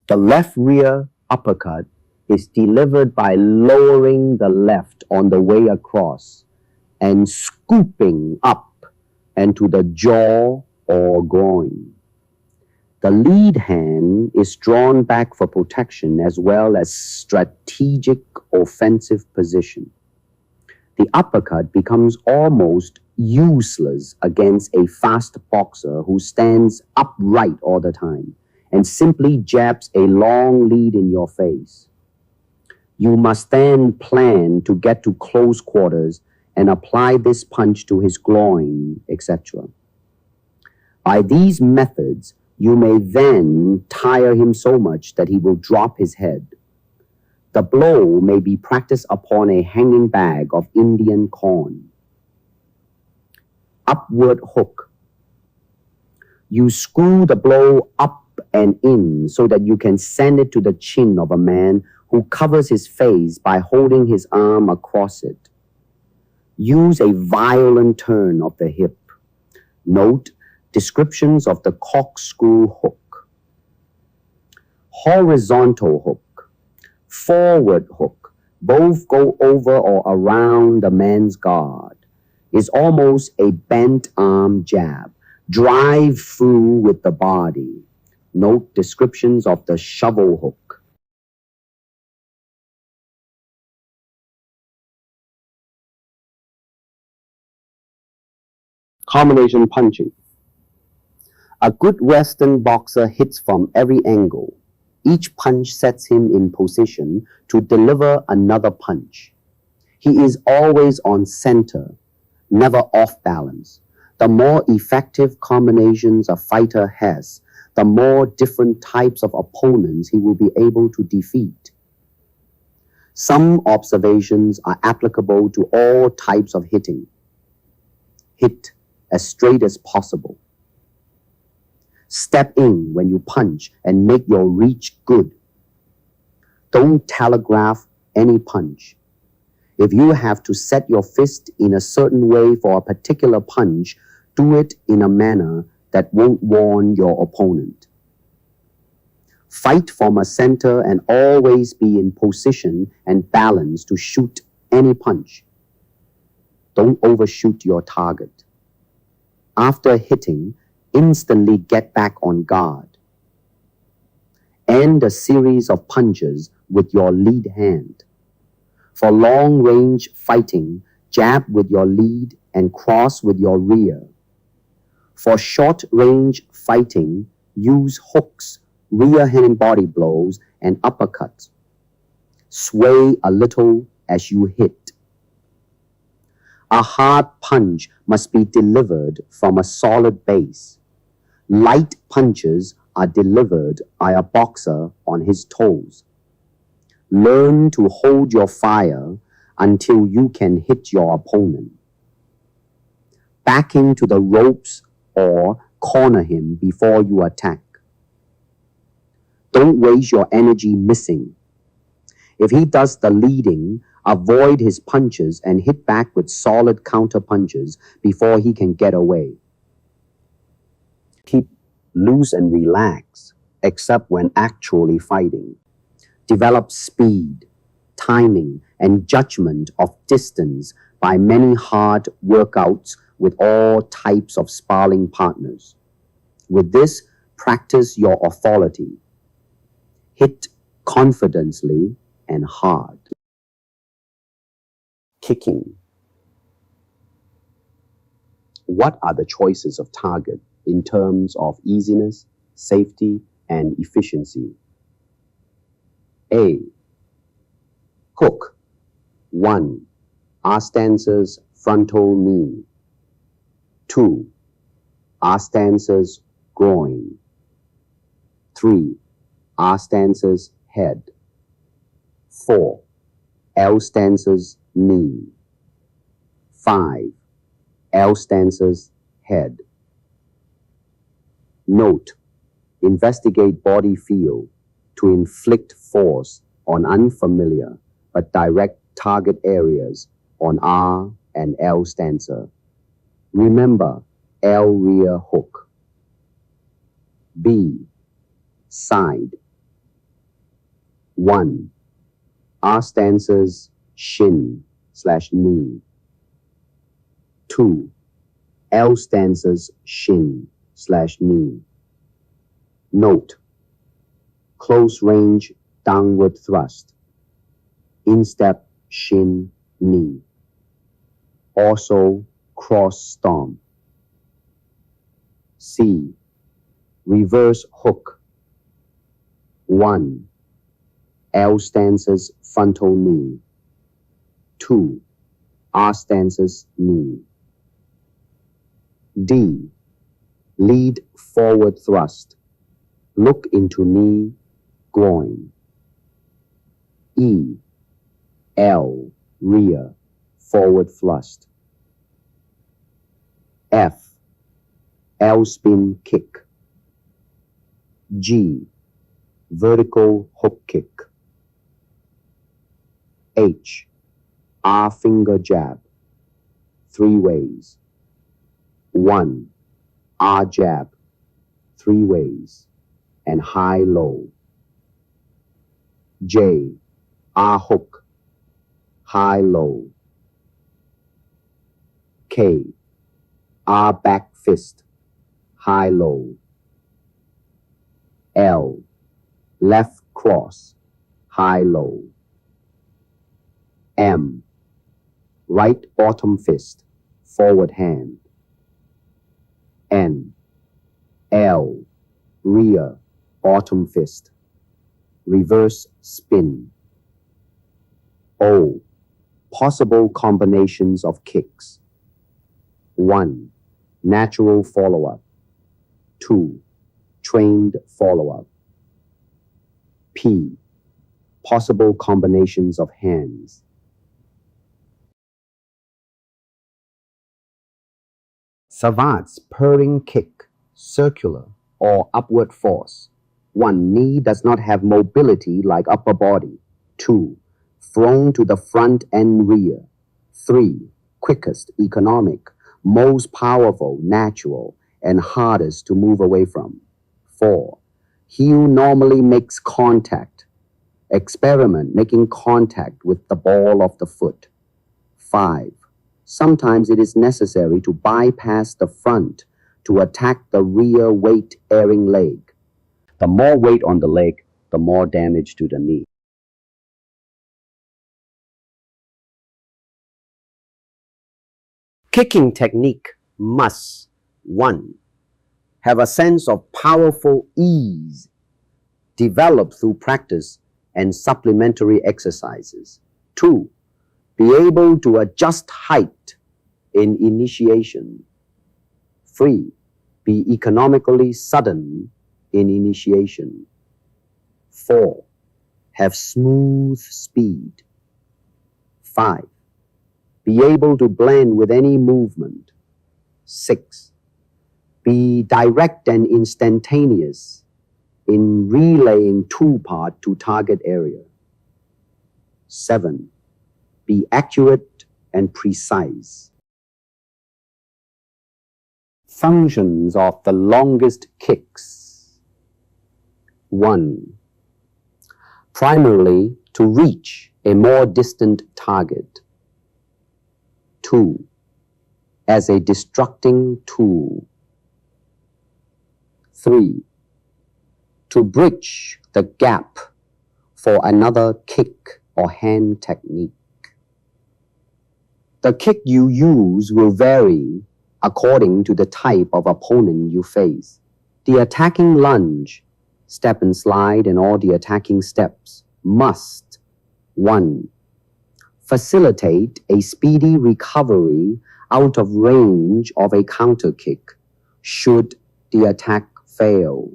The left rear uppercut is delivered by lowering the left on the way across and scooping up and to the jaw or groin. The lead hand is drawn back for protection as well as strategic offensive position. The uppercut becomes almost useless against a fast boxer who stands upright all the time and simply jabs a long lead in your face. You must then plan to get to close quarters and apply this punch to his groin, etc. By these methods, you may then tire him so much that he will drop his head. The blow may be practiced upon a hanging bag of Indian corn. Upward hook. You screw the blow up and in so that you can send it to the chin of a man who covers his face by holding his arm across it. Use a violent turn of the hip. Note descriptions of the corkscrew hook. Horizontal hook. Forward hook. Both go over or around the man's guard. Is almost a bent arm jab. Drive through with the body. Note descriptions of the shovel hook. Combination punching. A good Western boxer hits from every angle. Each punch sets him in position to deliver another punch. He is always on center, never off balance. The more effective combinations a fighter has, the more different types of opponents he will be able to defeat. Some observations are applicable to all types of hitting. Hit as straight as possible. Step in when you punch and make your reach good. Don't telegraph any punch. If you have to set your fist in a certain way for a particular punch, do it in a manner that won't warn your opponent. Fight from a center and always be in position and balance to shoot any punch. Don't overshoot your target. After hitting, instantly get back on guard. End a series of punches with your lead hand. For long-range fighting, jab with your lead and cross with your rear. For short-range fighting, use hooks, rear hand body blows, and uppercuts. Sway a little as you hit. A hard punch must be delivered from a solid base. Light punches are delivered by a boxer on his toes. Learn to hold your fire until you can hit your opponent. Back into the ropes or corner him before you attack. Don't waste your energy missing. If he does the leading, avoid his punches and hit back with solid counter punches before he can get away. Keep loose and relax, except when actually fighting. Develop speed, timing, and judgment of distance by many hard workouts with all types of sparring partners. With this, practice your authority. Hit confidently and hard. Kicking. What are the choices of target in terms of easiness, safety, and efficiency? A. Hook. 1. R stances frontal knee. 2. R stances groin. 3. R stances head. 4. L stances knee. 5. L stances head. Note: investigate body feel to inflict force on unfamiliar but direct target areas on R and L stancer. Remember L rear hook. B. Side. 1. R stances shin/knee. 2. L stances shin/knee. Note: close range downward thrust. Instep shin knee. Also cross stomp. C. Reverse hook. 1. L stances frontal knee. 2. R stances knee. D. Lead forward thrust. Look into knee, groin. E. L. Rear, forward thrust. F. L spin kick. G. Vertical hook kick. H. R finger jab. 3 ways. 1. R jab. 3 ways. And high low. J. R hook. High low. K. R back fist. High low. L. Left cross. High low. M. Right bottom fist. Forward hand. N. L. Rear bottom fist. Reverse spin. O. Possible combinations of kicks. 1. Natural follow-up. 2. Trained follow-up. P. Possible combinations of hands. Savat's purring kick, circular or upward force. 1. Knee does not have mobility like upper body. 2. Thrown to the front and rear. 3. Quickest, economic, most powerful, natural, and hardest to move away from. 4. Heel normally makes contact. Experiment making contact with the ball of the foot. 5. Sometimes it is necessary to bypass the front to attack the rear weight-bearing leg. The more weight on the leg, the more damage to the knee. Kicking technique must 1. Have a sense of powerful ease developed through practice and supplementary exercises. 2. Be able to adjust height in initiation. 3. Be economically sudden in initiation. 4. Have smooth speed. 5. Be able to blend with any movement. 6. Be direct and instantaneous in relaying tool part to target area. 7. Be accurate and precise. Functions of the longest kicks. 1. Primarily to reach a more distant target. 2. As a destructing tool. 3. To bridge the gap for another kick or hand technique. The kick you use will vary according to the type of opponent you face. The attacking lunge, step and slide, and all the attacking steps must 1. Facilitate a speedy recovery out of range of a counter kick should the attack fail.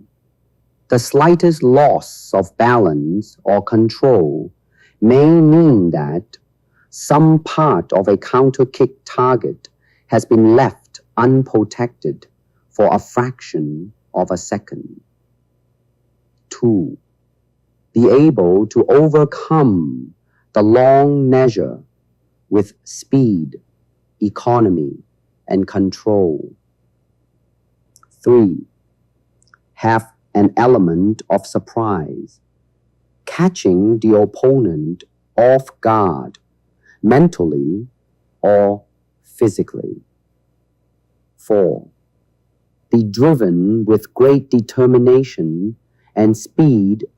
The slightest loss of balance or control may mean that some part of a counter kick target has been left unprotected for a fraction of a second. 2. Be able to overcome the long measure with speed, economy, and control. 3. Have an element of surprise, catching the opponent off guard, mentally or physically. 4. Be driven with great determination and speed/power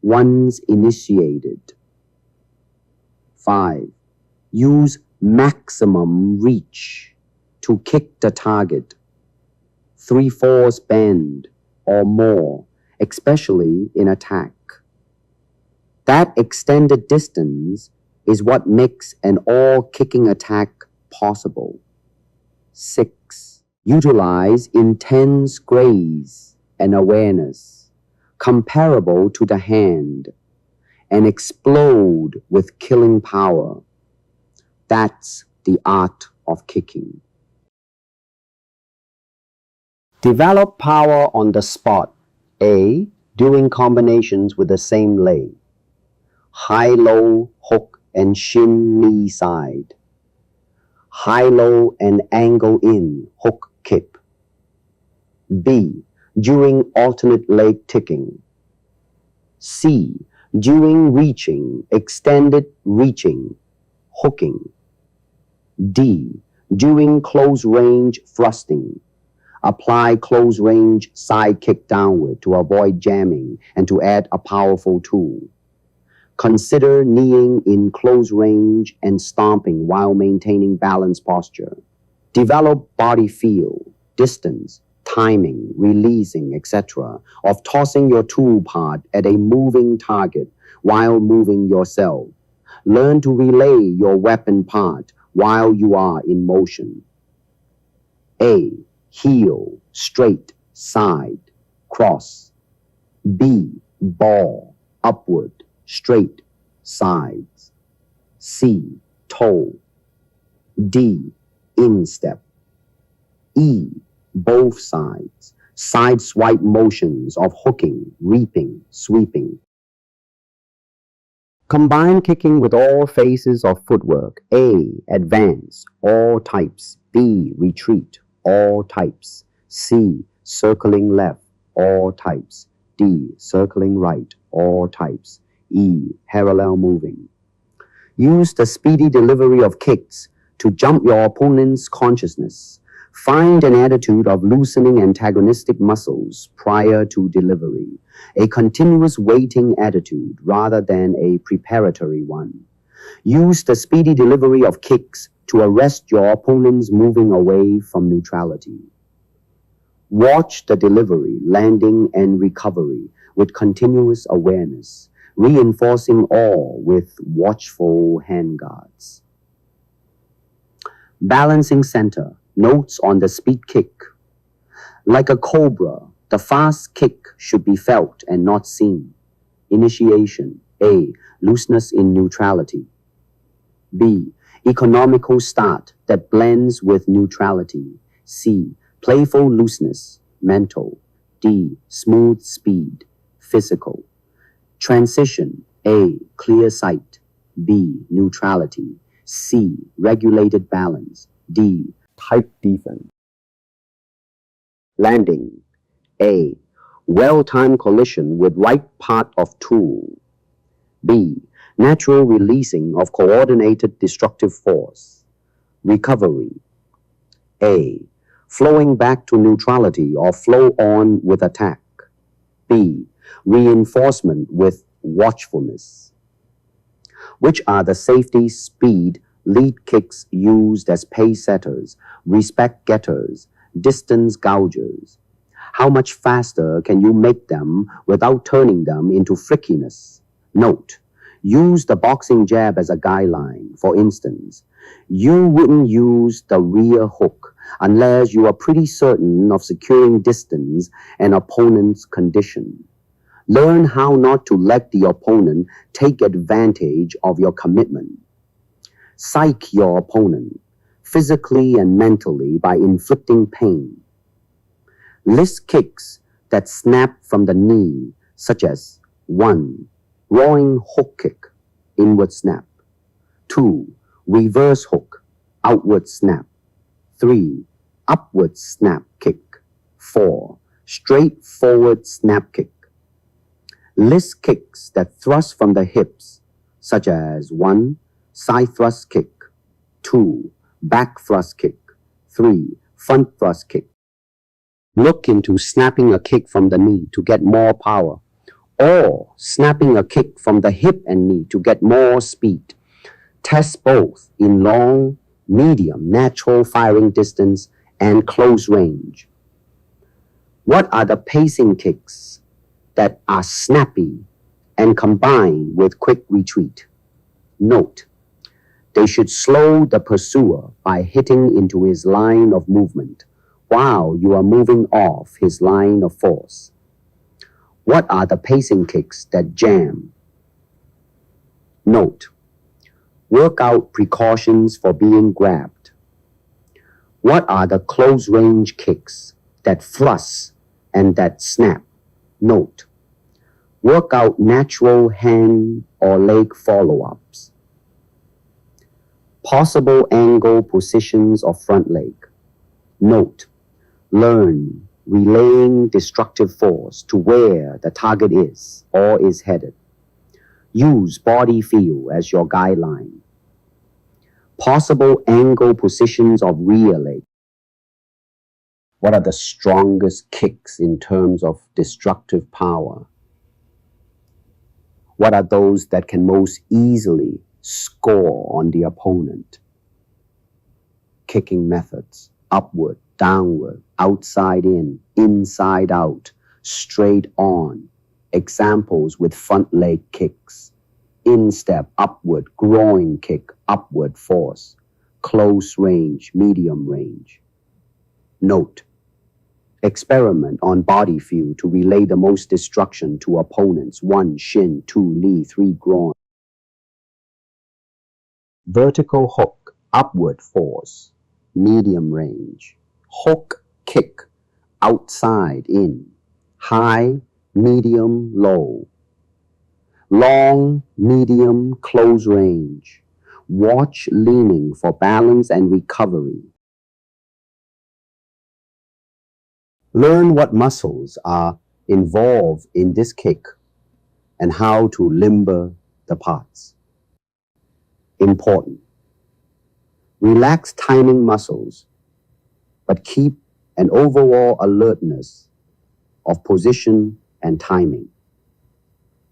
once initiated. 5. Use maximum reach to kick the target, 3/4 bend or more, especially in attack. That extended distance is what makes an all-kicking attack possible. 6. Utilize intense grace and awareness, comparable to the hand, and explode with killing power. That's the art of kicking. Develop power on the spot. A. Doing combinations with the same leg. High-low, hook and shin knee side. High-low and angle in, hook kip. B. During alternate leg ticking. C. During reaching, extended reaching, hooking. D. During close range thrusting. Apply close range side kick downward to avoid jamming and to add a powerful tool. Consider kneeing in close range and stomping while maintaining balanced posture. Develop body feel, distance, timing, releasing, etc. of tossing your tool part at a moving target while moving yourself. Learn to relay your weapon part while you are in motion. A. Heel, straight, side, cross. B. Ball, upward, straight, sides. C. Toe. D. Instep. E. Both sides, side swipe motions of hooking, reaping, sweeping. Combine kicking with all phases of footwork. A. Advance, all types. B. Retreat, all types. C. Circling left, all types. D. Circling right, all types. E. Parallel moving. Use the speedy delivery of kicks to jump your opponent's consciousness. Find an attitude of loosening antagonistic muscles prior to delivery, a continuous waiting attitude rather than a preparatory one. Use the speedy delivery of kicks to arrest your opponent's moving away from neutrality. Watch the delivery, landing, and recovery with continuous awareness, reinforcing all with watchful handguards. Balancing center. Notes on the speed kick. Like a cobra, the fast kick should be felt and not seen. Initiation. A. Looseness in neutrality. B. Economical start that blends with neutrality. C. Playful looseness, mental. D. Smooth speed, physical. Transition. A. Clear sight. B. Neutrality. C. Regulated balance. D. Tight defense. Landing. A. Well-timed collision with right part of tool. B. Natural releasing of coordinated destructive force. Recovery. A. Flowing back to neutrality or flow on with attack. B. Reinforcement with watchfulness. Which are the safety, speed, lead kicks used as pace setters, respect getters, distance gougers? How much faster can you make them without turning them into frickiness? Note, use the boxing jab as a guideline. For instance, you wouldn't use the rear hook unless you are pretty certain of securing distance and opponent's condition. Learn how not to let the opponent take advantage of your commitment. Psych your opponent, physically and mentally, by inflicting pain. List kicks that snap from the knee, such as 1. Roaring hook kick, inward snap. 2. Reverse hook, outward snap. 3. Upward snap kick. 4. Straight forward snap kick. List kicks that thrust from the hips, such as 1. Side thrust kick. 2. Back thrust kick. 3. Front thrust kick. Look into snapping a kick from the knee to get more power, or snapping a kick from the hip and knee to get more speed. Test both in long, medium, natural firing distance, and close range. What are the pacing kicks that are snappy and combined with quick retreat? Note, They should slow the pursuer by hitting into his line of movement while you are moving off his line of force. What are the pacing kicks that jam? Note: work out precautions for being grabbed. What are the close-range kicks that thrust and that snap? Note: work out natural hand or leg follow-ups. Possible angle positions of front leg. Note: learn relaying destructive force to where the target is or is headed. Use body feel as your guideline. Possible angle positions of rear leg. What are the strongest kicks in terms of destructive power? What are those that can most easily score on the opponent? Kicking methods: upward, downward, outside in, inside out, straight on. Examples with front leg kicks: instep, upward, groin kick, upward force, close range, medium range. Note: experiment on body feel to relay the most destruction to opponents: 1 shin, 2 knee, 3 groin. Vertical hook, upward force, medium range. Hook kick, outside in, high, medium, low. Long, medium, close range. Watch leaning for balance and recovery. Learn what muscles are involved in this kick and how to limber the parts. Important: relax timing muscles, but keep an overall alertness of position and timing.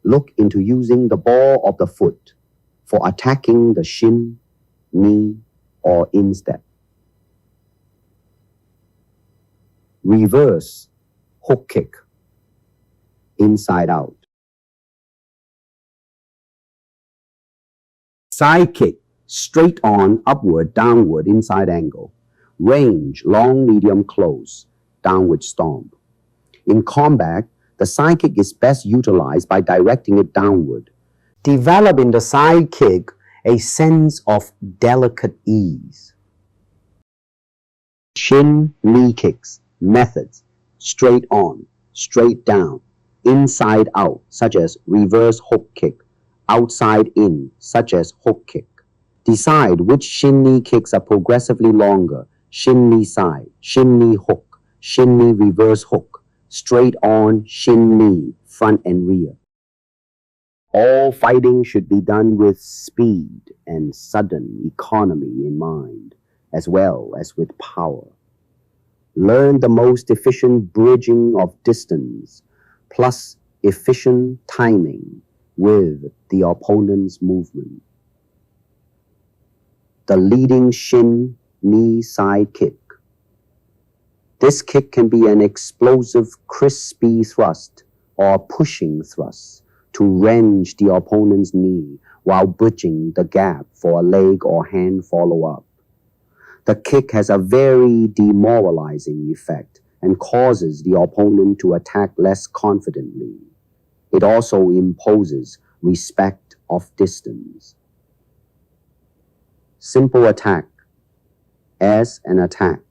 Look into using the ball of the foot for attacking the shin, knee, or instep. Reverse hook kick, inside out. Side kick, straight on, upward, downward, inside angle. Range, long, medium, close, downward stomp. In combat, the side kick is best utilized by directing it downward. Develop in the side kick a sense of delicate ease. Shin, knee kicks. Methods: straight on, straight down, inside out, such as reverse hook kick, outside in, such as hook kick. Decide which shin knee kicks are progressively longer: shin knee side, shin knee hook, shin knee reverse hook, straight on, shin knee, front and rear. All fighting should be done with speed and sudden economy in mind, as well as with power. Learn the most efficient bridging of distance, plus efficient timing with the opponent's movement. The leading shin knee side kick. This kick can be an explosive, crispy thrust or pushing thrust to wrench the opponent's knee while bridging the gap for a leg or hand follow-up. The kick has a very demoralizing effect and causes the opponent to attack less confidently. It also imposes respect of distance. Simple attack: as an attack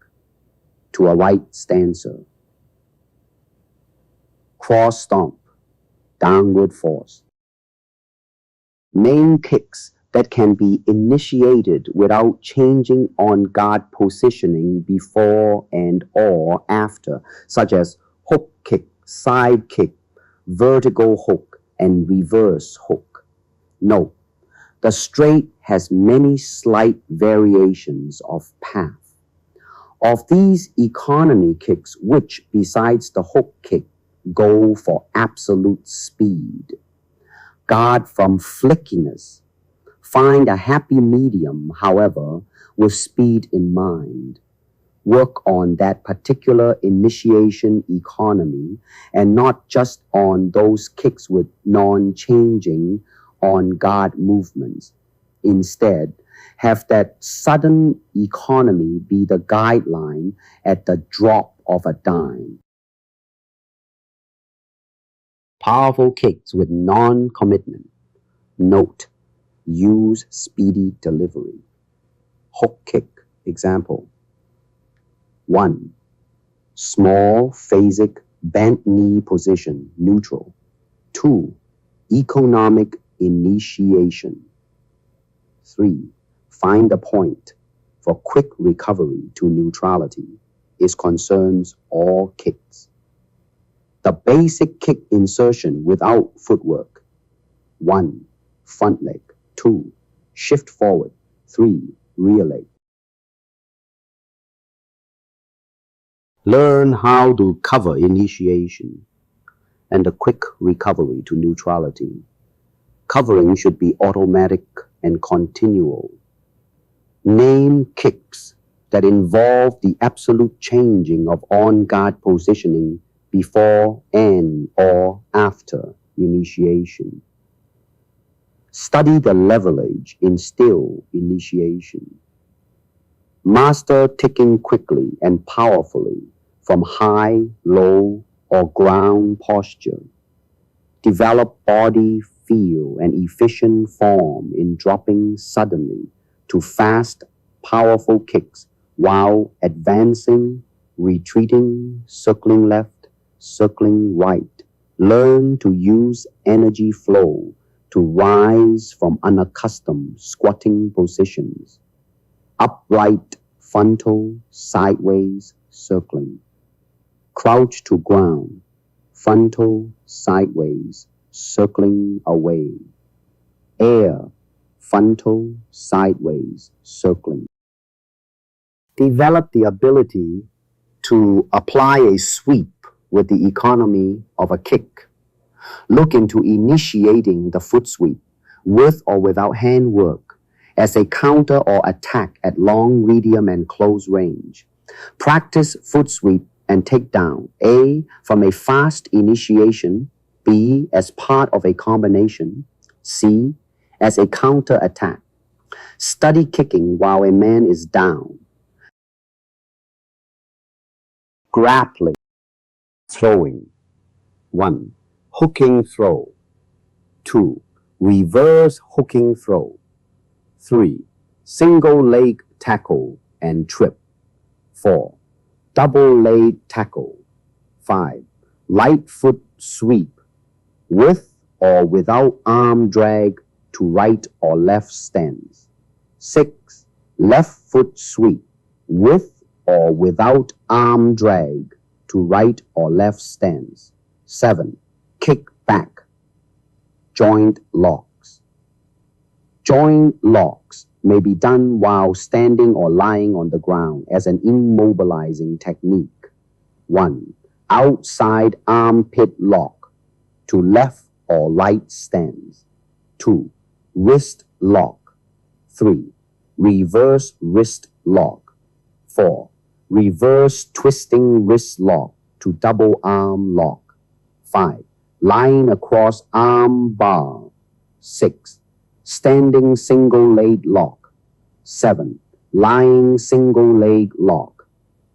to a right stancer. Cross stomp, downward force. Main kicks that can be initiated without changing on guard positioning before and or after, such as hook kick, side kick, vertical hook, and reverse hook. Note: the straight has many slight variations of path. Of these economy kicks, which, besides the hook kick, go for absolute speed, guard from flickiness. Find a happy medium, however, with speed in mind. Work on that particular initiation economy and not just on those kicks with non-changing on-guard movements. Instead, Have that sudden economy be the guideline at the drop of a dime. Powerful kicks with non-commitment. Note, use speedy delivery. Hook kick, example. 1. Small, phasic, bent knee position, neutral. 2. Economic initiation. 3. Find the point for quick recovery to neutrality. It concerns all kicks. The basic kick insertion without footwork. 1. Front leg. 2. Shift forward. 3. Rear leg. Learn how to cover initiation and a quick recovery to neutrality. Covering should be automatic and continual. Name kicks that involve the absolute changing of on-guard positioning before and or after initiation. Study the leverage in still initiation. Master ticking quickly and powerfully from high, low, or ground posture. Develop body feel and efficient form in dropping suddenly to fast, powerful kicks while advancing, retreating, circling left, circling right. Learn to use energy flow to rise from unaccustomed squatting positions. Upright, frontal, sideways, circling. Crouch to ground, frontal, sideways, circling away. Air, frontal, sideways, circling. Develop the ability to apply a sweep with the economy of a kick. Look into initiating the foot sweep, with or without handwork, as a counter or attack at long, medium, and close range. Practice foot sweep and takedown, A, from a fast initiation, B, as part of a combination, C, as a counter attack. Study kicking while a man is down. Grappling, throwing. 1. Hooking throw. 2. Reverse hooking throw. 3. Single leg tackle and trip. 4. Double leg tackle. 5. Light foot sweep with or without arm drag to right or left stance. 6. Left foot sweep with or without arm drag to right or left stance. 7. Kick back. Joint locks. Joint locks may be done while standing or lying on the ground as an immobilizing technique. 1. Outside armpit lock to left or right stance. 2. Wrist lock. 3. Reverse wrist lock. 4. Reverse twisting wrist lock to double arm lock. 5. Line across arm bar. 6. Standing single leg lock. 7. Lying single leg lock.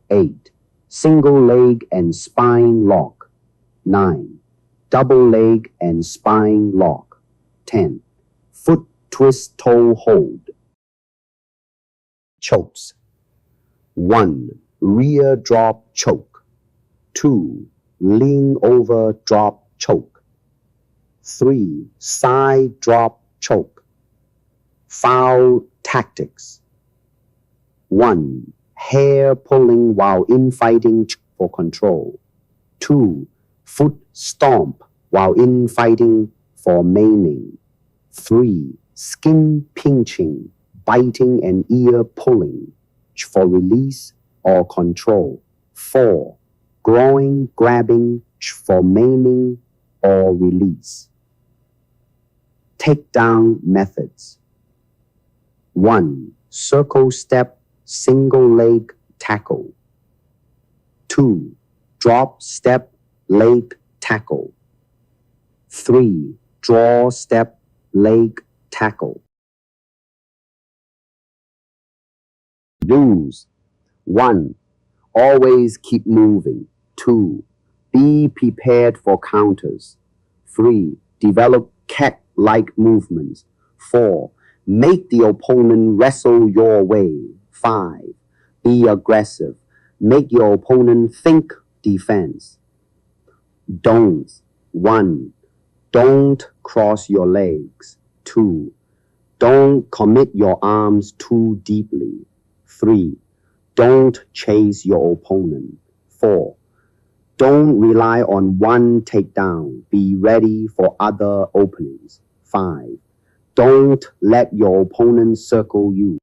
8. Single leg and spine lock. 9. Double leg and spine lock. 10. Foot twist toe hold. Chokes. 1. Rear drop choke. 2. Lean over drop choke. 3. Side drop choke. Foul tactics. 1. Hair pulling while infighting for control. 2. Foot stomp while infighting for maiming. 3. Skin pinching, biting and ear pulling for release or control. 4. Groin grabbing for maiming or release. Takedown methods. 1. Circle step, single leg tackle. 2. Drop step, leg tackle. 3. Draw step, leg tackle. Do's. 1. Always keep moving. 2. Be prepared for counters. 3. Develop cat-like movements. 4. Make the opponent wrestle your way. 5. Be aggressive. Make your opponent think defense. Don'ts. 1. Don't cross your legs. 2. Don't commit your arms too deeply. 3. Don't chase your opponent. 4. Don't rely on one takedown. Be ready for other openings. 5. Don't let your opponent circle you.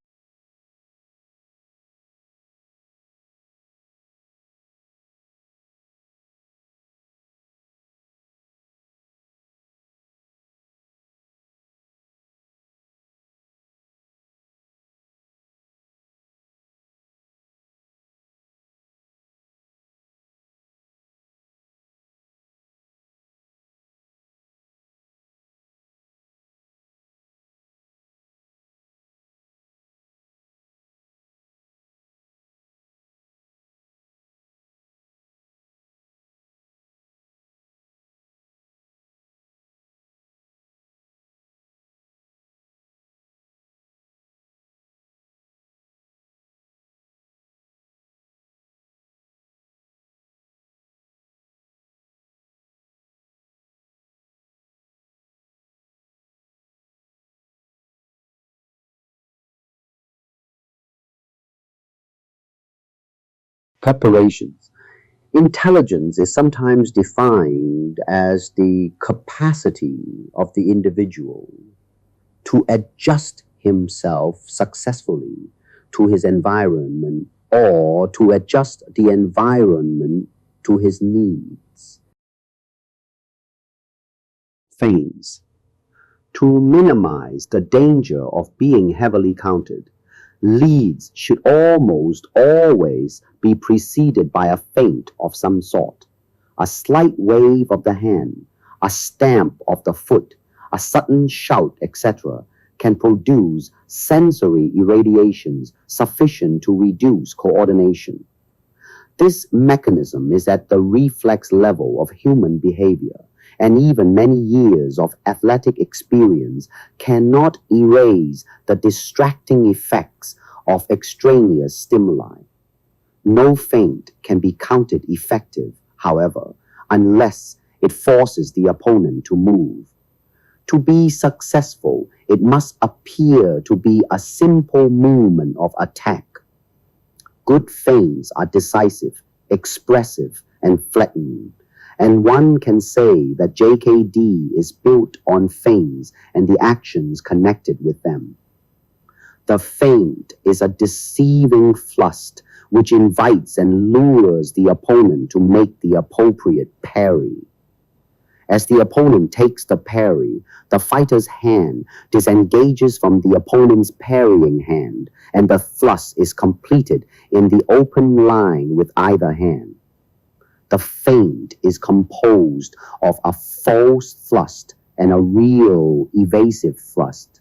Preparations. Intelligence is sometimes defined as the capacity of the individual to adjust himself successfully to his environment or to adjust the environment to his needs. Feints. To minimize the danger of being heavily counted, leads should almost always be preceded by a feint of some sort. A slight wave of the hand, a stamp of the foot, a sudden shout, etc., can produce sensory irradiations sufficient to reduce coordination. This mechanism is at the reflex level of human behavior, and even many years of athletic experience cannot erase the distracting effects of extraneous stimuli. No feint can be counted effective, however, unless it forces the opponent to move. To be successful, it must appear to be a simple movement of attack. Good feints are decisive, expressive, and flattening. And one can say that JKD is built on feints and the actions connected with them. The feint is a deceiving thrust which invites and lures the opponent to make the appropriate parry. As the opponent takes the parry, the fighter's hand disengages from the opponent's parrying hand, and the thrust is completed in the open line with either hand. The feint is composed of a false thrust and a real evasive thrust.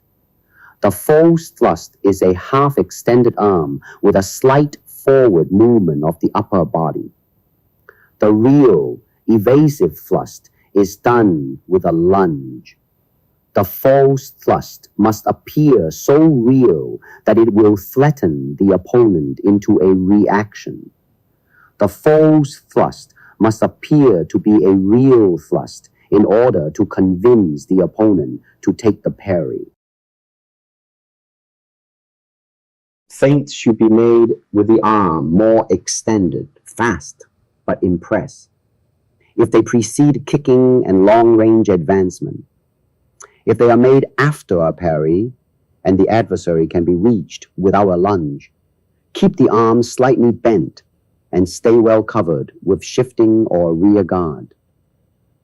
The false thrust is a half-extended arm with a slight forward movement of the upper body. The real evasive thrust is done with a lunge. The false thrust must appear so real that it will threaten the opponent into a reaction. The false thrust must appear to be a real thrust in order to convince the opponent to take the parry. Feints should be made with the arm more extended, fast, but impress. If they precede kicking and long-range advancement, if they are made after a parry and the adversary can be reached without a lunge, keep the arm slightly bent and stay well covered with shifting or rear guard.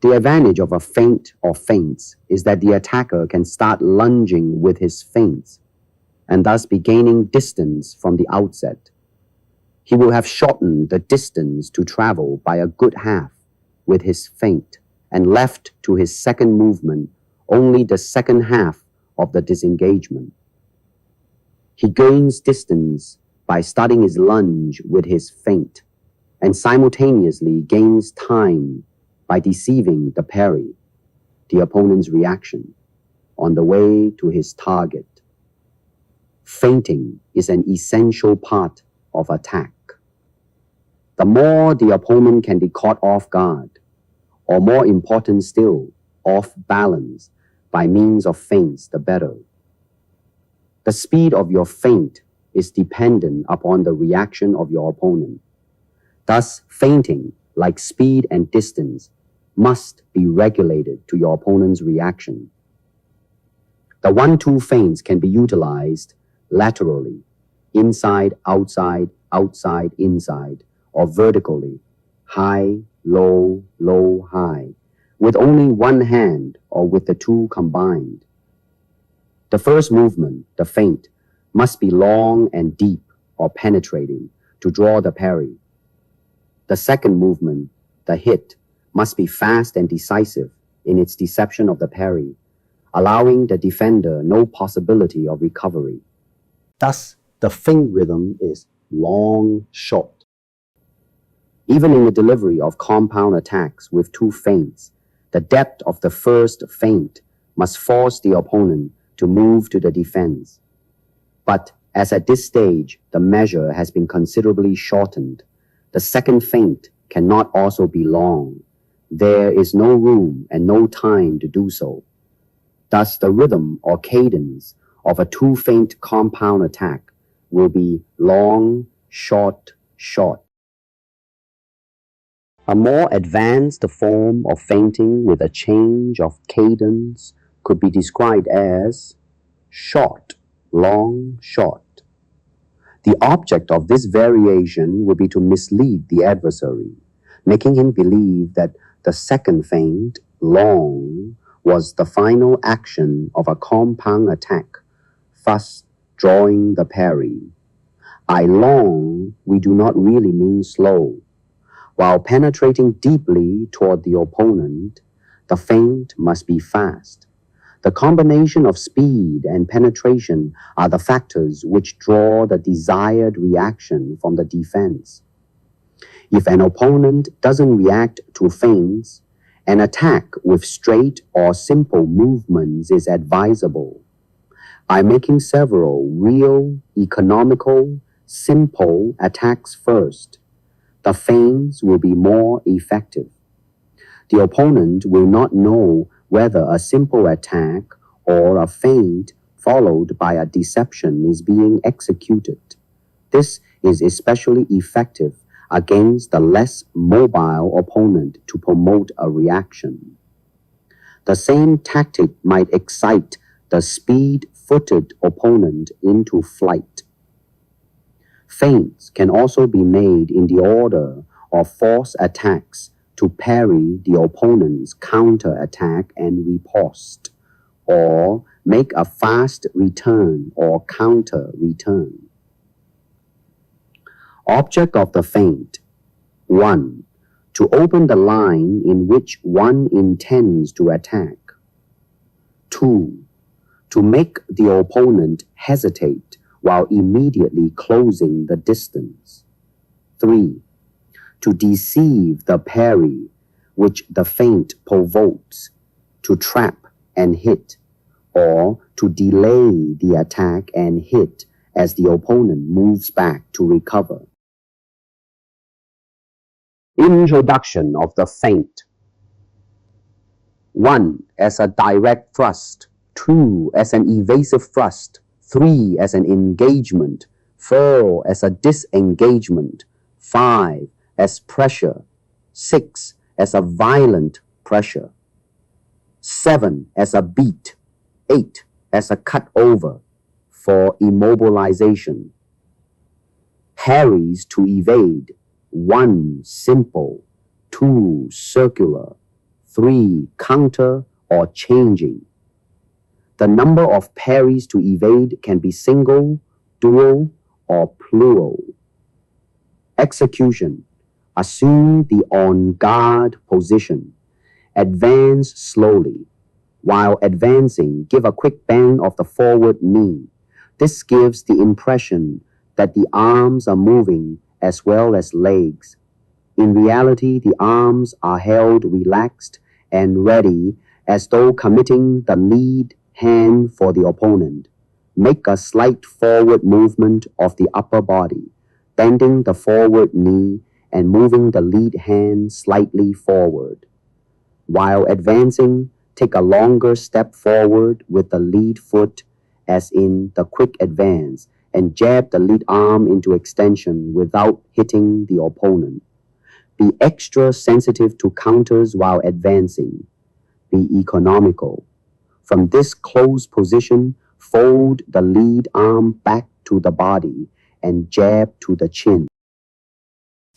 The advantage of a feint or feints is that the attacker can start lunging with his feints and thus be gaining distance from the outset. He will have shortened the distance to travel by a good half with his feint and left to his second movement only the second half of the disengagement. He gains distance by starting his lunge with his feint, and simultaneously gains time by deceiving the parry, the opponent's reaction, on the way to his target. Feinting is an essential part of attack. The more the opponent can be caught off guard, or more important still, off balance, by means of feints, the better. The speed of your feint is dependent upon the reaction of your opponent. Thus, feinting, like speed and distance, must be regulated to your opponent's reaction. The 1-2 feints can be utilized laterally, inside, outside, outside, inside, or vertically, high, low, low, high, with only one hand or with the two combined. The first movement, the feint, must be long and deep or penetrating to draw the parry. The second movement, the hit, must be fast and decisive in its deception of the parry, allowing the defender no possibility of recovery. Thus, the feint rhythm is long, short. Even in the delivery of compound attacks with 2 feints, the depth of the first feint must force the opponent to move to the defense. But as at this stage the measure has been considerably shortened, the second feint cannot also be long. There is no room and no time to do so. Thus the rhythm or cadence of a 2 feint compound attack will be long, short, short. A more advanced form of feinting with a change of cadence could be described as short, long, short. The object of this variation would be to mislead the adversary, making him believe that the second feint, long, was the final action of a compound attack, thus drawing the parry. By long, we do not really mean slow. While penetrating deeply toward the opponent, the feint must be fast. The combination of speed and penetration are the factors which draw the desired reaction from the defense. If an opponent doesn't react to feints, an attack with straight or simple movements is advisable. By making several real, economical, simple attacks first, the feints will be more effective. The opponent will not know whether a simple attack or a feint followed by a deception is being executed. This is especially effective against the less mobile opponent to promote a reaction. The same tactic might excite the speed-footed opponent into flight. Feints can also be made in the order of force attacks to parry the opponent's counter-attack and riposte, or make a fast return or counter-return. Object of the feint: 1. To open the line in which one intends to attack. 2. To make the opponent hesitate while immediately closing the distance. 3. To deceive the parry which the feint provokes, to trap and hit, or to delay the attack and hit as the opponent moves back to recover. Introduction of the feint. 1. As a direct thrust. 2. As an evasive thrust. 3. As an engagement. 4. As a disengagement. 5. As pressure. 6. As a violent pressure. 7. As a beat. 8. As a cut over for immobilization. Parries to evade: 1. Simple. 2. Circular. 3. Counter or changing. The number of parries to evade can be single, dual, or plural. Execution: assume the on-guard position. Advance slowly. While advancing, give a quick bend of the forward knee. This gives the impression that the arms are moving as well as legs. In reality, the arms are held relaxed and ready as though committing the lead hand for the opponent. Make a slight forward movement of the upper body, bending the forward knee and moving the lead hand slightly forward. While advancing, take a longer step forward with the lead foot as in the quick advance and jab the lead arm into extension without hitting the opponent. Be extra sensitive to counters while advancing. Be economical. From this closed position, fold the lead arm back to the body and jab to the chin.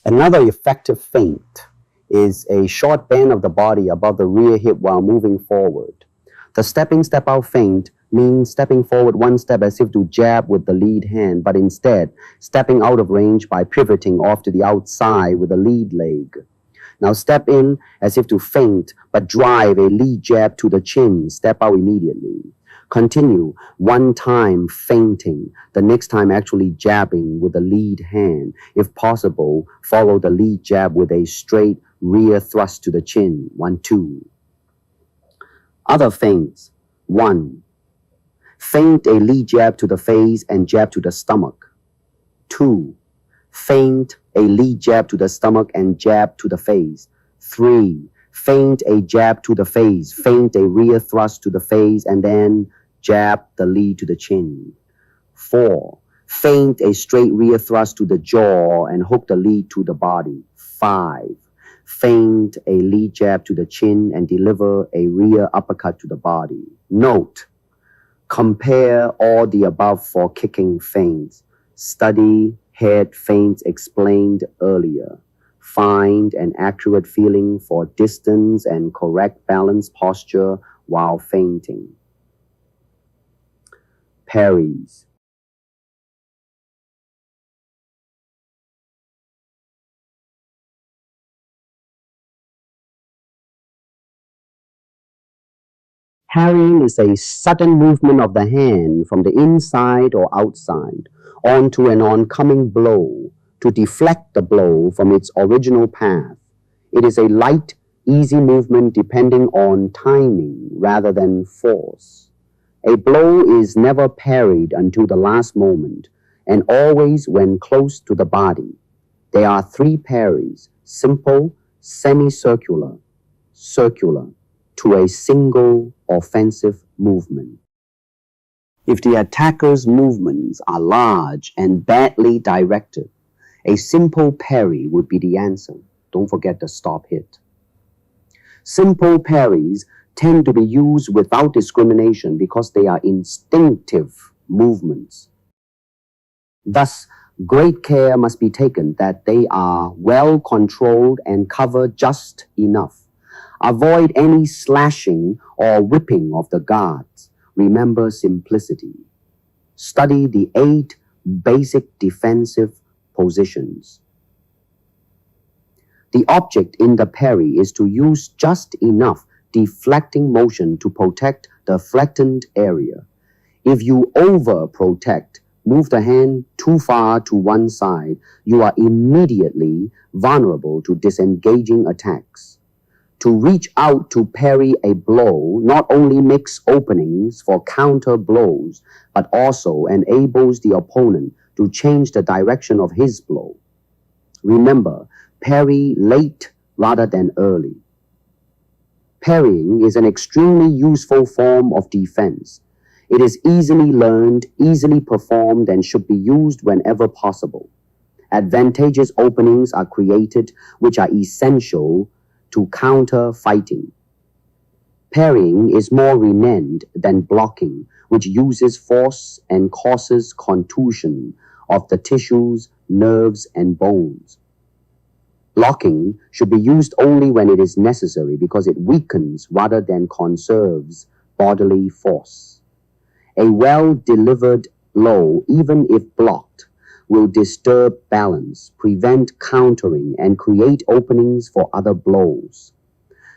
Another effective feint is a short bend of the body above the rear hip while moving forward. The stepping step-out feint means stepping forward one step as if to jab with the lead hand, but instead stepping out of range by pivoting off to the outside with the lead leg. Now step in as if to feint, but drive a lead jab to the chin, step out immediately. Continue one time feinting, the next time actually jabbing with the lead hand. If possible, follow the lead jab with a straight rear thrust to the chin. 1, 2. Other feints. 1. Feint a lead jab to the face and jab to the stomach. 2. Feint a lead jab to the stomach and jab to the face. 3. Feint a jab to the face, feint a rear thrust to the face, and then jab the lead to the chin. 4. Feint a straight rear thrust to the jaw and hook the lead to the body. 5. Feint a lead jab to the chin and deliver a rear uppercut to the body. Note: compare all the above for kicking feints. Study head feints explained earlier. Find an accurate feeling for distance and correct balance posture while feinting. Parries. Parrying is a sudden movement of the hand from the inside or outside onto an oncoming blow to deflect the blow from its original path. It is a light, easy movement depending on timing rather than force. A blow is never parried until the last moment and always when close to the body. There are 3 parries: simple, semicircular, circular, to a single offensive movement. If the attacker's movements are large and badly directed, a simple parry would be the answer. Don't forget the stop hit. Simple parries tend to be used without discrimination because they are instinctive movements. Thus, great care must be taken that they are well controlled and cover just enough. Avoid any slashing or whipping of the guards. Remember simplicity. Study the 8 basic defensive positions. The object in the parry is to use just enough deflecting motion to protect the flattened area. If you over-protect, move the hand too far to one side, you are immediately vulnerable to disengaging attacks. To reach out to parry a blow not only makes openings for counter blows, but also enables the opponent to change the direction of his blow. Remember, parry late rather than early. Parrying is an extremely useful form of defense. It is easily learned, easily performed, and should be used whenever possible. Advantageous openings are created which are essential to counter fighting. Parrying is more renowned than blocking, which uses force and causes contusion of the tissues, nerves, and bones. Blocking should be used only when it is necessary because it weakens rather than conserves bodily force. A well-delivered blow, even if blocked, will disturb balance, prevent countering, and create openings for other blows.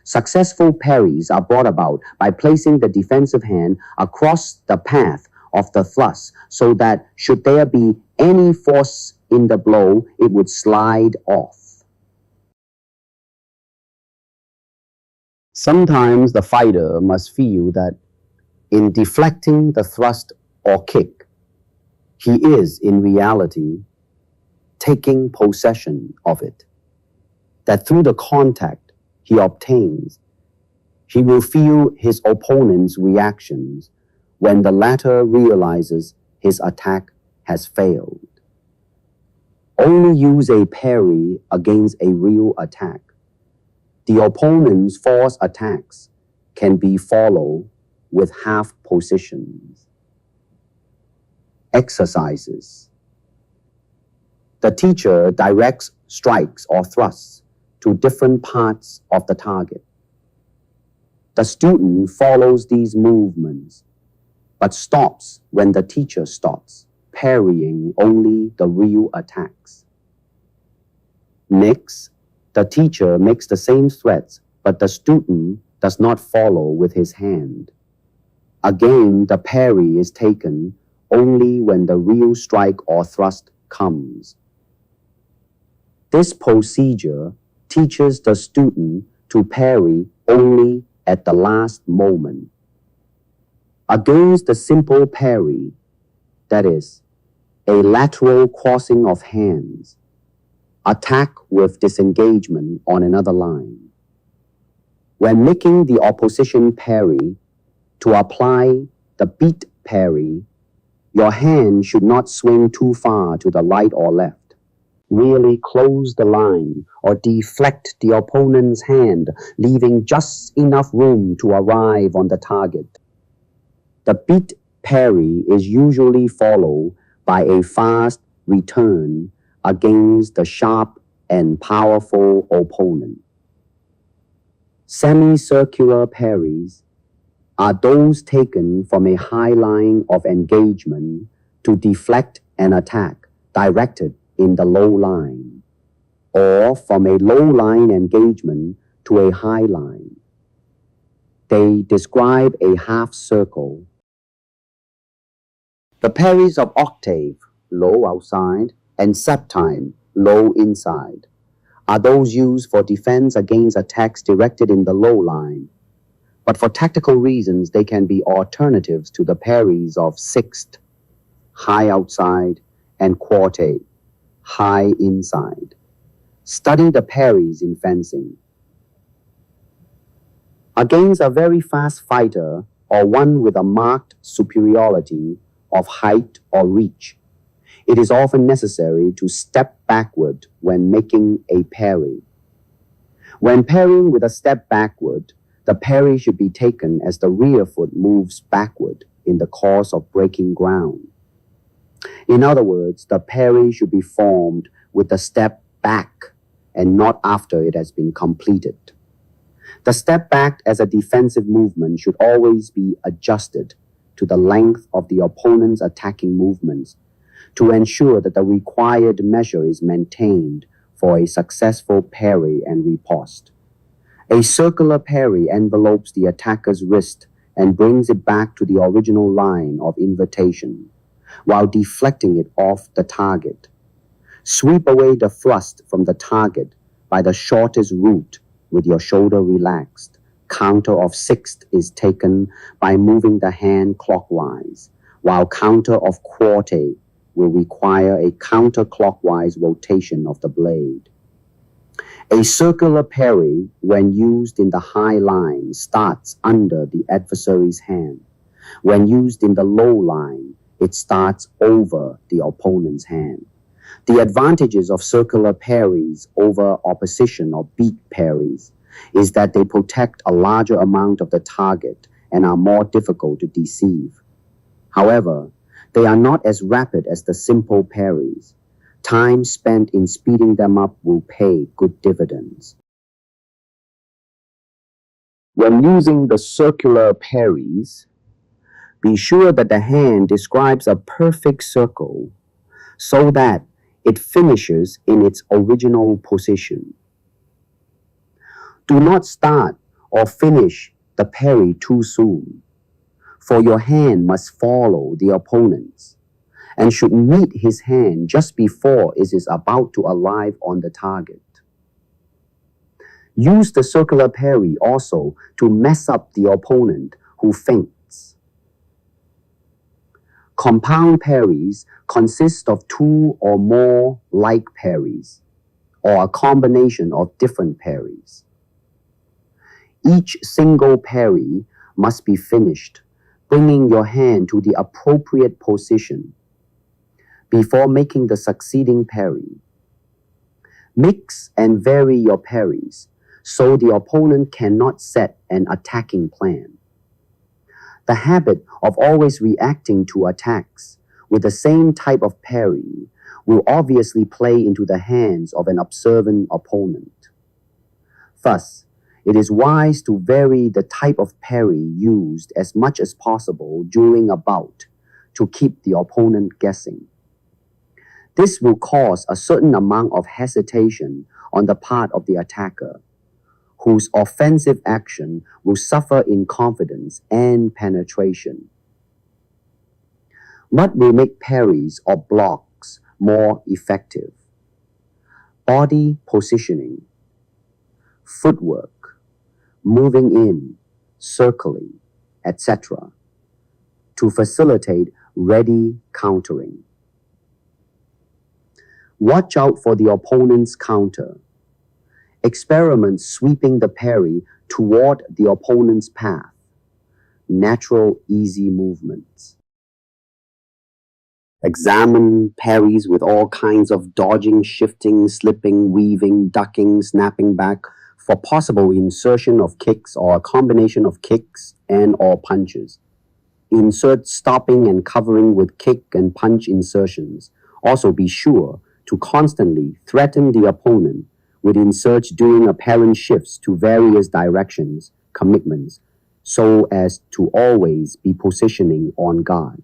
Successful parries are brought about by placing the defensive hand across the path of the thrust so that should there be any force in the blow, it would slide off. Sometimes the fighter must feel that in deflecting the thrust or kick, he is in reality taking possession of it, that through the contact he obtains, he will feel his opponent's reactions when the latter realizes his attack has failed. Only use a parry against a real attack. The opponent's false attacks can be followed with half positions. Exercises. The teacher directs strikes or thrusts to different parts of the target. The student follows these movements, but stops when the teacher stops, parrying only the real attacks. Next, the teacher makes the same threats, but the student does not follow with his hand. Again, the parry is taken only when the real strike or thrust comes. This procedure teaches the student to parry only at the last moment. Against the simple parry, that is, a lateral crossing of hands, attack with disengagement on another line. When making the opposition parry, to apply the beat parry, your hand should not swing too far to the right or left. Merely close the line or deflect the opponent's hand, leaving just enough room to arrive on the target. The beat parry is usually followed by a fast return against the sharp and powerful opponent. Semicircular parries are those taken from a high line of engagement to deflect an attack directed in the low line, or from a low line engagement to a high line. They describe a half circle. The parries of octave, low outside, and septime, low inside, are those used for defense against attacks directed in the low line. But for tactical reasons, they can be alternatives to the parries of sixth, high outside, and quartet, high inside. Study the parries in fencing. Against a very fast fighter or one with a marked superiority of height or reach, it is often necessary to step backward when making a parry. When parrying with a step backward, the parry should be taken as the rear foot moves backward in the course of breaking ground. In other words, the parry should be formed with the step back and not after it has been completed. The step back as a defensive movement should always be adjusted to the length of the opponent's attacking movements to ensure that the required measure is maintained for a successful parry and riposte. A circular parry envelopes the attacker's wrist and brings it back to the original line of invitation, while deflecting it off the target. Sweep away the thrust from the target by the shortest route with your shoulder relaxed. Counter of sixth is taken by moving the hand clockwise, while counter of quartet will require a counterclockwise rotation of the blade. A circular parry, when used in the high line, starts under the adversary's hand. When used in the low line, it starts over the opponent's hand. The advantages of circular parries over opposition or beat parries is that they protect a larger amount of the target and are more difficult to deceive. However, they are not as rapid as the simple parries. Time spent in speeding them up will pay good dividends. When using the circular parries, be sure that the hand describes a perfect circle so that it finishes in its original position. Do not start or finish the parry too soon, for your hand must follow the opponent's. and should meet his hand just before it is about to alight on the target. Use the circular parry also to mess up the opponent who feints. Compound parries consist of two or more like parries, or a combination of different parries. Each single parry must be finished, bringing your hand to the appropriate position before making the succeeding parry. Mix and vary your parries so the opponent cannot set an attacking plan. The habit of always reacting to attacks with the same type of parry will obviously play into the hands of an observant opponent. Thus, it is wise to vary the type of parry used as much as possible during a bout to keep the opponent guessing. This will cause a certain amount of hesitation on the part of the attacker, whose offensive action will suffer in confidence and penetration. What will make parries or blocks more effective? Body positioning, footwork, moving in, circling, etc., to facilitate ready countering. Watch out for the opponent's counter. Experiment sweeping the parry toward the opponent's path. Natural, easy movements. Examine parries with all kinds of dodging, shifting, slipping, weaving, ducking, snapping back for possible insertion of kicks or a combination of kicks and/or punches. Insert stopping and covering with kick and punch insertions. Also be sure to constantly threaten the opponent with inserts doing apparent shifts to various directions, commitments, so as to always be positioning on guard.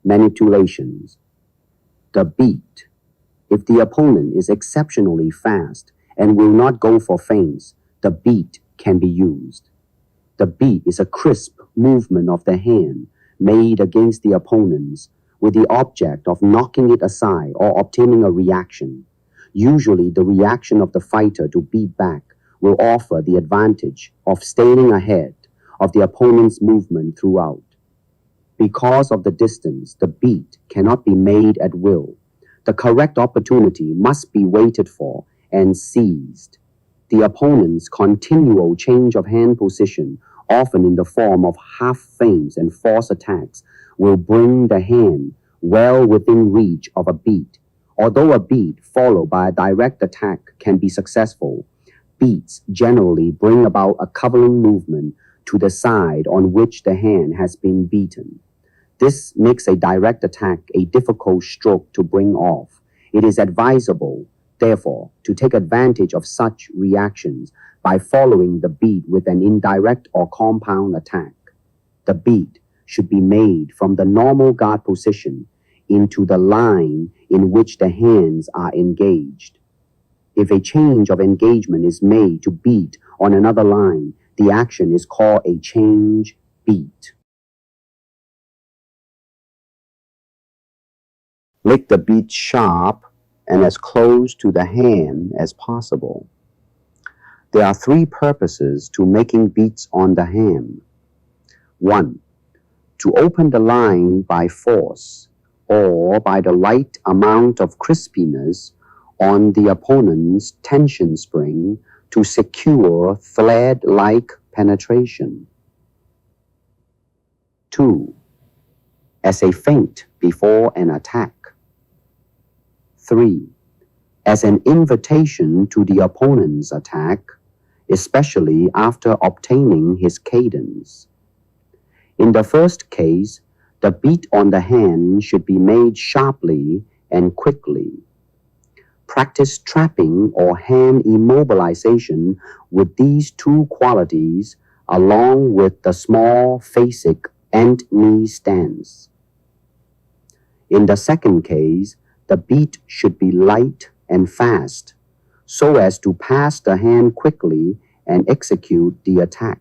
Manipulations. The beat. If the opponent is exceptionally fast and will not go for feints, the beat can be used. The beat is a crisp movement of the hand made against the opponent's with the object of knocking it aside or obtaining a reaction. Usually the reaction of the fighter to beat back will offer the advantage of staying ahead of the opponent's movement throughout. Because of the distance, the beat cannot be made at will. The correct opportunity must be waited for and seized. The opponent's continual change of hand position, often in the form of half feints and false attacks, will bring the hand well within reach of a beat. Although a beat followed by a direct attack can be successful, beats generally bring about a covering movement to the side on which the hand has been beaten. This makes a direct attack a difficult stroke to bring off. It is advisable, therefore, to take advantage of such reactions by following the beat with an indirect or compound attack. The beat should be made from the normal guard position into the line in which the hands are engaged. If a change of engagement is made to beat on another line, the action is called a change beat. Make the beat sharp and as close to the hand as possible. There are three purposes to making beats on the hand. 1. To open the line by force or by the light amount of crispiness on the opponent's tension spring to secure thread-like penetration. 2. As a feint before an attack. 3. As an invitation to the opponent's attack, especially after obtaining his cadence. In the first case, the beat on the hand should be made sharply and quickly. Practice trapping or hand immobilization with these two qualities along with the small facing and knee stance. In the second case, the beat should be light and fast, so as to pass the hand quickly and execute the attack.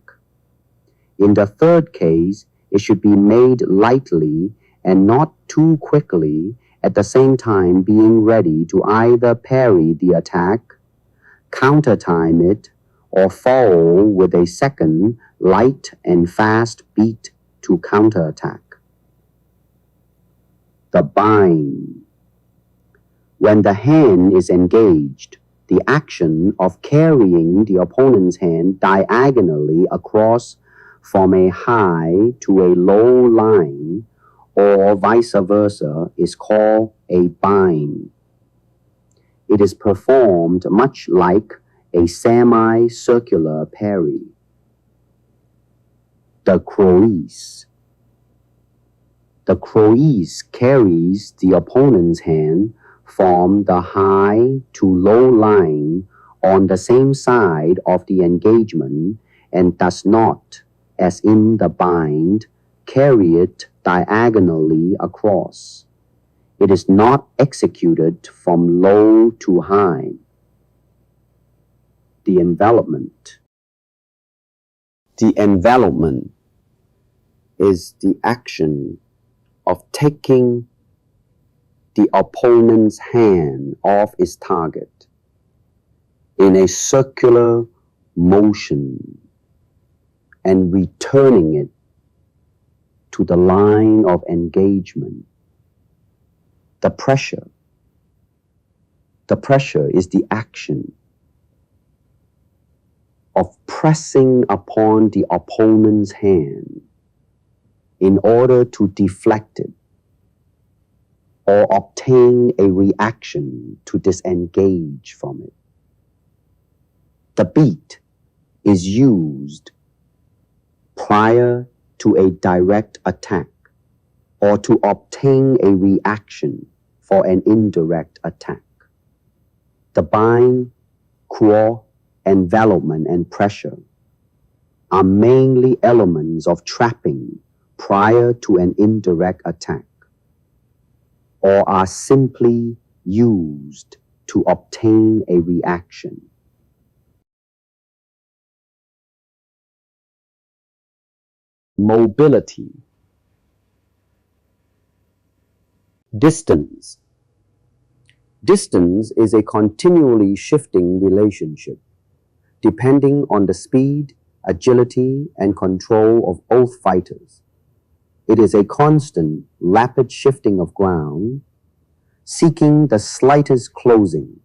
In the third case, it should be made lightly and not too quickly, at the same time being ready to either parry the attack, counter-time it, or follow with a second light and fast beat to counterattack. The bind. When the hand is engaged, the action of carrying the opponent's hand diagonally across from a high to a low line, or vice versa, is called a bind. It is performed much like a semicircular parry. The croise. The croise carries the opponent's hand from the high to low line on the same side of the engagement and does not, as in the bind, carry it diagonally across. It is not executed from low to high. The envelopment. The envelopment is the action of taking the opponent's hand off its target in a circular motion and returning it to the line of engagement. The pressure is the action of pressing upon the opponent's hand in order to deflect it or obtain a reaction to disengage from it. The beat is used prior to a direct attack or to obtain a reaction for an indirect attack. The bind, claw, envelopment, and pressure are mainly elements of trapping prior to an indirect attack, or are simply used to obtain a reaction. Mobility. Distance. Distance is a continually shifting relationship, depending on the speed, agility, and control of both fighters. It is a constant, rapid shifting of ground, seeking the slightest closing,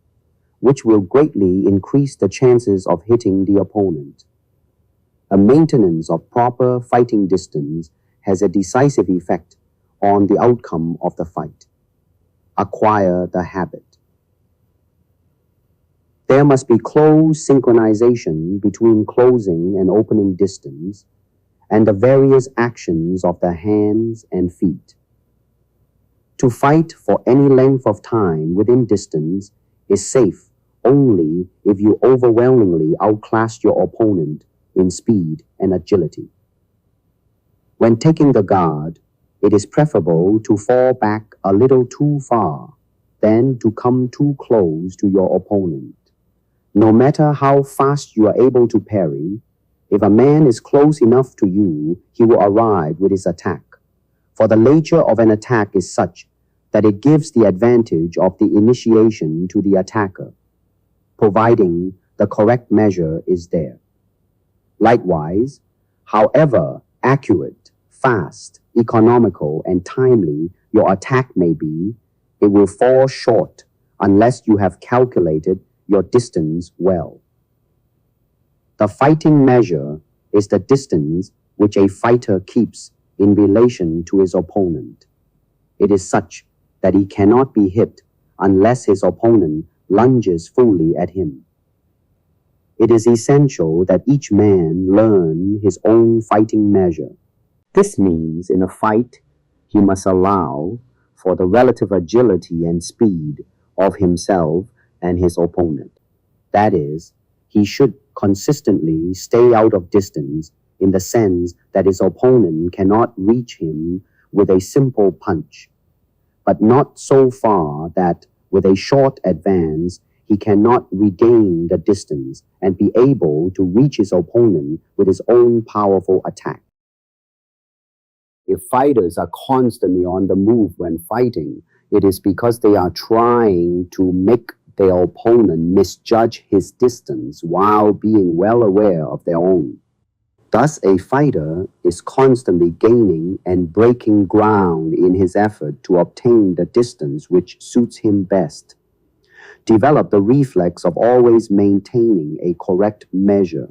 which will greatly increase the chances of hitting the opponent. A maintenance of proper fighting distance has a decisive effect on the outcome of the fight. Acquire the habit. There must be close synchronization between closing and opening distance and the various actions of the hands and feet. To fight for any length of time within distance is safe only if you overwhelmingly outclass your opponent in speed and agility. When taking the guard, it is preferable to fall back a little too far than to come too close to your opponent. No matter how fast you are able to parry, if a man is close enough to you, he will arrive with his attack. For the nature of an attack is such that it gives the advantage of the initiation to the attacker, providing the correct measure is there. Likewise, however accurate, fast, economical, and timely your attack may be, it will fall short unless you have calculated your distance well. The fighting measure is the distance which a fighter keeps in relation to his opponent. It is such that he cannot be hit unless his opponent lunges fully at him. It is essential that each man learn his own fighting measure. This means in a fight he must allow for the relative agility and speed of himself and his opponent. That is, he should consistently stay out of distance in the sense that his opponent cannot reach him with a simple punch, but not so far that with a short advance he cannot regain the distance and be able to reach his opponent with his own powerful attack. If fighters are constantly on the move when fighting, it is because they are trying to make their opponent misjudge his distance while being well aware of their own. Thus, a fighter is constantly gaining and breaking ground in his effort to obtain the distance which suits him best. Develop the reflex of always maintaining a correct measure.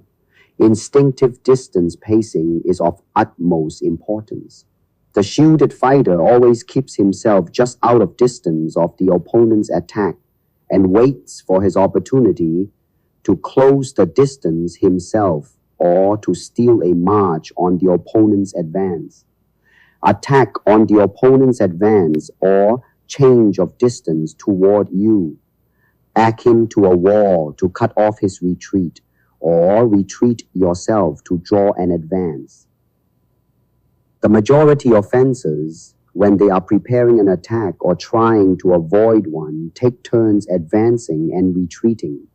Instinctive distance pacing is of utmost importance. The shielded fighter always keeps himself just out of distance of the opponent's attack and waits for his opportunity to close the distance himself or to steal a march on the opponent's advance. Attack on the opponent's advance or change of distance toward you. Act him to a wall to cut off his retreat, or retreat yourself to draw an advance. The majority of fencers, when they are preparing an attack or trying to avoid one, take turns advancing and retreating.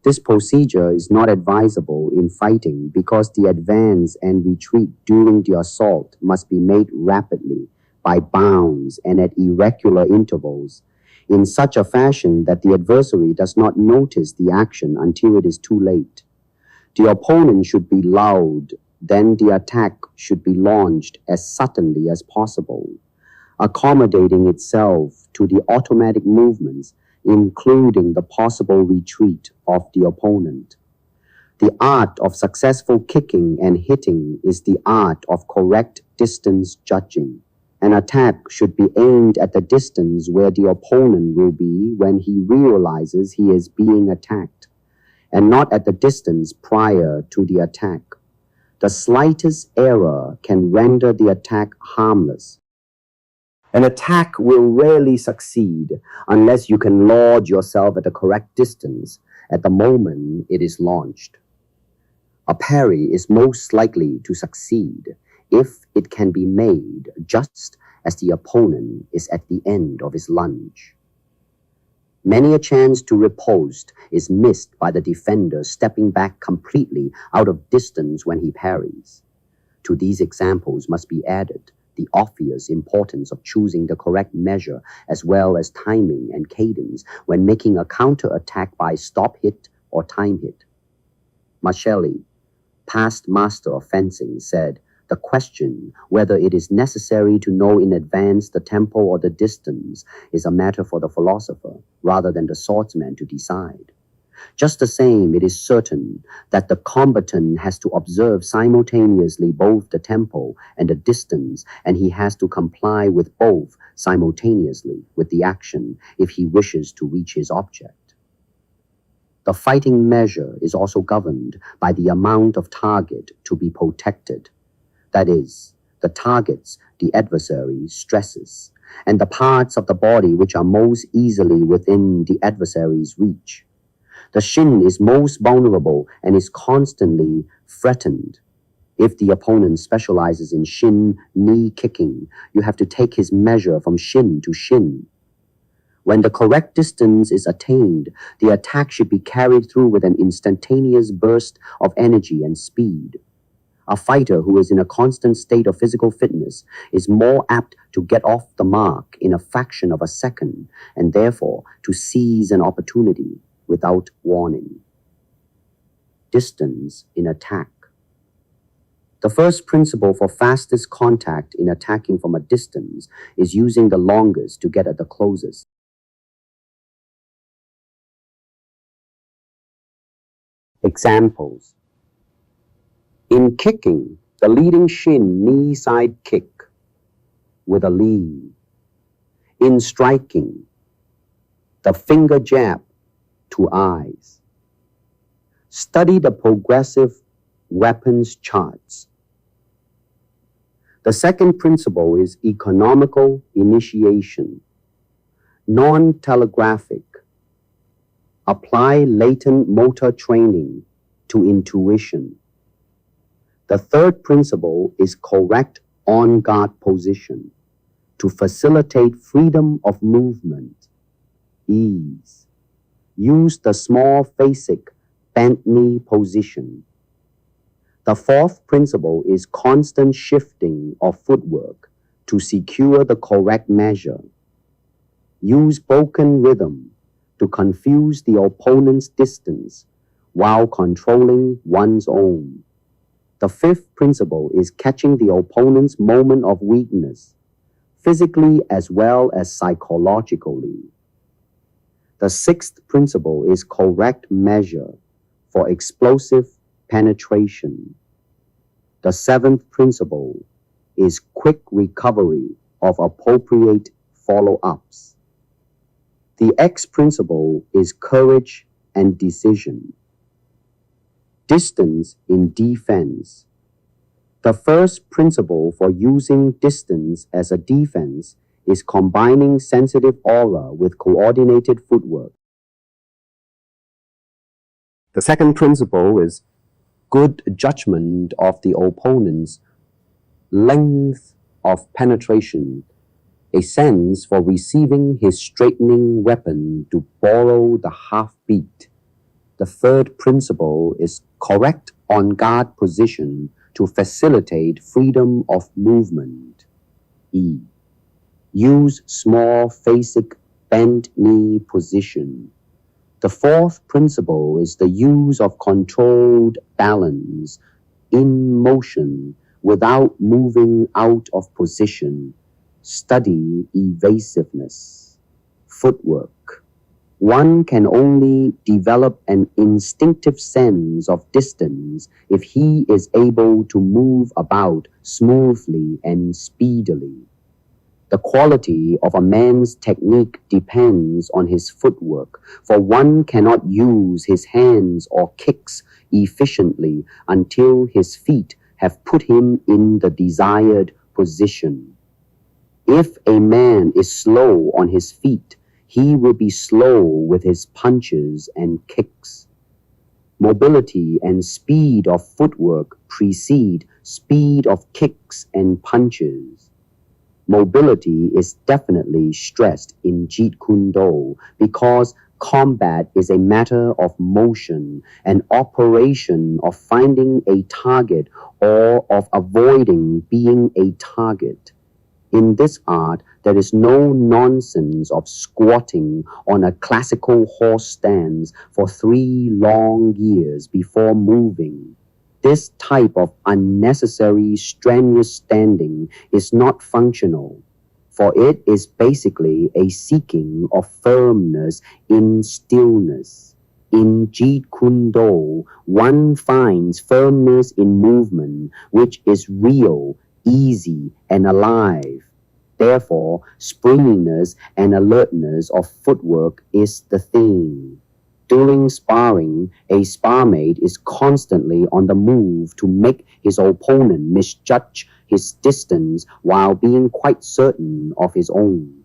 This procedure is not advisable in fighting because the advance and retreat during the assault must be made rapidly, by bounds and at irregular intervals, in such a fashion that the adversary does not notice the action until it is too late. The opponent should be lulled, then the attack should be launched as suddenly as possible, accommodating itself to the automatic movements, including the possible retreat of the opponent. The art of successful kicking and hitting is the art of correct distance judging. An attack should be aimed at the distance where the opponent will be when he realizes he is being attacked, and not at the distance prior to the attack. The slightest error can render the attack harmless. An attack will rarely succeed unless you can lodge yourself at the correct distance at the moment it is launched. A parry is most likely to succeed if it can be made just as the opponent is at the end of his lunge. Many a chance to riposte is missed by the defender stepping back completely out of distance when he parries. To these examples must be added the obvious importance of choosing the correct measure as well as timing and cadence when making a counter-attack by stop hit or time hit. Marcelli, past master of fencing, said, "The question whether it is necessary to know in advance the tempo or the distance is a matter for the philosopher rather than the swordsman to decide. Just the same, it is certain that the combatant has to observe simultaneously both the tempo and the distance, and he has to comply with both simultaneously with the action if he wishes to reach his object. The fighting measure is also governed by the amount of target to be protected. That is, the targets the adversary stresses, and the parts of the body which are most easily within the adversary's reach. The shin is most vulnerable and is constantly threatened. If the opponent specializes in shin knee kicking, you have to take his measure from shin to shin. When the correct distance is attained, the attack should be carried through with an instantaneous burst of energy and speed. A fighter who is in a constant state of physical fitness is more apt to get off the mark in a fraction of a second, and therefore to seize an opportunity without warning. Distance in attack. The first principle for fastest contact in attacking from a distance is using the longest to get at the closest. Examples. In kicking, the leading shin knee side kick with a lead. In striking, the finger jab to eyes. Study the progressive weapons charts. The second principle is economical initiation, non-telegraphic. Apply latent motor training to intuition. The third principle is correct on-guard position to facilitate freedom of movement, ease. Use the small basic bent knee position. The fourth principle is constant shifting of footwork to secure the correct measure. Use broken rhythm to confuse the opponent's distance while controlling one's own. The fifth principle is catching the opponent's moment of weakness, physically as well as psychologically. The sixth principle is correct measure for explosive penetration. The seventh principle is quick recovery of appropriate follow-ups. The X principle is courage and decision. Distance in defense. The first principle for using distance as a defense is combining sensitive aura with coordinated footwork. The second principle is good judgment of the opponent's length of penetration, a sense for receiving his straightening weapon to borrow the half beat. The third principle is correct on-guard position to facilitate freedom of movement. E. Use small basic bent knee position. The fourth principle is the use of controlled balance in motion without moving out of position. Study evasiveness. Footwork. One can only develop an instinctive sense of distance if he is able to move about smoothly and speedily. The quality of a man's technique depends on his footwork, for one cannot use his hands or kicks efficiently until his feet have put him in the desired position. If a man is slow on his feet, he will be slow with his punches and kicks. Mobility and speed of footwork precede speed of kicks and punches. Mobility is definitely stressed in Jeet Kune because combat is a matter of motion, an operation of finding a target or of avoiding being a target. In this art, there is no nonsense of squatting on a classical horse stance for 3 long years before moving. This type of unnecessary strenuous standing is not functional, for it is basically a seeking of firmness in stillness. In Jeet Kune, one finds firmness in movement, which is real, easy, and alive. Therefore, springiness and alertness of footwork is the theme. During sparring, a sparmate is constantly on the move to make his opponent misjudge his distance while being quite certain of his own.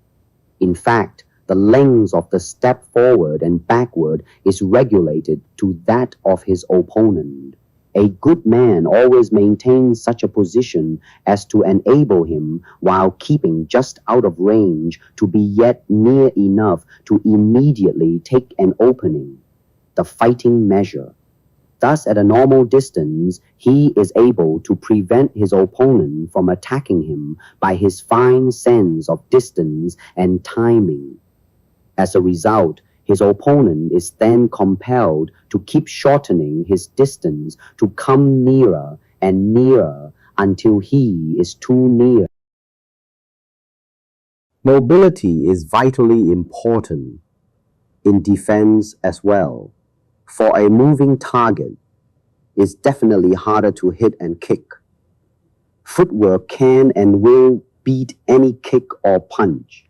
In fact, the length of the step forward and backward is regulated to that of his opponent. A good man always maintains such a position as to enable him, while keeping just out of range, to be yet near enough to immediately take an opening, the fighting measure. Thus, at a normal distance, he is able to prevent his opponent from attacking him by his fine sense of distance and timing. As a result, his opponent is then compelled to keep shortening his distance to come nearer and nearer until he is too near. Mobility is vitally important in defense as well. For a moving target, it's definitely harder to hit and kick. Footwork can and will beat any kick or punch.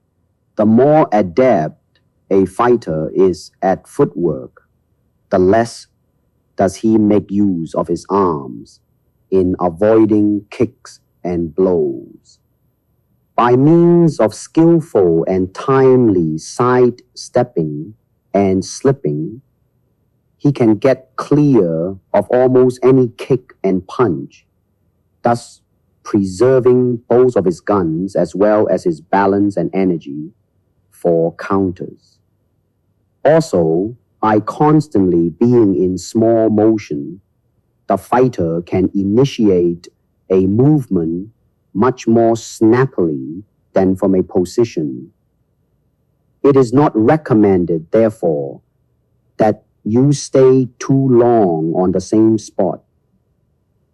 The more adept a fighter is at footwork, the less does he make use of his arms in avoiding kicks and blows. By means of skillful and timely side-stepping and slipping, he can get clear of almost any kick and punch, thus preserving both of his guns as well as his balance and energy for counters. Also, by constantly being in small motion, the fighter can initiate a movement much more snappily than from a position. It is not recommended, therefore, that you stay too long on the same spot.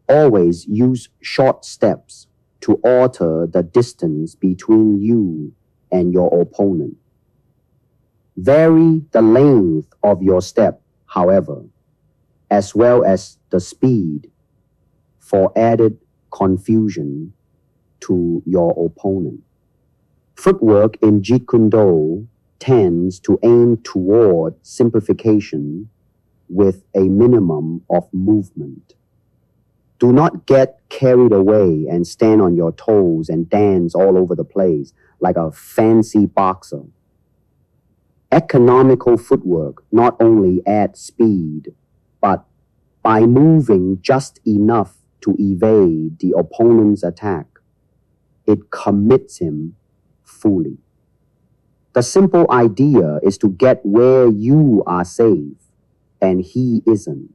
Always use short steps to alter the distance between you and your opponent. Vary the length of your step, however, as well as the speed for added confusion to your opponent. Footwork in Jeet Kune tends to aim toward simplification with a minimum of movement. Do not get carried away and stand on your toes and dance all over the place like a fancy boxer. Economical footwork not only adds speed, but by moving just enough to evade the opponent's attack, it commits him fully. The simple idea is to get where you are safe and he isn't.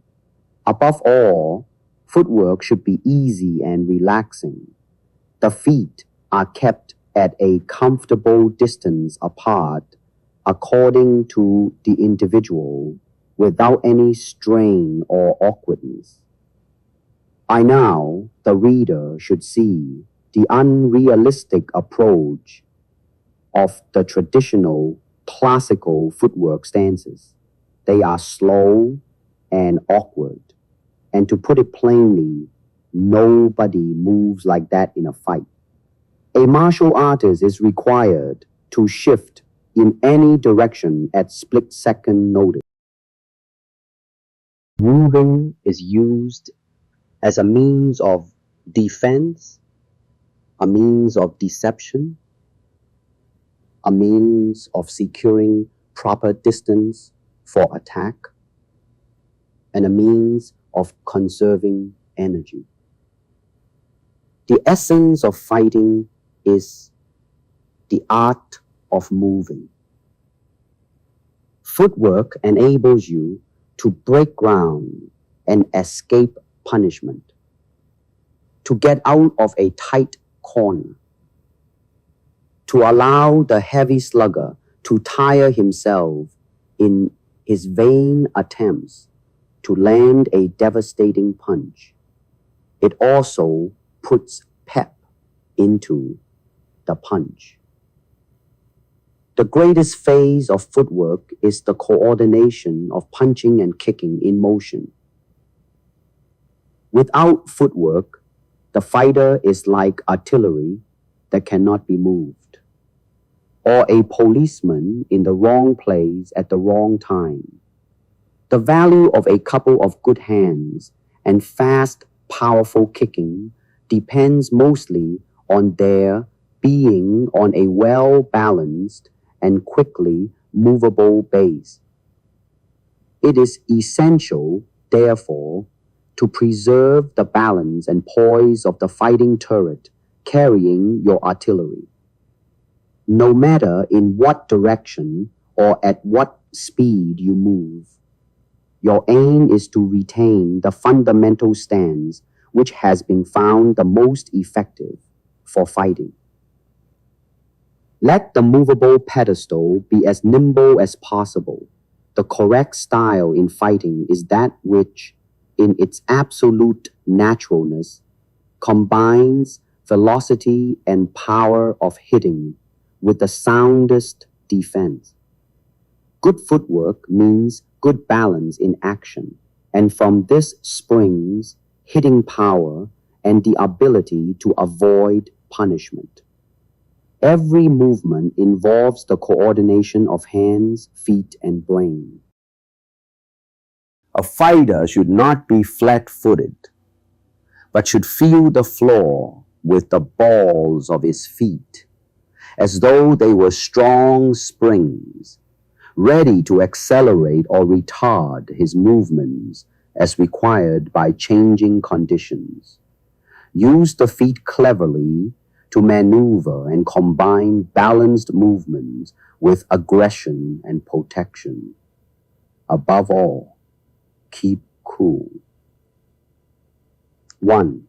Above all, footwork should be easy and relaxing. The feet are kept at a comfortable distance apart according to the individual without any strain or awkwardness. By now, the reader should see the unrealistic approach of the traditional classical footwork stances. They are slow and awkward. And to put it plainly, nobody moves like that in a fight. A martial artist is required to shift in any direction at split-second notice. Moving is used as a means of defense, a means of deception, a means of securing proper distance for attack, and a means of conserving energy. The essence of fighting is the art of moving. Footwork enables you to break ground and escape punishment, to get out of a tight corner, to allow the heavy slugger to tire himself in his vain attempts to land a devastating punch. It also puts pep into the punch. The greatest phase of footwork is the coordination of punching and kicking in motion. Without footwork, the fighter is like artillery that cannot be moved, or a policeman in the wrong place at the wrong time. The value of a couple of good hands and fast, powerful kicking depends mostly on their being on a well-balanced and quickly movable base. It is essential, therefore, to preserve the balance and poise of the fighting turret carrying your artillery. No matter in what direction or at what speed you move, your aim is to retain the fundamental stance which has been found the most effective for fighting. Let the movable pedestal be as nimble as possible. The correct style in fighting is that which, in its absolute naturalness, combines velocity and power of hitting with the soundest defense. Good footwork means good balance in action, and from this springs hitting power and the ability to avoid punishment. Every movement involves the coordination of hands, feet, and brain. A fighter should not be flat-footed, but should feel the floor with the balls of his feet, as though they were strong springs, ready to accelerate or retard his movements as required by changing conditions. Use the feet cleverly to maneuver and combine balanced movements with aggression and protection. Above all, keep cool. 1.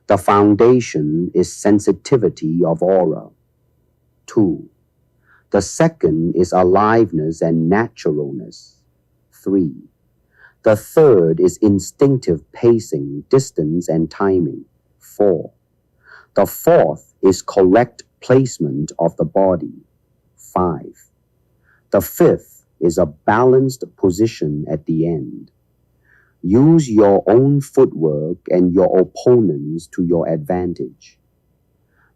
The foundation is sensitivity of aura. 2. The second is aliveness and naturalness. 3. The third is instinctive pacing, distance, and timing. 4. The fourth is correct placement of the body. 5. The fifth is a balanced position at the end. Use your own footwork and your opponent's to your advantage.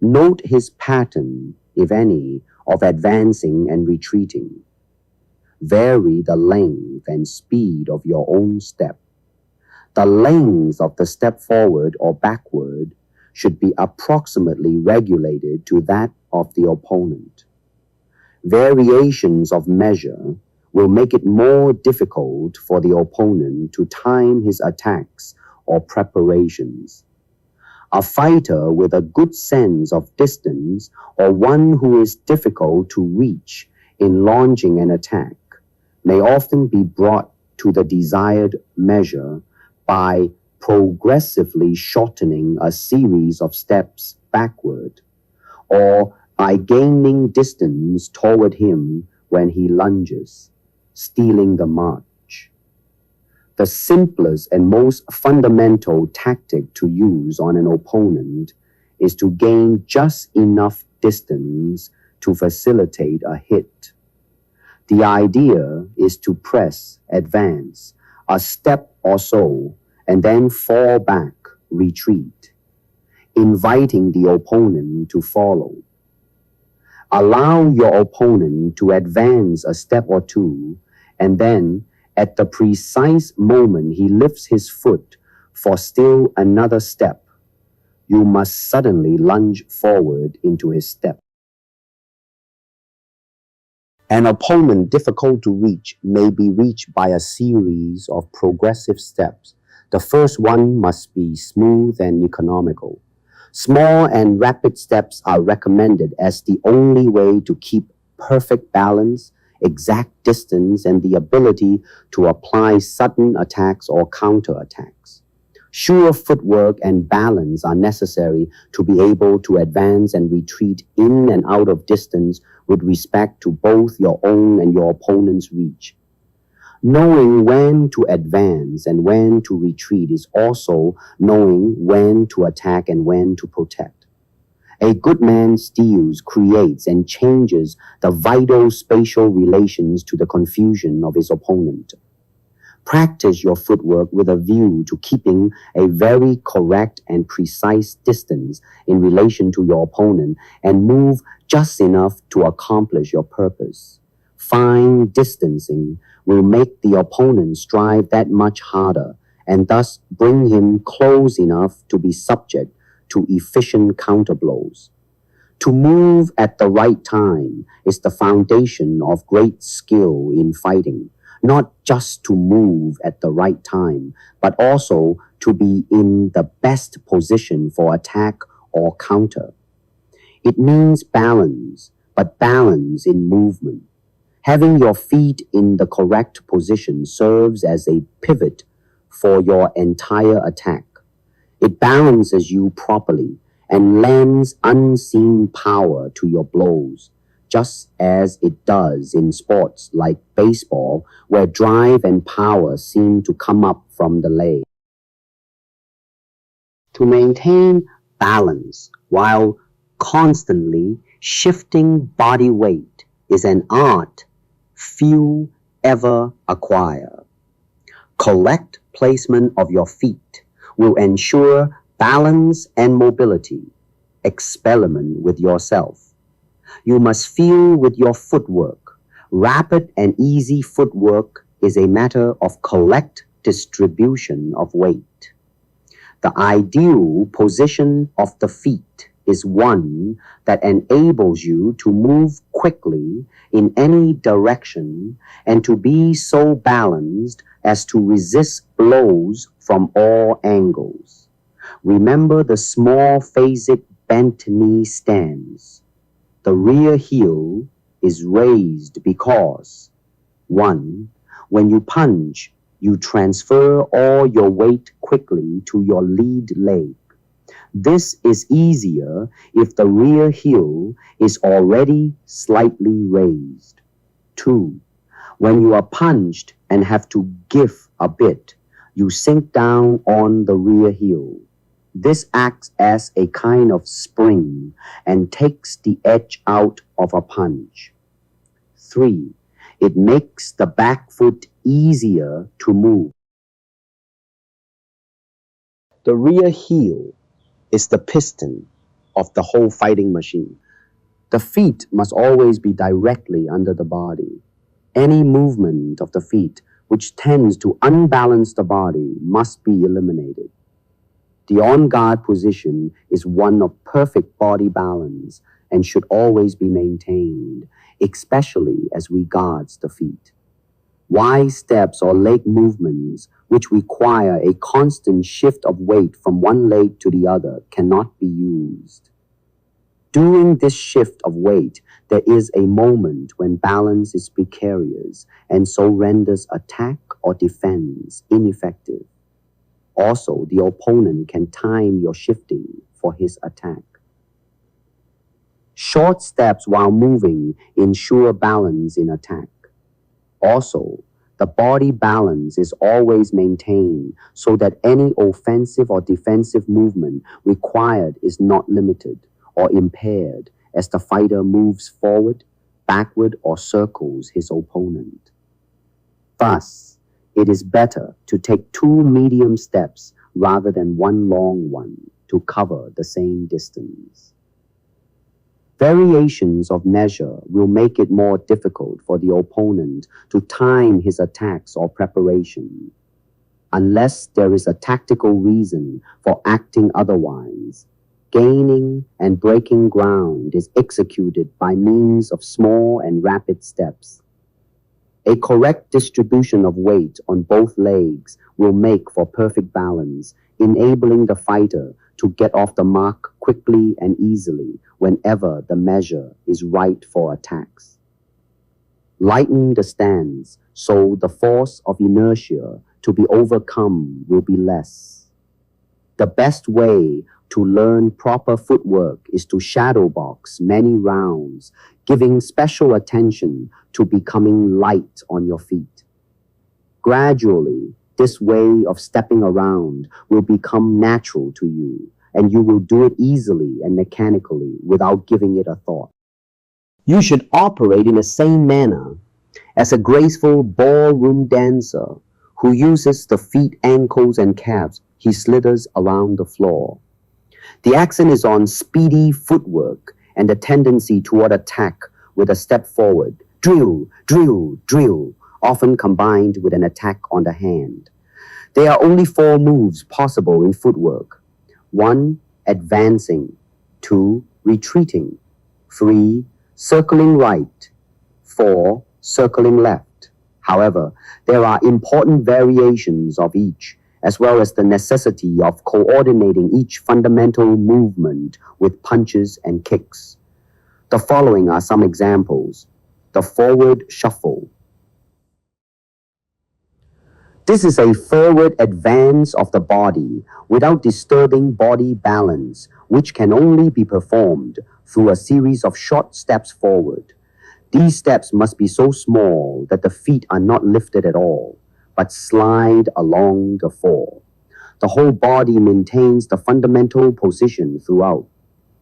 Note his pattern, if any, of advancing and retreating. Vary the length and speed of your own step. The length of the step forward or backward should be approximately regulated to that of the opponent. Variations of measure will make it more difficult for the opponent to time his attacks or preparations. A fighter with a good sense of distance or one who is difficult to reach in launching an attack may often be brought to the desired measure by progressively shortening a series of steps backward, or by gaining distance toward him when he lunges, stealing the march. The simplest and most fundamental tactic to use on an opponent is to gain just enough distance to facilitate a hit. The idea is to press, advance, a step or so, and then fall back, retreat, inviting the opponent to follow. Allow your opponent to advance a step or two, and then, at the precise moment he lifts his foot for still another step, you must suddenly lunge forward into his step. An opponent difficult to reach may be reached by a series of progressive steps. The first one must be smooth and economical. Small and rapid steps are recommended as the only way to keep perfect balance, exact distance, and the ability to apply sudden attacks or counterattacks. Sure footwork and balance are necessary to be able to advance and retreat in and out of distance with respect to both your own and your opponent's reach. Knowing when to advance and when to retreat is also knowing when to attack and when to protect. A good man steals, creates, and changes the vital spatial relations to the confusion of his opponent. Practice your footwork with a view to keeping a very correct and precise distance in relation to your opponent and move just enough to accomplish your purpose. Fine distancing will make the opponent strive that much harder and thus bring him close enough to be subject to efficient counterblows. To move at the right time is the foundation of great skill in fighting. Not just to move at the right time, but also to be in the best position for attack or counter. It means balance, but balance in movement. Having your feet in the correct position serves as a pivot for your entire attack. It balances you properly and lends unseen power to your blows, just as it does in sports like baseball, where drive and power seem to come up from the leg. To maintain balance while constantly shifting body weight is an art few ever acquire. Correct placement of your feet will ensure balance and mobility. Experiment with yourself. You must feel with your footwork. Rapid and easy footwork is a matter of correct distribution of weight. The ideal position of the feet is one that enables you to move quickly in any direction and to be so balanced as to resist blows from all angles. Remember the small phasic bent knee stance. The rear heel is raised because 1. When you punch, You transfer all your weight quickly to your lead leg. This is easier if the rear heel is already slightly raised. 2. When you are punched and have to give a bit, you sink down on the rear heel. This acts as a kind of spring and takes the edge out of a punch. 3. It makes the back foot easier to move. The rear heel is the piston of the whole fighting machine. The feet must always be directly under the body. Any movement of the feet which tends to unbalance the body must be eliminated. The on-guard position is one of perfect body balance and should always be maintained, especially as regards the feet. Wide steps or leg movements which require a constant shift of weight from one leg to the other cannot be used. During this shift of weight, there is a moment when balance is precarious and so renders attack or defense ineffective. Also, the opponent can time your shifting for his attack. Short steps while moving ensure balance in attack. Also, the body balance is always maintained so that any offensive or defensive movement required is not limited or impaired as the fighter moves forward, backward, or circles his opponent. Thus, it is better to take 2 medium steps rather than 1 long one to cover the same distance. Variations of measure will make it more difficult for the opponent to time his attacks or preparation. Unless there is a tactical reason for acting otherwise, gaining and breaking ground is executed by means of small and rapid steps. A correct distribution of weight on both legs will make for perfect balance, enabling the fighter to get off the mark quickly and easily whenever the measure is right for attacks. Lighten the stance so the force of inertia to be overcome will be less. The best way to learn proper footwork is to shadow box many rounds, giving special attention to becoming light on your feet. Gradually, this way of stepping around will become natural to you, and you will do it easily and mechanically without giving it a thought. You should operate in the same manner as a graceful ballroom dancer who uses the feet, ankles, and calves he slithers around the floor. The accent is on speedy footwork and the tendency toward attack with a step forward, drill, drill, drill, often combined with an attack on the hand. There are only 4 moves possible in footwork. 1. Advancing. 2. Retreating. 3. Circling right. 4. Circling left. However, there are important variations of each, as well as the necessity of coordinating each fundamental movement with punches and kicks. The following are some examples. The forward shuffle. This is a forward advance of the body without disturbing body balance, which can only be performed through a series of short steps forward. These steps must be so small that the feet are not lifted at all, but slide along the floor. The whole body maintains the fundamental position throughout.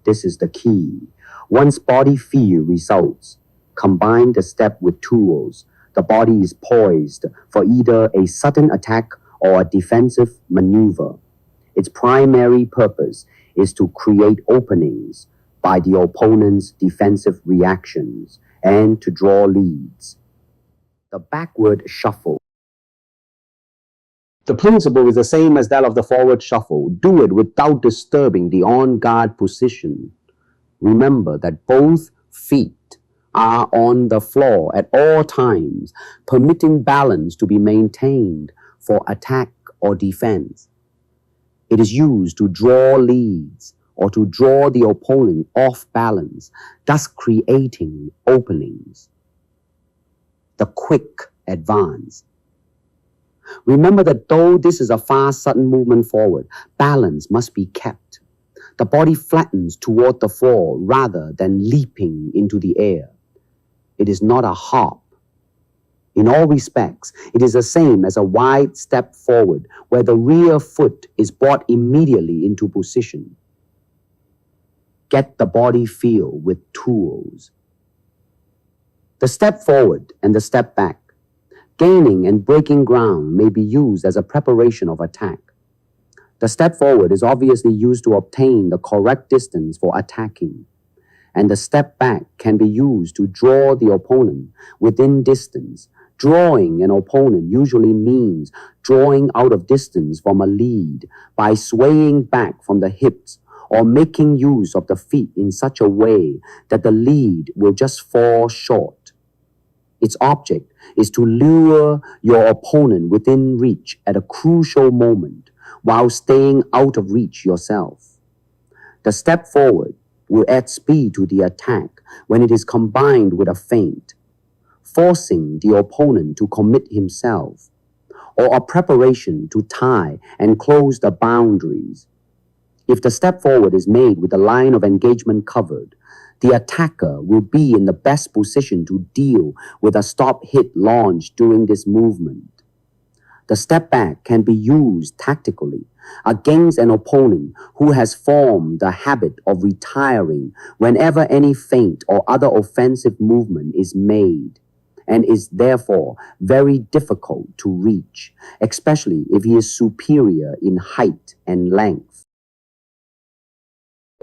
This is the key. Once body feel results, combine the step with tools. The body is poised for either a sudden attack or a defensive maneuver. Its primary purpose is to create openings by the opponent's defensive reactions and to draw leads. The backward shuffle. The principle is the same as that of the forward shuffle. Do it without disturbing the on-guard position. Remember that both feet are on the floor at all times, permitting balance to be maintained for attack or defense. It is used to draw leads or to draw the opponent off balance, thus creating openings. The quick advance. Remember that though this is a fast, sudden movement forward, balance must be kept. The body flattens toward the floor rather than leaping into the air. It is not a hop. In all respects, it is the same as a wide step forward where the rear foot is brought immediately into position. Get the body feel with tools. The step forward and the step back. Gaining and breaking ground may be used as a preparation of attack. The step forward is obviously used to obtain the correct distance for attacking, and the step back can be used to draw the opponent within distance. Drawing an opponent usually means drawing out of distance from a lead by swaying back from the hips or making use of the feet in such a way that the lead will just fall short. Its object is to lure your opponent within reach at a crucial moment while staying out of reach yourself. The step forward will add speed to the attack when it is combined with a feint, forcing the opponent to commit himself, or a preparation to tie and close the boundaries. If the step forward is made with the line of engagement covered, the attacker will be in the best position to deal with a stop-hit launch during this movement. The step back can be used tactically against an opponent who has formed the habit of retiring whenever any feint or other offensive movement is made, and is therefore very difficult to reach, especially if he is superior in height and length.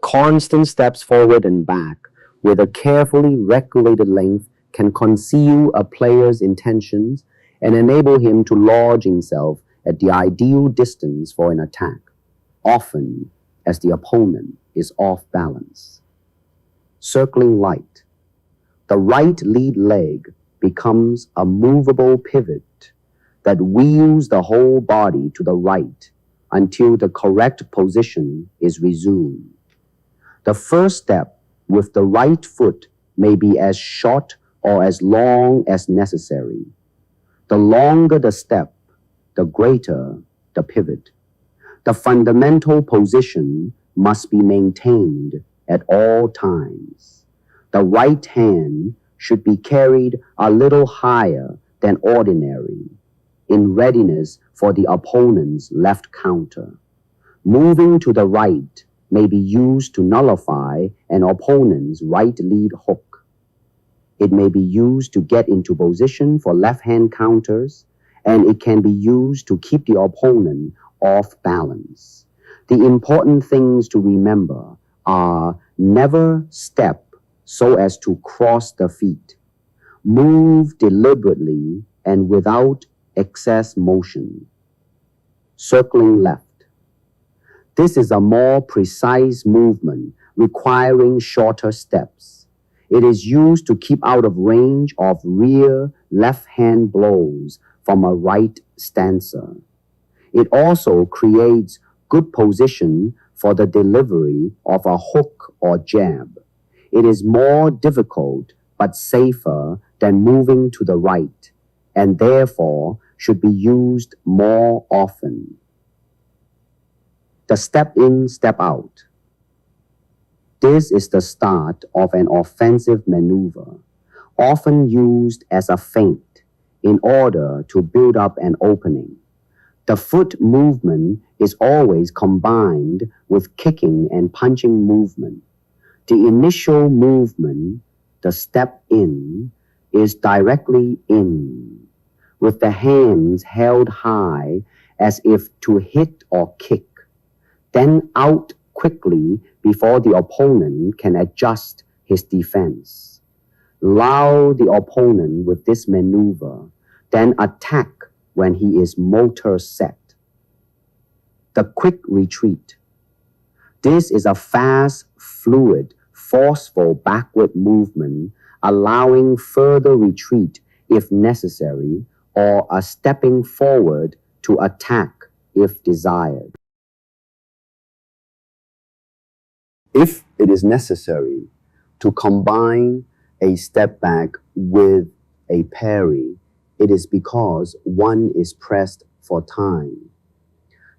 Constant steps forward and back with a carefully regulated length can conceal a player's intentions and enable him to lodge himself at the ideal distance for an attack, often as the opponent is off balance. Circling right. The right lead leg becomes a movable pivot that wheels the whole body to the right until the correct position is resumed. The first step with the right foot may be as short or as long as necessary. The longer the step, the greater the pivot. The fundamental position must be maintained at all times. The right hand should be carried a little higher than ordinary, in readiness for the opponent's left counter. Moving to the right may be used to nullify an opponent's right lead hook. It may be used to get into position for left-hand counters, and it can be used to keep the opponent off balance. The important things to remember are never step so as to cross the feet. Move deliberately and without excess motion. Circling left. This is a more precise movement requiring shorter steps. It is used to keep out of range of rear left-hand blows from a right stancer. It also creates good position for the delivery of a hook or jab. It is more difficult but safer than moving to the right, and therefore should be used more often. The step in, step out. This is the start of an offensive maneuver, often used as a feint in order to build up an opening. The foot movement is always combined with kicking and punching movement. The initial movement, the step in, is directly in, with the hands held high as if to hit or kick, then out quickly before the opponent can adjust his defense. Lull the opponent with this maneuver, then attack when he is motor set. The quick retreat. This is a fast, fluid, forceful backward movement, allowing further retreat if necessary, or a stepping forward to attack if desired. If it is necessary to combine a step back with a parry, it is because one is pressed for time.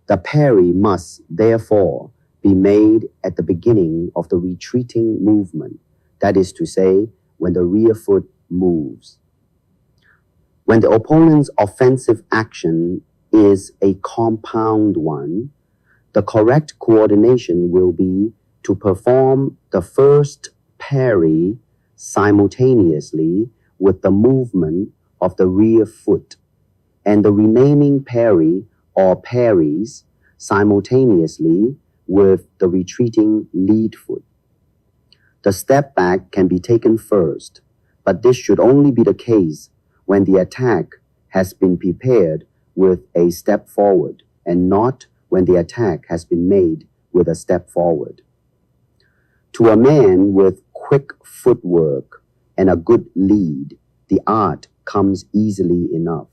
The parry must, therefore, be made at the beginning of the retreating movement, that is to say, when the rear foot moves. When the opponent's offensive action is a compound one, the correct coordination will be to perform the first parry simultaneously with the movement of the rear foot, and the remaining parry or parries simultaneously with the retreating lead foot. The step back can be taken first, but this should only be the case when the attack has been prepared with a step forward, and not when the attack has been made with a step forward. To a man with quick footwork and a good lead, the art comes easily enough.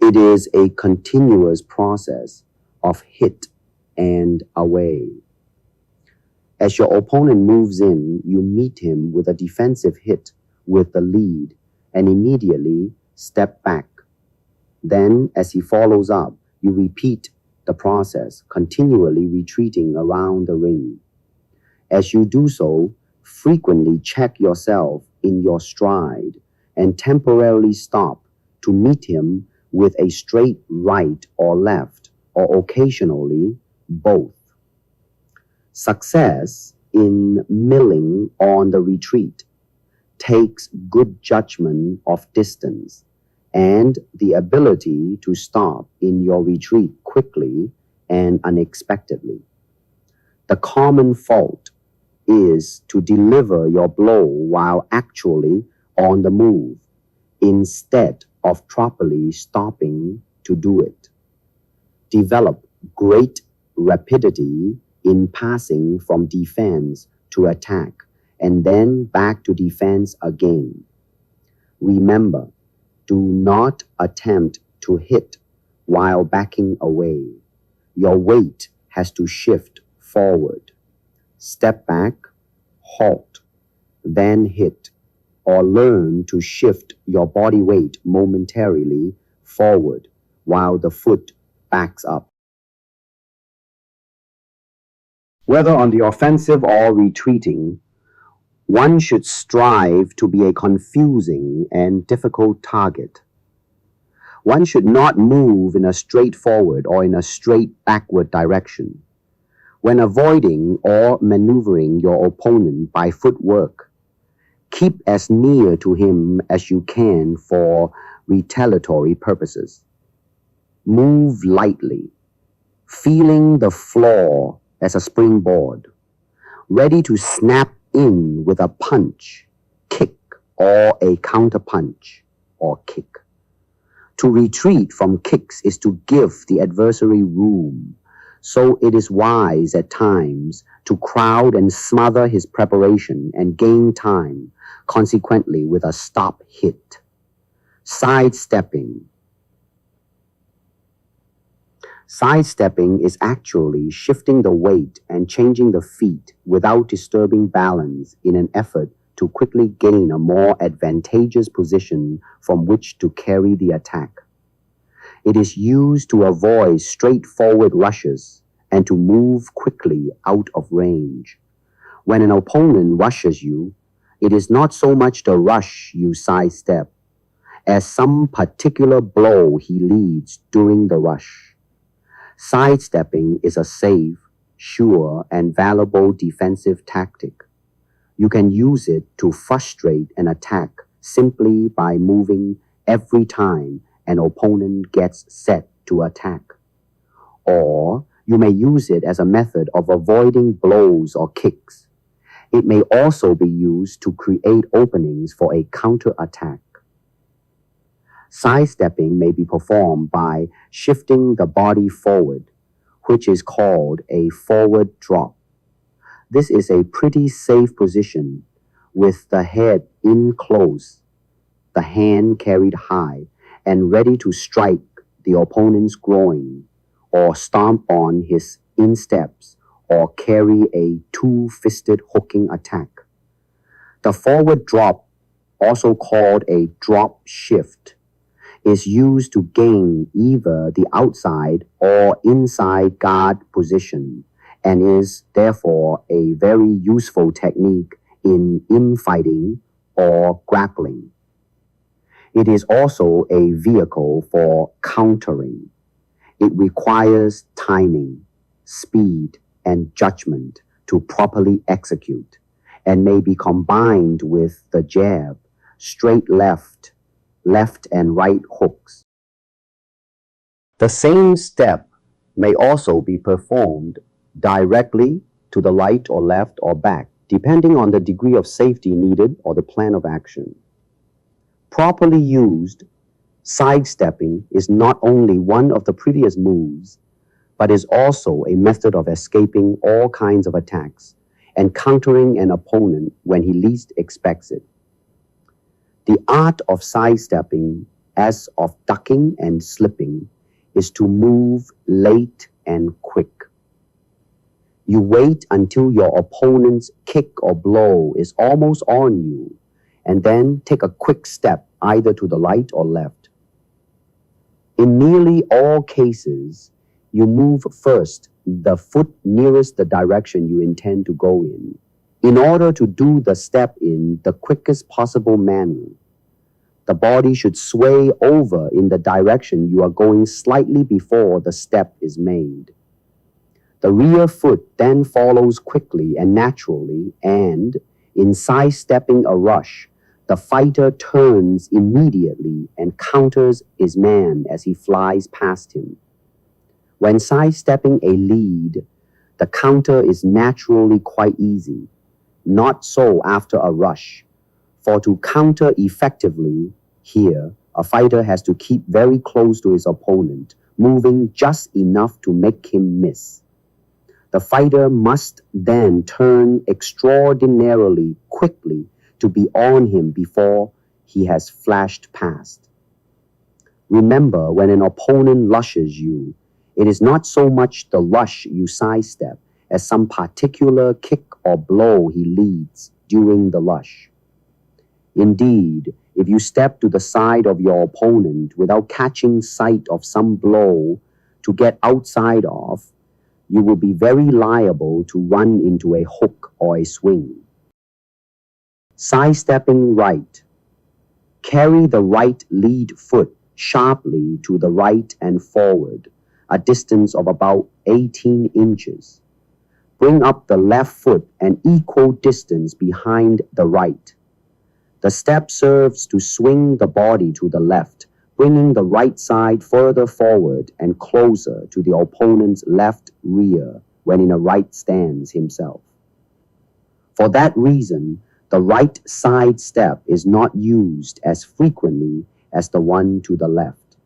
It is a continuous process of hit and away. As your opponent moves in, you meet him with a defensive hit with the lead and immediately step back. Then, as he follows up, you repeat the process, continually retreating around the ring. As you do so, frequently check yourself in your stride and temporarily stop to meet him with a straight right or left, or occasionally both. Success in milling on the retreat takes good judgment of distance and the ability to stop in your retreat quickly and unexpectedly. The common fault is to deliver your blow while actually on the move, instead of properly stopping to do it. Develop great rapidity in passing from defense to attack and then back to defense again. Remember, do not attempt to hit while backing away. Your weight has to shift forward. Step back, halt, then hit, or learn to shift your body weight momentarily forward while the foot backs up. Whether on the offensive or retreating, one should strive to be a confusing and difficult target. One should not move in a straightforward or in a straight backward direction. When avoiding or maneuvering your opponent by footwork, keep as near to him as you can for retaliatory purposes. Move lightly, feeling the floor as a springboard, ready to snap in with a punch, kick, or a counterpunch or kick. To retreat from kicks is to give the adversary room, so it is wise at times to crowd and smother his preparation and gain time, consequently with a stop hit. Sidestepping. Sidestepping is actually shifting the weight and changing the feet without disturbing balance in an effort to quickly gain a more advantageous position from which to carry the attack. It is used to avoid straightforward rushes and to move quickly out of range. When an opponent rushes you, it is not so much the rush you sidestep as some particular blow he leads during the rush. Sidestepping is a safe, sure, and valuable defensive tactic. You can use it to frustrate an attack simply by moving every time an opponent gets set to attack. Or you may use it as a method of avoiding blows or kicks. It may also be used to create openings for a counterattack. Sidestepping may be performed by shifting the body forward, which is called a forward drop. This is a pretty safe position with the head in close, the hand carried high and ready to strike the opponent's groin or stomp on his insteps or carry a two-fisted hooking attack. The forward drop, also called a drop shift, is used to gain either the outside or inside guard position and is therefore a very useful technique in infighting or grappling. It is also a vehicle for countering. It requires timing, speed, and judgment to properly execute, and may be combined with the jab, straight left, left and right hooks. The same step may also be performed directly to the right or left or back, depending on the degree of safety needed or the plan of action. Properly used, sidestepping is not only one of the previous moves, but is also a method of escaping all kinds of attacks and countering an opponent when he least expects it. The art of sidestepping, as of ducking and slipping, is to move late and quick. You wait until your opponent's kick or blow is almost on you, and then take a quick step either to the right or left. In nearly all cases, you move first the foot nearest the direction you intend to go in order to do the step in the quickest possible manner. The body should sway over in the direction you are going slightly before the step is made. The rear foot then follows quickly and naturally, and in sidestepping a rush, the fighter turns immediately and counters his man as he flies past him. When sidestepping a lead, the counter is naturally quite easy. Not so after a rush, for to counter effectively, here, a fighter has to keep very close to his opponent, moving just enough to make him miss. The fighter must then turn extraordinarily quickly to be on him before he has flashed past. Remember, when an opponent rushes you, it is not so much the rush you sidestep as some particular kick or blow he leads during the rush. Indeed, if you step to the side of your opponent without catching sight of some blow to get outside of, you will be very liable to run into a hook or a swing. Sidestepping right. Carry the right lead foot sharply to the right and forward, a distance of about 18 inches. Bring up the left foot an equal distance behind the right. The step serves to swing the body to the left, bringing the right side further forward and closer to the opponent's left rear when in a right stance himself. For that reason, the right side step is not used as frequently as the one to the left.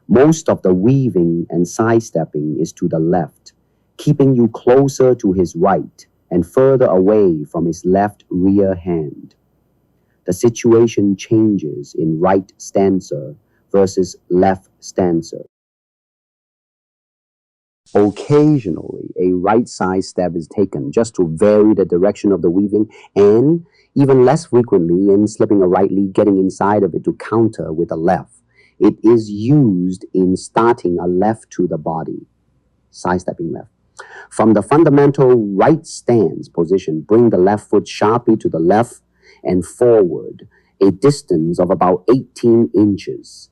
Most of the weaving and sidestepping is to the left, keeping you closer to his right and further away from his left rear hand. The situation changes in right stancer versus left stancer. Occasionally, a right side step is taken just to vary the direction of the weaving, and even less frequently in slipping a right lead, getting inside of it to counter with a left. It is used in starting a left to the body, sidestepping left. From the fundamental right stance position, bring the left foot sharply to the left and forward, a distance of about 18 inches.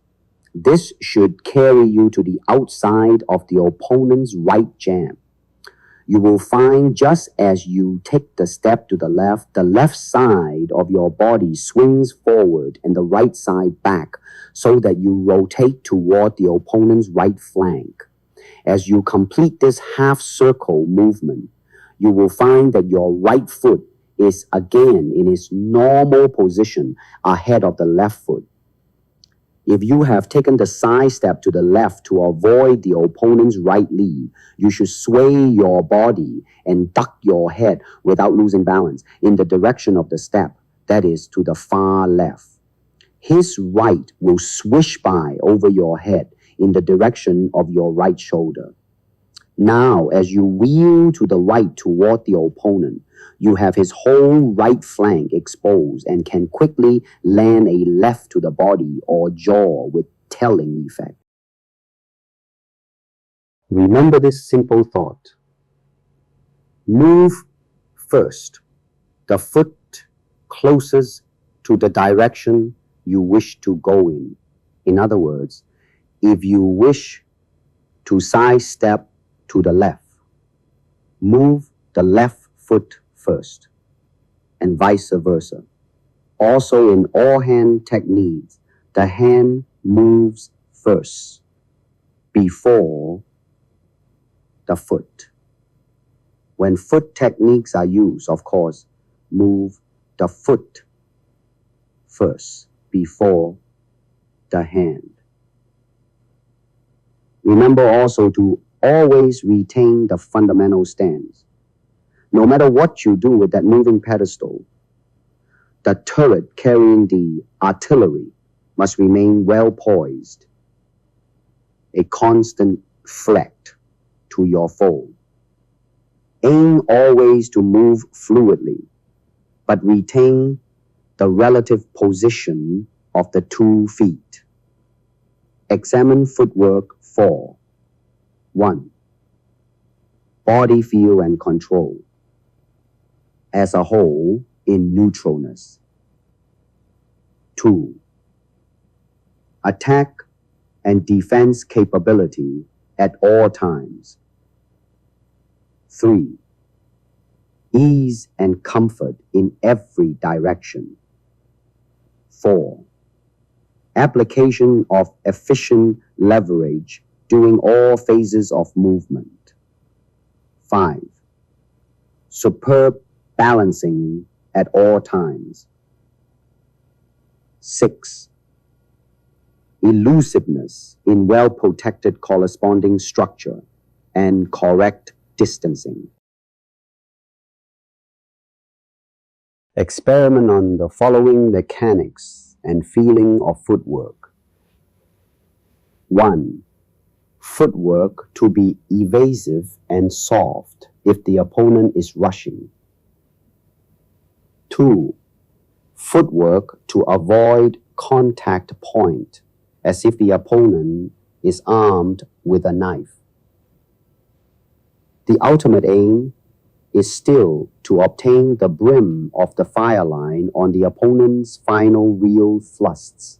This should carry you to the outside of the opponent's right jab. You will find just as you take the step to the left side of your body swings forward and the right side back so that you rotate toward the opponent's right flank. As you complete this half-circle movement, you will find that your right foot is again in its normal position ahead of the left foot. If you have taken the side step to the left to avoid the opponent's right lead, you should sway your body and duck your head without losing balance in the direction of the step, that is, to the far left. His right will swish by over your head in the direction of your right shoulder. Now, as you wheel to the right toward the opponent, you have his whole right flank exposed and can quickly land a left to the body or jaw with telling effect. Remember this simple thought. Move first, the foot closest to the direction you wish to go in. In other words, if you wish to sidestep to the left, move the left foot first, and vice versa. Also in all hand techniques, the hand moves first before the foot. When foot techniques are used, of course, move the foot first before the hand. Remember also to always retain the fundamental stance. No matter what you do with that moving pedestal, the turret carrying the artillery must remain well poised, a constant threat to your foe. Aim always to move fluidly, but retain the relative position of the 2 feet. Examine footwork 4. 1. Body feel and control. As a whole, in neutralness. 2. Attack and defense capability at all times. 3. Ease and comfort in every direction. 4. Application of efficient leverage during all phases of movement. 5. Superb balancing at all times. 6. Elusiveness in well-protected corresponding structure and correct distancing. Experiment on the following mechanics and feeling of footwork. 1. Footwork to be evasive and soft if the opponent is rushing. 2. Footwork to avoid contact point as if the opponent is armed with a knife. The ultimate aim is still to obtain the brim of the fire line on the opponent's final real thrusts.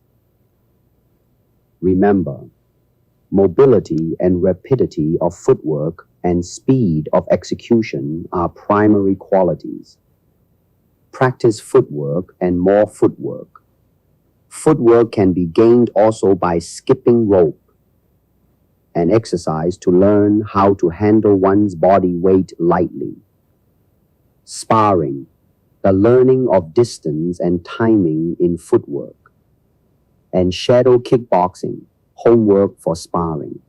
Remember, mobility and rapidity of footwork and speed of execution are primary qualities. Practice footwork and more footwork. Footwork can be gained also by skipping rope, an exercise to learn how to handle one's body weight lightly. Sparring, the learning of distance and timing in footwork. And shadow kickboxing, homework for sparring.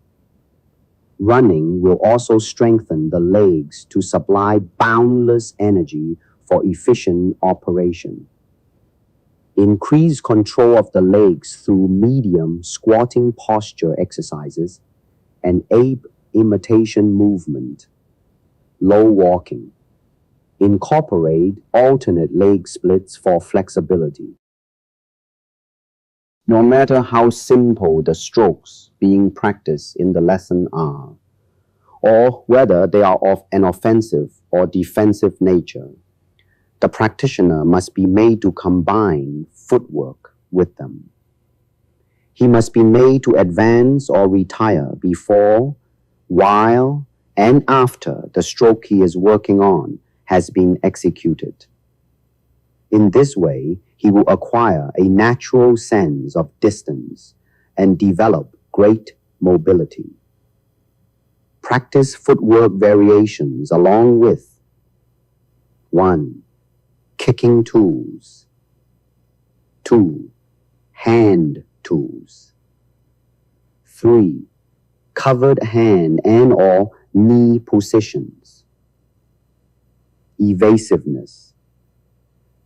Running will also strengthen the legs to supply boundless energy for efficient operation. Increase control of the legs through medium squatting posture exercises and ape imitation movement, low walking. Incorporate alternate leg splits for flexibility. No matter how simple the strokes being practiced in the lesson are, or whether they are of an offensive or defensive nature, the practitioner must be made to combine footwork with them. He must be made to advance or retire before, while, and after the stroke he is working on has been executed. In this way, he will acquire a natural sense of distance and develop great mobility. Practice footwork variations along with 1. Kicking tools. 2. Hand tools. 3. Covered hand and or knee positions. Evasiveness.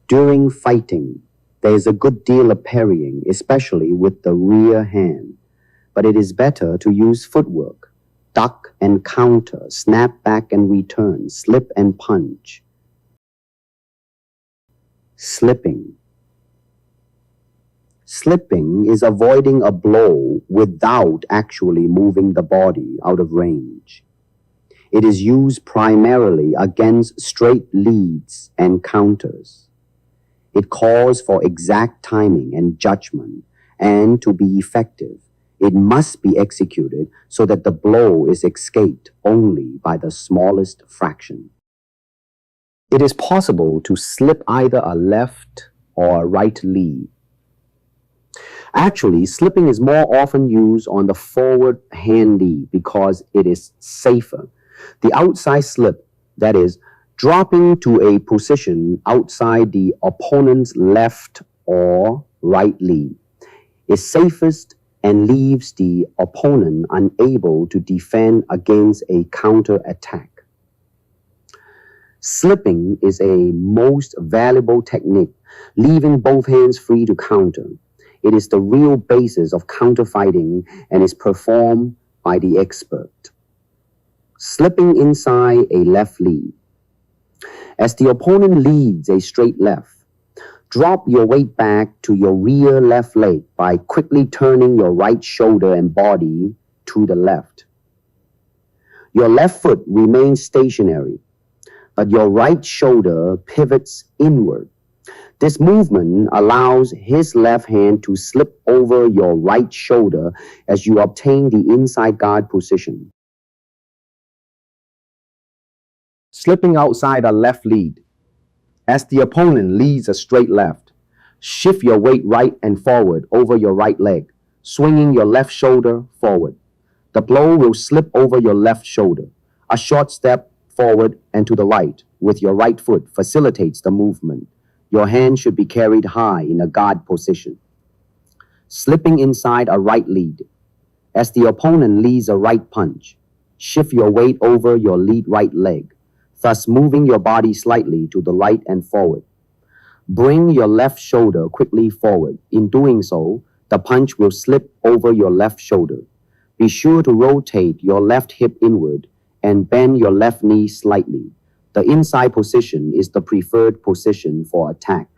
During fighting, there is a good deal of parrying, especially with the rear hand, but it is better to use footwork duck and counter, snap back and return, slip and punch. Slipping. Slipping is avoiding a blow without actually moving the body out of range. It is used primarily against straight leads and counters. It calls for exact timing and judgment, and to be effective, it must be executed so that the blow is escaped only by the smallest fraction. It is possible to slip either a left or a right lead. Actually, slipping is more often used on the forward hand lead because it is safer. The outside slip, that is, dropping to a position outside the opponent's left or right lead, is safest and leaves the opponent unable to defend against a counter-attack. Slipping is a most valuable technique, leaving both hands free to counter. It is the real basis of counterfighting and is performed by the expert. Slipping inside a left lead. As the opponent leads a straight left, drop your weight back to your rear left leg by quickly turning your right shoulder and body to the left. Your left foot remains stationary, but your right shoulder pivots inward. This movement allows his left hand to slip over your right shoulder as you obtain the inside guard position. Slipping outside a left lead. As the opponent leads a straight left, shift your weight right and forward over your right leg, swinging your left shoulder forward. The blow will slip over your left shoulder. A short step forward and to the right with your right foot facilitates the movement. Your hand should be carried high in a guard position. Slipping inside a right lead. As the opponent leads a right punch, shift your weight over your lead right leg, thus moving your body slightly to the right and forward. Bring your left shoulder quickly forward. In doing so, the punch will slip over your left shoulder. Be sure to rotate your left hip inward and bend your left knee slightly. The inside position is the preferred position for attack.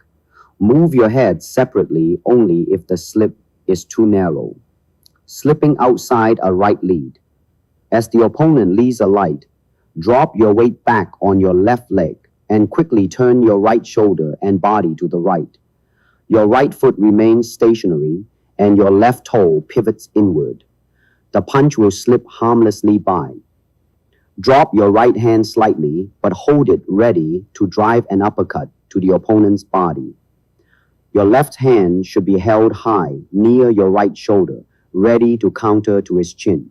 Move your head separately only if the slip is too narrow. Slipping outside a right lead. As the opponent leads a light, drop your weight back on your left leg and quickly turn your right shoulder and body to the right. Your right foot remains stationary and your left toe pivots inward. The punch will slip harmlessly by. Drop your right hand slightly, but hold it ready to drive an uppercut to the opponent's body. Your left hand should be held high near your right shoulder, ready to counter to his chin.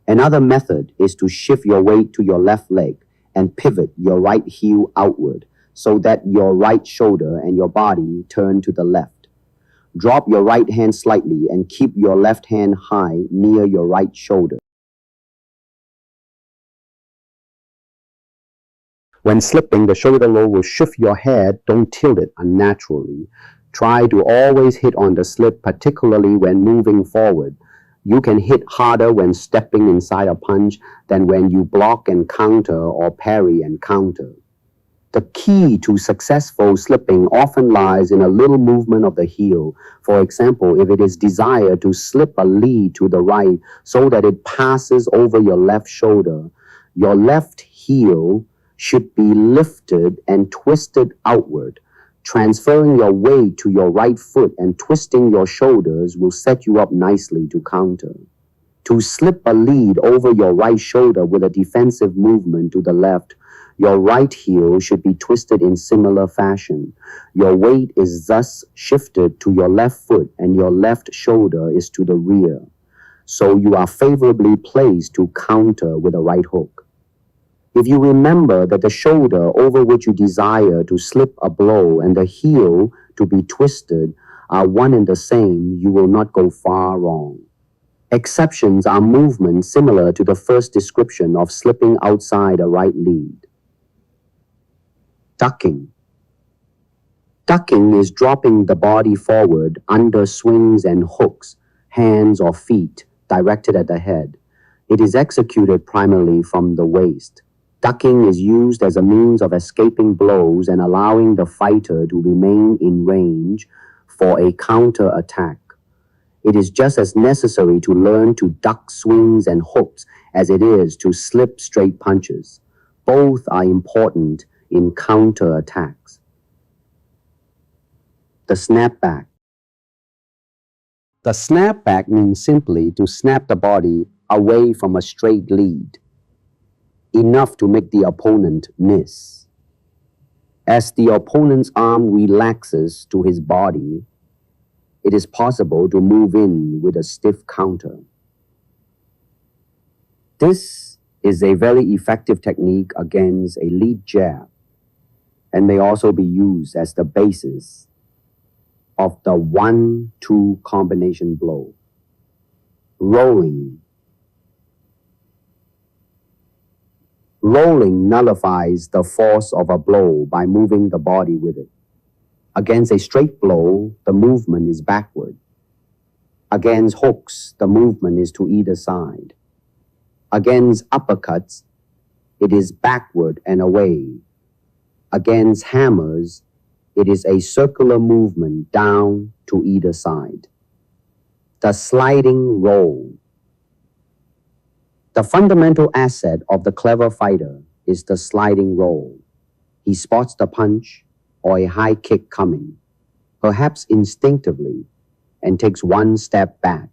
Another method is to shift your weight to your left leg and pivot your right heel outward so that your right shoulder and your body turn to the left. Drop your right hand slightly and keep your left hand high near your right shoulder. When slipping, the shoulder low will shift your head. Don't tilt it unnaturally. Try to always hit on the slip, particularly when moving forward. You can hit harder when stepping inside a punch than when you block and counter or parry and counter. The key to successful slipping often lies in a little movement of the heel. For example, if it is desired to slip a lead to the right so that it passes over your left shoulder, your left heel should be lifted and twisted outward. Transferring your weight to your right foot and twisting your shoulders will set you up nicely to counter. To slip a lead over your right shoulder with a defensive movement to the left, your right heel should be twisted in similar fashion. Your weight is thus shifted to your left foot and your left shoulder is to the rear. So you are favorably placed to counter with a right hook. If you remember that the shoulder over which you desire to slip a blow and the heel to be twisted are one and the same, you will not go far wrong. Exceptions are movements similar to the first description of slipping outside a right lead. Ducking. Ducking is dropping the body forward under swings and hooks, hands or feet directed at the head. It is executed primarily from the waist. Ducking is used as a means of escaping blows and allowing the fighter to remain in range for a counter-attack. It is just as necessary to learn to duck swings and hooks as it is to slip straight punches. Both are important in counter-attacks. The snapback. The snapback means simply to snap the body away from a straight lead, enough to make the opponent miss. As the opponent's arm relaxes to his body, it is possible to move in with a stiff counter. This is a very effective technique against a lead jab and may also be used as the basis of the 1-2 combination blow. Rolling. Rolling nullifies the force of a blow by moving the body with it. Against a straight blow, the movement is backward. Against hooks, the movement is to either side. Against uppercuts, it is backward and away. Against hammers, it is a circular movement down to either side. The sliding roll. The fundamental asset of the clever fighter is the sliding roll. He spots the punch or a high kick coming, perhaps instinctively, and takes one step back,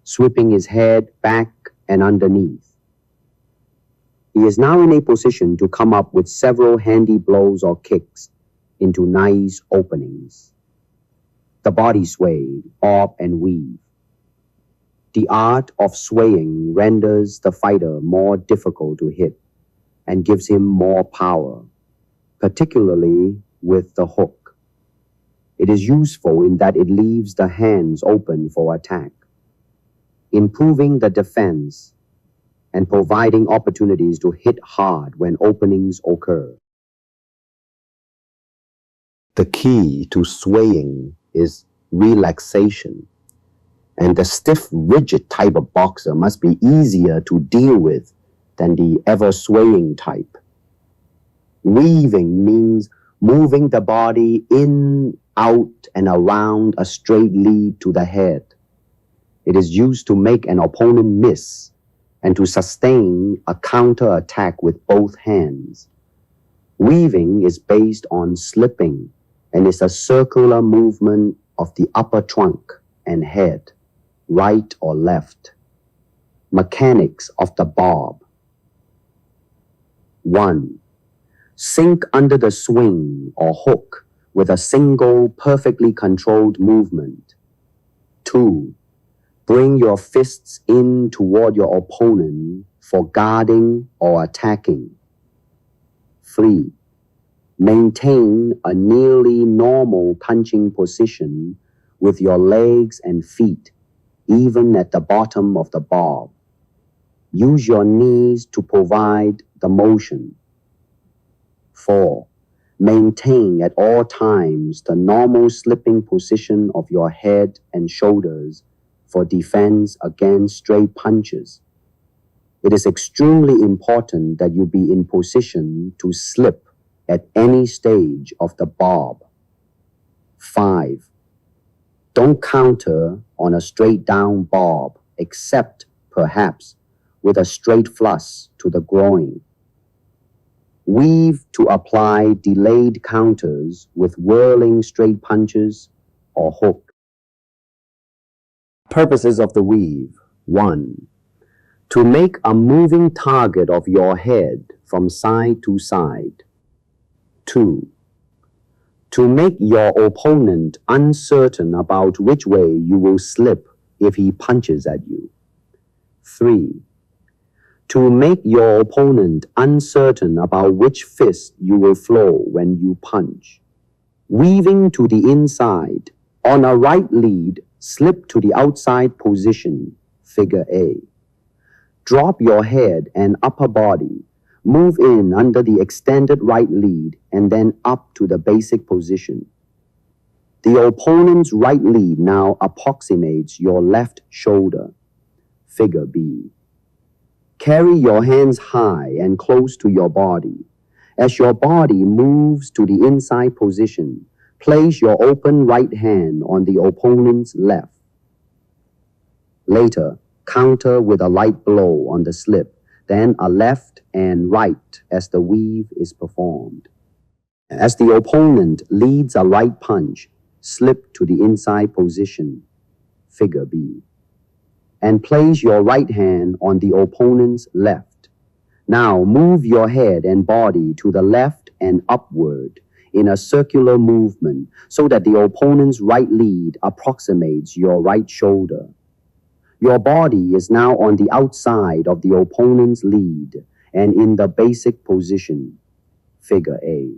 sweeping his head back and underneath. He is now in a position to come up with several handy blows or kicks into nice openings. The body sway, bob and weave. The art of swaying renders the fighter more difficult to hit and gives him more power, particularly with the hook. It is useful in that it leaves the hands open for attack, improving the defense and providing opportunities to hit hard when openings occur. The key to swaying is relaxation, and the stiff, rigid type of boxer must be easier to deal with than the ever-swaying type. Weaving means moving the body in, out, and around a straight lead to the head. It is used to make an opponent miss and to sustain a counter-attack with both hands. Weaving is based on slipping and is a circular movement of the upper trunk and head, right or left. Mechanics of the bob. 1. Sink under the swing or hook with a single, perfectly controlled movement. 2. Bring your fists in toward your opponent for guarding or attacking. 3. Maintain a nearly normal punching position with your legs and feet, even at the bottom of the bob. Use your knees to provide the motion. 4. Maintain at all times the normal slipping position of your head and shoulders for defense against straight punches. It is extremely important that you be in position to slip at any stage of the bob. 5. Don't counter on a straight down bob, except, perhaps, with a straight flush to the groin. Weave to apply delayed counters with whirling straight punches or hook. Purposes of the weave. 1. To make a moving target of your head from side to side. 2. To make your opponent uncertain about which way you will slip if he punches at you. 3. To make your opponent uncertain about which fist you will throw when you punch. Weaving to the inside. On a right lead, slip to the outside position, figure A. Drop your head and upper body. Move in under the extended right lead and then up to the basic position. The opponent's right lead now approximates your left shoulder, figure B. Carry your hands high and close to your body. As your body moves to the inside position, place your open right hand on the opponent's left. Later, counter with a light blow on the slip, then a left and right as the weave is performed. As the opponent leads a right punch, slip to the inside position, figure B, and place your right hand on the opponent's left. Now move your head and body to the left and upward in a circular movement so that the opponent's right lead approximates your right shoulder. Your body is now on the outside of the opponent's lead and in the basic position, figure A.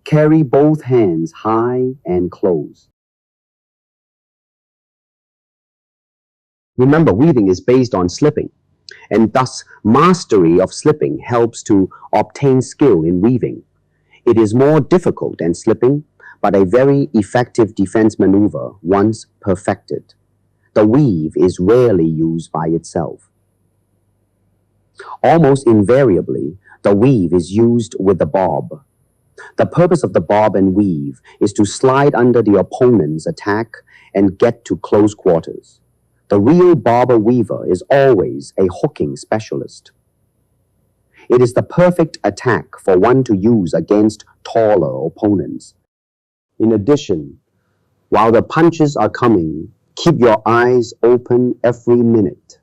Carry both hands high and close. Remember, weaving is based on slipping, and thus mastery of slipping helps to obtain skill in weaving. It is more difficult than slipping, but a very effective defense maneuver once perfected. The weave is rarely used by itself. Almost invariably, the weave is used with the bob. The purpose of the bob and weave is to slide under the opponent's attack and get to close quarters. The real bobber weaver is always a hooking specialist. It is the perfect attack for one to use against taller opponents. In addition, while the punches are coming, keep your eyes open every minute.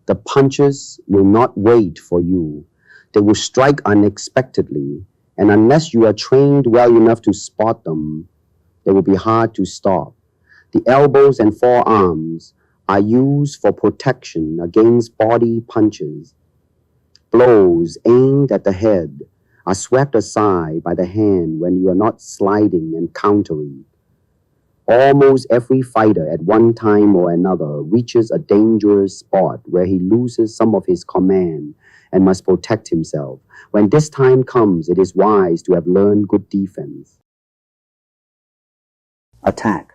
The punches will not wait for you. They will strike unexpectedly, and unless you are trained well enough to spot them, they will be hard to stop. The elbows and forearms are used for protection against body punches. Blows aimed at the head are swept aside by the hand when you are not sliding and countering. Almost every fighter at one time or another reaches a dangerous spot where he loses some of his command and must protect himself. When this time comes, it is wise to have learned good defense. Attack.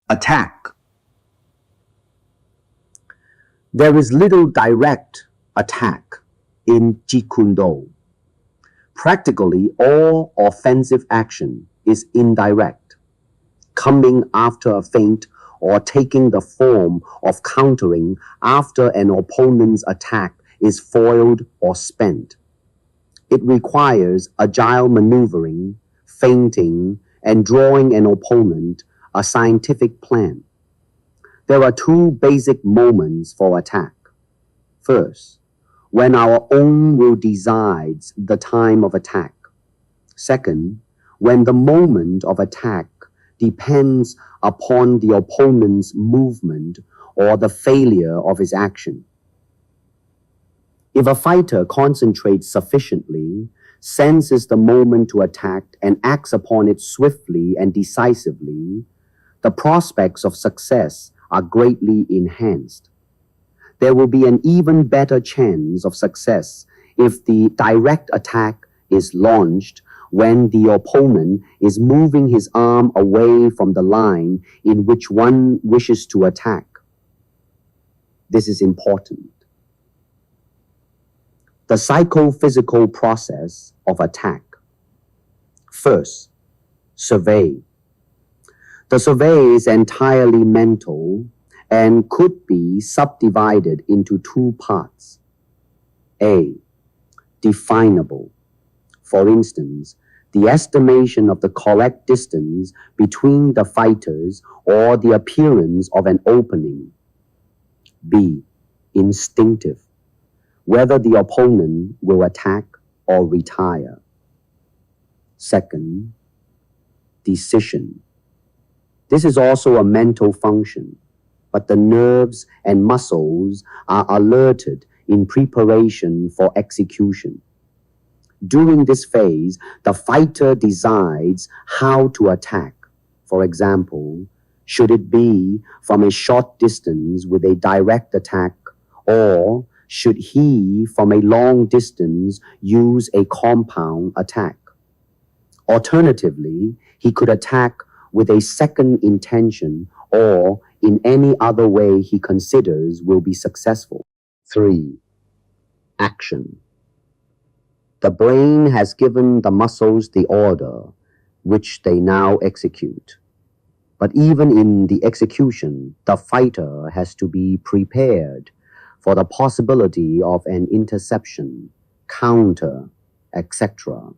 Attack. There is little direct attack in Jeet Kune. Practically all offensive action is indirect, coming after a feint or taking the form of countering after an opponent's attack is foiled or spent. It requires agile maneuvering, feinting, and drawing an opponent a scientific plan. There are two basic moments for attack. First, when our own will decides the time of attack. Second, when the moment of attack depends upon the opponent's movement or the failure of his action. If a fighter concentrates sufficiently, senses the moment to attack, and acts upon it swiftly and decisively, the prospects of success are greatly enhanced. There will be an even better chance of success if the direct attack is launched when the opponent is moving his arm away from the line in which one wishes to attack. This is important. The psychophysical process of attack. First, survey. The survey is entirely mental and could be subdivided into two parts. A, definable. For instance, the estimation of the correct distance between the fighters or the appearance of an opening. B, instinctive. Whether the opponent will attack or retire. Second, decision. This is also a mental function, but the nerves and muscles are alerted in preparation for execution. During this phase, the fighter decides how to attack. For example, should it be from a short distance with a direct attack, or should he from a long distance use a compound attack? Alternatively, he could attack with a second intention or in any other way he considers will be successful. 3. Action. The brain has given the muscles the order, which they now execute. But even in the execution, the fighter has to be prepared for the possibility of an interception, counter, etc.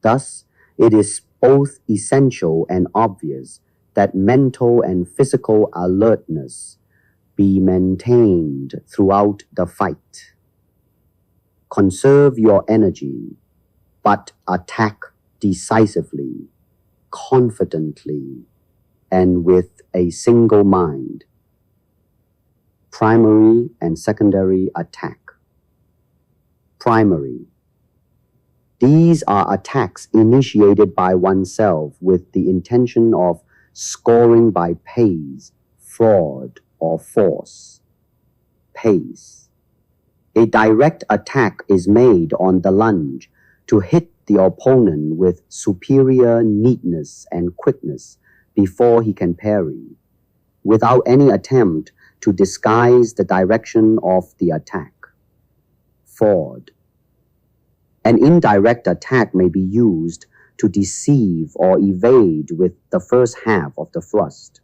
Thus, it is both essential and obvious that mental and physical alertness be maintained throughout the fight. Conserve your energy, but attack decisively, confidently, and with a single mind. Primary and secondary attack. Primary. These are attacks initiated by oneself with the intention of scoring by pace, fraud, or force. Pace. A direct attack is made on the lunge to hit the opponent with superior neatness and quickness before he can parry, without any attempt to disguise the direction of the attack. Fraud. An indirect attack may be used to deceive or evade with the first half of the thrust.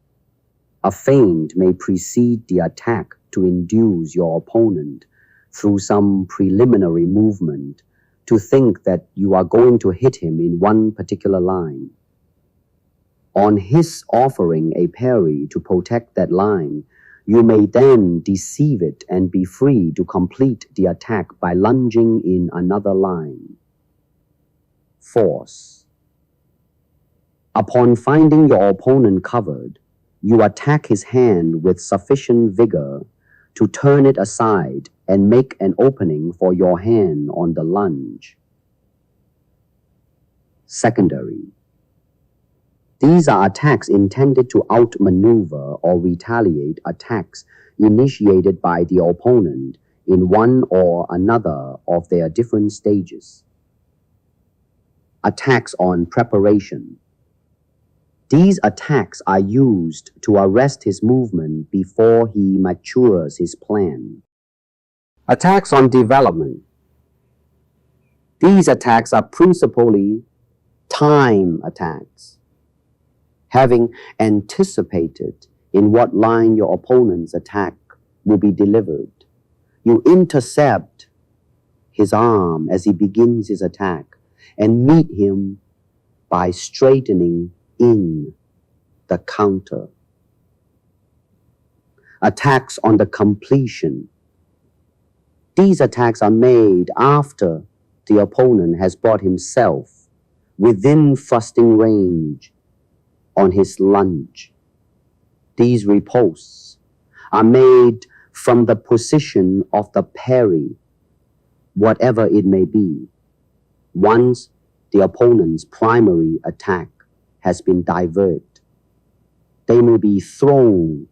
A feint may precede the attack to induce your opponent, through some preliminary movement, to think that you are going to hit him in one particular line. On his offering a parry to protect that line, you may then deceive it and be free to complete the attack by lunging in another line. Force. Upon finding your opponent covered, you attack his hand with sufficient vigor to turn it aside and make an opening for your hand on the lunge. Secondary. These are attacks intended to outmaneuver or retaliate attacks initiated by the opponent in one or another of their different stages. Attacks on preparation. These attacks are used to arrest his movement before he matures his plan. Attacks on development. These attacks are principally time attacks. Having anticipated in what line your opponent's attack will be delivered, you intercept his arm as he begins his attack and meet him by straightening in the counter. Attacks on the completion. These attacks are made after the opponent has brought himself within thrusting range on his lunge. These riposts are made from the position of the parry, whatever it may be, once the opponent's primary attack has been diverted. They may be thrown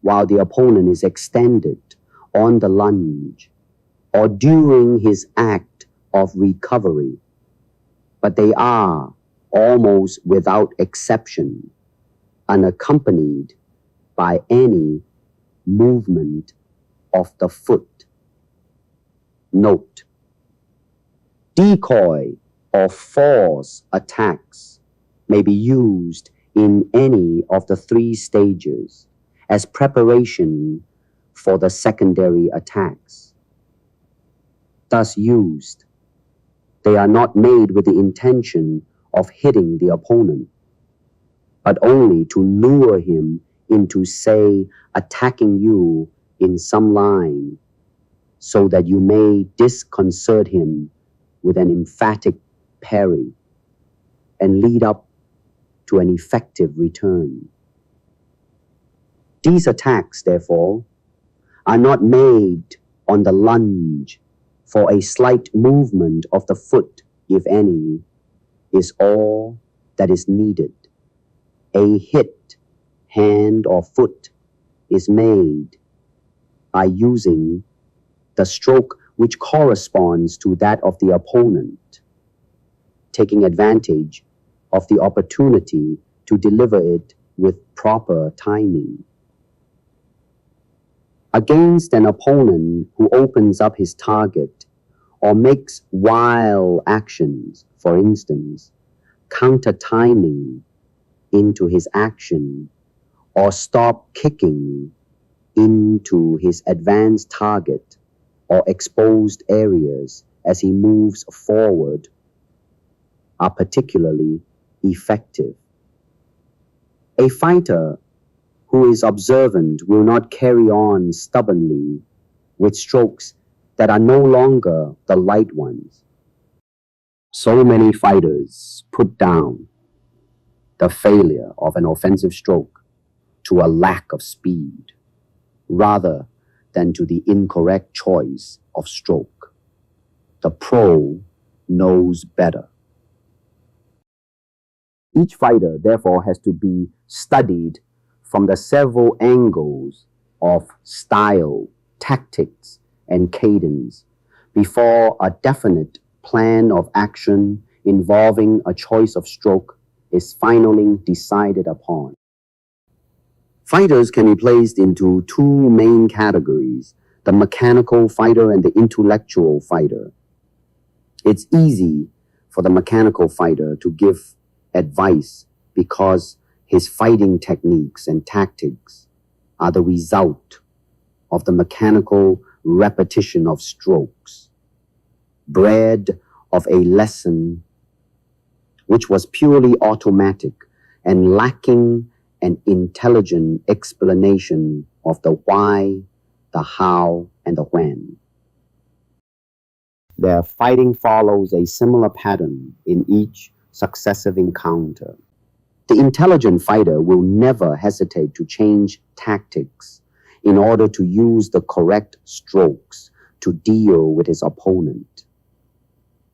while the opponent is extended on the lunge or during his act of recovery, but they are, almost without exception, unaccompanied by any movement of the foot. Note: decoy or force attacks may be used in any of the three stages as preparation for the secondary attacks. Thus used, they are not made with the intention of hitting the opponent, but only to lure him into, say, attacking you in some line, so that you may disconcert him with an emphatic parry and lead up to an effective return. These attacks, therefore, are not made on the lunge, for a slight movement of the foot, if any, is all that is needed. A hit, hand or foot, is made by using the stroke which corresponds to that of the opponent, taking advantage of the opportunity to deliver it with proper timing. Against an opponent who opens up his target or makes wild actions, for instance, counter-timing into his action or stop kicking into his advanced target or exposed areas as he moves forward are particularly effective. A fighter who is observant will not carry on stubbornly with strokes that are no longer the light ones. So many fighters put down the failure of an offensive stroke to a lack of speed rather than to the incorrect choice of stroke. The pro knows better. Each fighter, therefore, has to be studied from the several angles of style, tactics, and cadence before a definite plan of action involving a choice of stroke is finally decided upon. Fighters can be placed into two main categories, the mechanical fighter and the intellectual fighter. It's easy for the mechanical fighter to give advice because his fighting techniques and tactics are the result of the mechanical repetition of strokes, bred of a lesson which was purely automatic and lacking an intelligent explanation of the why, the how, and the when. Their fighting follows a similar pattern in each successive encounter. The intelligent fighter will never hesitate to change tactics in order to use the correct strokes to deal with his opponent.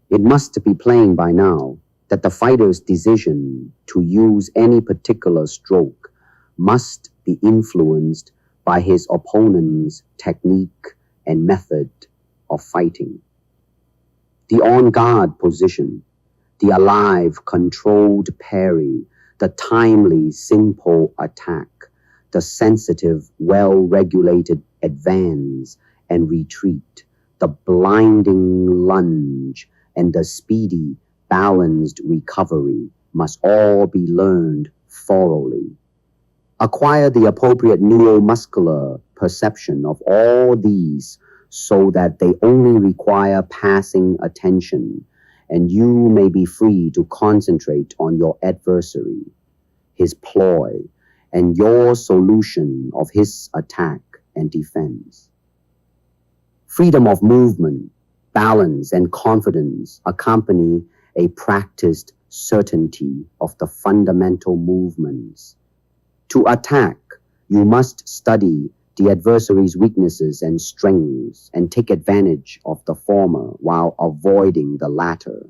It must be plain by now that the fighter's decision to use any particular stroke must be influenced by his opponent's technique and method of fighting. The on-guard position, the alive, controlled parry, the timely, simple attack, the sensitive, well-regulated advance and retreat, the blinding lunge, and the speedy, balanced recovery must all be learned thoroughly. Acquire the appropriate neuromuscular perception of all these so that they only require passing attention, and you may be free to concentrate on your adversary, his ploy, and your solution of his attack and defense. Freedom of movement, balance, and confidence accompany a practiced certainty of the fundamental movements. To attack, you must study the adversary's weaknesses and strengths and take advantage of the former while avoiding the latter.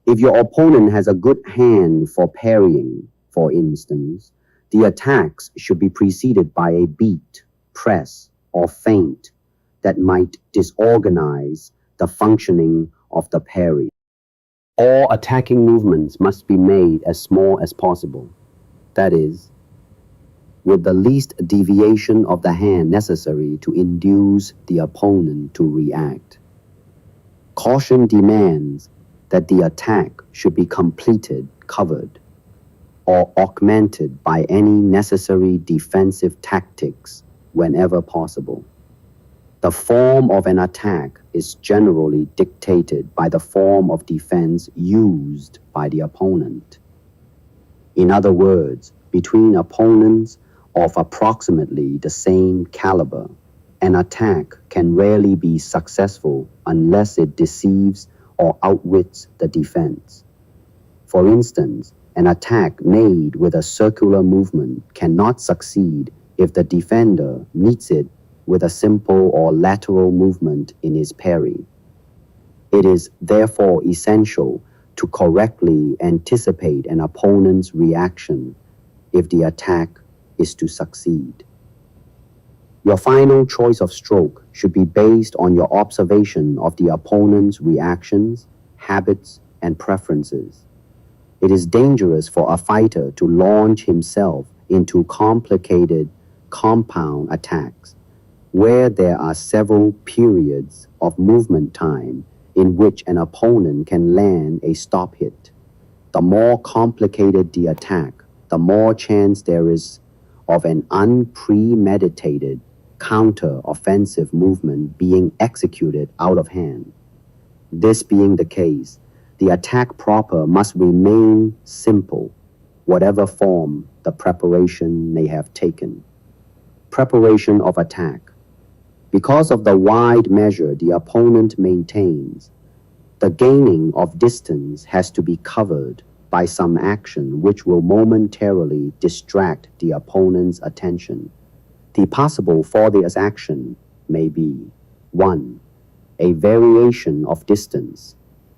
If your opponent has a good hand for parrying, for instance, the attacks should be preceded by a beat, press, or feint that might disorganize the functioning of the parry. All attacking movements must be made as small as possible, that is, with the least deviation of the hand necessary to induce the opponent to react. Caution demands that the attack should be completed, covered, or augmented by any necessary defensive tactics whenever possible. The form of an attack is generally dictated by the form of defense used by the opponent. In other words, between opponents of approximately the same caliber, an attack can rarely be successful unless it deceives or outwits the defense. For instance, an attack made with a circular movement cannot succeed if the defender meets it with a simple or lateral movement in his parry. It is therefore essential to correctly anticipate an opponent's reaction if the attack is to succeed. Your final choice of stroke should be based on your observation of the opponent's reactions, habits, and preferences. It is dangerous for a fighter to launch himself into complicated, compound attacks where there are several periods of movement time in which an opponent can land a stop hit. The more complicated the attack, the more chance there is of an unpremeditated counter-offensive movement being executed out of hand. This being the case, the attack proper must remain simple, whatever form the preparation may have taken. Preparation of attack. Because of the wide measure the opponent maintains, the gaining of distance has to be covered by some action which will momentarily distract the opponent's attention. The possible for this action may be 1. A variation of distance.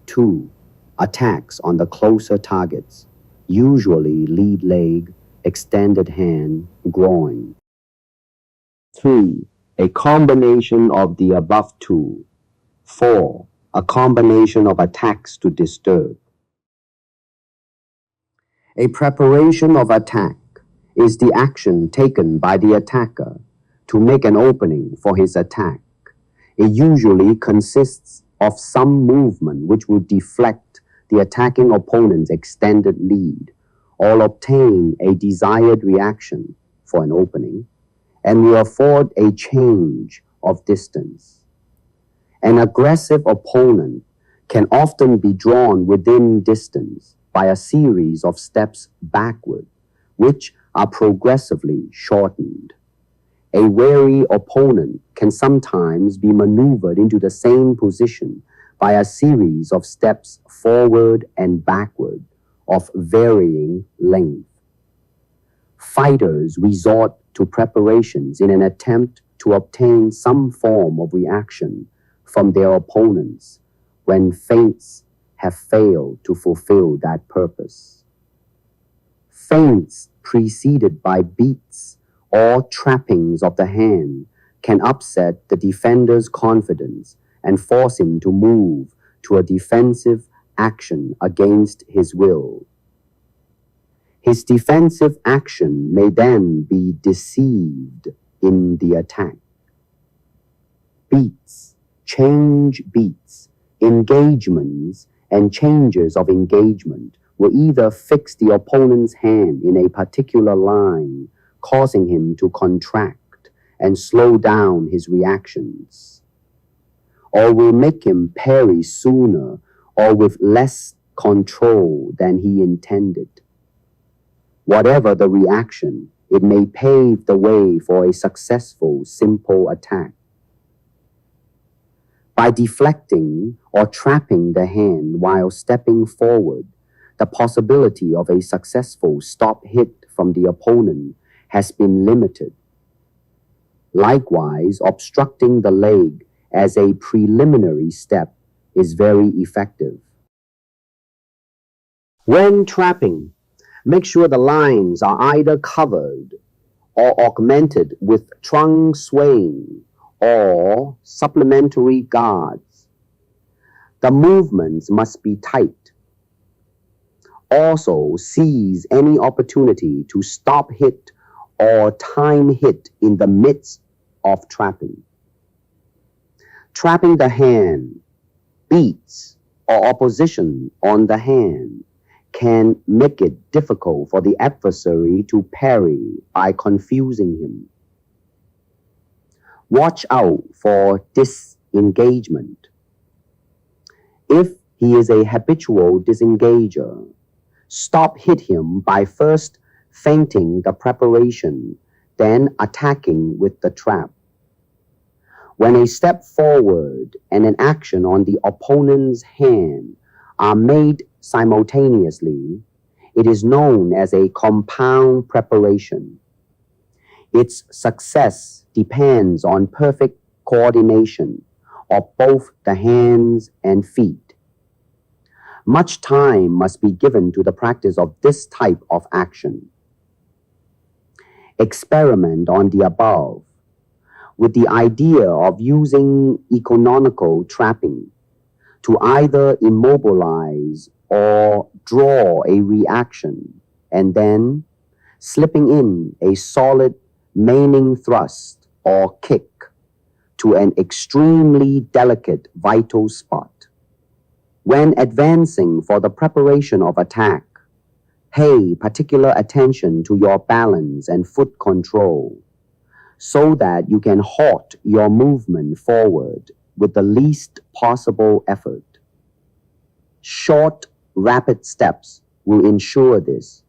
2. Attacks on the closer targets, usually lead leg, extended hand, groin. 3. A combination of the above two. 4. A combination of attacks to disturb. A preparation of attack is the action taken by the attacker to make an opening for his attack. It usually consists of some movement which will deflect the attacking opponent's extended lead or obtain a desired reaction for an opening and will afford a change of distance. An aggressive opponent can often be drawn within distance by a series of steps backward, which are progressively shortened. A wary opponent can sometimes be maneuvered into the same position by a series of steps forward and backward of varying length. Fighters resort to preparations in an attempt to obtain some form of reaction from their opponents when feints have failed to fulfill that purpose. Feints preceded by beats or trappings of the hand can upset the defender's confidence and force him to move to a defensive action against his will. His defensive action may then be deceived in the attack. Beats, change beats, engagements, and changes of engagement will either fix the opponent's hand in a particular line, causing him to contract and slow down his reactions, or will make him parry sooner or with less control than he intended. Whatever the reaction, it may pave the way for a successful, simple attack. By deflecting or trapping the hand while stepping forward, the possibility of a successful stop hit from the opponent has been limited. Likewise, obstructing the leg as a preliminary step is very effective. When trapping, make sure the lines are either covered or augmented with trunk swaying or supplementary guards. The movements must be tight. Also, seize any opportunity to stop hit or time hit in the midst of trapping. Trapping the hand, beats, or opposition on the hand can make it difficult for the adversary to parry by confusing him. Watch out for disengagement. If he is a habitual disengager, stop hit him by first feinting the preparation, then attacking with the trap. When a step forward and an action on the opponent's hand are made simultaneously, it is known as a compound preparation. Its success depends on perfect coordination of both the hands and feet. Much time must be given to the practice of this type of action. Experiment on the above with the idea of using economical trapping to either immobilize or draw a reaction, and then slipping in a solid maning thrust or kick to an extremely delicate vital spot. When advancing for the preparation of attack, pay particular attention to your balance and foot control so that you can halt your movement forward with the least possible effort. Short, rapid steps will ensure this,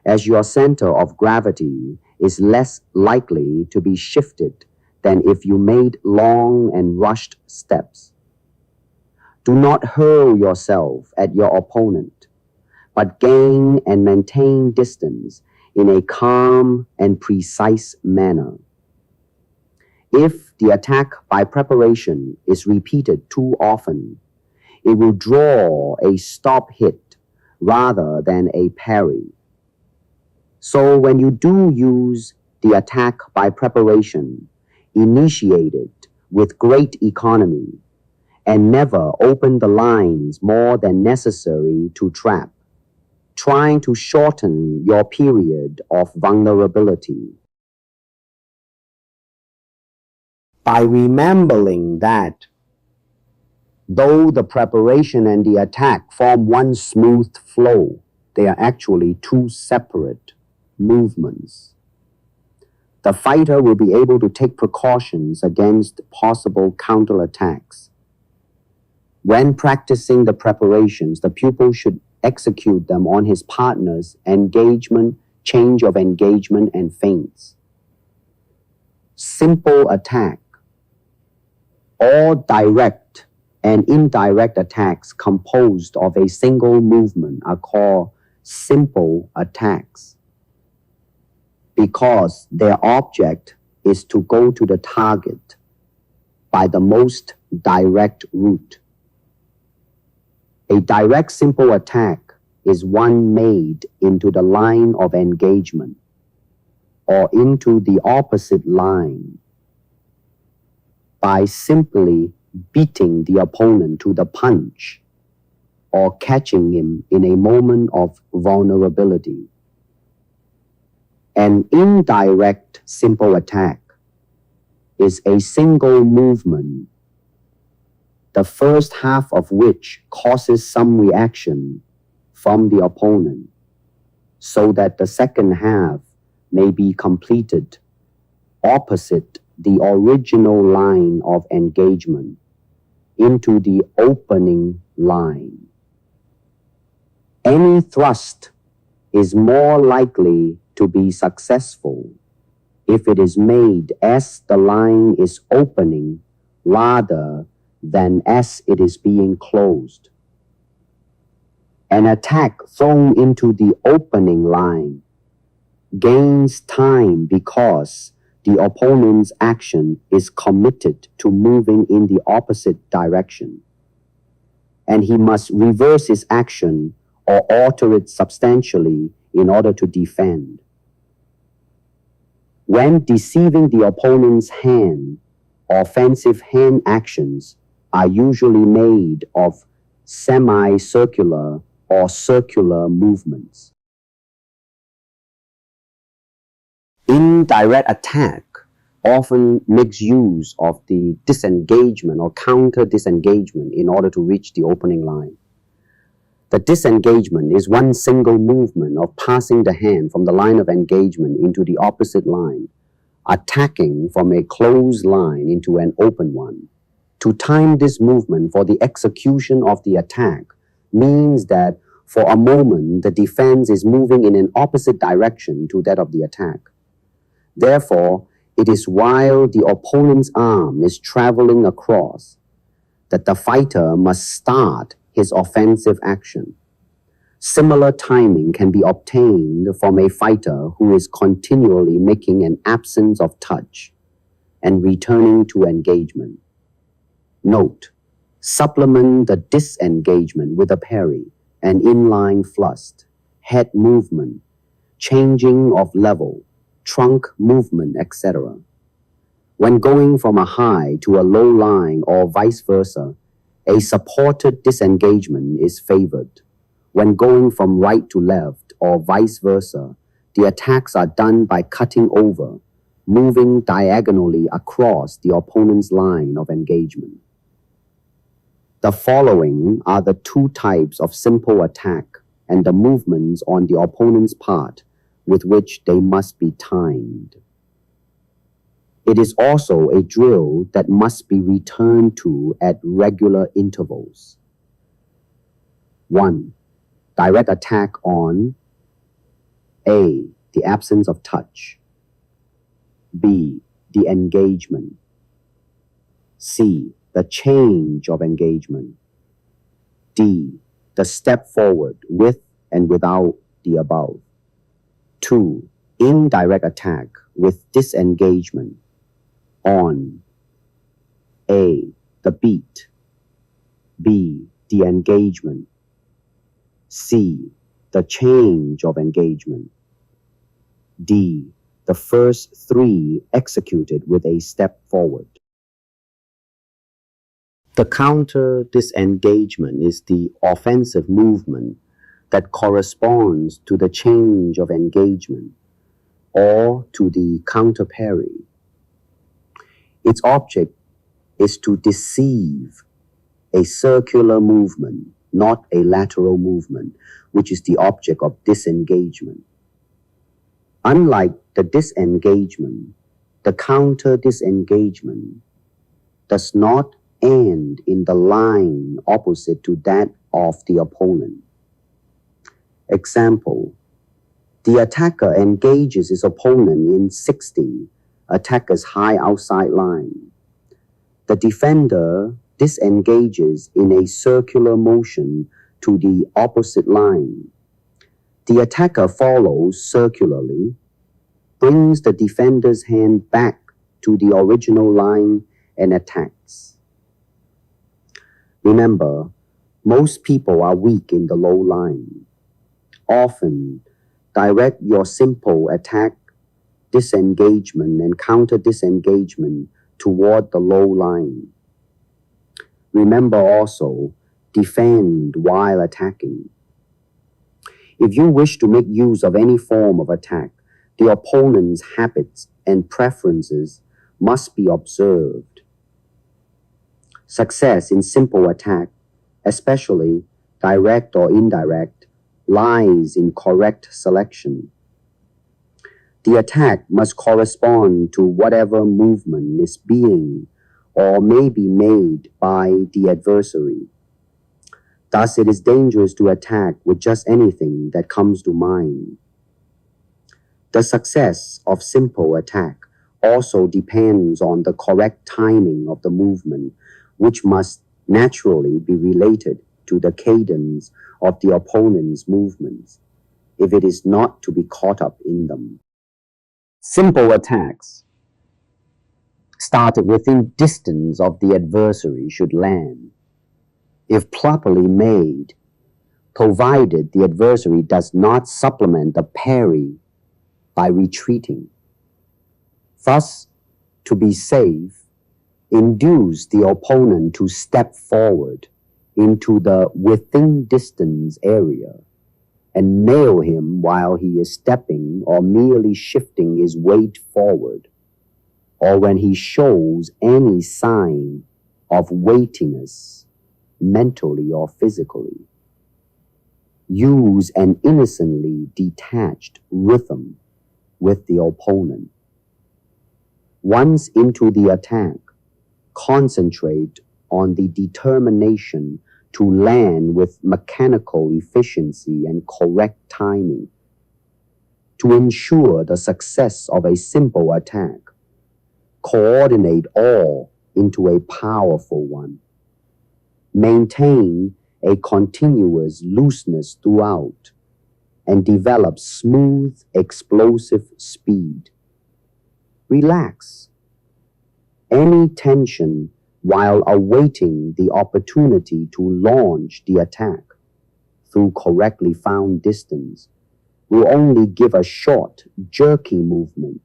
as your center of gravity is less likely to be shifted than if you made long and rushed steps. Do not hurl yourself at your opponent, but gain and maintain distance in a calm and precise manner. If the attack by preparation is repeated too often, it will draw a stop hit rather than a parry. So when you do use the attack by preparation, initiate it with great economy and never open the lines more than necessary to trap, trying to shorten your period of vulnerability. By remembering that, though the preparation and the attack form one smooth flow, they are actually two separate movements. The fighter will be able to take precautions against possible counterattacks. When practicing the preparations, the pupil should execute them on his partner's engagement, change of engagement, and feints. Simple attack. All direct and indirect attacks composed of a single movement are called simple attacks because their object is to go to the target by the most direct route. A direct simple attack is one made into the line of engagement or into the opposite line by simply beating the opponent to the punch or catching him in a moment of vulnerability. An indirect simple attack is a single movement, the first half of which causes some reaction from the opponent, so that the second half may be completed opposite the original line of engagement into the opening line. Any thrust is more likely to be successful if it is made as the line is opening rather than as it is being closed. An attack thrown into the opening line gains time because the opponent's action is committed to moving in the opposite direction, and he must reverse his action or alter it substantially in order to defend. When deceiving the opponent's hand, offensive hand actions are usually made of semicircular or circular movements. Indirect attack often makes use of the disengagement or counter disengagement in order to reach the opening line. The disengagement is one single movement of passing the hand from the line of engagement into the opposite line, attacking from a closed line into an open one. To time this movement for the execution of the attack means that for a moment the defense is moving in an opposite direction to that of the attack. Therefore, it is while the opponent's arm is traveling across that the fighter must start his offensive action. Similar timing can be obtained from a fighter who is continually making an absence of touch and returning to engagement. Note, supplement the disengagement with a parry, an inline thrust, head movement, changing of level, trunk movement, etc. When going from a high to a low line or vice versa, a supported disengagement is favored. When going from right to left or vice versa, the attacks are done by cutting over, moving diagonally across the opponent's line of engagement. The following are the two types of simple attack and the movements on the opponent's part with which they must be timed. It is also a drill that must be returned to at regular intervals. 1. Direct attack on A. The absence of touch. B. The engagement. C. The change of engagement. D. The step forward with and without the above. 2. Indirect attack with disengagement on A. The beat. B. The engagement. C. The change of engagement. D. The first three executed with a step forward. The counter disengagement is the offensive movement that corresponds to the change of engagement or to the counter parry. Its object is to deceive a circular movement, not a lateral movement, which is the object of disengagement. Unlike the disengagement, the counter disengagement does not end in the line opposite to that of the opponent. Example, the attacker engages his opponent in 60, attacker's high outside line. The defender disengages in a circular motion to the opposite line. The attacker follows circularly, brings the defender's hand back to the original line and attacks. Remember, most people are weak in the low line. Often, direct your simple attack, disengagement, and counter disengagement toward the low line. Remember also, defend while attacking. If you wish to make use of any form of attack, the opponent's habits and preferences must be observed. Success in simple attack, especially direct or indirect, lies in correct selection. The attack must correspond to whatever movement is being or may be made by the adversary. Thus, it is dangerous to attack with just anything that comes to mind. The success of simple attack also depends on the correct timing of the movement, which must naturally be related to the cadence of the opponent's movements, if it is not to be caught up in them. Simple attacks started within distance of the adversary should land, if properly made, provided the adversary does not supplement the parry by retreating. Thus, to be safe, induce the opponent to step forward into the within distance area and nail him while he is stepping or merely shifting his weight forward, or when he shows any sign of weightiness, mentally or physically. Use an innocently detached rhythm with the opponent. Once into the attack, concentrate on the determination to land with mechanical efficiency and correct timing. To ensure the success of a simple attack, coordinate all into a powerful one. Maintain a continuous looseness throughout and develop smooth, explosive speed. Relax. Any tension while awaiting the opportunity to launch the attack through correctly found distance will only give a short, jerky movement,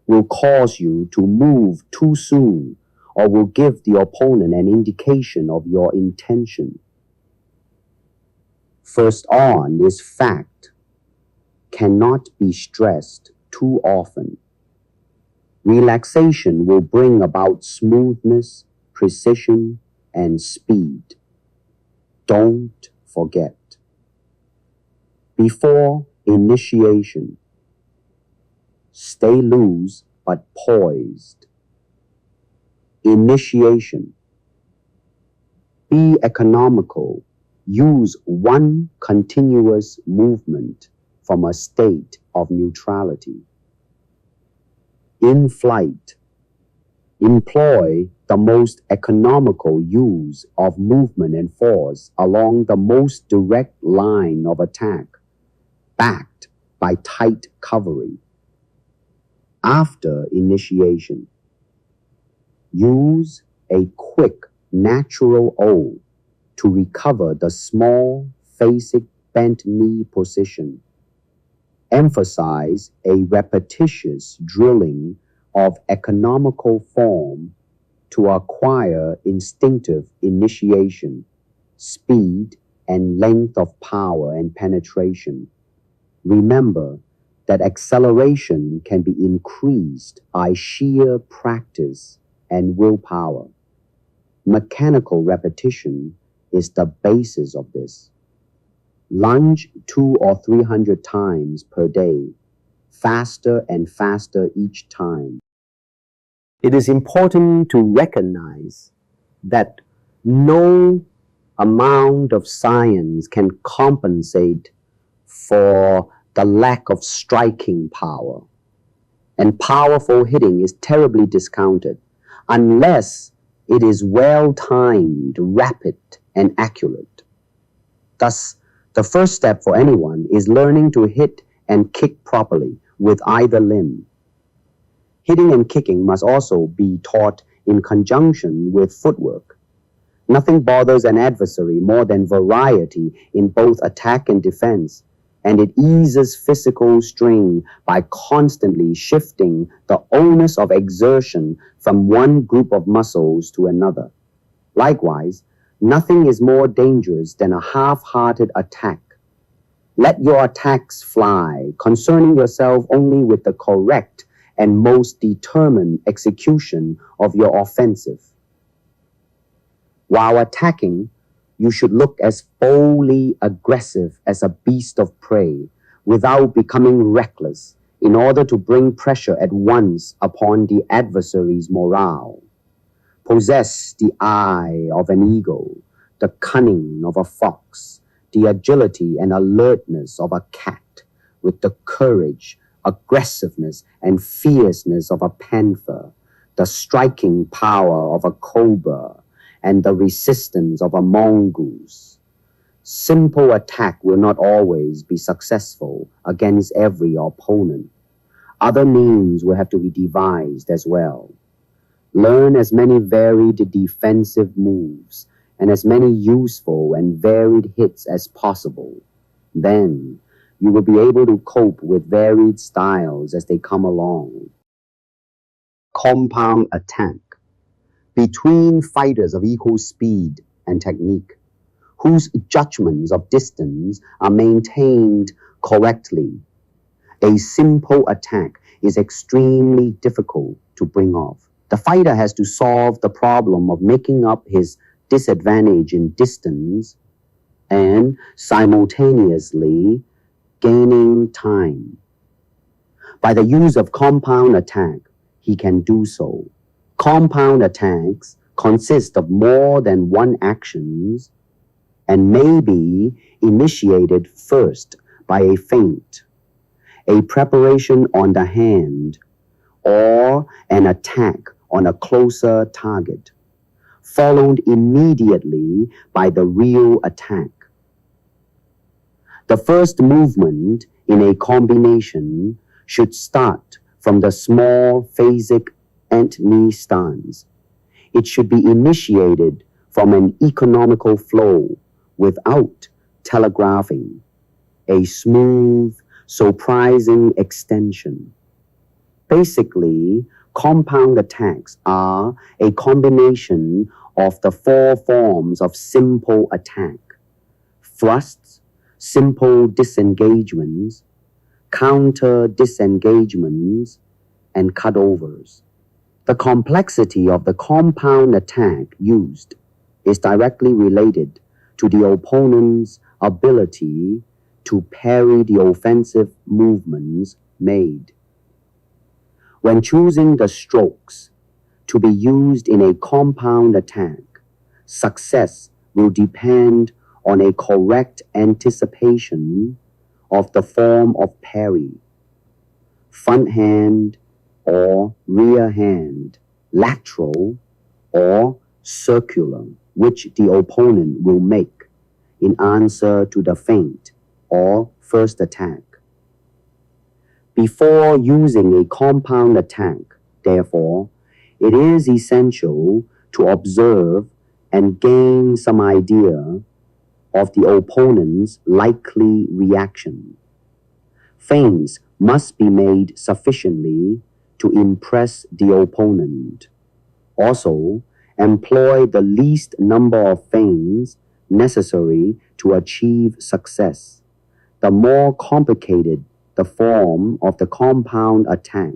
will cause you to move too soon, or will give the opponent an indication of your intention. First on is fact, cannot be stressed too often. Relaxation will bring about smoothness, precision, and speed. Don't forget. Before initiation, stay loose but poised. Initiation. Be economical. Use one continuous movement from a state of neutrality. In flight, employ the most economical use of movement and force along the most direct line of attack, backed by tight covering. After initiation, use a quick, natural O to recover the small, facing bent knee position. Emphasize a repetitious drilling of economical form to acquire instinctive initiation, speed, and length of power and penetration. Remember that acceleration can be increased by sheer practice and willpower. Mechanical repetition is the basis of this. Lunge 200 or 300 times per day, faster and faster each time. It is important to recognize that no amount of science can compensate for the lack of striking power. And powerful hitting is terribly discounted unless it is well-timed, rapid, and accurate. Thus, the first step for anyone is learning to hit and kick properly with either limb. Hitting and kicking must also be taught in conjunction with footwork. Nothing bothers an adversary more than variety in both attack and defense, and it eases physical strain by constantly shifting the onus of exertion from one group of muscles to another. Likewise, nothing is more dangerous than a half-hearted attack. Let your attacks fly, concerning yourself only with the correct and most determined execution of your offensive. While attacking, you should look as boldly aggressive as a beast of prey, without becoming reckless, in order to bring pressure at once upon the adversary's morale. Possess the eye of an eagle, the cunning of a fox, the agility and alertness of a cat, with the courage, aggressiveness, and fierceness of a panther, the striking power of a cobra, and the resistance of a mongoose. Simple attack will not always be successful against every opponent. Other means will have to be devised as well. Learn as many varied defensive moves and as many useful and varied hits as possible. Then you will be able to cope with varied styles as they come along. Compound attack. Between fighters of equal speed and technique, whose judgments of distance are maintained correctly, a simple attack is extremely difficult to bring off. The fighter has to solve the problem of making up his disadvantage in distance and simultaneously gaining time. By the use of compound attack, he can do so. Compound attacks consist of more than one actions and may be initiated first by a feint, a preparation on the hand, or an attack on a closer target, followed immediately by the real attack. The first movement in a combination should start from the small phasic ant-knee stance. It should be initiated from an economical flow without telegraphing, a smooth, surprising extension. Basically, compound attacks are a combination of the four forms of simple attack: thrusts, simple disengagements, counter disengagements, and cutovers. The complexity of the compound attack used is directly related to the opponent's ability to parry the offensive movements made. When choosing the strokes to be used in a compound attack, success will depend on a correct anticipation of the form of parry, front hand or rear hand, lateral or circular, which the opponent will make in answer to the feint or first attack. Before using a compound attack, therefore, it is essential to observe and gain some idea of the opponent's likely reaction. Feints must be made sufficiently to impress the opponent. Also, employ the least number of feints necessary to achieve success. The more complicated the form of the compound attack,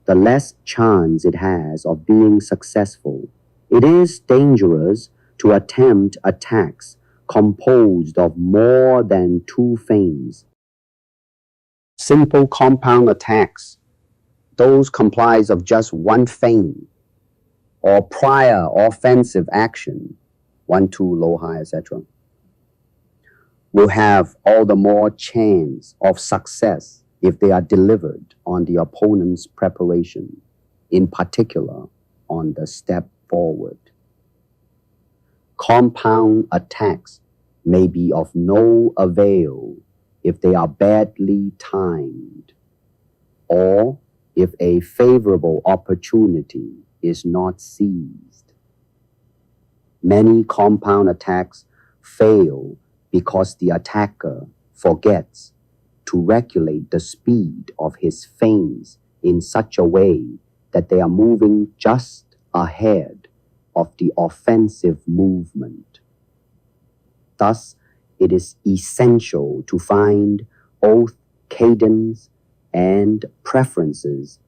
the less chance it has of being successful. It is dangerous to attempt attacks composed of more than two feints. Simple compound attacks, those comprised of just one feint or prior offensive action, 1-2, low, high, etc., will have all the more chance of success if they are delivered on the opponent's preparation, in particular on the step forward. Compound attacks may be of no avail if they are badly timed, or if a favorable opportunity is not seized. Many compound attacks fail because the attacker forgets to regulate the speed of his feints in such a way that they are moving just ahead of the offensive movement. Thus, it is essential to find both cadence and preferences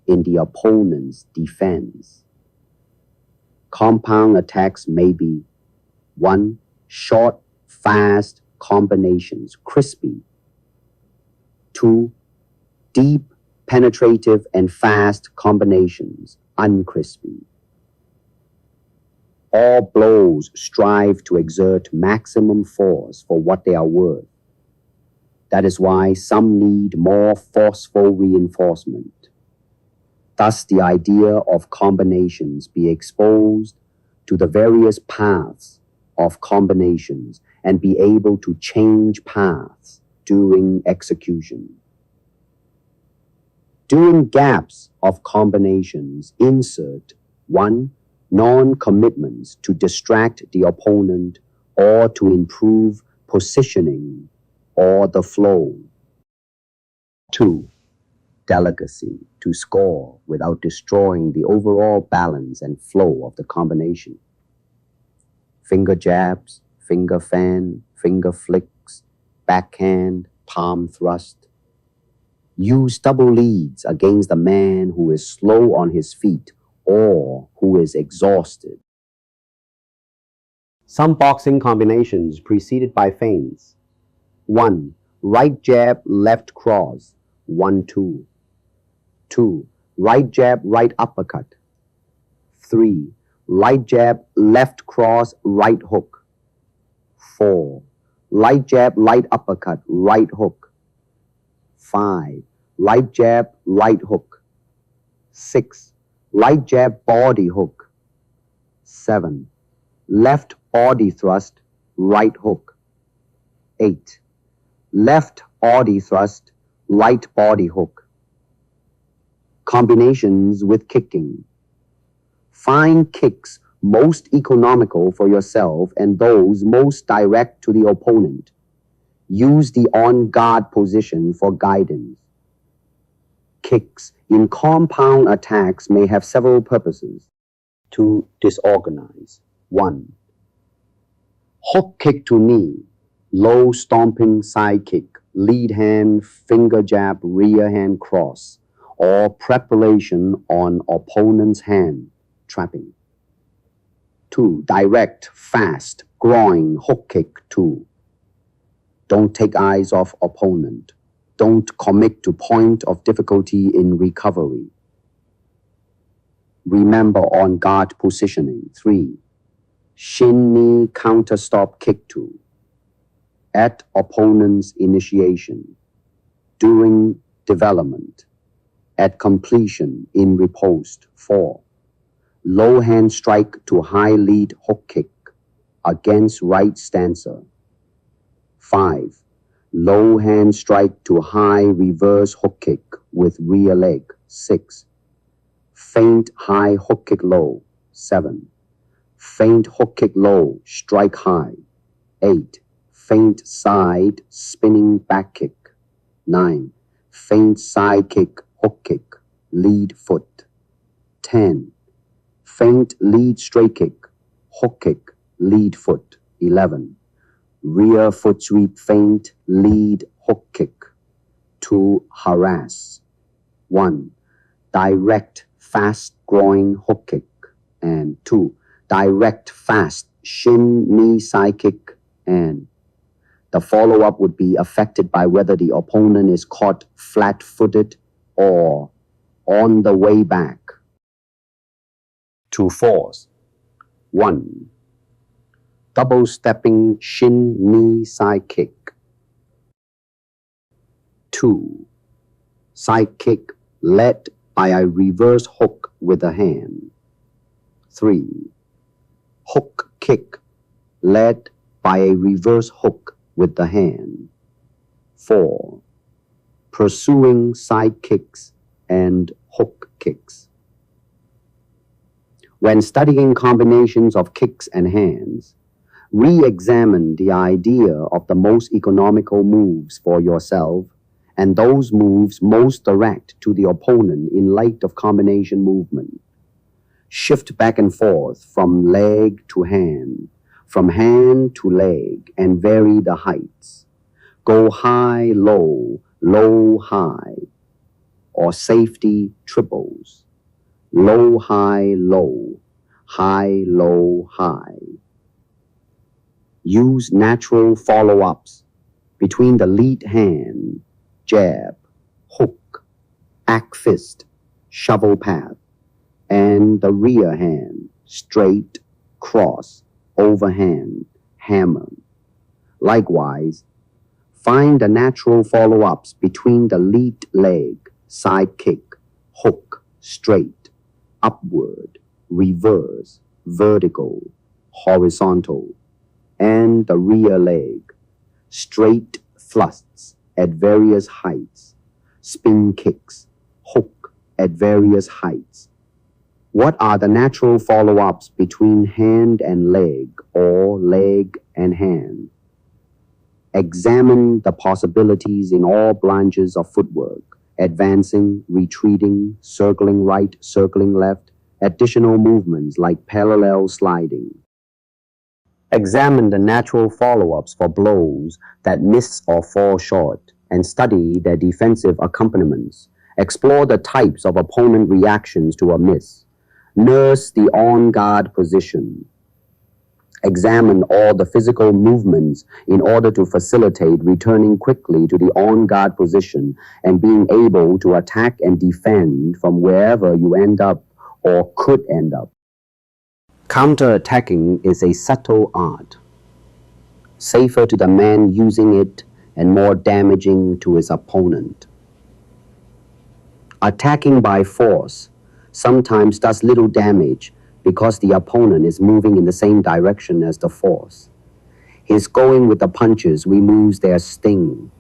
in the opponent's defense. Compound attacks may be 1. Short, fast combinations, crispy. 2. Deep, penetrative, and fast combinations, uncrispy. All blows strive to exert maximum force for what they are worth. That is why some need more forceful reinforcement. Thus, the idea of combinations be exposed to the various paths of combinations and be able to change paths during execution. During gaps of combinations, insert 1. Non-commitments to distract the opponent or to improve positioning or the flow. 2. Delicacy to score without destroying the overall balance and flow of the combination. Finger jabs, finger fan, finger flicks, backhand, palm thrust. Use double leads against the man who is slow on his feet or who is exhausted. Some boxing combinations preceded by feints. 1. Right jab, left cross, 1-2. 2. Right jab, right uppercut. 3. Right jab, left cross, right hook. 4. Right jab, right uppercut, right hook. 5. Right jab, right hook. 6. Right jab, body hook. 7. Left body thrust, right hook. 8. Left body thrust, right body hook. Combinations with kicking. Find kicks most economical for yourself and those most direct to the opponent. Use the on-guard position for guidance. Kicks in compound attacks may have several purposes. To disorganize. 1. Hook kick to knee, low stomping side kick, lead hand, finger jab, rear hand cross, or preparation on opponent's hand, trapping. 2. Direct, fast, groin, hook kick, 2. Don't take eyes off opponent. Don't commit to point of difficulty in recovery. Remember on guard positioning, 3. Shin knee counter stop kick, 2. At opponent's initiation, during development, at completion in riposte, 4. Low hand strike to high lead hook kick against right stancer. 5. Low hand strike to high reverse hook kick with rear leg. 6. Feint high hook kick low. 7. Feint hook kick low, strike high. 8. Feint side spinning back kick. 9. Feint side kick, hook kick, lead foot. 10. Feint lead straight kick, hook kick, lead foot. 11. Rear foot sweep feint, lead hook kick. 2. Harass. 1. Direct fast groin hook kick. And 2. Direct fast shin knee side kick. And the follow-up would be affected by whether the opponent is caught flat-footed or on the way back. To force. 1. Double stepping shin knee side kick. 2. Side kick led by a reverse hook with a hand. 3. Hook kick led by a reverse hook with the hand. 4. Pursuing side kicks and hook kicks. When studying combinations of kicks and hands, re-examine the idea of the most economical moves for yourself and those moves most direct to the opponent in light of combination movement. Shift back and forth from leg to hand, from hand to leg, and vary the heights. Go high, low, low, high, or safety triples. Low, high, low, high, low, high. Use natural follow-ups between the lead hand, jab, hook, axe fist, shovel path, and the rear hand, straight, cross, overhand, hammer. Likewise, find the natural follow-ups between the lead leg, side kick, hook, straight, upward, reverse, vertical, horizontal, and the rear leg, straight thrusts at various heights, spin kicks, hook at various heights. What are the natural follow-ups between hand and leg or leg and hand? Examine the possibilities in all branches of footwork, advancing, retreating, circling right, circling left, additional movements like parallel sliding. Examine the natural follow-ups for blows that miss or fall short, and study their defensive accompaniments. Explore the types of opponent reactions to a miss. Nurse the on-guard position. Examine all the physical movements in order to facilitate returning quickly to the on-guard position and being able to attack and defend from wherever you end up or could end up. Counter-attacking is a subtle art, safer to the man using it and more damaging to his opponent. Attacking by force sometimes does little damage because the opponent is moving in the same direction as the force. His going with the punches removes their sting.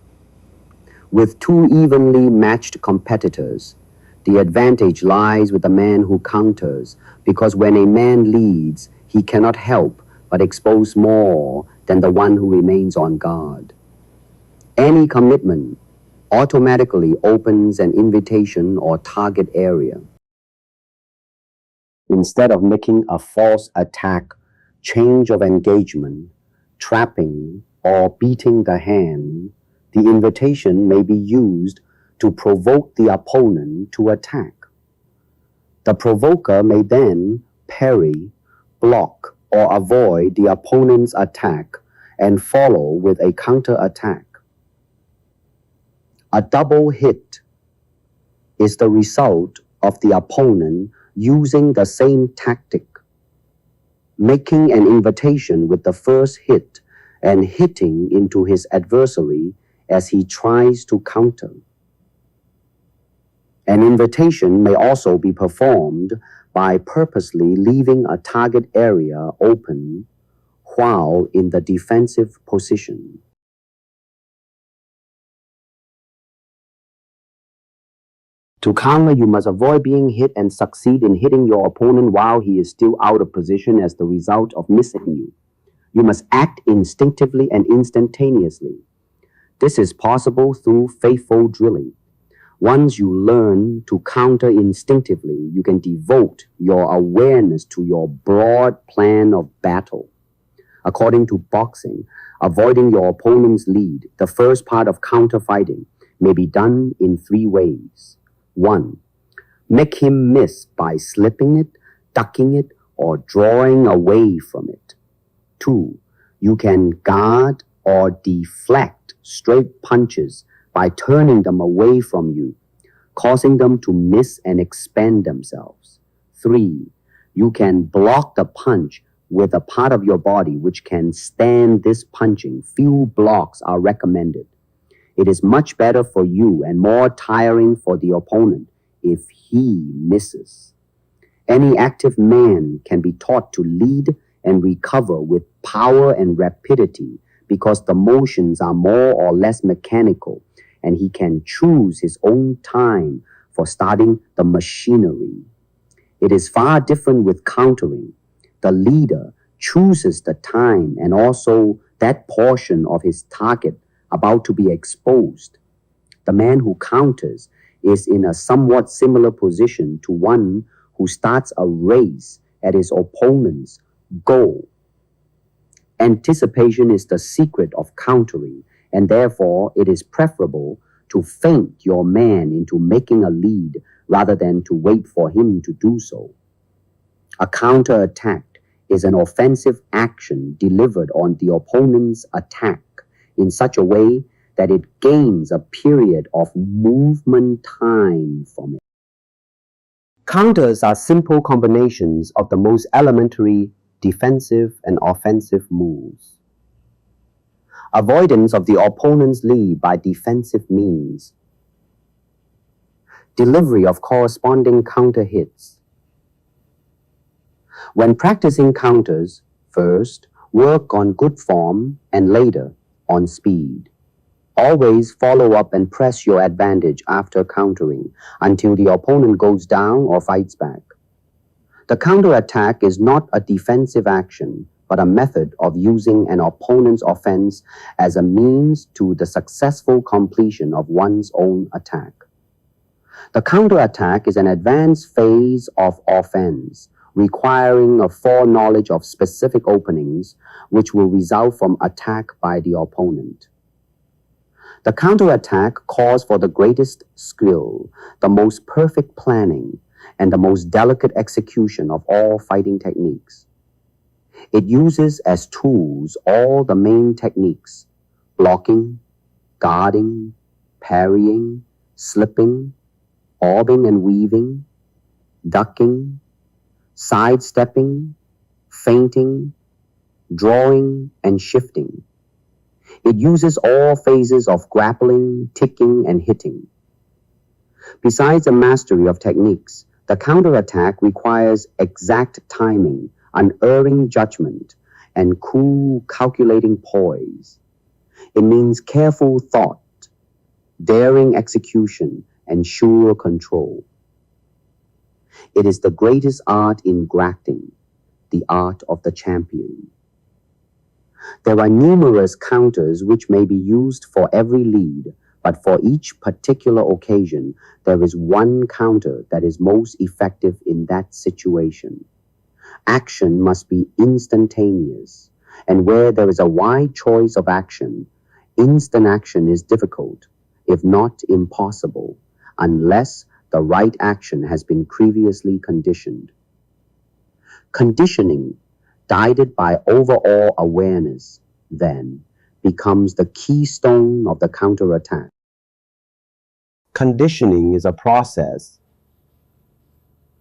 With two evenly matched competitors, the advantage lies with the man who counters, because when a man leads, he cannot help but expose more than the one who remains on guard. Any commitment automatically opens an invitation or target area. Instead of making a false attack, change of engagement, trapping, or beating the hand, the invitation may be used to provoke the opponent to attack. The provoker may then parry, block, or avoid the opponent's attack and follow with a counter-attack. A double hit is the result of the opponent using the same tactic, making an invitation with the first hit and hitting into his adversary as he tries to counter. An invitation may also be performed by purposely leaving a target area open while in the defensive position. To counter, you must avoid being hit and succeed in hitting your opponent while he is still out of position as the result of missing you. You must act instinctively and instantaneously. This is possible through faithful drilling. Once you learn to counter instinctively, you can devote your awareness to your broad plan of battle. According to boxing, avoiding your opponent's lead, the first part of counter-fighting, may be done in 3 ways. 1. Make him miss by slipping it, ducking it, or drawing away from it. 2. You can guard or deflect straight punches by turning them away from you, causing them to miss and expand themselves. 3. You can block the punch with a part of your body which can stand this punching. Few blocks are recommended. It is much better for you and more tiring for the opponent if he misses. Any active man can be taught to lead and recover with power and rapidity because the motions are more or less mechanical, and he can choose his own time for starting the machinery. It is far different with countering. The leader chooses the time and also that portion of his target about to be exposed. The man who counters is in a somewhat similar position to one who starts a race at his opponent's goal. Anticipation is the secret of countering, and therefore it is preferable to feint your man into making a lead rather than to wait for him to do so. A counterattack is an offensive action delivered on the opponent's attack in such a way that it gains a period of movement time from it. Counters are simple combinations of the most elementary defensive and offensive moves. Avoidance of the opponent's lead by defensive means. Delivery of corresponding counter hits. When practicing counters, first, work on good form and later, on speed. Always follow up and press your advantage after countering until the opponent goes down or fights back. The counterattack is not a defensive action, but a method of using an opponent's offense as a means to the successful completion of one's own attack. The counterattack is an advanced phase of offense, requiring a foreknowledge of specific openings which will result from attack by the opponent. The counterattack calls for the greatest skill, the most perfect planning, and the most delicate execution of all fighting techniques. It uses as tools all the main techniques: blocking, guarding, parrying, slipping, orbing and weaving, ducking, sidestepping, feinting, drawing, and shifting. It uses all phases of grappling, ticking, and hitting. Besides the mastery of techniques, the counterattack requires exact timing, unerring judgment, and cool, calculating poise. It means careful thought, daring execution, and sure control. It is the greatest art in grafting, the art of the champion. There are numerous counters which may be used for every lead, but for each particular occasion, there is one counter that is most effective in that situation. Action must be instantaneous, and where there is a wide choice of action, instant action is difficult, if not impossible, unless the right action has been previously conditioned. Conditioning, guided by overall awareness, then, becomes the keystone of the counterattack. Conditioning is a process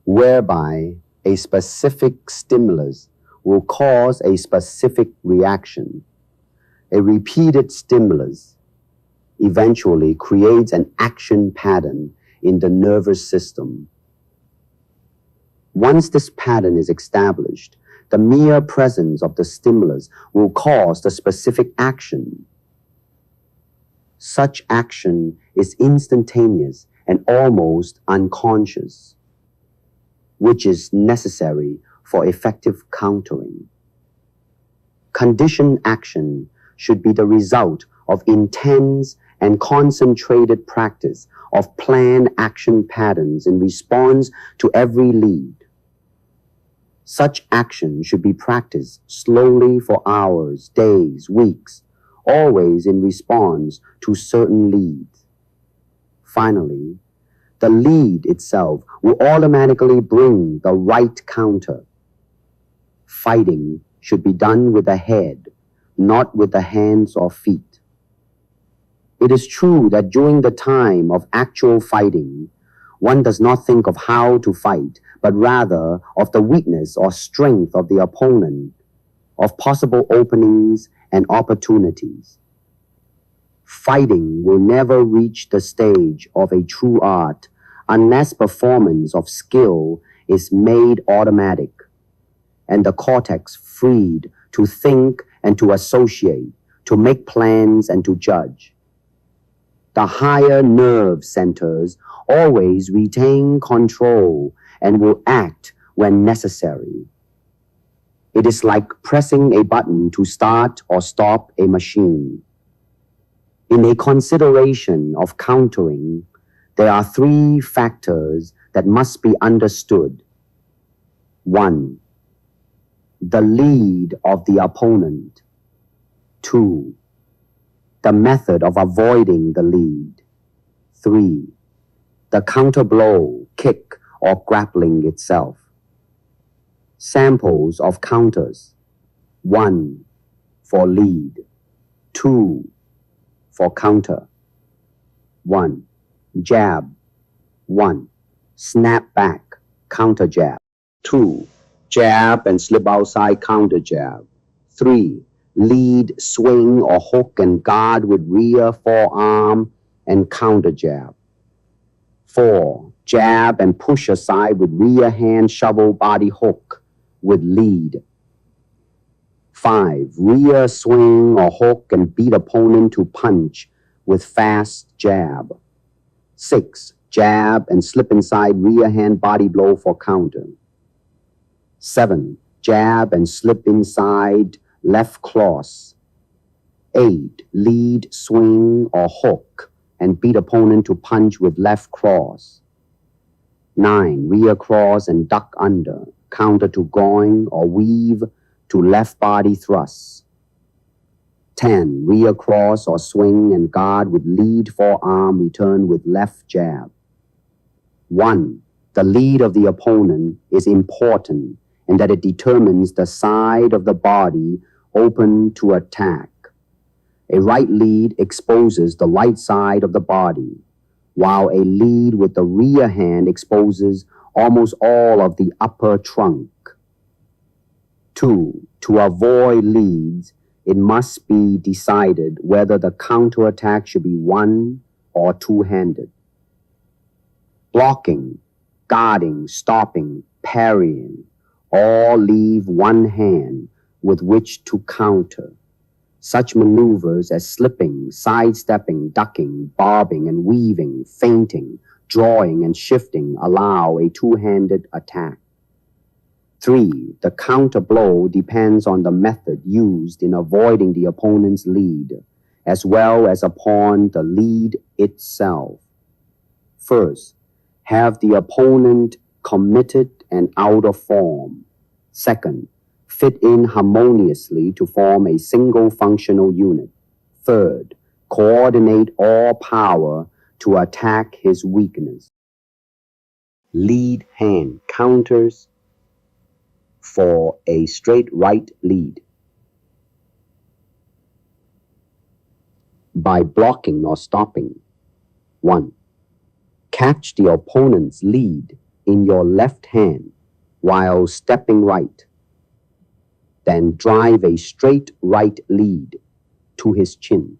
whereby a specific stimulus will cause a specific reaction. A repeated stimulus eventually creates an action pattern in the nervous system. Once this pattern is established, the mere presence of the stimulus will cause the specific action. Such action is instantaneous and almost unconscious, which is necessary for effective countering. Conditioned action should be the result of intense and concentrated practice of planned action patterns in response to every lead. Such action should be practiced slowly for hours, days, weeks, always in response to certain leads. Finally, the lead itself will automatically bring the right counter. Fighting should be done with the head, not with the hands or feet. It is true that during the time of actual fighting, one does not think of how to fight, but rather of the weakness or strength of the opponent, of possible openings and opportunities. Fighting will never reach the stage of a true art unless performance of skill is made automatic, and the cortex freed to think and to associate, to make plans and to judge. The higher nerve centers always retain control and will act when necessary. It is like pressing a button to start or stop a machine. In a consideration of countering, there are three factors that must be understood. 1. The lead of the opponent. 2. The method of avoiding the lead. 3. The counter blow, kick, or grappling itself. Samples of counters. 1. For lead. 2. For counter. 1. Jab. 1. Snap back, counter jab. 2. Jab and slip outside, counter jab. 3. Lead, swing, or hook and guard with rear forearm and counter jab. 4. Jab and push aside with rear hand shovel body hook with lead. 5. Rear swing or hook and beat opponent to punch with fast jab. 6. Jab and slip inside rear hand body blow for counter. 7. Jab and slip inside left cross. 8. Lead, swing, or hook and beat opponent to punch with left cross. 9. Rear cross and duck under, counter to going or weave to left body thrusts. 10. Rear cross or swing and guard with lead forearm return with left jab. 1. The lead of the opponent is important in that it determines the side of the body open to attack. A right lead exposes the right side of the body, while a lead with the rear hand exposes almost all of the upper trunk. 2. To avoid leads, it must be decided whether the counterattack should be one or two-handed. Blocking, guarding, stopping, parrying, all leave one hand with which to counter. Such maneuvers as slipping, sidestepping, ducking, bobbing and weaving, feinting, drawing and shifting allow a two-handed attack. 3. The counter blow depends on the method used in avoiding the opponent's lead, as well as upon the lead itself. First, have the opponent committed and out of form. Second, fit in harmoniously to form a single functional unit. Third, coordinate all power to attack his weakness. Lead hand counters for a straight right lead. By blocking or stopping. 1. Catch the opponent's lead in your left hand while stepping right. Then drive a straight right lead to his chin.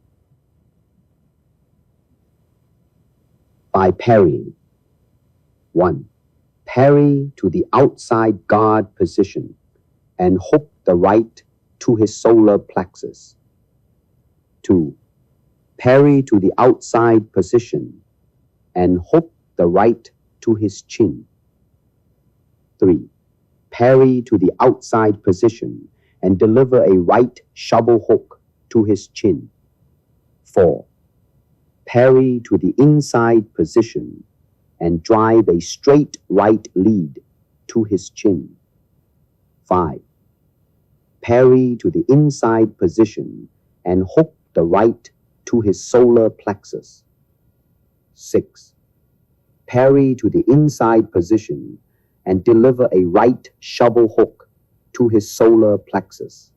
By parrying. 1. Parry to the outside guard position and hook the right to his solar plexus. 2. Parry to the outside position and hook the right to his chin. 3. Parry to the outside position and deliver a right shovel hook to his chin. 4. Parry to the inside position and drive a straight right lead to his chin. 5. Parry to the inside position and hook the right to his solar plexus. 6. Parry to the inside position and deliver a right shovel hook to his solar plexus.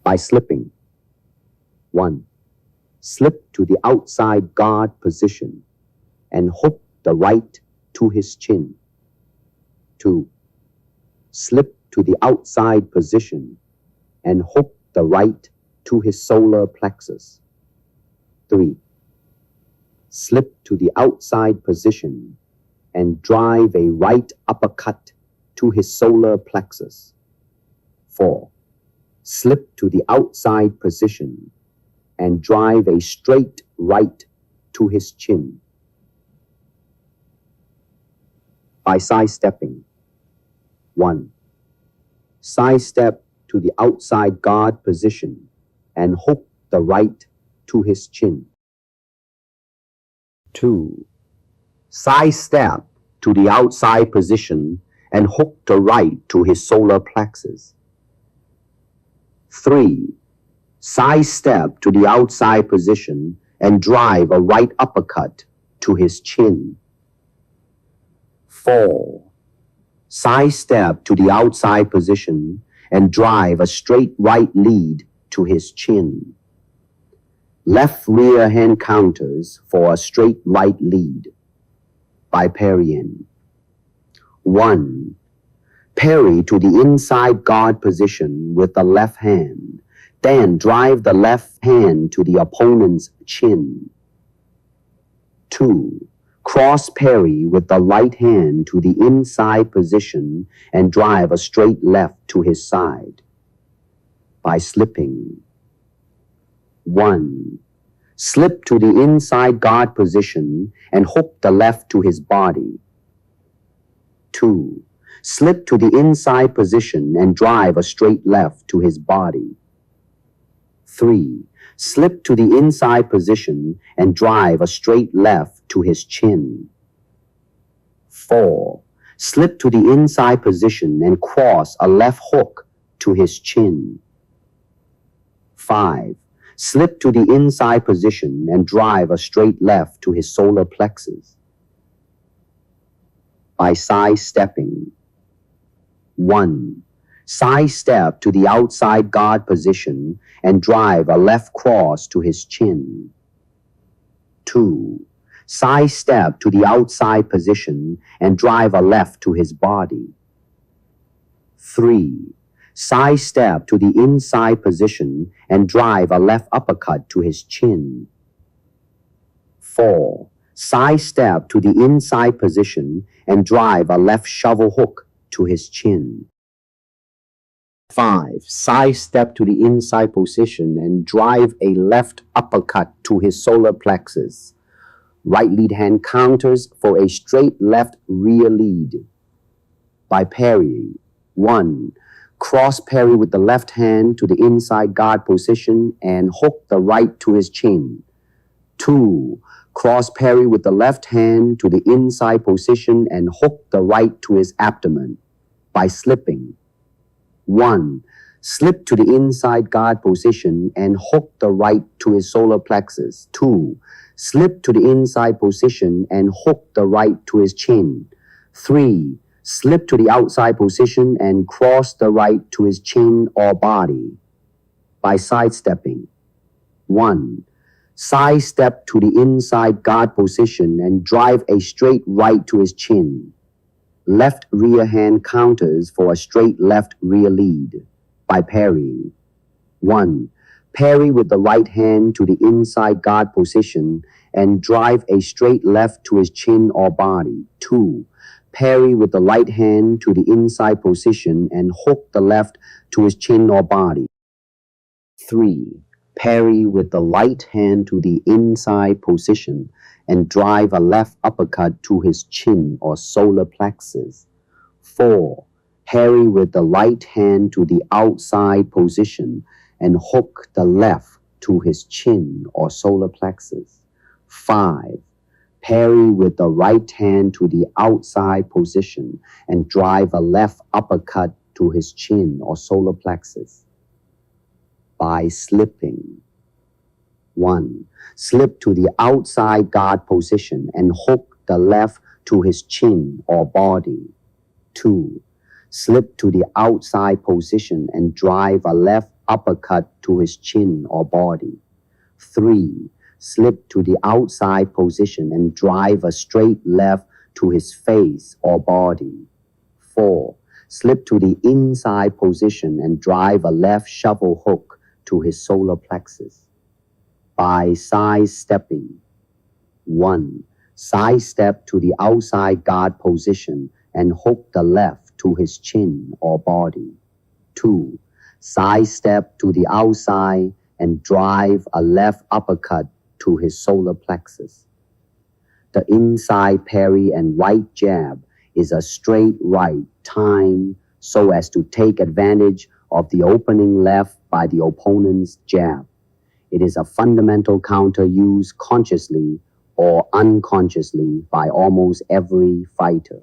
By slipping. 1. Slip to the outside guard position and hook the right to his chin. 2. Slip to the outside position and hook the right to his solar plexus. 3. Slip to the outside position and drive a right uppercut to his solar plexus. 4. Slip to the outside position and drive a straight right to his chin. By sidestepping. 1. Sidestep to the outside guard position and hook the right to his chin. 2. Sidestep to the outside position and hook the right to his solar plexus. 3. Sidestep to the outside position and drive a right uppercut to his chin. 4. Sidestep to the outside position and drive a straight right lead to his chin. Left rear hand counters for a straight right lead. By parrying. 1. Parry to the inside guard position with the left hand, then drive the left hand to the opponent's chin. 2. Cross parry with the right hand to the inside position and drive a straight left to his side. By slipping. 1. Slip to the inside guard position and hook the left to his body. 2. Slip to the inside position and drive a straight left to his body. 3. Slip to the inside position and drive a straight left to his chin. 4. Slip to the inside position and cross a left hook to his chin. 5. Slip to the inside position and drive a straight left to his solar plexus. By sidestepping. 1. Sidestep to the outside guard position and drive a left cross to his chin. 2. Sidestep to the outside position and drive a left to his body. 3. Sidestep to the inside position and drive a left uppercut to his chin. 4. Sidestep to the inside position and drive a left shovel hook to his chin. 5. Sidestep to the inside position and drive a left uppercut to his solar plexus. Right lead hand counters for a straight left rear lead. By parrying. 1. Cross parry with the left hand to the inside guard position and hook the right to his chin. 2. Cross parry with the left hand to the inside position and hook the right to his abdomen. By slipping. 1. Slip to the inside guard position and hook the right to his solar plexus. 2. Slip to the inside position and hook the right to his chin. 3. Slip to the outside position and cross the right to his chin or body by sidestepping. 1. Sidestep to the inside guard position and drive a straight right to his chin. Left rear hand counters for a straight left rear lead by parrying. 1. Parry with the right hand to the inside guard position and drive a straight left to his chin or body. 2. Parry with the right hand to the inside position and hook the left to his chin or body. 3. Parry with the right hand to the inside position and drive a left uppercut to his chin or solar plexus. 4. Parry with the right hand to the outside position and hook the left to his chin or solar plexus. 5. Parry with the right hand to the outside position and drive a left uppercut to his chin or solar plexus by slipping. 1. Slip to the outside guard position and hook the left to his chin or body. 2. Slip to the outside position and drive a left uppercut to his chin or body. 3. Slip to the outside position and drive a straight left to his face or body. 4. Slip to the inside position and drive a left shovel hook to his solar plexus by sidestepping. 1. Sidestep to the outside guard position and hook the left to his chin or body. 2. Sidestep to the outside and drive a left uppercut to his solar plexus. The inside parry and right jab is a straight right timed so as to take advantage of the opening left by the opponent's jab. It is a fundamental counter used consciously or unconsciously by almost every fighter.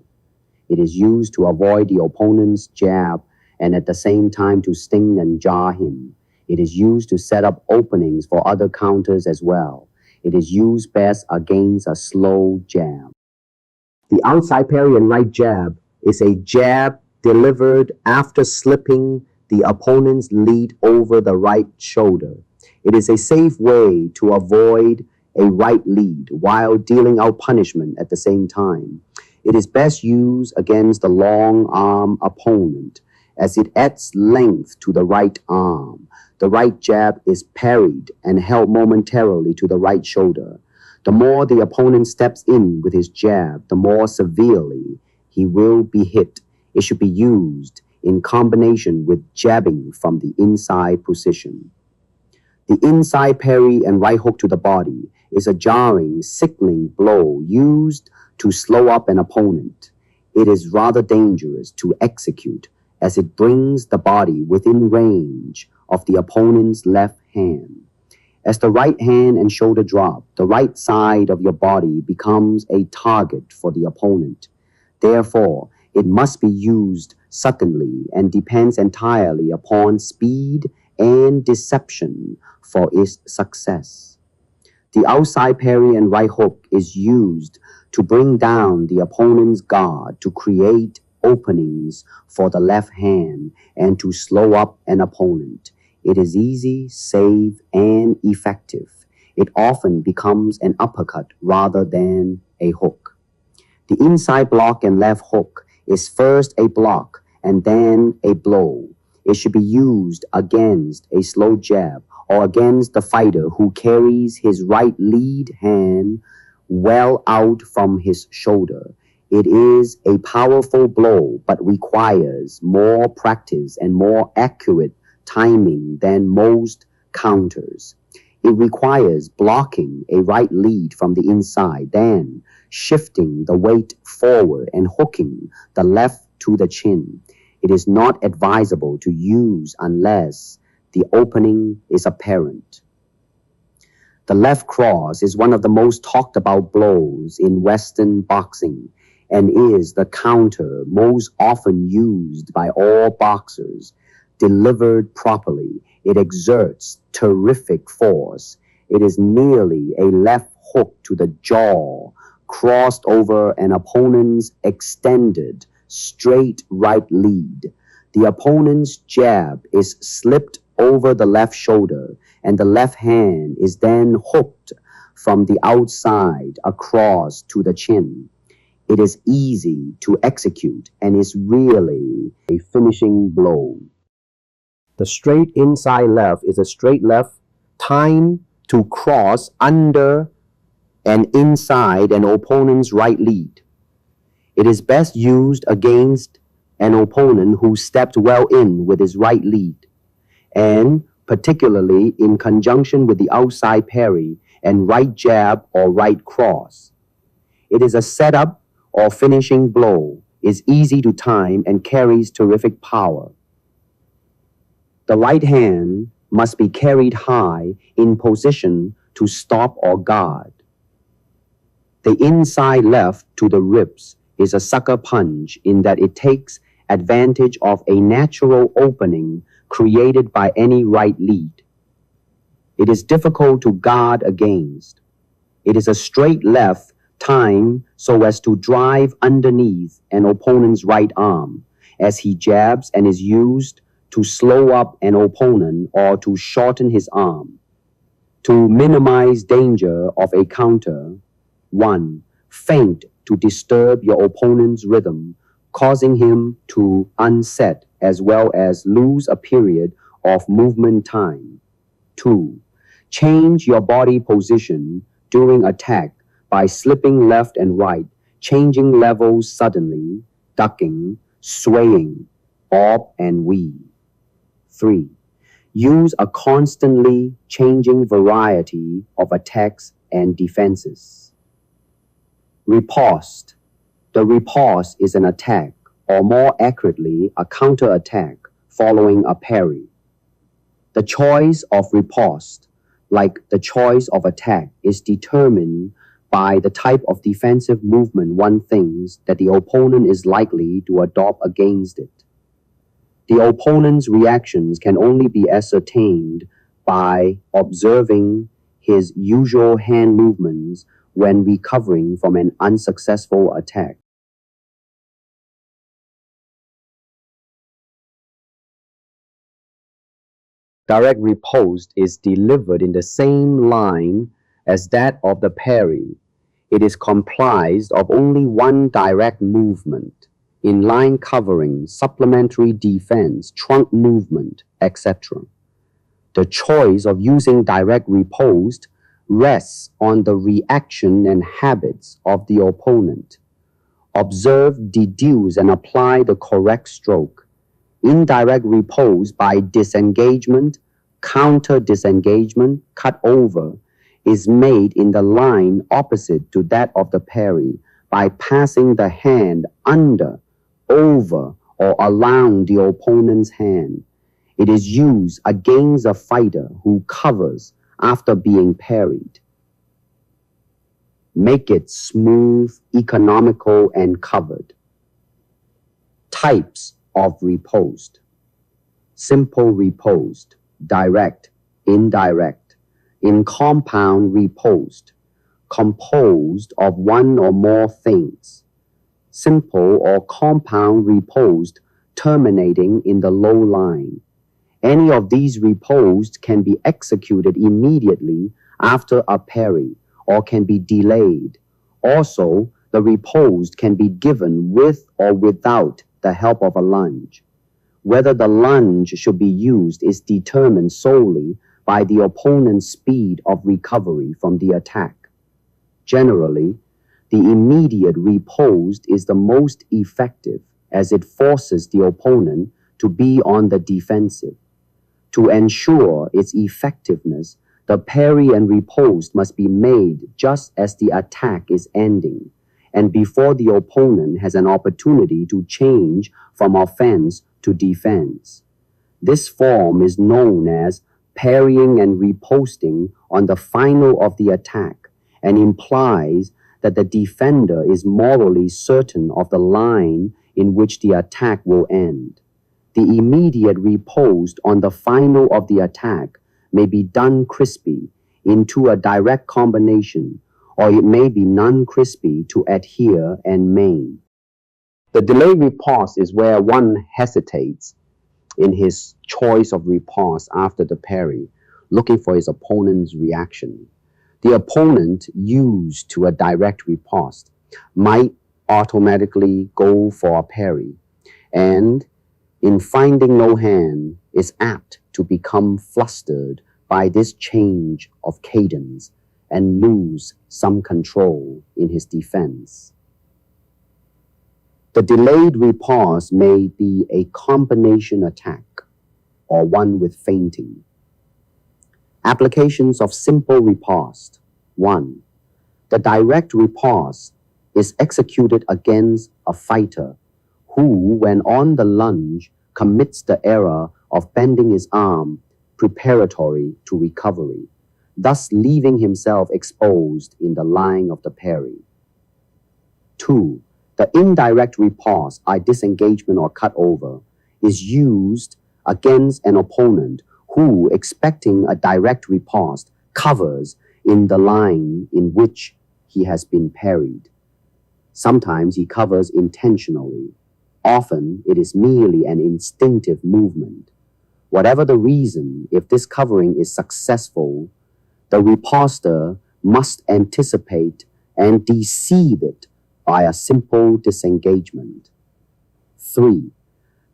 It is used to avoid the opponent's jab and at the same time to sting and jar him. It is used to set up openings for other counters as well. It is used best against a slow jab. The outside parry and right jab is a jab delivered after slipping the opponent's lead over the right shoulder. It is a safe way to avoid a right lead while dealing out punishment at the same time. It is best used against the long arm opponent as it adds length to the right arm. The right jab is parried and held momentarily to the right shoulder. The more the opponent steps in with his jab, the more severely he will be hit. It should be used in combination with jabbing from the inside position. The inside parry and right hook to the body is a jarring, sickling blow used to slow up an opponent. It is rather dangerous to execute as it brings the body within range of the opponent's left hand. As the right hand and shoulder drop, the right side of your body becomes a target for the opponent. Therefore, it must be used suddenly and depends entirely upon speed and deception for its success. The outside parry and right hook is used to bring down the opponent's guard, to create openings for the left hand, and to slow up an opponent. It is easy, safe, and effective. It often becomes an uppercut rather than a hook. The inside block and left hook is first a block and then a blow. It should be used against a slow jab or against the fighter who carries his right lead hand well out from his shoulder. It is a powerful blow, but requires more practice and more accurate timing than most counters. It requires blocking a right lead from the inside, then shifting the weight forward and hooking the left to the chin. It is not advisable to use unless the opening is apparent. The left cross is one of the most talked about blows in Western boxing and is the counter most often used by all boxers. Delivered properly, it exerts terrific force. It is merely a left hook to the jaw, crossed over an opponent's extended, straight right lead. The opponent's jab is slipped over the left shoulder, and the left hand is then hooked from the outside across to the chin. It is easy to execute and is really a finishing blow. The straight inside left is a straight left timed to cross under and inside an opponent's right lead. It is best used against an opponent who stepped well in with his right lead, and particularly in conjunction with the outside parry and right jab or right cross. It is a setup or finishing blow, is easy to time and carries terrific power. The right hand must be carried high in position to stop or guard. The inside left to the ribs is a sucker punch in that it takes advantage of a natural opening created by any right lead. It is difficult to guard against. It is a straight left timed so as to drive underneath an opponent's right arm as he jabs, and is used to slow up an opponent or to shorten his arm. To minimize danger of a counter, 1. Feint to disturb your opponent's rhythm, causing him to unset as well as lose a period of movement time. 2. Change your body position during attack by slipping left and right, changing levels suddenly, ducking, swaying, up and weave. 3. Use a constantly changing variety of attacks and defenses. Riposte. The riposte is an attack, or more accurately, a counterattack following a parry. The choice of riposte, like the choice of attack, is determined by the type of defensive movement one thinks that the opponent is likely to adopt against it. The opponent's reactions can only be ascertained by observing his usual hand movements when recovering from an unsuccessful attack. Direct riposte is delivered in the same line as that of the parry. It is comprised of only one direct movement, in line covering, supplementary defense, trunk movement, etc. The choice of using direct riposte rests on the reaction and habits of the opponent. Observe, deduce, and apply the correct stroke. Indirect riposte by disengagement, counter disengagement, cut over, is made in the line opposite to that of the parry by passing the hand under, over, or around the opponent's hand. It is used against a fighter who covers after being parried. Make it smooth, economical, and covered. Types of riposte. Simple riposte, direct, indirect. In compound riposte, composed of one or more things. Simple or compound riposte terminating in the low line. Any of these ripostes can be executed immediately after a parry or can be delayed. Also, the riposte can be given with or without the help of a lunge. Whether the lunge should be used is determined solely by the opponent's speed of recovery from the attack. Generally, the immediate riposte is the most effective as it forces the opponent to be on the defensive. To ensure its effectiveness, the parry and riposte must be made just as the attack is ending, and before the opponent has an opportunity to change from offense to defense. This form is known as parrying and riposting on the final of the attack, and implies that the defender is morally certain of the line in which the attack will end. the immediate riposte on the final of the attack may be done crispy into a direct combination, or it may be non-crispy to adhere and main. The delayed riposte is where one hesitates in his choice of riposte after the parry, looking for his opponent's reaction. The opponent used to a direct riposte might automatically go for a parry, and in finding no hand is apt to become flustered by this change of cadence and lose some control in his defense. The delayed riposte may be a combination attack or one with feinting. Applications of simple riposte. 1. The direct riposte is executed against a fighter who, when on the lunge, commits the error of bending his arm preparatory to recovery, thus leaving himself exposed in the line of the parry. 2. The indirect riposte, i.e. disengagement or cut over, is used against an opponent who, expecting a direct riposte, covers in the line in which he has been parried. Sometimes he covers intentionally. Often it is merely an instinctive movement. Whatever the reason, if this covering is successful, the riposter must anticipate and deceive it by a simple disengagement. 3.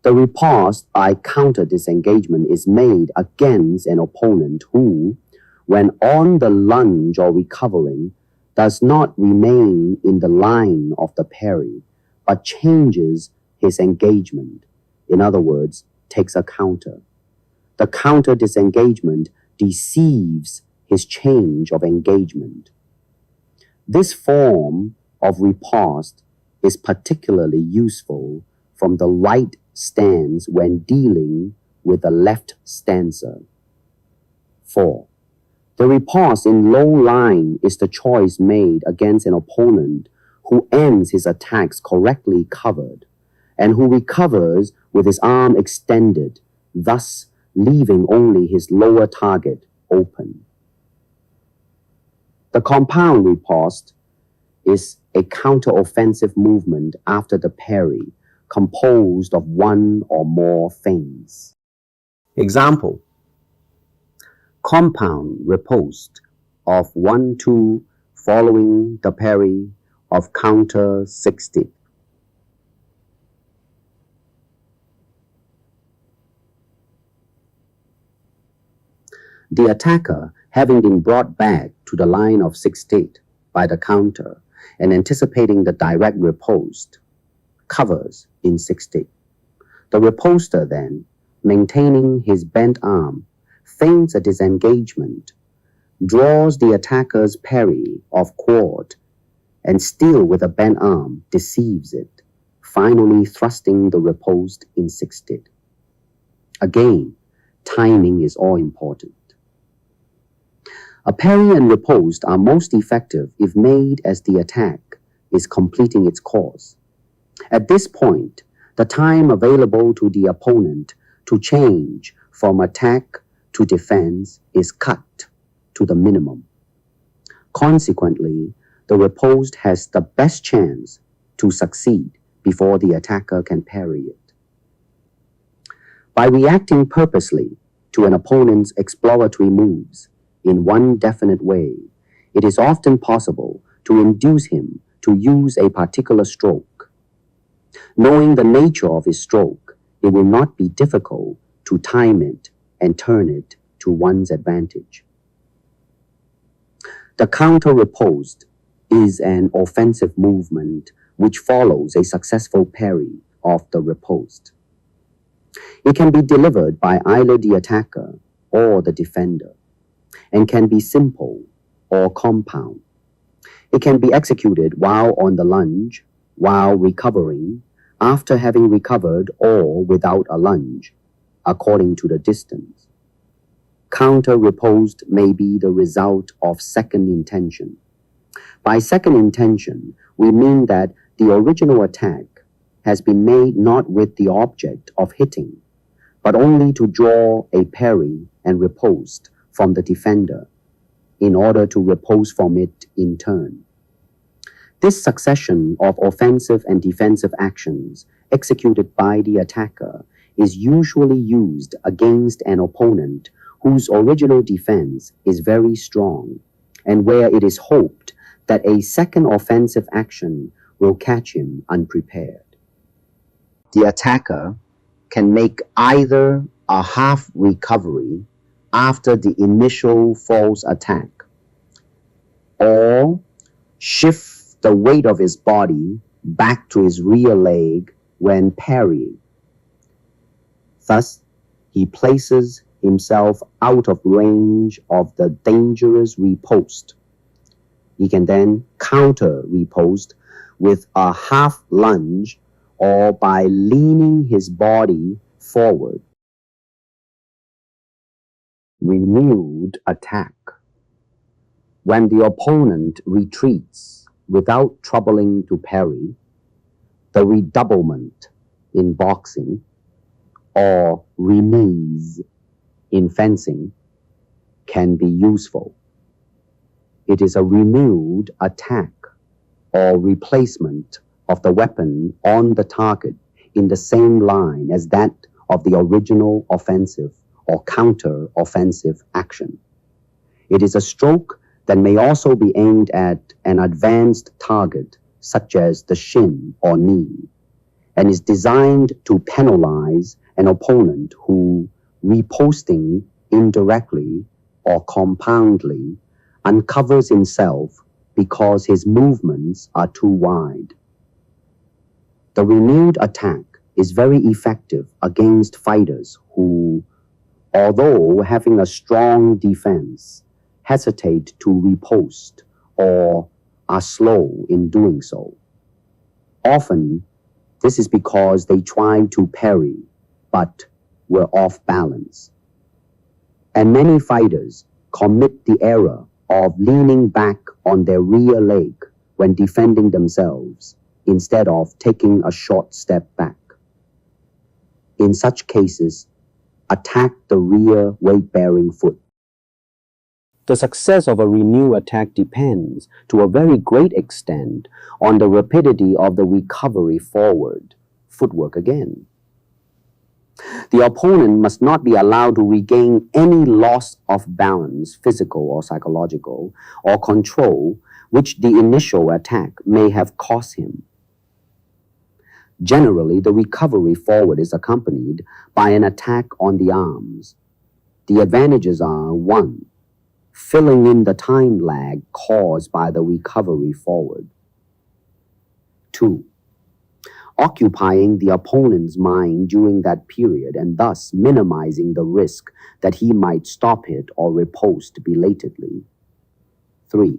The riposte by counter disengagement is made against an opponent who, when on the lunge or recovering, does not remain in the line of the parry, but changes his engagement. In other words, takes a counter. The counter disengagement deceives his change of engagement. This form of riposte is particularly useful from the right stance when dealing with the left stancer. 4. The riposte in low line is the choice made against an opponent who ends his attacks correctly covered and who recovers with his arm extended, thus leaving only his lower target open. The compound riposte is a counter-offensive movement after the parry, composed of one or more feints. Example: compound riposte of 1-2 following the parry of counter 60. The attacker, having been brought back to the line of 60 by the counter and anticipating the direct riposte, covers in 60. The riposter then, maintaining his bent arm, feints a disengagement, draws the attacker's parry of quad, and still with a bent arm deceives it, finally thrusting the riposte in 60. Again, timing is all important. A parry and riposte are most effective if made as the attack is completing its course. At this point, the time available to the opponent to change from attack to defense is cut to the minimum. Consequently, the riposte has the best chance to succeed before the attacker can parry it. By reacting purposely to an opponent's exploratory moves in one definite way, it is often possible to induce him to use a particular stroke. Knowing the nature of his stroke, it will not be difficult to time it and turn it to one's advantage. The counter riposte is an offensive movement which follows a successful parry of the riposte. It can be delivered by either the attacker or the defender, and can be simple or compound. It can be executed while on the lunge, while recovering, after having recovered, or without a lunge, according to the distance. Counter riposte may be the result of second intention. By second intention, we mean that the original attack has been made not with the object of hitting, but only to draw a parry and riposte from the defender in order to riposte from it in turn. This succession of offensive and defensive actions executed by the attacker is usually used against an opponent whose original defense is very strong, and where it is hoped that a second offensive action will catch him unprepared. The attacker can make either a half recovery after the initial false attack, or shift the weight of his body back to his rear leg when parrying. Thus, he places himself out of range of the dangerous riposte. He can then counter riposte with a half lunge or by leaning his body forward. Renewed attack. When the opponent retreats without troubling to parry, the redoublement in boxing, or remise in fencing, can be useful. It is a renewed attack or replacement of the weapon on the target in the same line as that of the original offensive or counter-offensive action. It is a stroke that may also be aimed at an advanced target, such as the shin or knee, and is designed to penalize an opponent who, riposting indirectly or compoundly, uncovers himself because his movements are too wide. The renewed attack is very effective against fighters who, although having a strong defense, hesitate to riposte or are slow in doing so. Often, this is because they tried to parry but were off balance. And many fighters commit the error of leaning back on their rear leg when defending themselves instead of taking a short step back. In such cases, attack the rear weight-bearing foot. The success of a renewed attack depends, to a very great extent, on the rapidity of the recovery forward, footwork again. The opponent must not be allowed to regain any loss of balance, physical or psychological, or control, which the initial attack may have cost him. Generally, the recovery forward is accompanied by an attack on the arms. The advantages are: 1. Filling in the time lag caused by the recovery forward. 2. Occupying the opponent's mind during that period and thus minimizing the risk that he might stop it or riposte belatedly. 3.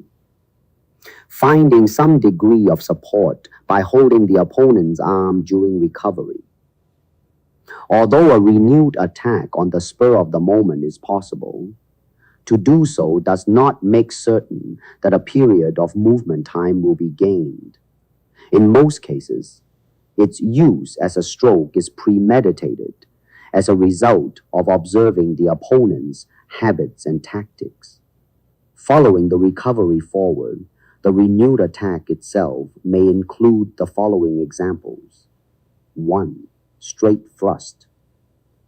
Finding some degree of support by holding the opponent's arm during recovery. Although a renewed attack on the spur of the moment is possible, to do so does not make certain that a period of movement time will be gained. In most cases, its use as a stroke is premeditated as a result of observing the opponent's habits and tactics. Following the recovery forward, the renewed attack itself may include the following examples: 1. Straight thrust.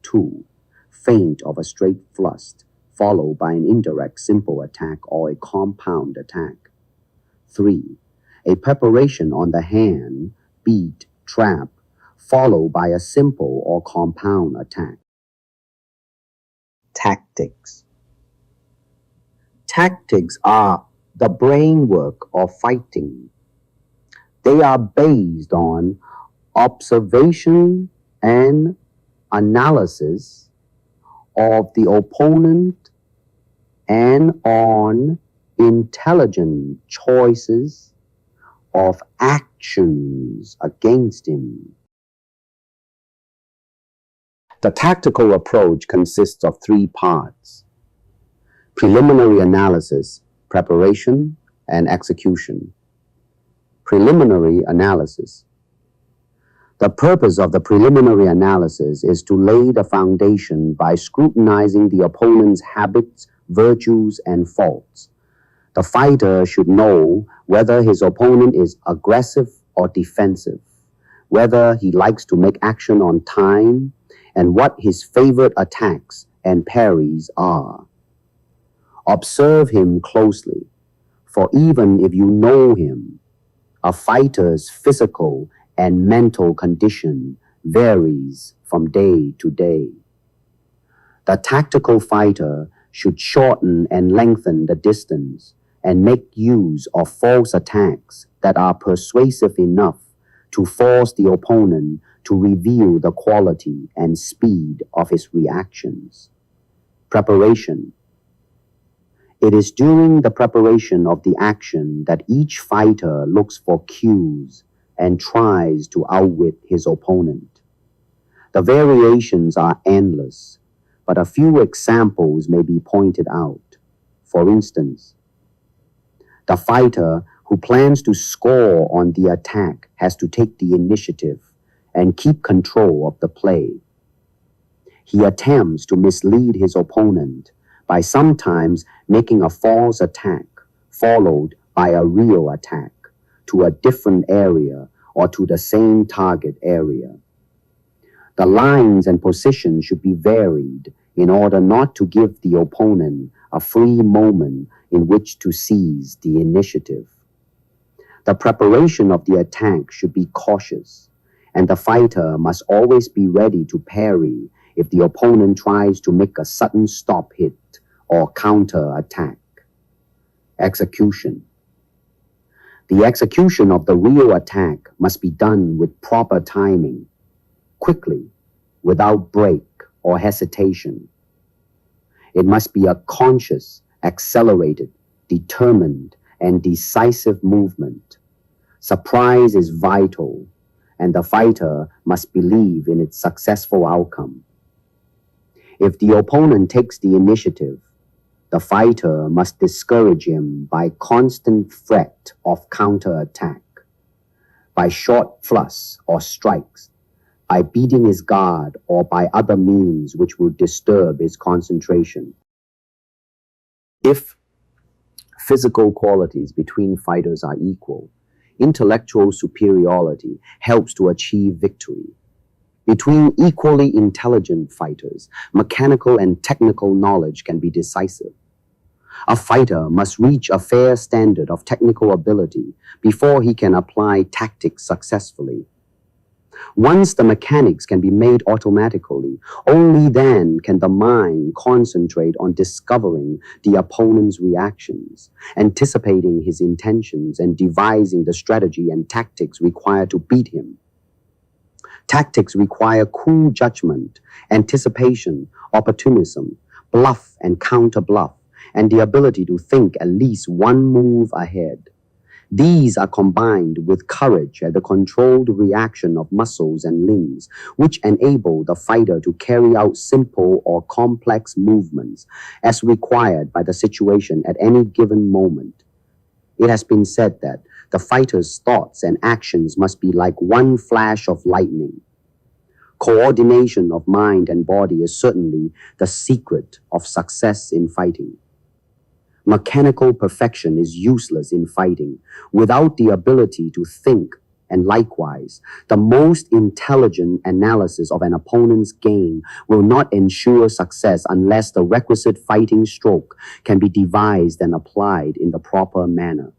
2. Feint of a straight thrust, followed by an indirect simple attack or a compound attack. 3. A preparation on the hand, beat, trap, followed by a simple or compound attack. Tactics. Tactics are the brain work of fighting. They are based on observation and analysis of the opponent and on intelligent choices of actions against him. The tactical approach consists of 3 parts: preliminary analysis, preparation, and execution. Preliminary analysis. The purpose of the preliminary analysis is to lay the foundation by scrutinizing the opponent's habits, virtues, and faults. The fighter should know whether his opponent is aggressive or defensive, whether he likes to make action on time, and what his favorite attacks and parries are. Observe him closely, for even if you know him, a fighter's physical and mental condition varies from day to day. The tactical fighter should shorten and lengthen the distance and make use of false attacks that are persuasive enough to force the opponent to reveal the quality and speed of his reactions. Preparation. It is during the preparation of the action that each fighter looks for cues and tries to outwit his opponent. The variations are endless, but a few examples may be pointed out. For instance, the fighter who plans to score on the attack has to take the initiative and keep control of the play. He attempts to mislead his opponent by sometimes making a false attack followed by a real attack to a different area or to the same target area. The lines and positions should be varied in order not to give the opponent a free moment in which to seize the initiative. The preparation of the attack should be cautious, and the fighter must always be ready to parry if the opponent tries to make a sudden stop hit or counter-attack. Execution. The execution of the real attack must be done with proper timing, quickly, without break or hesitation. It must be a conscious, accelerated, determined, and decisive movement. Surprise is vital, and the fighter must believe in its successful outcome. If the opponent takes the initiative, the fighter must discourage him by constant threat of counterattack, by short thrusts or strikes, by beating his guard, or by other means which will disturb his concentration. If physical qualities between fighters are equal, intellectual superiority helps to achieve victory. Between equally intelligent fighters, mechanical and technical knowledge can be decisive. A fighter must reach a fair standard of technical ability before he can apply tactics successfully. Once the mechanics can be made automatically, only then can the mind concentrate on discovering the opponent's reactions, anticipating his intentions, and devising the strategy and tactics required to beat him. Tactics require cool judgment, anticipation, opportunism, bluff and counter-bluff, and the ability to think at least one move ahead. These are combined with courage and the controlled reaction of muscles and limbs, which enable the fighter to carry out simple or complex movements as required by the situation at any given moment. It has been said that the fighter's thoughts and actions must be like one flash of lightning. Coordination of mind and body is certainly the secret of success in fighting. Mechanical perfection is useless in fighting without the ability to think, and likewise, the most intelligent analysis of an opponent's game will not ensure success unless the requisite fighting stroke can be devised and applied in the proper manner.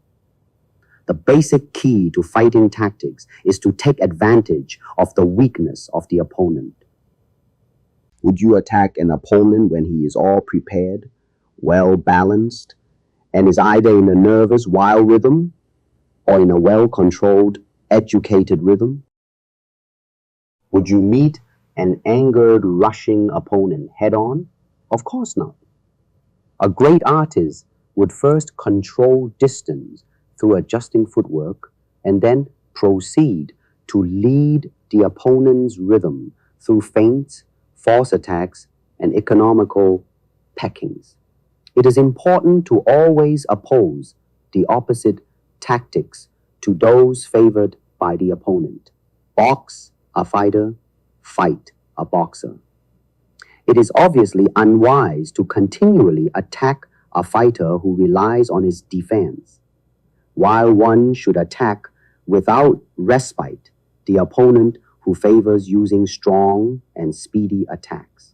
The basic key to fighting tactics is to take advantage of the weakness of the opponent. Would you attack an opponent when he is all prepared, well balanced, and is either in a nervous, wild rhythm or in a well-controlled, educated rhythm? Would you meet an angered, rushing opponent head-on? Of course not. A great artist would first control distance through adjusting footwork and then proceed to lead the opponent's rhythm through feints, false attacks, and economical peckings. It is important to always oppose the opposite tactics to those favored by the opponent. Box a fighter, fight a boxer. It is obviously unwise to continually attack a fighter who relies on his defense, while one should attack without respite the opponent who favors using strong and speedy attacks.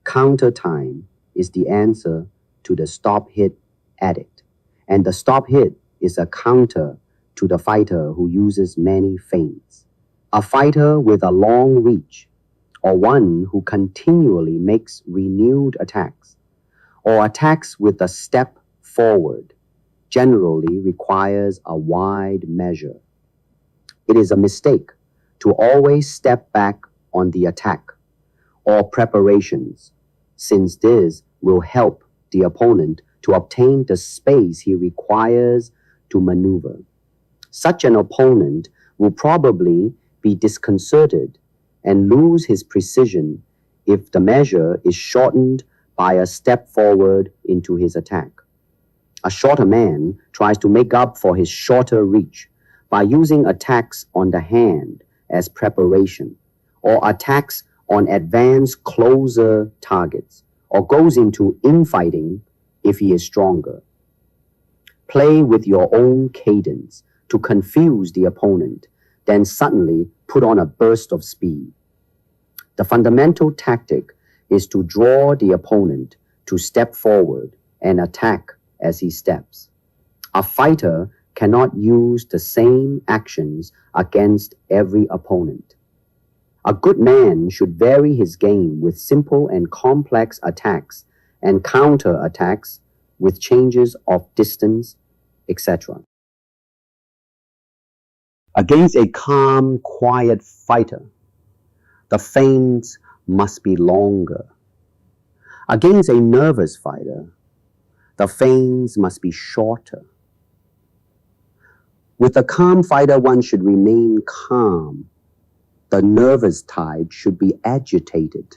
Counter time is the answer to the stop hit addict, and the stop hit is a counter to the fighter who uses many feints. A fighter with a long reach, or one who continually makes renewed attacks, or attacks with a step forward, generally requires a wide measure. It is a mistake to always step back on the attack or preparations, since this will help the opponent to obtain the space he requires to maneuver. Such an opponent will probably be disconcerted and lose his precision if the measure is shortened by a step forward into his attack. A shorter man tries to make up for his shorter reach by using attacks on the hand as preparation, or attacks on advanced closer targets, or goes into infighting if he is stronger. Play with your own cadence to confuse the opponent, then suddenly put on a burst of speed. The fundamental tactic is to draw the opponent to step forward and attack as he steps. A fighter cannot use the same actions against every opponent. A good man should vary his game with simple and complex attacks and counter-attacks with changes of distance, etc. Against a calm, quiet fighter, the feints must be longer. Against a nervous fighter, the feints must be shorter. With a calm fighter, one should remain calm. The nervous type should be agitated,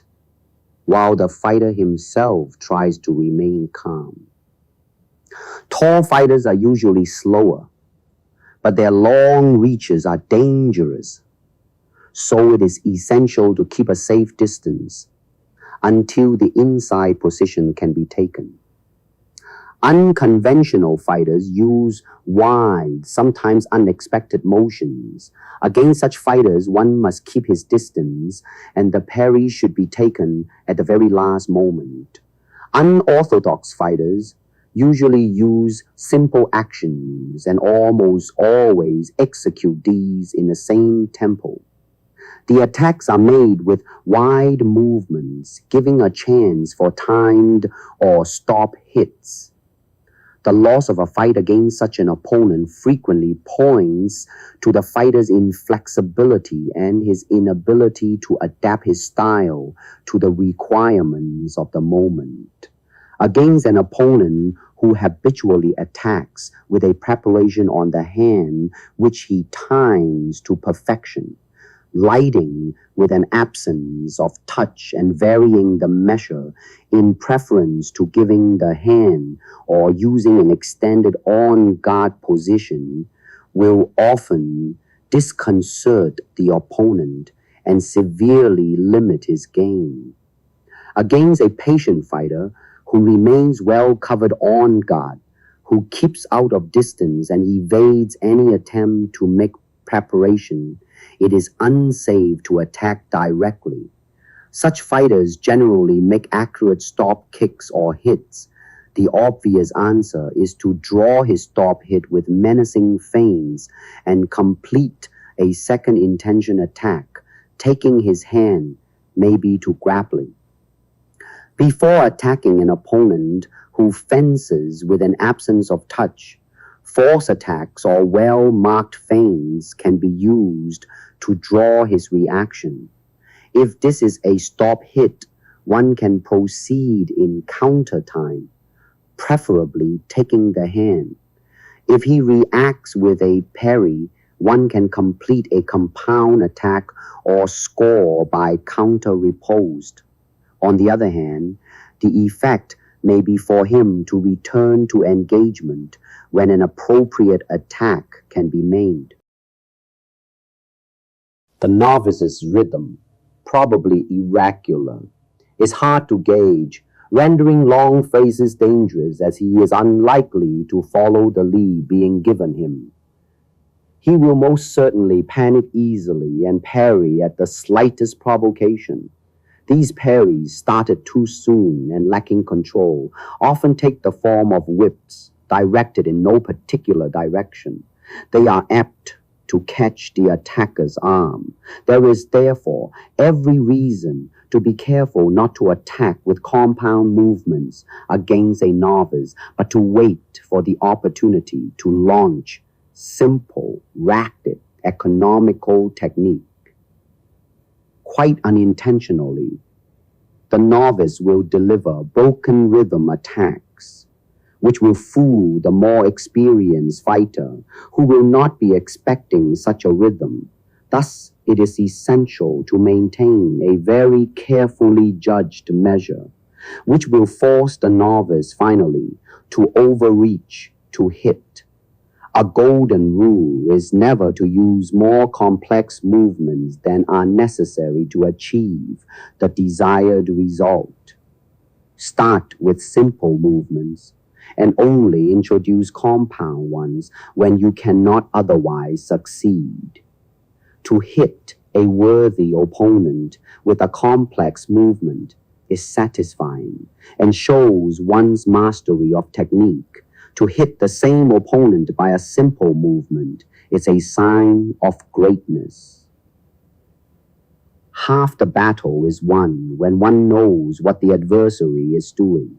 while the fighter himself tries to remain calm. Tall fighters are usually slower, but their long reaches are dangerous. So it is essential to keep a safe distance until the inside position can be taken. Unconventional fighters use wide, sometimes unexpected motions. Against such fighters, one must keep his distance, and the parry should be taken at the very last moment. Unorthodox fighters usually use simple actions and almost always execute these in the same tempo. The attacks are made with wide movements, giving a chance for timed or stop hits. The loss of a fight against such an opponent frequently points to the fighter's inflexibility and his inability to adapt his style to the requirements of the moment. Against an opponent who habitually attacks with a preparation on the hand which he times to perfection, lighting with an absence of touch and varying the measure in preference to giving the hand or using an extended on-guard position, will often disconcert the opponent and severely limit his game. Against a patient fighter who remains well covered on guard, who keeps out of distance and evades any attempt to make preparation, it is unsafe to attack directly. Such fighters generally make accurate stop kicks or hits. The obvious answer is to draw his stop hit with menacing feints and complete a second intention attack, taking his hand maybe to grappling. Before attacking an opponent who fences with an absence of touch, false attacks or well-marked feints can be used to draw his reaction. If this is a stop hit, one can proceed in counter time, preferably taking the hand. If he reacts with a parry, one can complete a compound attack or score by counter riposte. On the other hand, the effect may be for him to return to engagement when an appropriate attack can be made. The novice's rhythm, probably irregular, is hard to gauge, rendering long phrases dangerous as he is unlikely to follow the lead being given him. He will most certainly panic easily and parry at the slightest provocation. These parries, started too soon and lacking control, often take the form of whips directed in no particular direction. They are apt to catch the attacker's arm. There is therefore every reason to be careful not to attack with compound movements against a novice, but to wait for the opportunity to launch simple, rapid, economical technique. Quite unintentionally, the novice will deliver broken rhythm attacks, which will fool the more experienced fighter who will not be expecting such a rhythm. Thus, it is essential to maintain a very carefully judged measure, which will force the novice finally to overreach, to hit. A golden rule is never to use more complex movements than are necessary to achieve the desired result. Start with simple movements and only introduce compound ones when you cannot otherwise succeed. To hit a worthy opponent with a complex movement is satisfying and shows one's mastery of technique. To hit the same opponent by a simple movement is a sign of greatness. Half the battle is won when one knows what the adversary is doing.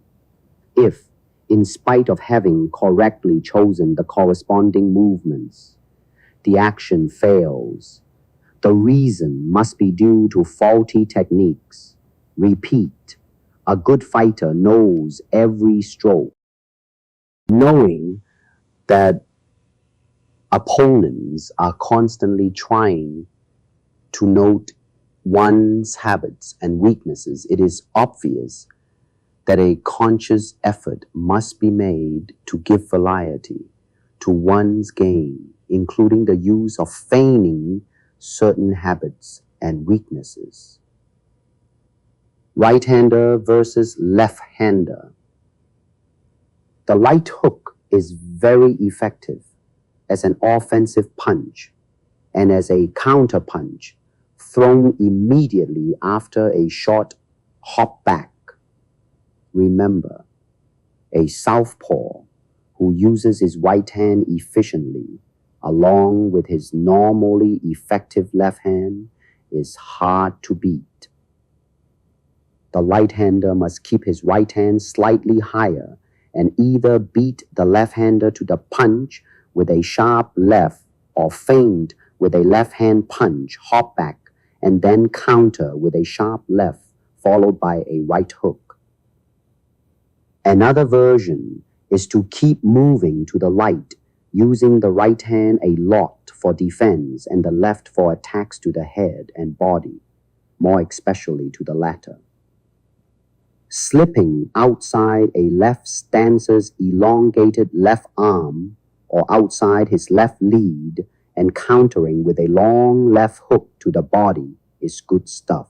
If, in spite of having correctly chosen the corresponding movements, the action fails, the reason must be due to faulty techniques. Repeat, a good fighter knows every stroke. Knowing that opponents are constantly trying to note one's habits and weaknesses, it is obvious that a conscious effort must be made to give variety to one's game, including the use of feigning certain habits and weaknesses. Right-hander versus left-hander. The right hook is very effective as an offensive punch and as a counter punch thrown immediately after a short hop back. Remember, a southpaw who uses his right hand efficiently along with his normally effective left hand is hard to beat. The right-hander must keep his right hand slightly higher and either beat the left-hander to the punch with a sharp left or feint with a left-hand punch, hop back, and then counter with a sharp left followed by a right hook. Another version is to keep moving to the right, using the right hand a lot for defense and the left for attacks to the head and body, more especially to the latter. Slipping outside a left stancer's elongated left arm or outside his left lead and countering with a long left hook to the body is good stuff.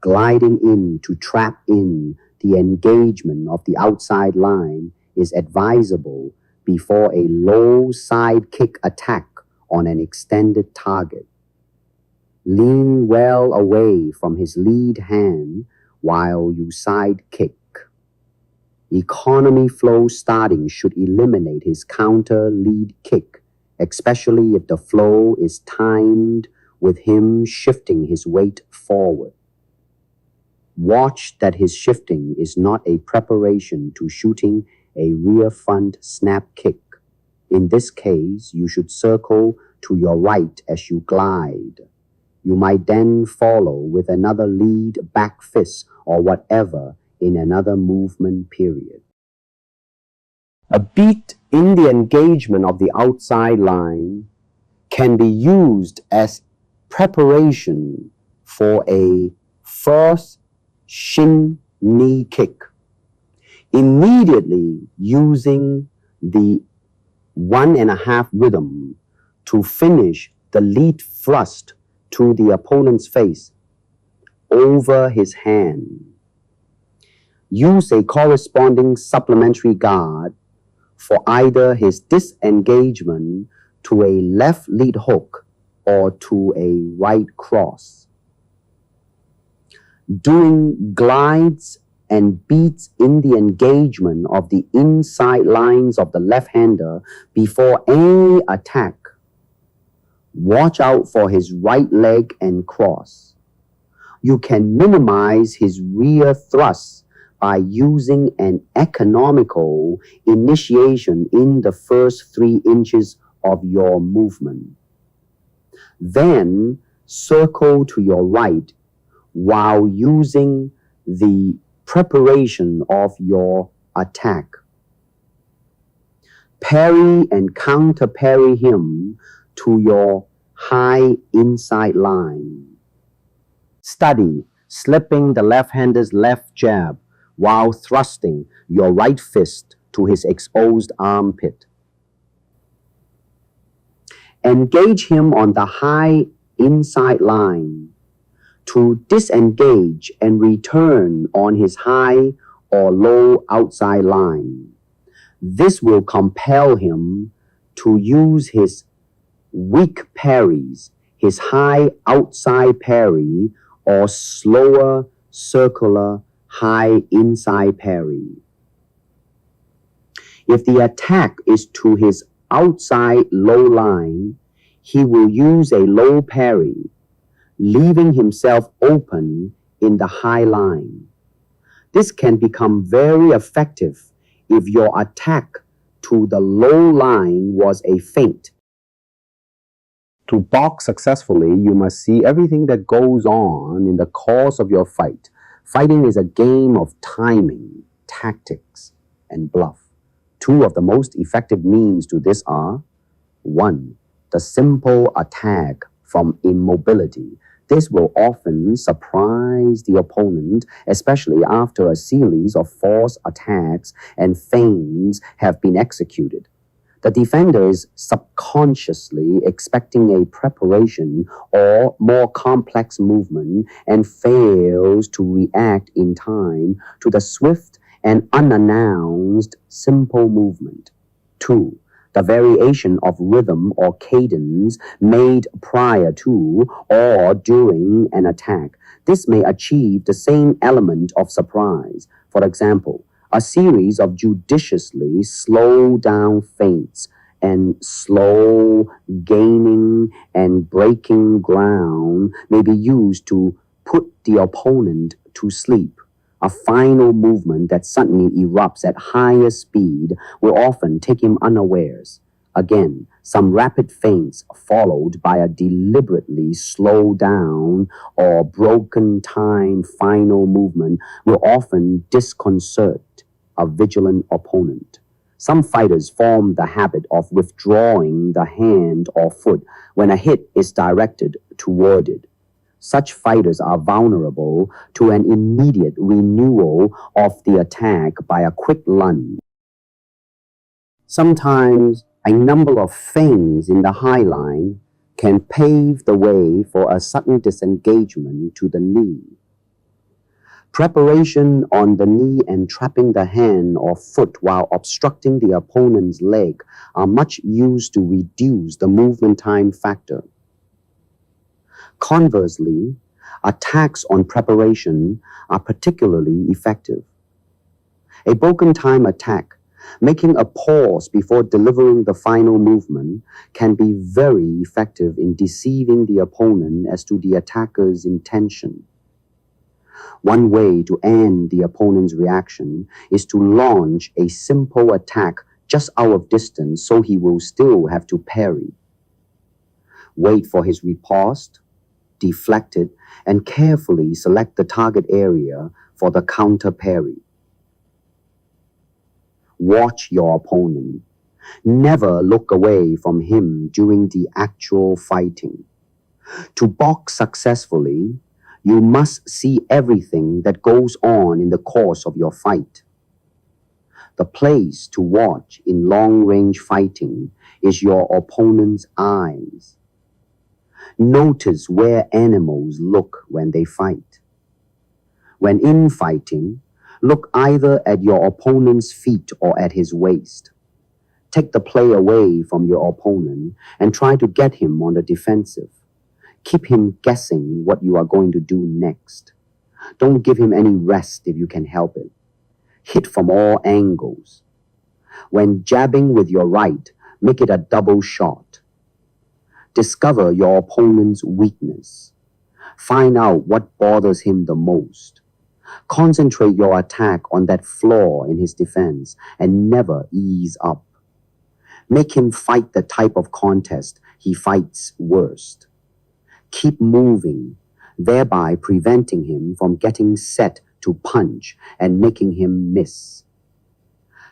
Gliding in to trap in the engagement of the outside line is advisable before a low side kick attack on an extended target. Lean well away from his lead hand while you side kick. Economy flow starting should eliminate his counter lead kick, especially if the flow is timed with him shifting his weight forward. Watch that his shifting is not a preparation to shooting a rear front snap kick. In this case, you should circle to your right as you glide. You might then follow with another lead back fist or whatever in another movement period. A beat in the engagement of the outside line can be used as preparation for a first shin knee kick. Immediately using the 1.5 rhythm to finish the lead thrust to the opponent's face, over his hand. Use a corresponding supplementary guard for either his disengagement to a left lead hook or to a right cross. Doing glides and beats in the engagement of the inside lines of the left-hander before any attack. Watch out for his right leg and cross. You can minimize his rear thrust by using an economical initiation in the first 3 inches of your movement. Then circle to your right while using the preparation of your attack. Parry and counter parry him to your high inside line. Study slipping the left-hander's left jab while thrusting your right fist to his exposed armpit. Engage him on the high inside line to disengage and return on his high or low outside line. This will compel him to use his weak parries, his high outside parry, or slower circular high inside parry. If the attack is to his outside low line, he will use a low parry, leaving himself open in the high line. This can become very effective if your attack to the low line was a feint. To box successfully, you must see everything that goes on in the course of your fight. Fighting is a game of timing, tactics, and bluff. 2 of the most effective means to this are: 1. The simple attack from immobility. This will often surprise the opponent, especially after a series of false attacks and feints have been executed. The defender is subconsciously expecting a preparation or more complex movement and fails to react in time to the swift and unannounced simple movement. 2. The variation of rhythm or cadence made prior to or during an attack. This may achieve the same element of surprise. For example, a series of judiciously slow down feints and slow gaining and breaking ground may be used to put the opponent to sleep. A final movement that suddenly erupts at higher speed will often take him unawares. Again, some rapid feints followed by a deliberately slow down or broken time final movement will often disconcert a vigilant opponent. Some fighters form the habit of withdrawing the hand or foot when a hit is directed toward it. Such fighters are vulnerable to an immediate renewal of the attack by a quick lunge. Sometimes a number of feints in the high line can pave the way for a sudden disengagement to the knee. Preparation on the knee and trapping the hand or foot while obstructing the opponent's leg are much used to reduce the movement time factor. Conversely, attacks on preparation are particularly effective. A broken time attack, making a pause before delivering the final movement, can be very effective in deceiving the opponent as to the attacker's intention. One way to end the opponent's reaction is to launch a simple attack just out of distance so he will still have to parry. Wait for his riposte, deflect it, and carefully select the target area for the counter parry. Watch your opponent. Never look away from him during the actual fighting. To box successfully, you must see everything that goes on in the course of your fight. The place to watch in long-range fighting is your opponent's eyes. Notice where animals look when they fight. When infighting, look either at your opponent's feet or at his waist. Take the play away from your opponent and try to get him on the defensive. Keep him guessing what you are going to do next. Don't give him any rest if you can help it. Hit from all angles. When jabbing with your right, make it a double shot. Discover your opponent's weakness. Find out what bothers him the most. Concentrate your attack on that flaw in his defense and never ease up. Make him fight the type of contest he fights worst. Keep moving, thereby preventing him from getting set to punch and making him miss.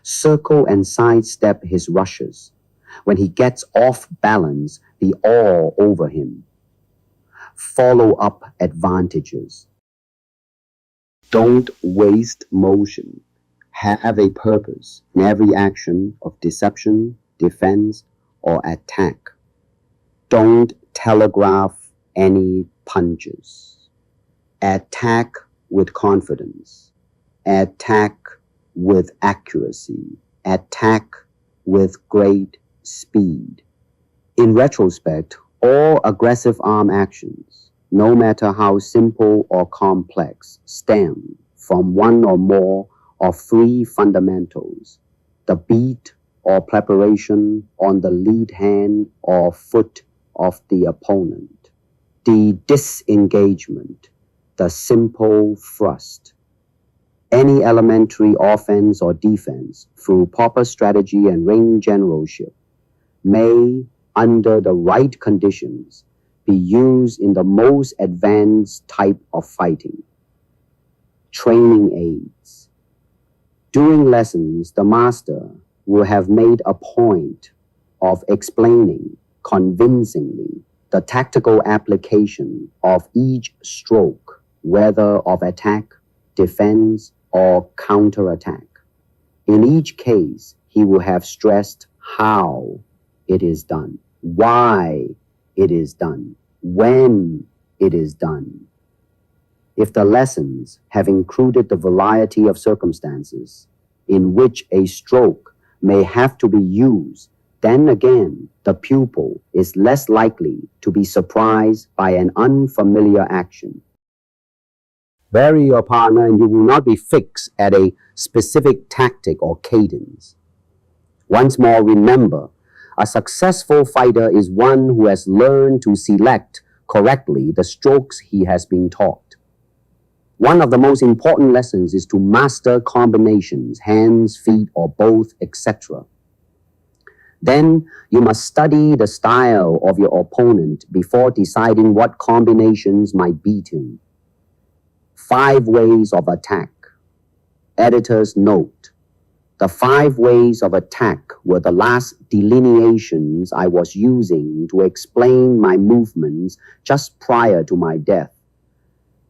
Circle and sidestep his rushes. When he gets off balance, be all over him. Follow up advantages. Don't waste motion. Have a purpose in every action of deception, defense, or attack. Don't telegraph any punches. Attack with confidence. Attack with accuracy. Attack with great speed. In retrospect, all aggressive arm actions, no matter how simple or complex, stem from one or more of three fundamentals: the beat or preparation on the lead hand or foot of the opponent, the disengagement, the simple thrust. Any elementary offense or defense, through proper strategy and ring generalship, may, under the right conditions, be used in the most advanced type of fighting. Training aids. During lessons, the master will have made a point of explaining convincingly the tactical application of each stroke, whether of attack, defense, or counterattack. In each case, he will have stressed how it is done, why it is done, when it is done. If the lessons have included the variety of circumstances in which a stroke may have to be used, then again, the pupil is less likely to be surprised by an unfamiliar action. Vary your partner and you will not be fixed at a specific tactic or cadence. Once more, remember, a successful fighter is one who has learned to select correctly the strokes he has been taught. One of the most important lessons is to master combinations, hands, feet, or both, etc. Then you must study the style of your opponent before deciding what combinations might beat him. 5 ways of attack. Editor's note: the 5 ways of attack were the last delineations I was using to explain my movements just prior to my death.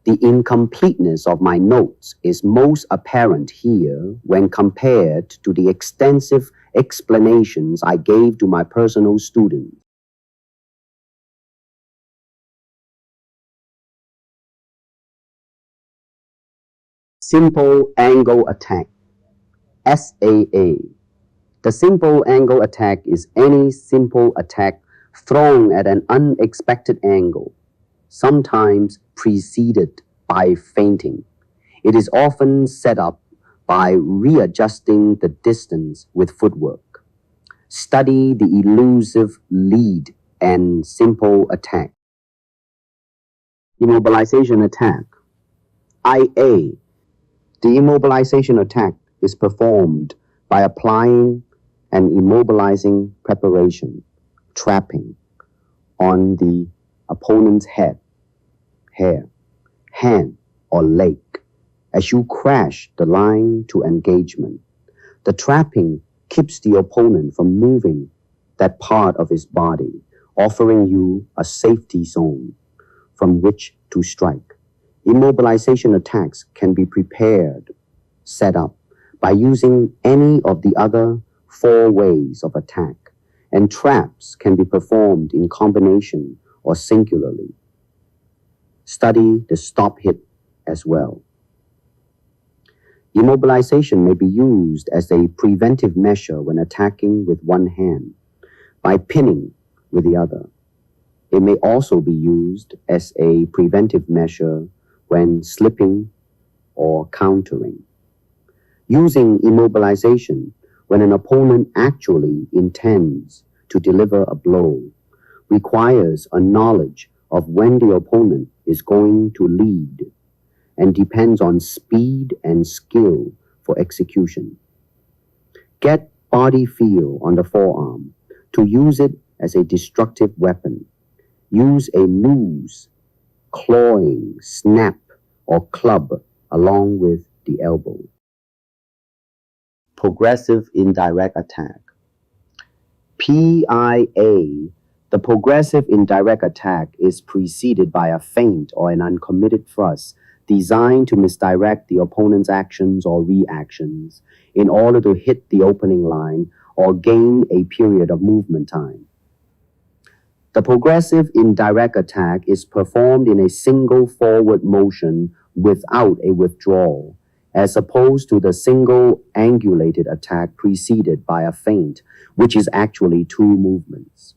The incompleteness of my notes is most apparent here when compared to the extensive explanations I gave to my personal students. Simple angle attack. SAA. The simple angle attack is any simple attack thrown at an unexpected angle, sometimes preceded by feinting. It is often set up by readjusting the distance with footwork. Study the elusive lead and simple attack. Immobilization attack. IA. The immobilization attack is performed by applying an immobilizing preparation, trapping, on the opponent's head, hair, hand, or leg as you crash the line to engagement. The trapping keeps the opponent from moving that part of his body, offering you a safety zone from which to strike. Immobilization attacks can be prepared, set up, by using any of the other 4 ways of attack, and traps can be performed in combination or singularly. Study the stop hit as well. Immobilization may be used as a preventive measure when attacking with one hand, by pinning with the other. It may also be used as a preventive measure when slipping or countering. Using immobilization when an opponent actually intends to deliver a blow requires a knowledge of when the opponent is going to lead and depends on speed and skill for execution. Get body feel on the forearm to use it as a destructive weapon. Use a loose, clawing, snap, or club along with the elbow. Progressive indirect attack. PIA, the progressive indirect attack, is preceded by a feint or an uncommitted thrust designed to misdirect the opponent's actions or reactions in order to hit the opening line or gain a period of movement time. The progressive indirect attack is performed in a single forward motion without a withdrawal, as opposed to the single angulated attack preceded by a feint, which is actually two movements.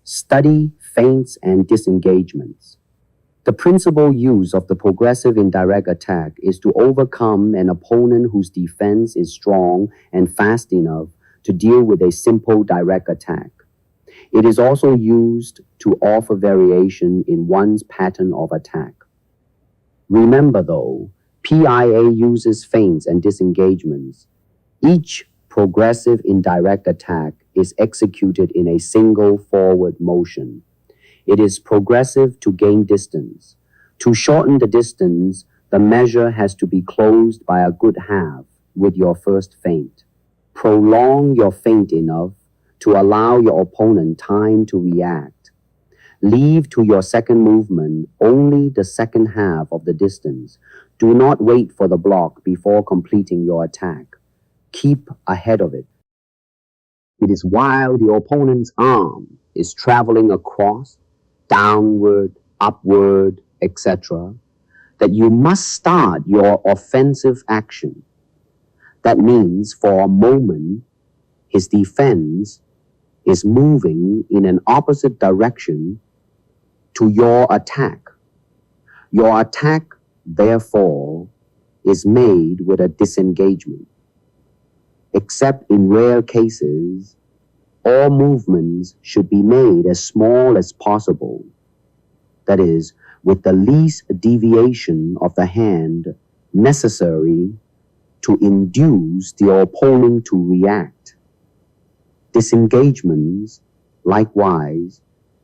Study feints and disengagements. The principal use of the progressive indirect attack is to overcome an opponent whose defense is strong and fast enough to deal with a simple direct attack. It is also used to offer variation in one's pattern of attack. Remember though, PIA uses feints and disengagements. Each progressive indirect attack is executed in a single forward motion. It is progressive to gain distance. To shorten the distance, the measure has to be closed by a good half with your first feint. Prolong your feint enough to allow your opponent time to react. Leave to your second movement only the second half of the distance. Do not wait for the block before completing your attack. Keep ahead of it. It is while the opponent's arm is traveling across, downward, upward, etc., that you must start your offensive action. That means for a moment, his defense is moving in an opposite direction to your attack. Your attack, therefore, is made with a disengagement. Except in rare cases, all movements should be made as small as possible. That is, with the least deviation of the hand necessary to induce the opponent to react. Disengagements, likewise,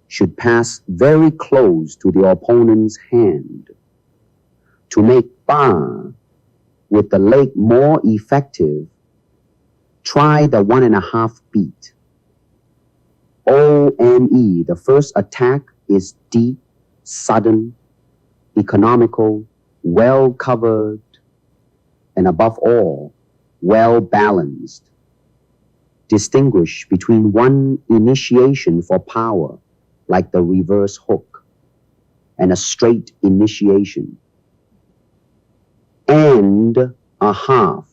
should pass very close to the opponent's hand. To make ba with the leg more effective, try the 1.5 beat. ONE, the first attack, is deep, sudden, economical, well covered, and above all, well balanced. Distinguish between one initiation for power, like the reverse hook, and a straight initiation, and a half.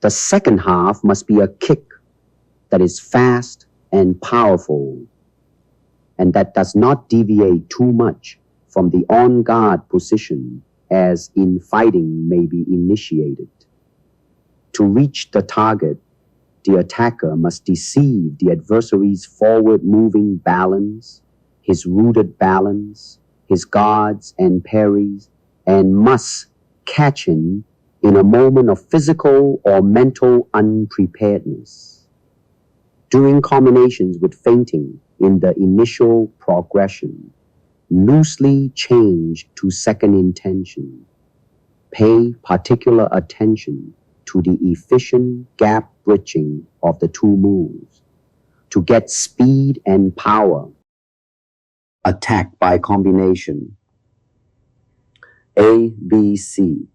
The second half must be a kick that is fast and powerful, and that does not deviate too much from the on-guard position as in fighting may be initiated. To reach the target, the attacker must deceive the adversary's forward-moving balance, his rooted balance, his guards and parries, and must catch him in a moment of physical or mental unpreparedness. During combinations with feinting in the initial progression, loosely change to second intention. Pay particular attention to the efficient gap bridging of the two moves to get speed and power. Attack by combination. A, B, C.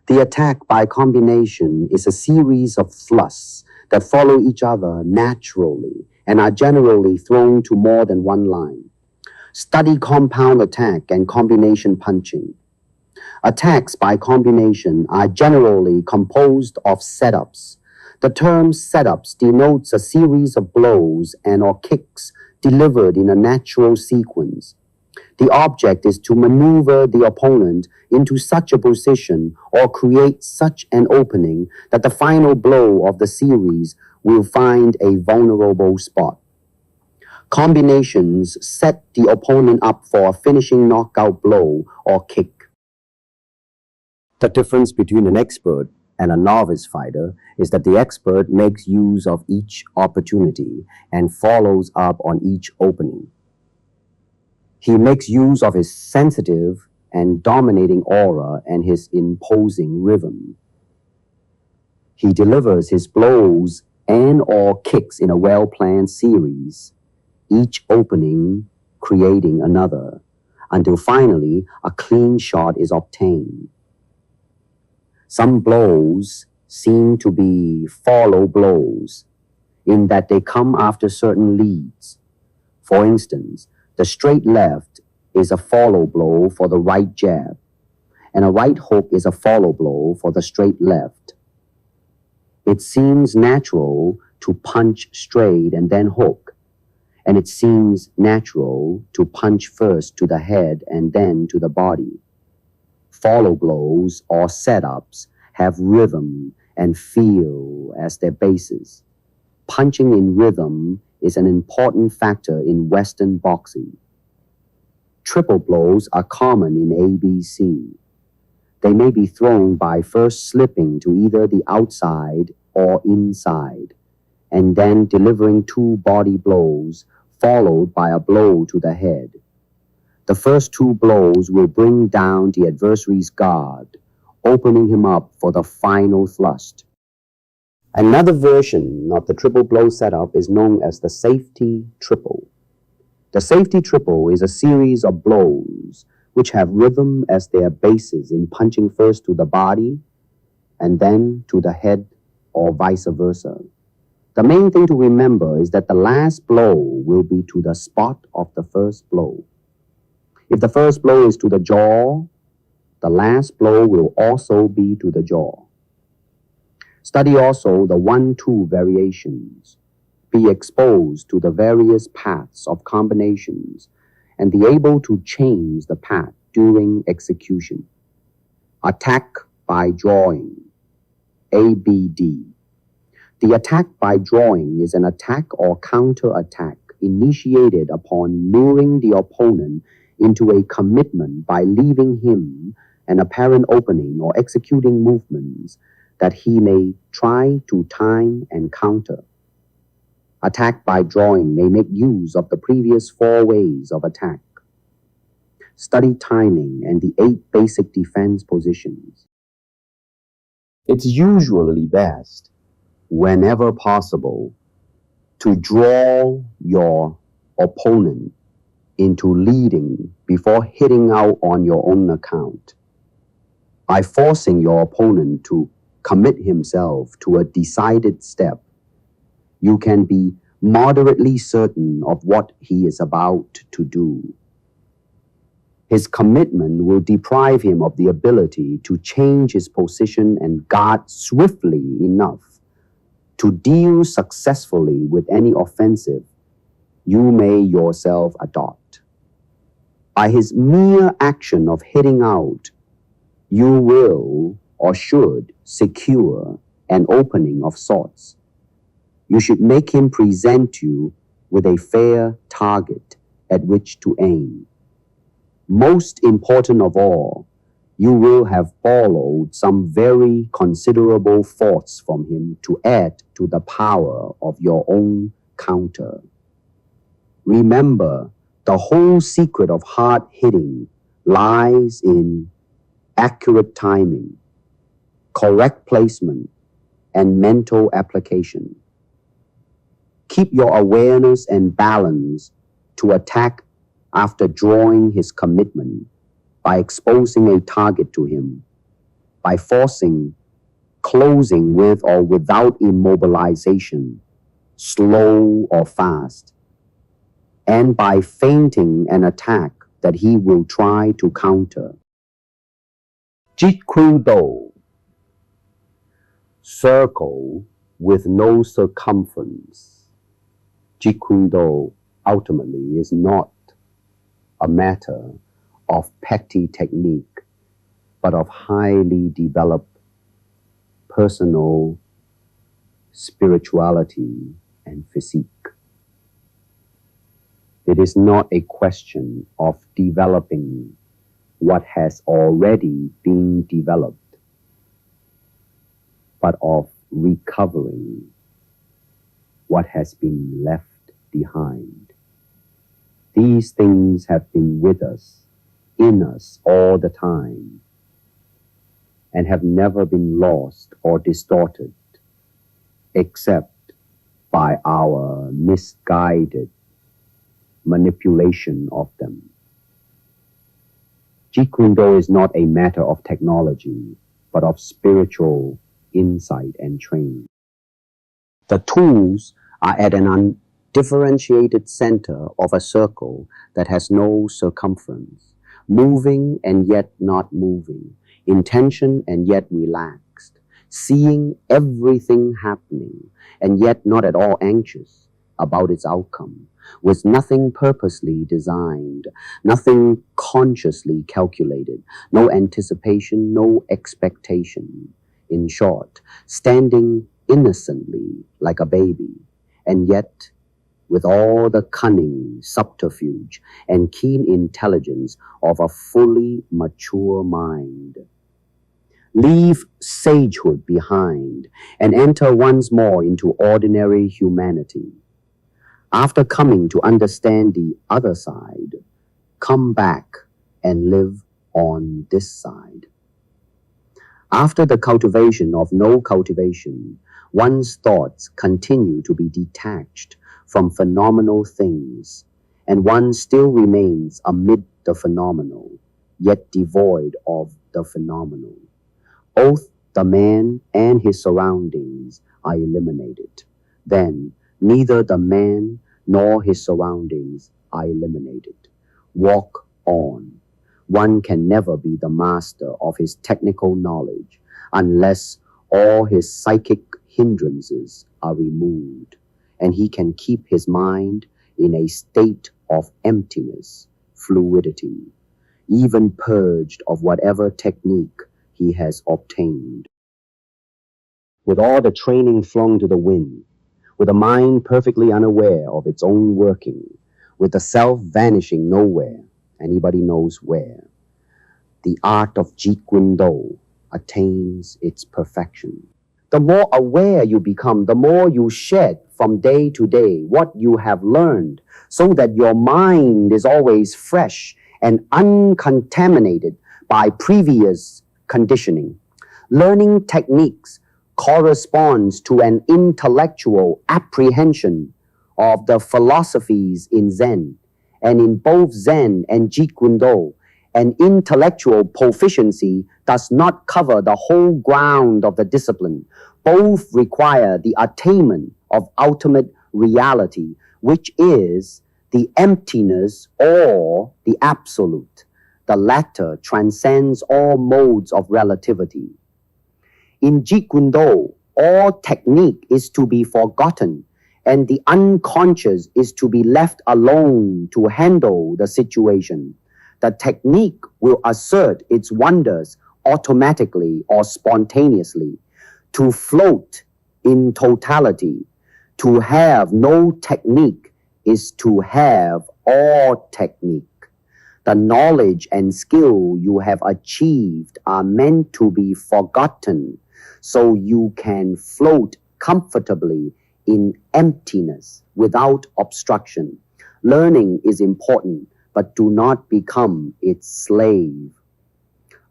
The attack by combination is a series of thrusts that follow each other naturally and are generally thrown to more than one line. Study compound attack and combination punching. Attacks by combination are generally composed of setups. The term setups denotes a series of blows and/or kicks delivered in a natural sequence. The object is to maneuver the opponent into such a position or create such an opening that the final blow of the series will find a vulnerable spot. Combinations set the opponent up for a finishing knockout blow or kick. The difference between an expert and a novice fighter is that the expert makes use of each opportunity and follows up on each opening. He makes use of his sensitive and dominating aura and his imposing rhythm. He delivers his blows and/or kicks in a well-planned series, each opening creating another, until finally a clean shot is obtained. Some blows seem to be follow blows, in that they come after certain leads. For instance, the straight left is a follow blow for the right jab, and a right hook is a follow blow for the straight left. It seems natural to punch straight and then hook, and it seems natural to punch first to the head and then to the body. Follow blows or setups have rhythm and feel as their basis. Punching in rhythm is an important factor in Western boxing. Triple blows are common in ABC. They may be thrown by first slipping to either the outside or inside, and then delivering two body blows followed by a blow to the head. The first two blows will bring down the adversary's guard, opening him up for the final thrust. Another version of the triple blow setup is known as the safety triple. The safety triple is a series of blows which have rhythm as their basis in punching first to the body and then to the head or vice versa. The main thing to remember is that the last blow will be to the spot of the first blow. If the first blow is to the jaw, the last blow will also be to the jaw. Study also the 1-2 variations. Be exposed to the various paths of combinations and be able to change the path during execution. Attack by drawing. ABD. The attack by drawing is an attack or counter-attack initiated upon luring the opponent into a commitment by leaving him an apparent opening or executing movements that he may try to time and counter. Attack by drawing may make use of the previous 4 ways of attack. Study timing and the 8 basic defense positions. It's usually best, whenever possible, to draw your opponent into leading before hitting out on your own account. By forcing your opponent to commit himself to a decided step, you can be moderately certain of what he is about to do. His commitment will deprive him of the ability to change his position and guard swiftly enough to deal successfully with any offensive you may yourself adopt. By his mere action of hitting out, you will or should secure an opening of sorts. You should make him present you with a fair target at which to aim. Most important of all, you will have borrowed some very considerable force from him to add to the power of your own counter. Remember, the whole secret of hard hitting lies in accurate timing, correct placement, and mental application. Keep your awareness and balance to attack after drawing his commitment, by exposing a target to him, by closing with or without immobilization, slow or fast, and by feinting an attack that he will try to counter. Jeet Kune, circle with no circumference. Jeet Kune ultimately is not a matter of petty technique, but of highly developed personal spirituality and physique. It is not a question of developing what has already been developed, but of recovering what has been left behind. These things have been with us, in us all the time, and have never been lost or distorted, except by our misguided manipulation of them. Jeet Kune is not a matter of technology, but of spiritual insight and training. The tools are at an undifferentiated center of a circle that has no circumference, moving and yet not moving, intention and yet relaxed, seeing everything happening and yet not at all anxious about its outcome, with nothing purposely designed, nothing consciously calculated, no anticipation, no expectation. In short, standing innocently like a baby, and yet with all the cunning, subterfuge, and keen intelligence of a fully mature mind. Leave sagehood behind and enter once more into ordinary humanity. After coming to understand the other side, come back and live on this side. After the cultivation of no cultivation, one's thoughts continue to be detached from phenomenal things, and one still remains amid the phenomenal, yet devoid of the phenomenal. Both the man and his surroundings are eliminated. Then neither the man nor his surroundings are eliminated. Walk on. One can never be the master of his technical knowledge unless all his psychic hindrances are removed, and he can keep his mind in a state of emptiness, fluidity, even purged of whatever technique he has obtained. With all the training flung to the wind, with a mind perfectly unaware of its own working, with the self vanishing nowhere, anybody knows where, the art of Jeet Kune attains its perfection. The more aware you become, the more you shed from day to day what you have learned, so that your mind is always fresh and uncontaminated by previous conditioning. Learning techniques corresponds to an intellectual apprehension of the philosophies in Zen, and in both Zen and Jeet Kune, an intellectual proficiency does not cover the whole ground of the discipline. Both require the attainment of ultimate reality, which is the emptiness or the absolute. The latter transcends all modes of relativity. In Jeet Kune, all technique is to be forgotten, and the unconscious is to be left alone to handle the situation. The technique will assert its wonders automatically or spontaneously. To float in totality, to have no technique is to have all technique. The knowledge and skill you have achieved are meant to be forgotten, so you can float comfortably in emptiness without obstruction. Learning is important, but do not become its slave.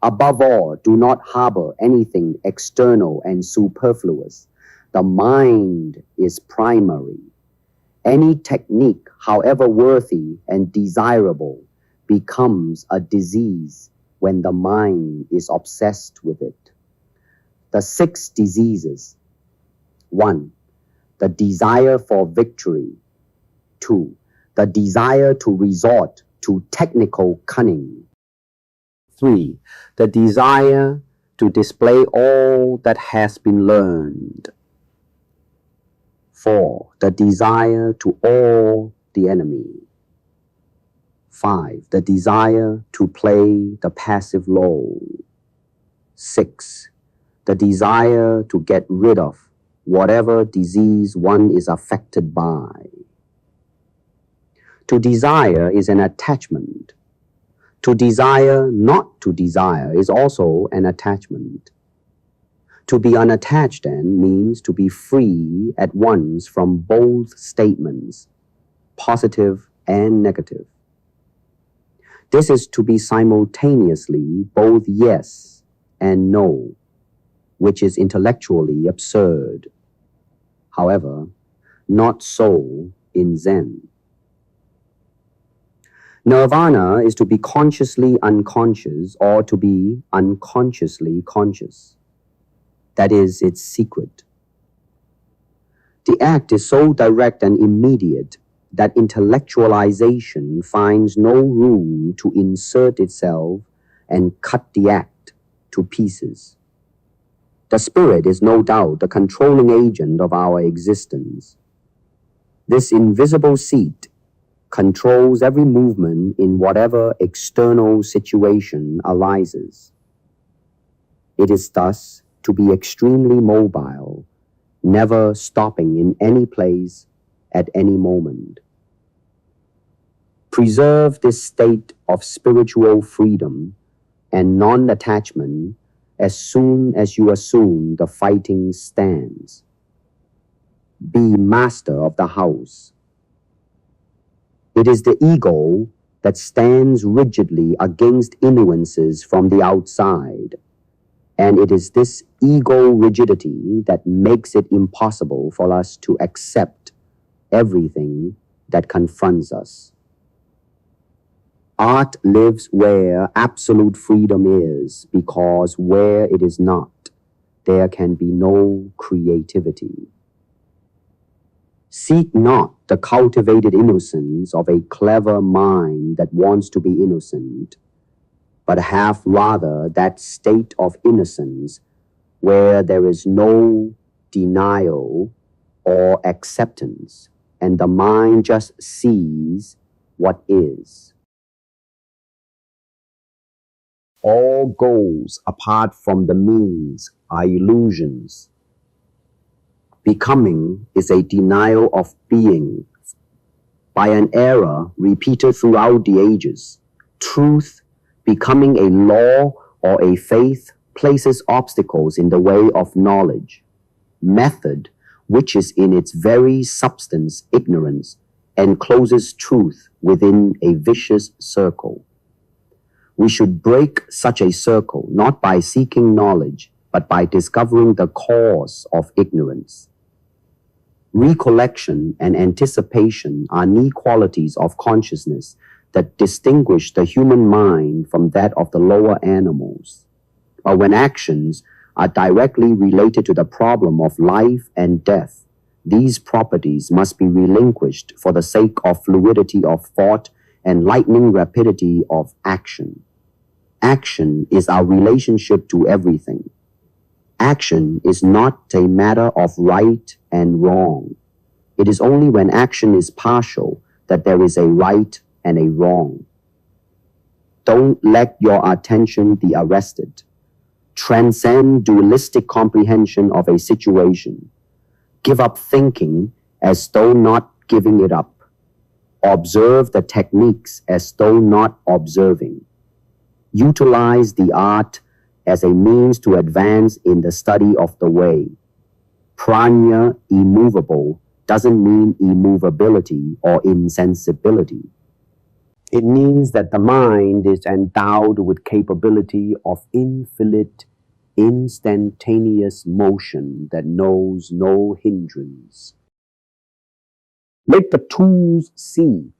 Above all, do not harbor anything external and superfluous. The mind is primary. Any technique, however worthy and desirable, becomes a disease when the mind is obsessed with it. The 6 diseases. 1. the desire for victory. 2. The desire to resort to technical cunning. 3. The desire to display all that has been learned. 4. The desire to awe the enemy. 5. The desire to play the passive role. 6. The desire to get rid of whatever disease one is affected by. To desire is an attachment. To desire not to desire is also an attachment. To be unattached, then, means to be free at once from both statements, positive and negative. This is to be simultaneously both yes and no, which is intellectually absurd. However, not so in Zen. Nirvana is to be consciously unconscious or to be unconsciously conscious. That is its secret. The act is so direct and immediate that intellectualization finds no room to insert itself and cut the act to pieces. The spirit is no doubt the controlling agent of our existence. This invisible seat controls every movement in whatever external situation arises. It is thus to be extremely mobile, never stopping in any place at any moment. Preserve this state of spiritual freedom and non-attachment as soon as you assume the fighting stance. Be master of the house. It is the ego that stands rigidly against influences from the outside, and it is this ego rigidity that makes it impossible for us to accept everything that confronts us. Art lives where absolute freedom is, because where it is not, there can be no creativity. Seek not the cultivated innocence of a clever mind that wants to be innocent, but have rather that state of innocence where there is no denial or acceptance, and the mind just sees what is. All goals apart from the means are illusions. Becoming is a denial of being. By an error repeated throughout the ages, truth, becoming a law or a faith, places obstacles in the way of knowledge. Method, which is in its very substance ignorance, encloses truth within a vicious circle. We should break such a circle not by seeking knowledge, but by discovering the cause of ignorance. Recollection and anticipation are knee qualities of consciousness that distinguish the human mind from that of the lower animals. But when actions are directly related to the problem of life and death, these properties must be relinquished for the sake of fluidity of thought and lightning rapidity of action. Action is our relationship to everything. Action is not a matter of right and wrong. It is only when action is partial that there is a right and a wrong. Don't let your attention be arrested. Transcend dualistic comprehension of a situation. Give up thinking as though not giving it up. Observe the techniques as though not observing. Utilize the art as a means to advance in the study of the way. Prajna, immovable, doesn't mean immovability or insensibility. It means that the mind is endowed with capability of infinite, instantaneous motion that knows no hindrance. Make the tools see.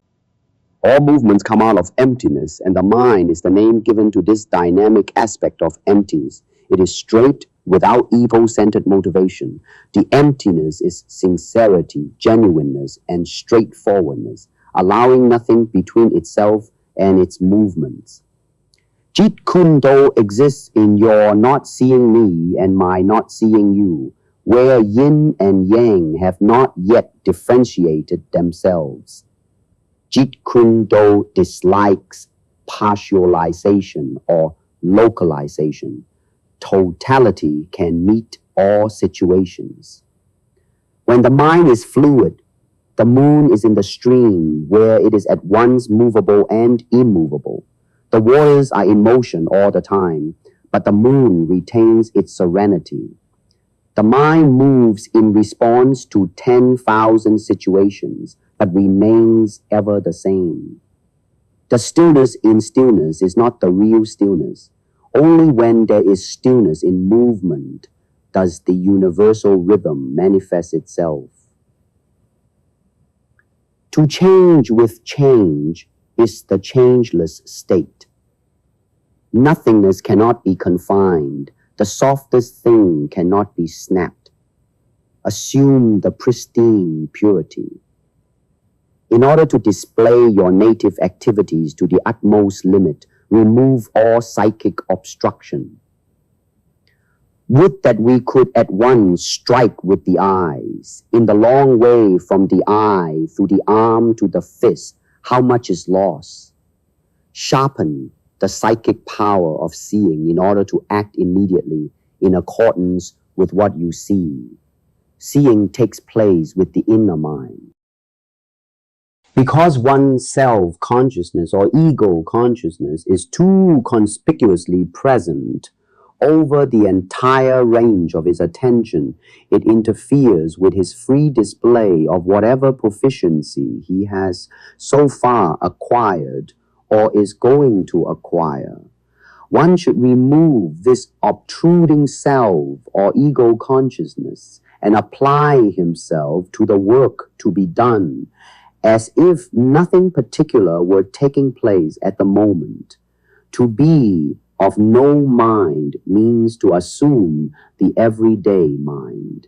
All movements come out of emptiness, and the mind is the name given to this dynamic aspect of emptiness. It is straight, without ego-centered motivation. The emptiness is sincerity, genuineness, and straightforwardness, allowing nothing between itself and its movements. Jeet Kune Do exists in your not seeing me and my not seeing you, where yin and yang have not yet differentiated themselves. Jeet Kune Do dislikes partialization or localization. Totality can meet all situations. When the mind is fluid, the moon is in the stream where it is at once movable and immovable. The waters are in motion all the time, but the moon retains its serenity. The mind moves in response to 10,000 situations, but remains ever the same. The stillness in stillness is not the real stillness. Only when there is stillness in movement does the universal rhythm manifest itself. To change with change is the changeless state. Nothingness cannot be confined. The softest thing cannot be snapped. Assume the pristine purity. In order to display your native activities to the utmost limit, remove all psychic obstruction. Would that we could at once strike with the eyes. In the long way from the eye through the arm to the fist, how much is lost? Sharpen the psychic power of seeing in order to act immediately in accordance with what you see. Seeing takes place with the inner mind. Because one's self-consciousness or ego consciousness is too conspicuously present over the entire range of his attention, it interferes with his free display of whatever proficiency he has so far acquired or is going to acquire. One should remove this obtruding self or ego consciousness and apply himself to the work to be done, as if nothing particular were taking place at the moment. To be of no mind means to assume the everyday mind.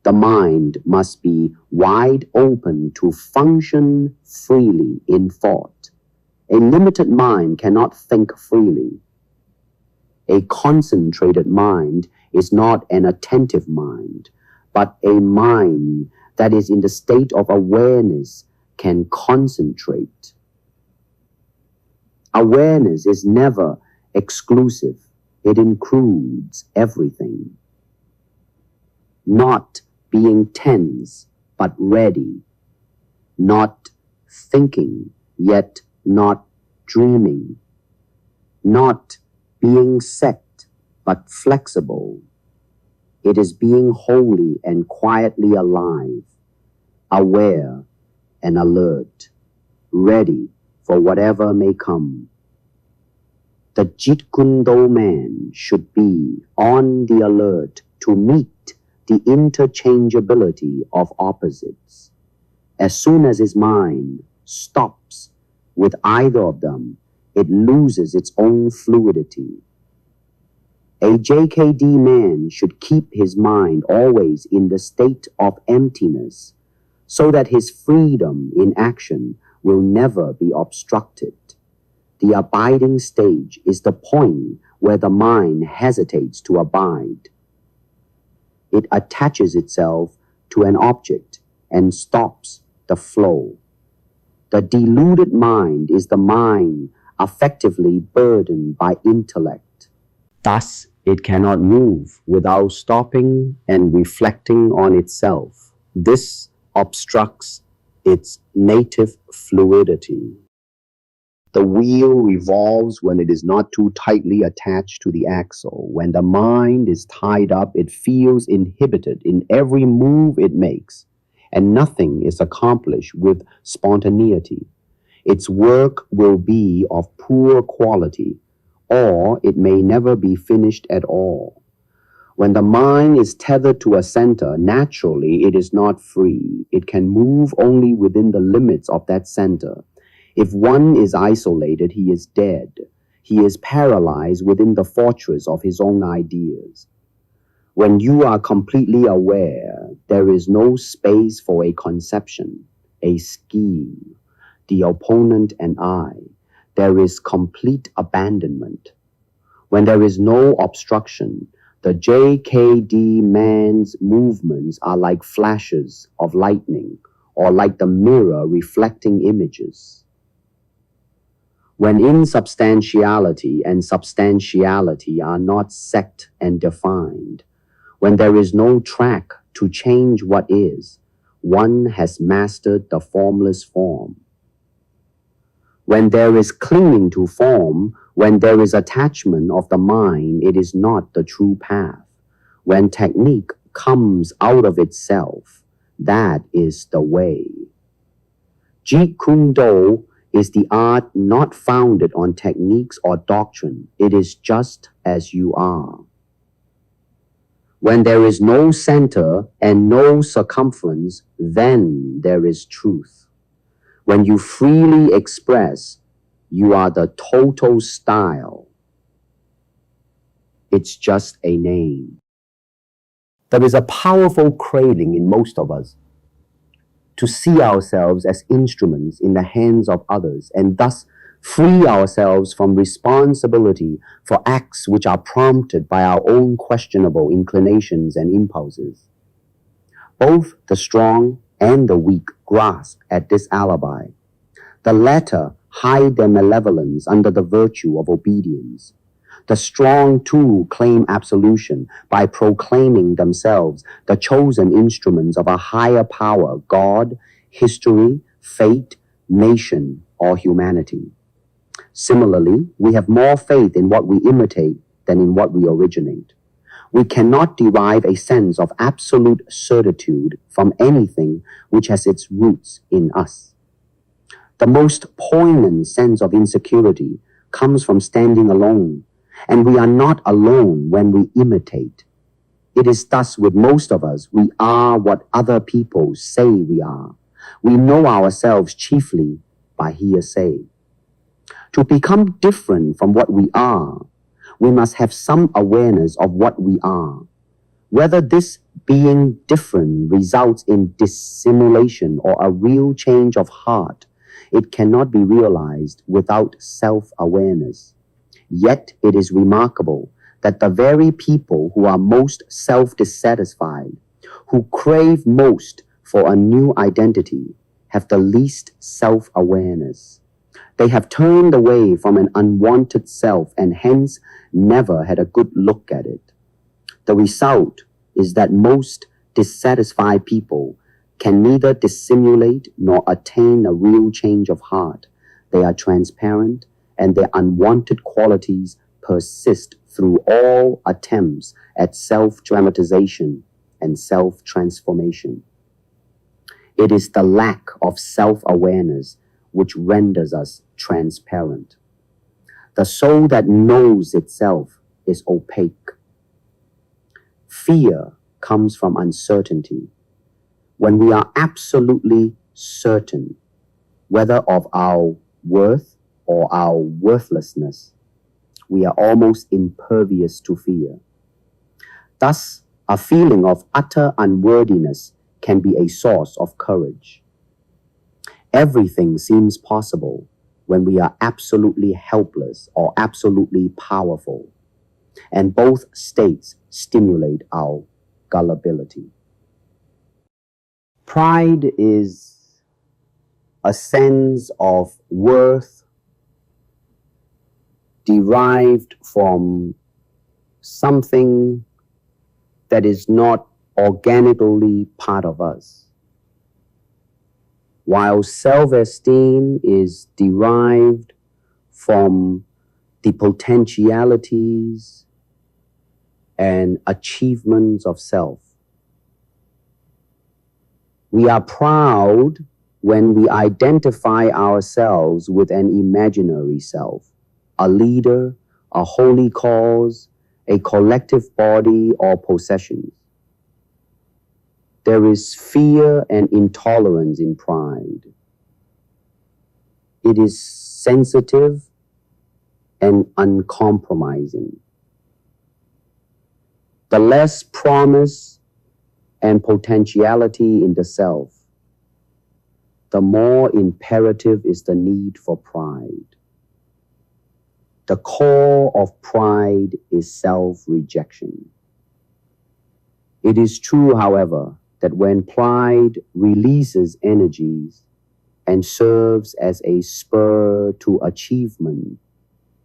The mind must be wide open to function freely in thought. A limited mind cannot think freely. A concentrated mind is not an attentive mind, but a mind that is in the state of awareness can concentrate. Awareness is never exclusive. It includes everything. Not being tense, but ready. Not thinking, yet not dreaming. Not being set, but flexible. It is being wholly and quietly alive, aware and alert, ready for whatever may come. The Jeet Kune Do man should be on the alert to meet the interchangeability of opposites. As soon as his mind stops with either of them, it loses its own fluidity. A JKD man should keep his mind always in the state of emptiness, so that his freedom in action will never be obstructed. The abiding stage is the point where the mind hesitates to abide. It attaches itself to an object and stops the flow. The deluded mind is the mind affectively burdened by intellect. Thus, it cannot move without stopping and reflecting on itself. This obstructs its native fluidity. The wheel revolves when it is not too tightly attached to the axle. When the mind is tied up, it feels inhibited in every move it makes, and nothing is accomplished with spontaneity. Its work will be of poor quality, or it may never be finished at all. When the mind is tethered to a center, naturally it is not free. It can move only within the limits of that center. If one is isolated, he is dead. He is paralyzed within the fortress of his own ideas. When you are completely aware, there is no space for a conception, a scheme, the opponent and I. There is complete abandonment. When there is no obstruction, the JKD man's movements are like flashes of lightning or like the mirror reflecting images. When insubstantiality and substantiality are not set and defined, when there is no track to change what is, one has mastered the formless form. When there is clinging to form, when there is attachment of the mind, it is not the true path. When technique comes out of itself, that is the way. Jeet Kune is the art not founded on techniques or doctrine. It is just as you are. When there is no center and no circumference, then there is truth. When you freely express, you are the total style. It's just a name. There is a powerful craving in most of us to see ourselves as instruments in the hands of others and thus free ourselves from responsibility for acts which are prompted by our own questionable inclinations and impulses. Both the strong and the weak grasp at this alibi. The latter hide their malevolence under the virtue of obedience. The strong too claim absolution by proclaiming themselves the chosen instruments of a higher power, God, history, fate, nation, or humanity. Similarly, we have more faith in what we imitate than in what we originate. We cannot derive a sense of absolute certitude from anything which has its roots in us. The most poignant sense of insecurity comes from standing alone, and we are not alone when we imitate. It is thus with most of us, we are what other people say we are. We know ourselves chiefly by hearsay. To become different from what we are, we must have some awareness of what we are. Whether this being different results in dissimulation or a real change of heart, it cannot be realized without self-awareness. Yet it is remarkable that the very people who are most self-dissatisfied, who crave most for a new identity, have the least self-awareness. They have turned away from an unwanted self and hence never had a good look at it. The result is that most dissatisfied people can neither dissimulate nor attain a real change of heart. They are transparent, and their unwanted qualities persist through all attempts at self-dramatization and self-transformation. It is the lack of self-awareness which renders us transparent. The soul that knows itself is opaque. Fear comes from uncertainty. When we are absolutely certain, whether of our worth or our worthlessness, we are almost impervious to fear. Thus, a feeling of utter unworthiness can be a source of courage. Everything seems possible when we are absolutely helpless or absolutely powerful, and both states stimulate our gullibility. Pride is a sense of worth derived from something that is not organically part of us, while self-esteem is derived from the potentialities and achievements of self. We are proud when we identify ourselves with an imaginary self, a leader, a holy cause, a collective body, or possessions. There is fear and intolerance in pride. It is sensitive and uncompromising. the less promise and potentiality in the self, the more imperative is the need for pride. The core of pride is self-rejection. It is true, however, that when pride releases energies and serves as a spur to achievement,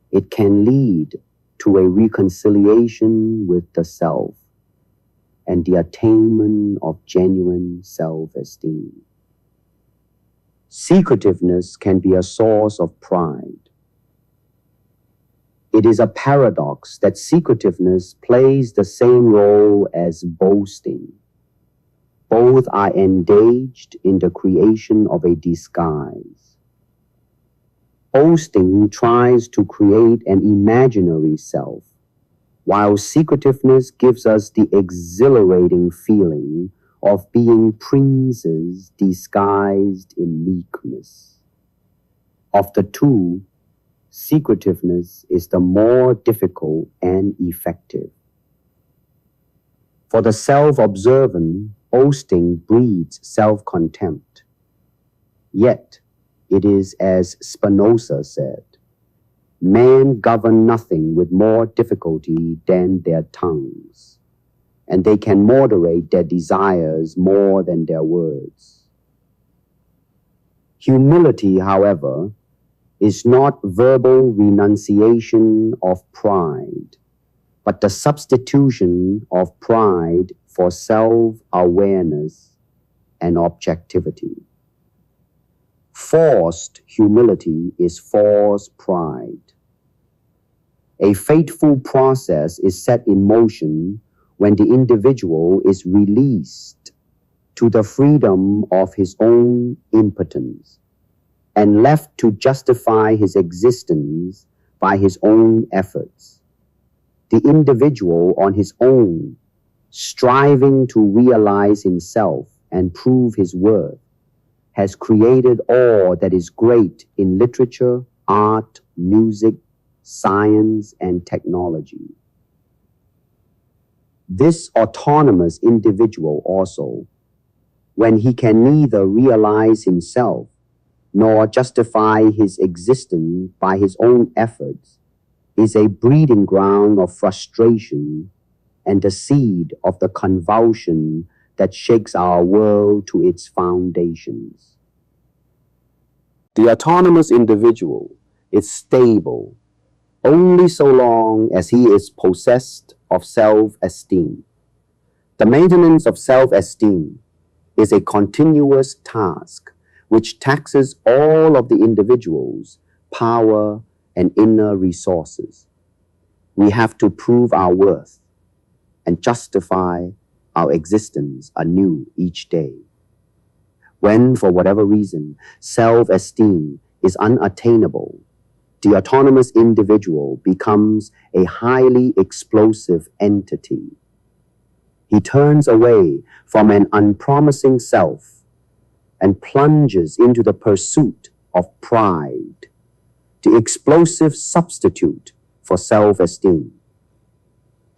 it can lead to a reconciliation with the self and the attainment of genuine self-esteem. Secretiveness can be a source of pride. It is a paradox that secretiveness plays the same role as boasting. Both are engaged in the creation of a disguise. Boasting tries to create an imaginary self, while secretiveness gives us the exhilarating feeling of being princes disguised in meekness. Of the two, secretiveness is the more difficult and effective. For the self-observant, boasting breeds self-contempt. Yet, it is as Spinoza said, men govern nothing with more difficulty than their tongues, and they can moderate their desires more than their words. Humility, however, is not verbal renunciation of pride, but the substitution of pride for self-awareness and objectivity. Forced humility is false pride. A fateful process is set in motion when the individual is released to the freedom of his own impotence and left to justify his existence by his own efforts. The individual on his own, striving to realize himself and prove his worth, has created all that is great in literature, art, music, science, and technology. This autonomous individual also, when he can neither realize himself nor justify his existence by his own efforts, is a breeding ground of frustration and the seed of the convulsion that shakes our world to its foundations. The autonomous individual is stable only so long as he is possessed of self-esteem. The maintenance of self-esteem is a continuous task which taxes all of the individual's power and inner resources. We have to prove our worth and justify our existence anew each day. When, for whatever reason, self-esteem is unattainable, the autonomous individual becomes a highly explosive entity. He turns away from an unpromising self and plunges into the pursuit of pride, the explosive substitute for self-esteem.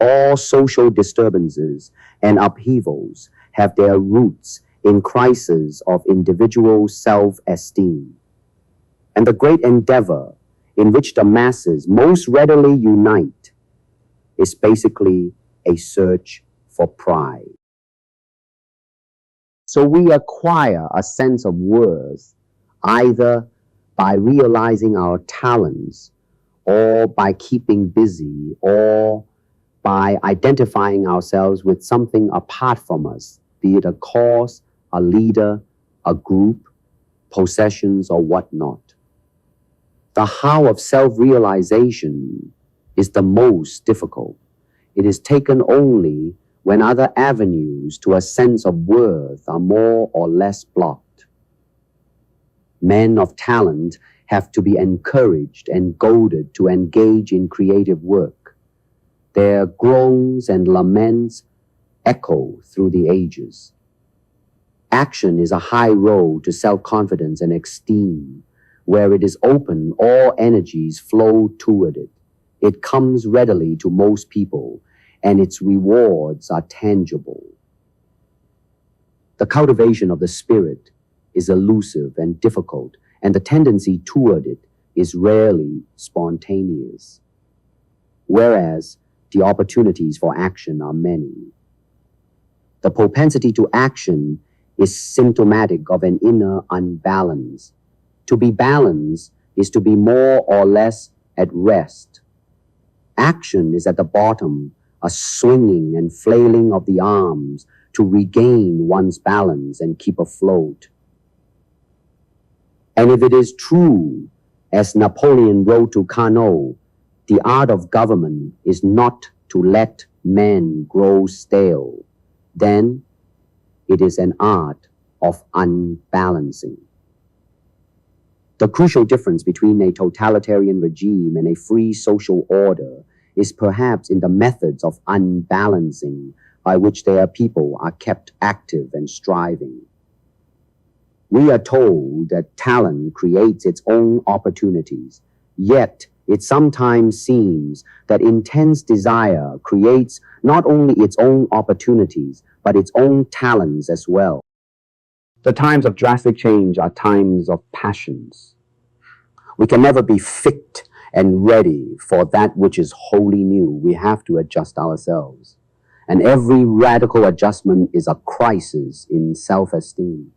All social disturbances and upheavals have their roots in crises of individual self-esteem. And the great endeavor in which the masses most readily unite is basically a search for pride. So we acquire a sense of worth either by realizing our talents or by keeping busy or by identifying ourselves with something apart from us, be it a cause, a leader, a group, possessions, or whatnot. The how of self-realization is the most difficult. It is taken only when other avenues to a sense of worth are more or less blocked. Men of talent have to be encouraged and goaded to engage in creative work. Their groans and laments echo through the ages. Action is a high road to self-confidence and esteem. Where it is open, all energies flow toward it. It comes readily to most people, and its rewards are tangible. The cultivation of the spirit is elusive and difficult, and the tendency toward it is rarely spontaneous, whereas the opportunities for action are many. The propensity to action is symptomatic of an inner unbalance. To be balanced is to be more or less at rest. Action is at the bottom, a swinging and flailing of the arms to regain one's balance and keep afloat. And if it is true, as Napoleon wrote to Carnot, the art of government is not to let men grow stale, then it is an art of unbalancing. The crucial difference between a totalitarian regime and a free social order is perhaps in the methods of unbalancing by which their people are kept active and striving. We are told that talent creates its own opportunities, yet it sometimes seems that intense desire creates not only its own opportunities, but its own talents as well. The times of drastic change are times of passions. We can never be fit and ready for that which is wholly new. We have to adjust ourselves. And every radical adjustment is a crisis in self-esteem.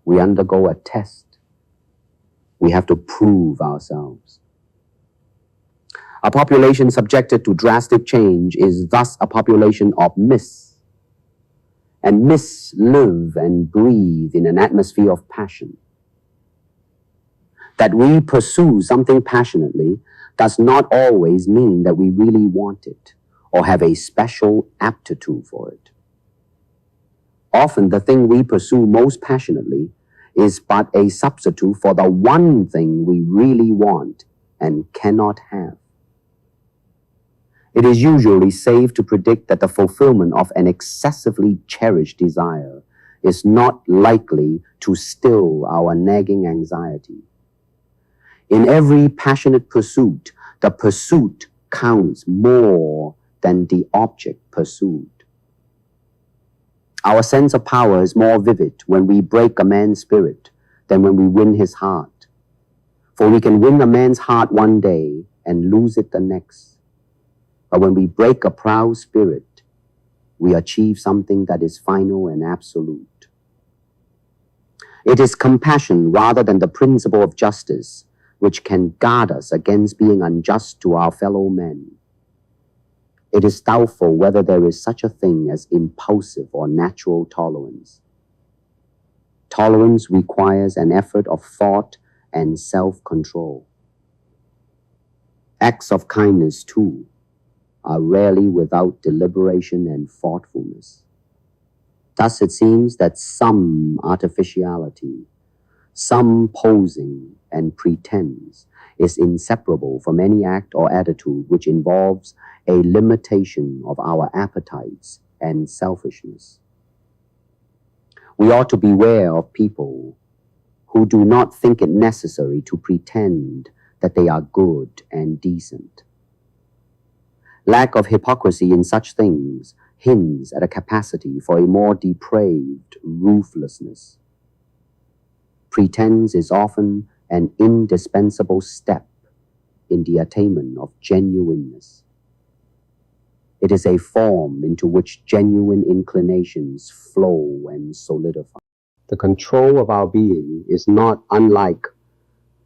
We undergo a test. We have to prove ourselves. A population subjected to drastic change is thus a population of myths. And myths live and breathe in an atmosphere of passion. That we pursue something passionately does not always mean that we really want it or have a special aptitude for it. Often the thing we pursue most passionately is but a substitute for the one thing we really want and cannot have. It is usually safe to predict that the fulfillment of an excessively cherished desire is not likely to still our nagging anxiety. In every passionate pursuit, the pursuit counts more than the object pursued. Our sense of power is more vivid when we break a man's spirit than when we win his heart. For we can win a man's heart one day and lose it the next. But when we break a proud spirit, we achieve something that is final and absolute. It is compassion rather than the principle of justice which can guard us against being unjust to our fellow men. It is doubtful whether there is such a thing as impulsive or natural tolerance. Tolerance requires an effort of thought and self-control. Acts of kindness, too, are rarely without deliberation and thoughtfulness. Thus it seems that some artificiality, some posing and pretense is inseparable from any act or attitude which involves a limitation of our appetites and selfishness. We ought to beware of people who do not think it necessary to pretend that they are good and decent. Lack of hypocrisy in such things hints at a capacity for a more depraved ruthlessness. Pretense is often an indispensable step in the attainment of genuineness. It is a form into which genuine inclinations flow and solidify. The control of our being is not unlike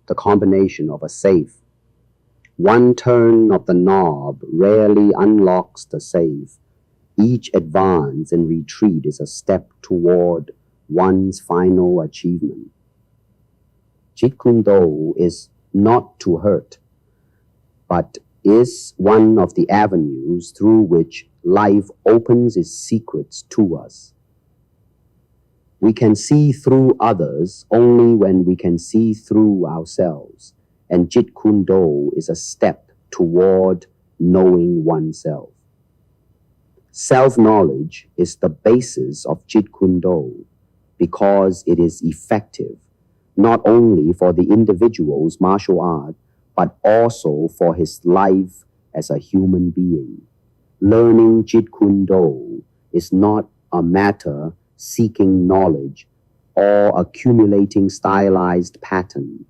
the combination of a safe. One turn of the knob rarely unlocks the safe. Each advance and retreat is a step toward one's final achievement. Jeet Kune is not to hurt, but is one of the avenues through which life opens its secrets to us. We can see through others only when we can see through ourselves, and Jeet Kune is a step toward knowing oneself. Self-knowledge is the basis of Jeet Kune because it is effective not only for the individual's martial art, but also for his life as a human being. Learning Jeet Kune is not a matter seeking knowledge or accumulating stylized pattern,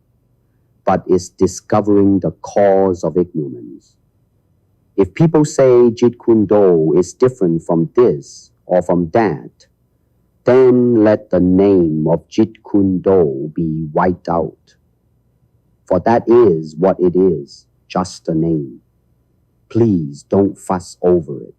but is discovering the cause of ignorance. If people say Jeet Kune is different from this or from that, then let the name of Jeet Kune be wiped out. For that is what it is, just a name. Please don't fuss over it.